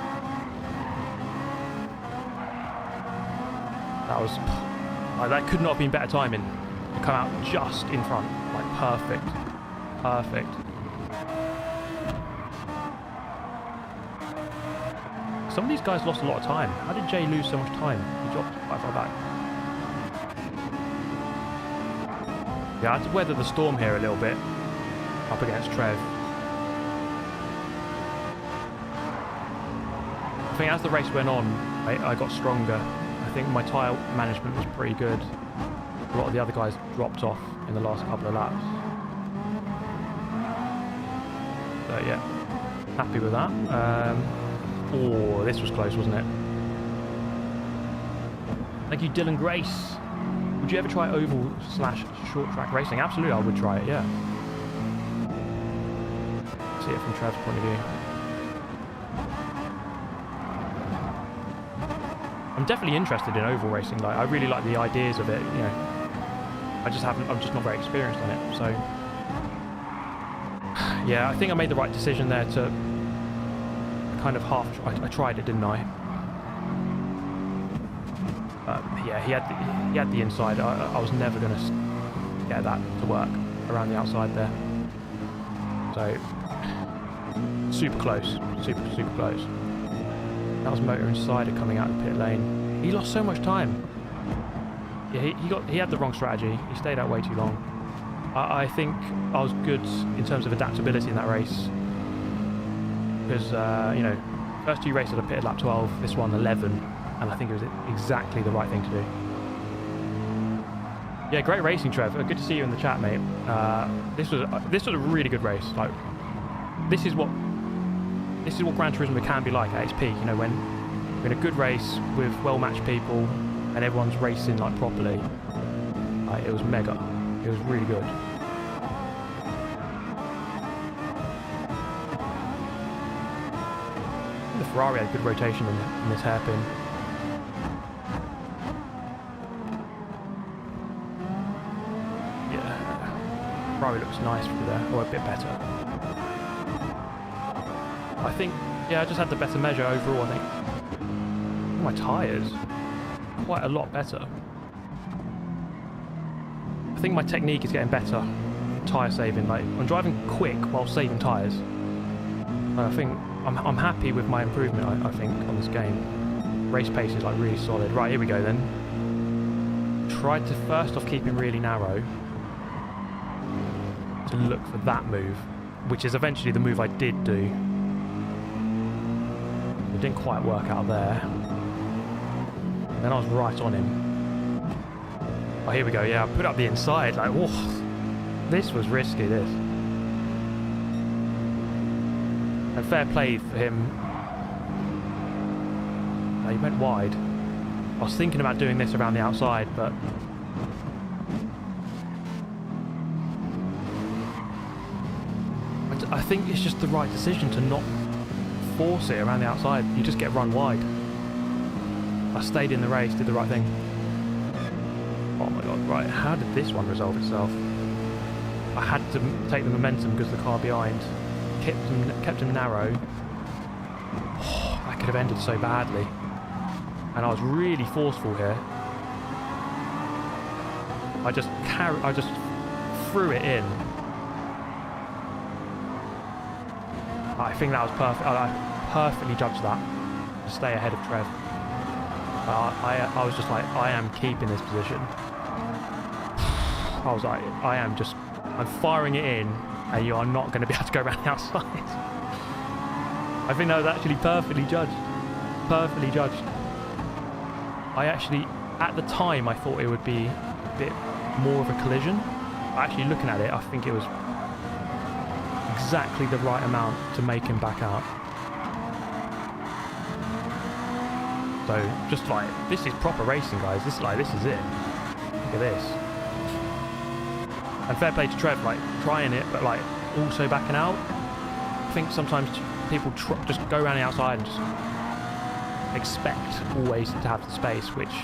A: That was... Like, that could not have been better timing. To come out just in front. Like, perfect. Perfect. Some of these guys lost a lot of time. How did Jay lose so much time? He dropped quite far back. Yeah, I had to weather the storm here a little bit. Up against Trev. I think as the race went on, I got stronger. I think my tyre management was pretty good. A lot of the other guys dropped off in the last couple of laps. So yeah, happy with that. Oh, this was close, wasn't it? Thank you, Dylan Grace. Would you ever try oval/short track racing? Absolutely, I would try it, yeah. See it from Trev's point of view. I'm definitely interested in oval racing. Like, I really like the ideas of it, you know. I'm just not very experienced on it, so... Yeah, I think I made the right decision there to kind of I tried it, didn't I? Yeah, he had the inside. I was never going to get that to work around the outside there. So, super close. Super close. That was motor insider coming out of the pit lane. He lost so much time. Yeah, he had the wrong strategy. He stayed out way too long. I think I was good in terms of adaptability in that race. Because, you know, first two races I pitted lap 12, this one 11, and I think it was exactly the right thing to do. Yeah, great racing, Trev. Good to see you in the chat, mate. This was a really good race. Like, this is what Gran Turismo can be like at its peak. You know, when you're in a good race with well-matched people and everyone's racing like properly. It was mega. It was really good. The Ferrari had good rotation in this hairpin. Yeah, Ferrari looks nice through there, or a bit better. I think, yeah, I just had the better measure overall, I think. My tyres, quite a lot better. I think my technique is getting better. Tyre saving, like I'm driving quick while saving tyres. I think I'm happy with my improvement. I think on this game, race pace is like really solid. Right, here we go then. Tried to first off keep him really narrow to look for that move, which is eventually the move I did do. It didn't quite work out there. And then I was right on him. Oh, here we go. Yeah, I put up the inside. Like, whoa, this was risky. This. And fair play for him. He went wide. I was thinking about doing this around the outside, but I think it's just the right decision to not force it around the outside. You just get run wide. I stayed in the race, did the right thing. Oh my god, right, how did this one resolve itself? I had to take the momentum because the car behind kept him narrow. Oh, that could have ended so badly. And I was really forceful here. I just threw it in. I think that was perfect. I perfectly judged that to stay ahead of Trev. I was just like, I am keeping this position. I was like, I'm firing it in, and you are not going to be able to go around the outside. I think that was actually perfectly judged. Perfectly judged. I actually, at the time, I thought it would be a bit more of a collision. Actually, looking at it, I think it was exactly the right amount to make him back out. So, just like, this is proper racing, guys. This is it. Look at this. And fair play to Trev, like, trying it, but, like, also backing out. I think sometimes people just go around the outside and just expect always to have the space, which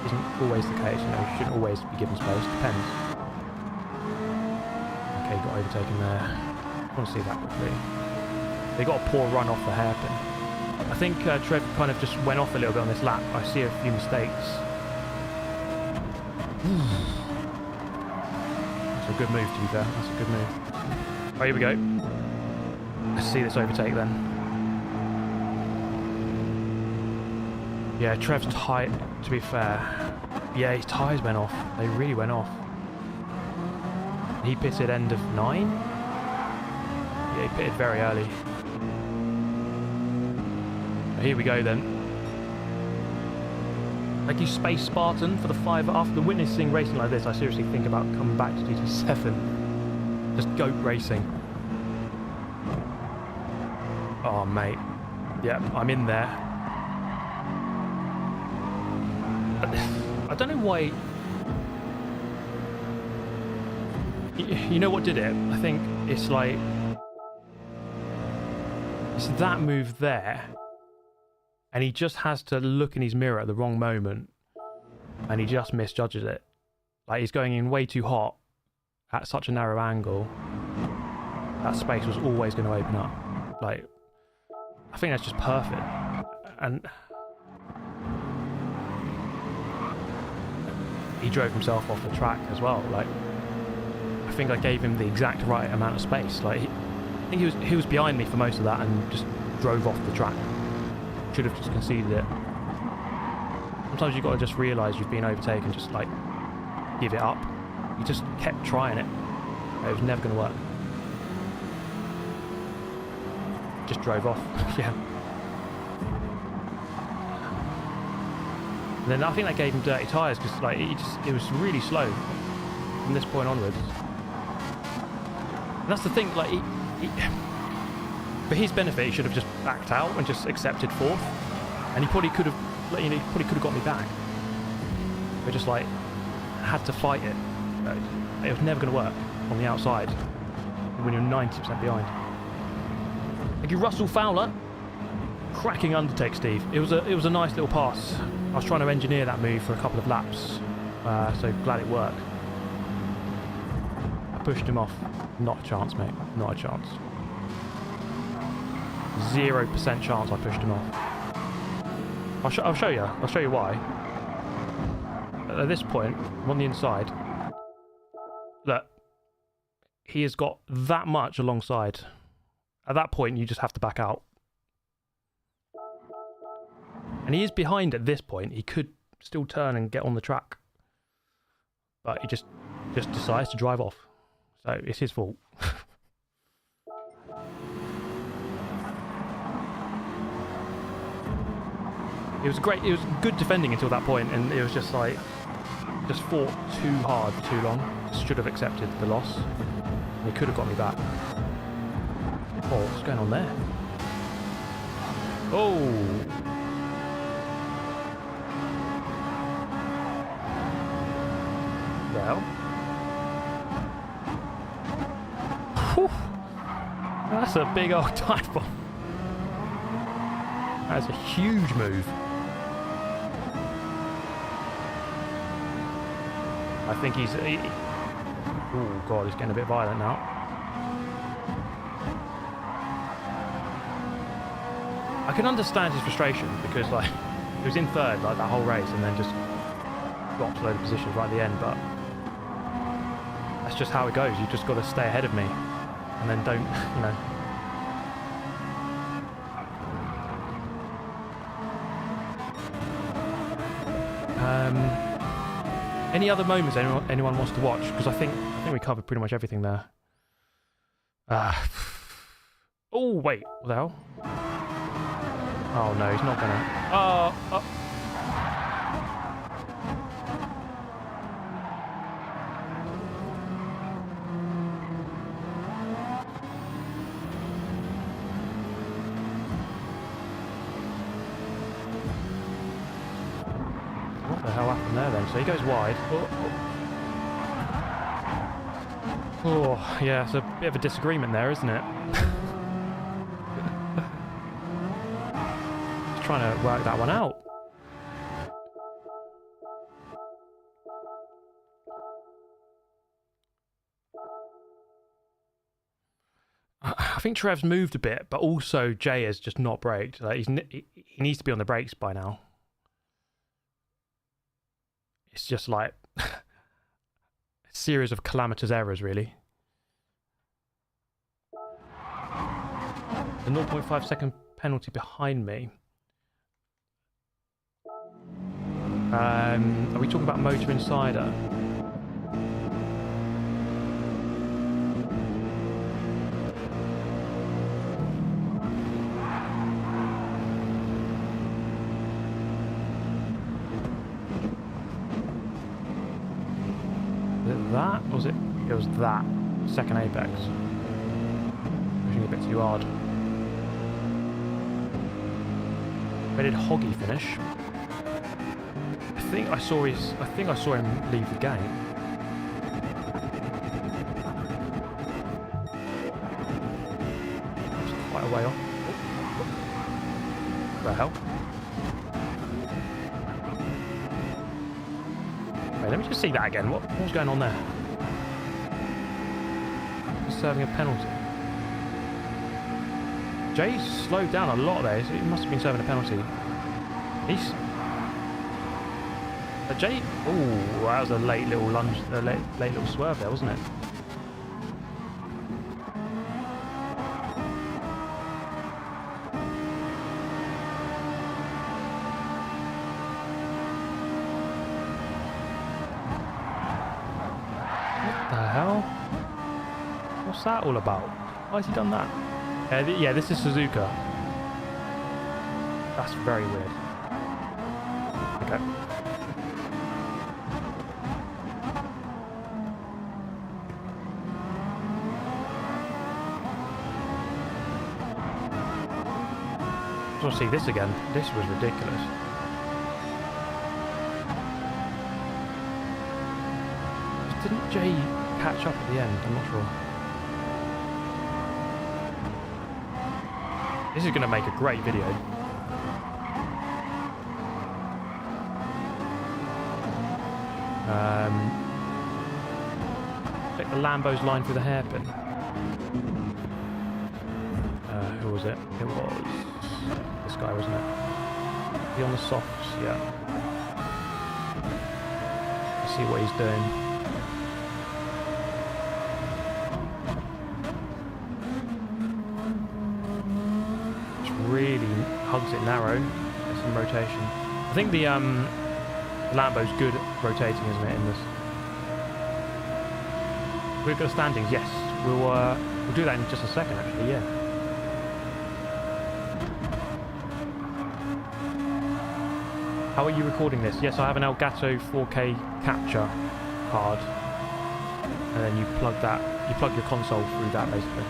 A: isn't always the case. You know, you shouldn't always be given space. Depends. Okay, got overtaken there. I want to see that quickly. They got a poor run off the hairpin. I think Trev kind of just went off a little bit on this lap. I see a few mistakes. That's a good move, to be fair. That's a good move. Oh, here we go. Let's see this overtake then. Yeah, Trev's tight, to be fair. Yeah, his tyres went off. They really went off. He pitted end of 9? Yeah, he pitted very early. Here we go then. Thank you, Space Spartan, for the 5. After witnessing racing like this, I seriously think about coming back to GT7. Just goat racing. Oh, mate. Yeah, I'm in there. I don't know why... You know what did it? I think it's like... It's that move there. And he just has to look in his mirror at the wrong moment, and he just misjudges it. Like, he's going in way too hot at such a narrow angle. That space was always going to open up. Like, I think that's just perfect. And he drove himself off the track as well. Like, I think I gave him the exact right amount of space. Like, I think he was behind me for most of that and just drove off the track. Should have just conceded it. Sometimes you've got to just realise you've been overtaken, just like give it up. He just kept trying it. It was never going to work. Just drove off. Yeah. And then I think that gave him dirty tyres because like it was really slow from this point onwards. And that's the thing. Like for his benefit, he should have just backed out and just accepted fourth, and he probably could have, you know, he probably could have got me back. But just like had to fight it. It was never going to work on the outside when you're 90% behind. Thank you, Russell Fowler. Cracking undertake, Steve. It was a nice little pass. I was trying to engineer that move for a couple of laps, so glad it worked. I pushed him off. Not a chance, mate. Not a chance. 0% chance I pushed him off. I'll show you. I'll show you why. At this point, I'm on the inside. Look, he has got that much alongside. At that point, you just have to back out. And he is behind at this point. He could still turn and get on the track. But he just decides to drive off. So it's his fault. It was good defending until that point, and it was just like, just fought too hard for too long. Should have accepted the loss. And he could have got me back. Oh, what's going on there? Oh! Well. Whew. That's a big old dive bomb. That's a huge move. I think oh god, he's getting a bit violent now. I can understand his frustration because like he was in third like that whole race and then just dropped a load of positions right at the end, but that's just how it goes. You just got to stay ahead of me and then don't, you know. Any other moments anyone wants to watch? Because I think we covered pretty much everything there. Oh wait, what the hell? Oh no, he's not gonna. What the hell happened there then? So he goes wide. Oh, yeah, it's a bit of a disagreement there, isn't it? Just trying to work that one out. I think Trev's moved a bit, but also Jay has just not braked. Like he needs to be on the brakes by now. It's just like a series of calamitous errors, really. The 0.5 second penalty behind me. Are we talking about Motor Insider? That? Or was it? It was that second apex. Pushing a bit too hard. Where did Hoggy finish? I think I saw him leave the game. It's quite a way off. What the hell? Wait, let me just see that again. What was going on there? He's serving a penalty. Jay slowed down a lot there, so he must have been serving a penalty. He's... Jay... Oh, that was a late little lunge, a late little swerve there, wasn't it? What the hell? What's that all about? Why has he done that? Yeah, this is Suzuka. That's very weird. Okay. I want to see this again. This was ridiculous. Didn't Jay catch up at the end? I'm not sure. This is going to make a great video. Check the Lambo's line through the hairpin. Who was it? It was this guy, wasn't it? He on the softs, yeah. Let's see what he's doing. Really hugs it narrow. There's some rotation. I think the Lambo's good at rotating, isn't it, in this? We've got standings, yes. We'll do that in just a second, actually, yeah. How are you recording this? Yes, I have an Elgato 4K capture card. And then you plug your console through that, basically.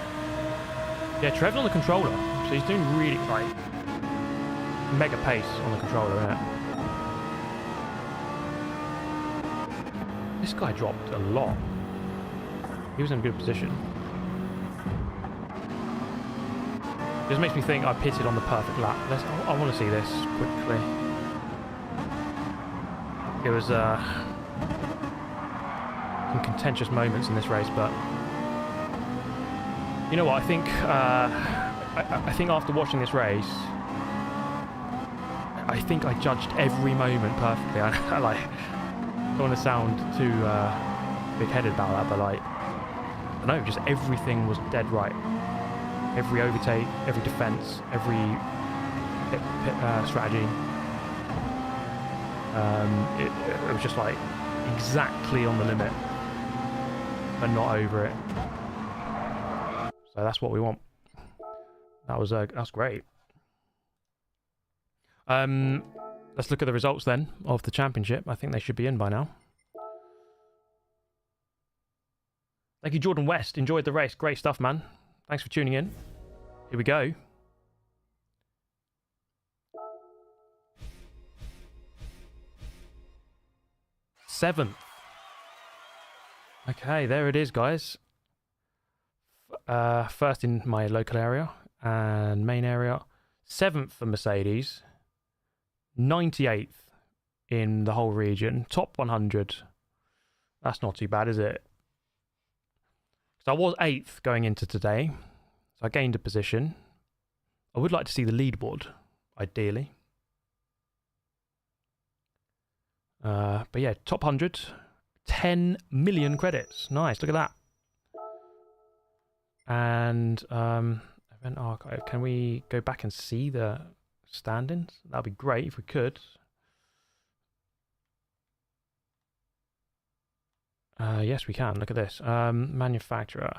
A: Yeah, Trev's on the controller. So he's doing really, like, mega pace on the controller, isn't it? This guy dropped a lot. He was in a good position. This makes me think I pitted on the perfect lap. I want to see this quickly. It was some contentious moments in this race, but you know what? I think after watching this race, I think I judged every moment perfectly. I don't want to sound too big-headed about that, but like, I don't know, just everything was dead right. Every overtake, every defense, every pit strategy. It was just like exactly on the limit, but not over it. So that's what we want. That's great. Let's look at the results then of the championship. I think they should be in by now. Thank you, Jordan West. Enjoyed the race. Great stuff, man. Thanks for tuning in. Here we go. Seventh. Okay, there it is, guys. First in my local area and main area. 7th for Mercedes. 98th in the whole region. Top 100. That's not too bad, is it? So I was 8th going into today. So I gained a position. I would like to see the leaderboard, ideally. But yeah, top 100. 10 million credits. Nice, look at that. And event archive. Can we go back and see the standings? That'd be great if we could. Yes, we can. Look at this. Manufacturer.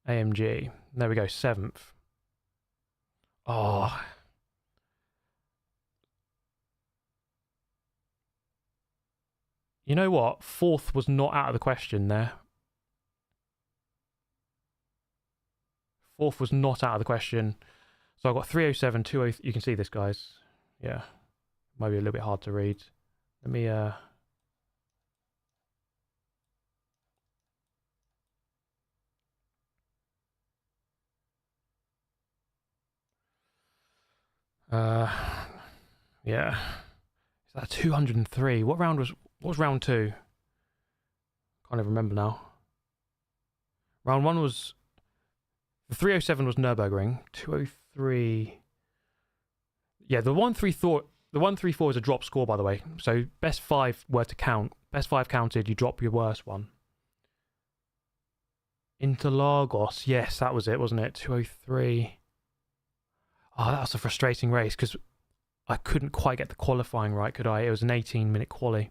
A: AMG. There we go. 7th. Oh. You know what? 4th was not out of the question there. 4th was not out of the question. So I've got 307, 203. You can see this, guys. Yeah. Might be a little bit hard to read. Let me... yeah. Is that 203? What round was What was round 2? Can't even remember now. Round 1 was... The 307 was Nürburgring. 203... Yeah, the 134 is a drop score, by the way. So best 5 were to count. Best 5 counted, you drop your worst one. Interlagos, yes, that was it, wasn't it? 203. Oh, that was a frustrating race because I couldn't quite get the qualifying right, could I? It was an 18-minute quali.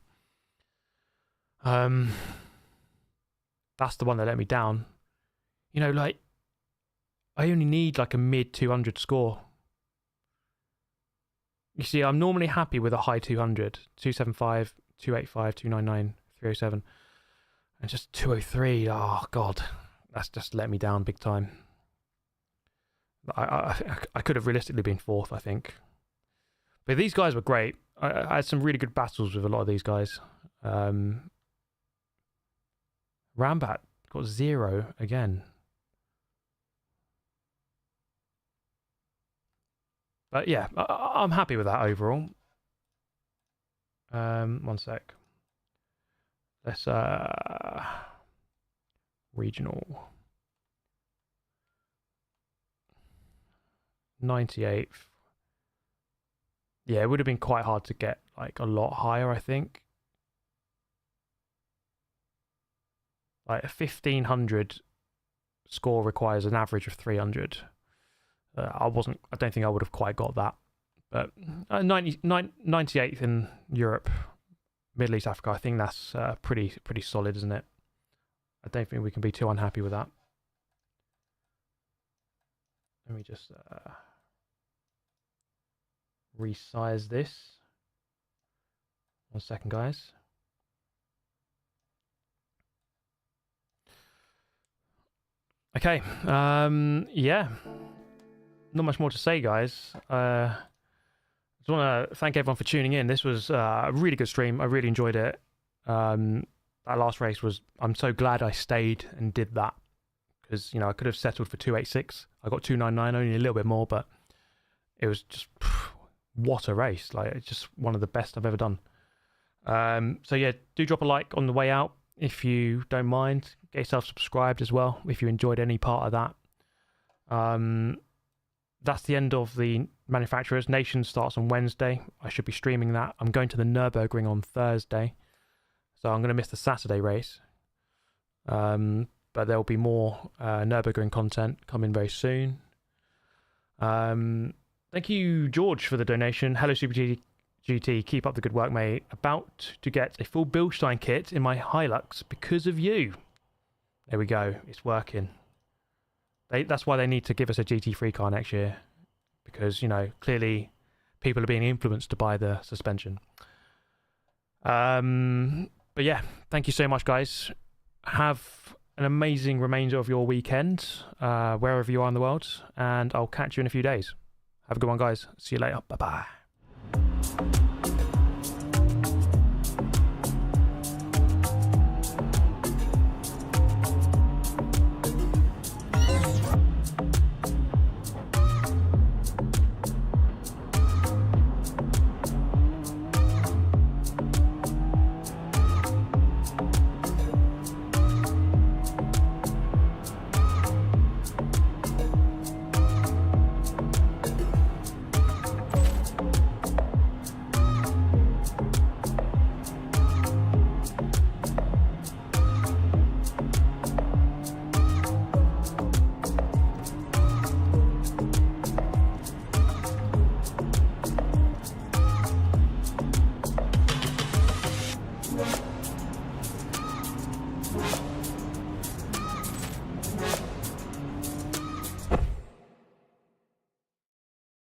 A: That's the one that let me down. You know, like, I only need like a mid 200 score. You see, I'm normally happy with a high 200, 275, 285, 299, 307. And just 203, oh God, that's just let me down big time. I could have realistically been 4th, I think. But these guys were great. I had some really good battles with a lot of these guys. Rambat got 0 again. But yeah, I'm happy with that overall. One sec. Let's regional 98th. Yeah, it would have been quite hard to get like a lot higher, I think. Like a 1500 score requires an average of 300. I don't think I would have quite got that. But 98th in Europe, Middle East, Africa, I think that's pretty solid, isn't it? I don't think we can be too unhappy with that. Let me just resize this. 1 second, guys. Okay, yeah. Not much more to say, guys. I just want to thank everyone for tuning in. This was a really good stream. I really enjoyed it. That last race was... I'm so glad I stayed and did that. Because, you know, I could have settled for 286. I got 299, only a little bit more, but it was just... What a race. Like, it's just one of the best I've ever done. So, yeah, do drop a like on the way out if you don't mind. Get yourself subscribed as well if you enjoyed any part of that. That's the end of the manufacturers. Nations starts on Wednesday. I should be streaming that. I'm going to the Nürburgring on Thursday, so I'm going to miss the Saturday race. But there will be more Nürburgring content coming very soon. Thank you, George, for the donation. Hello, Super GT. Keep up the good work, mate. About to get a full Bilstein kit in my Hilux because of you. There we go. It's working. That's why they need to give us a GT3 car next year, because, you know, clearly people are being influenced to buy the suspension. But yeah, thank you so much, guys. Have an amazing remainder of your weekend, wherever you are in the world, and I'll catch you in a few days. Have a good one, guys. See you later. Bye-bye.
B: Yeah.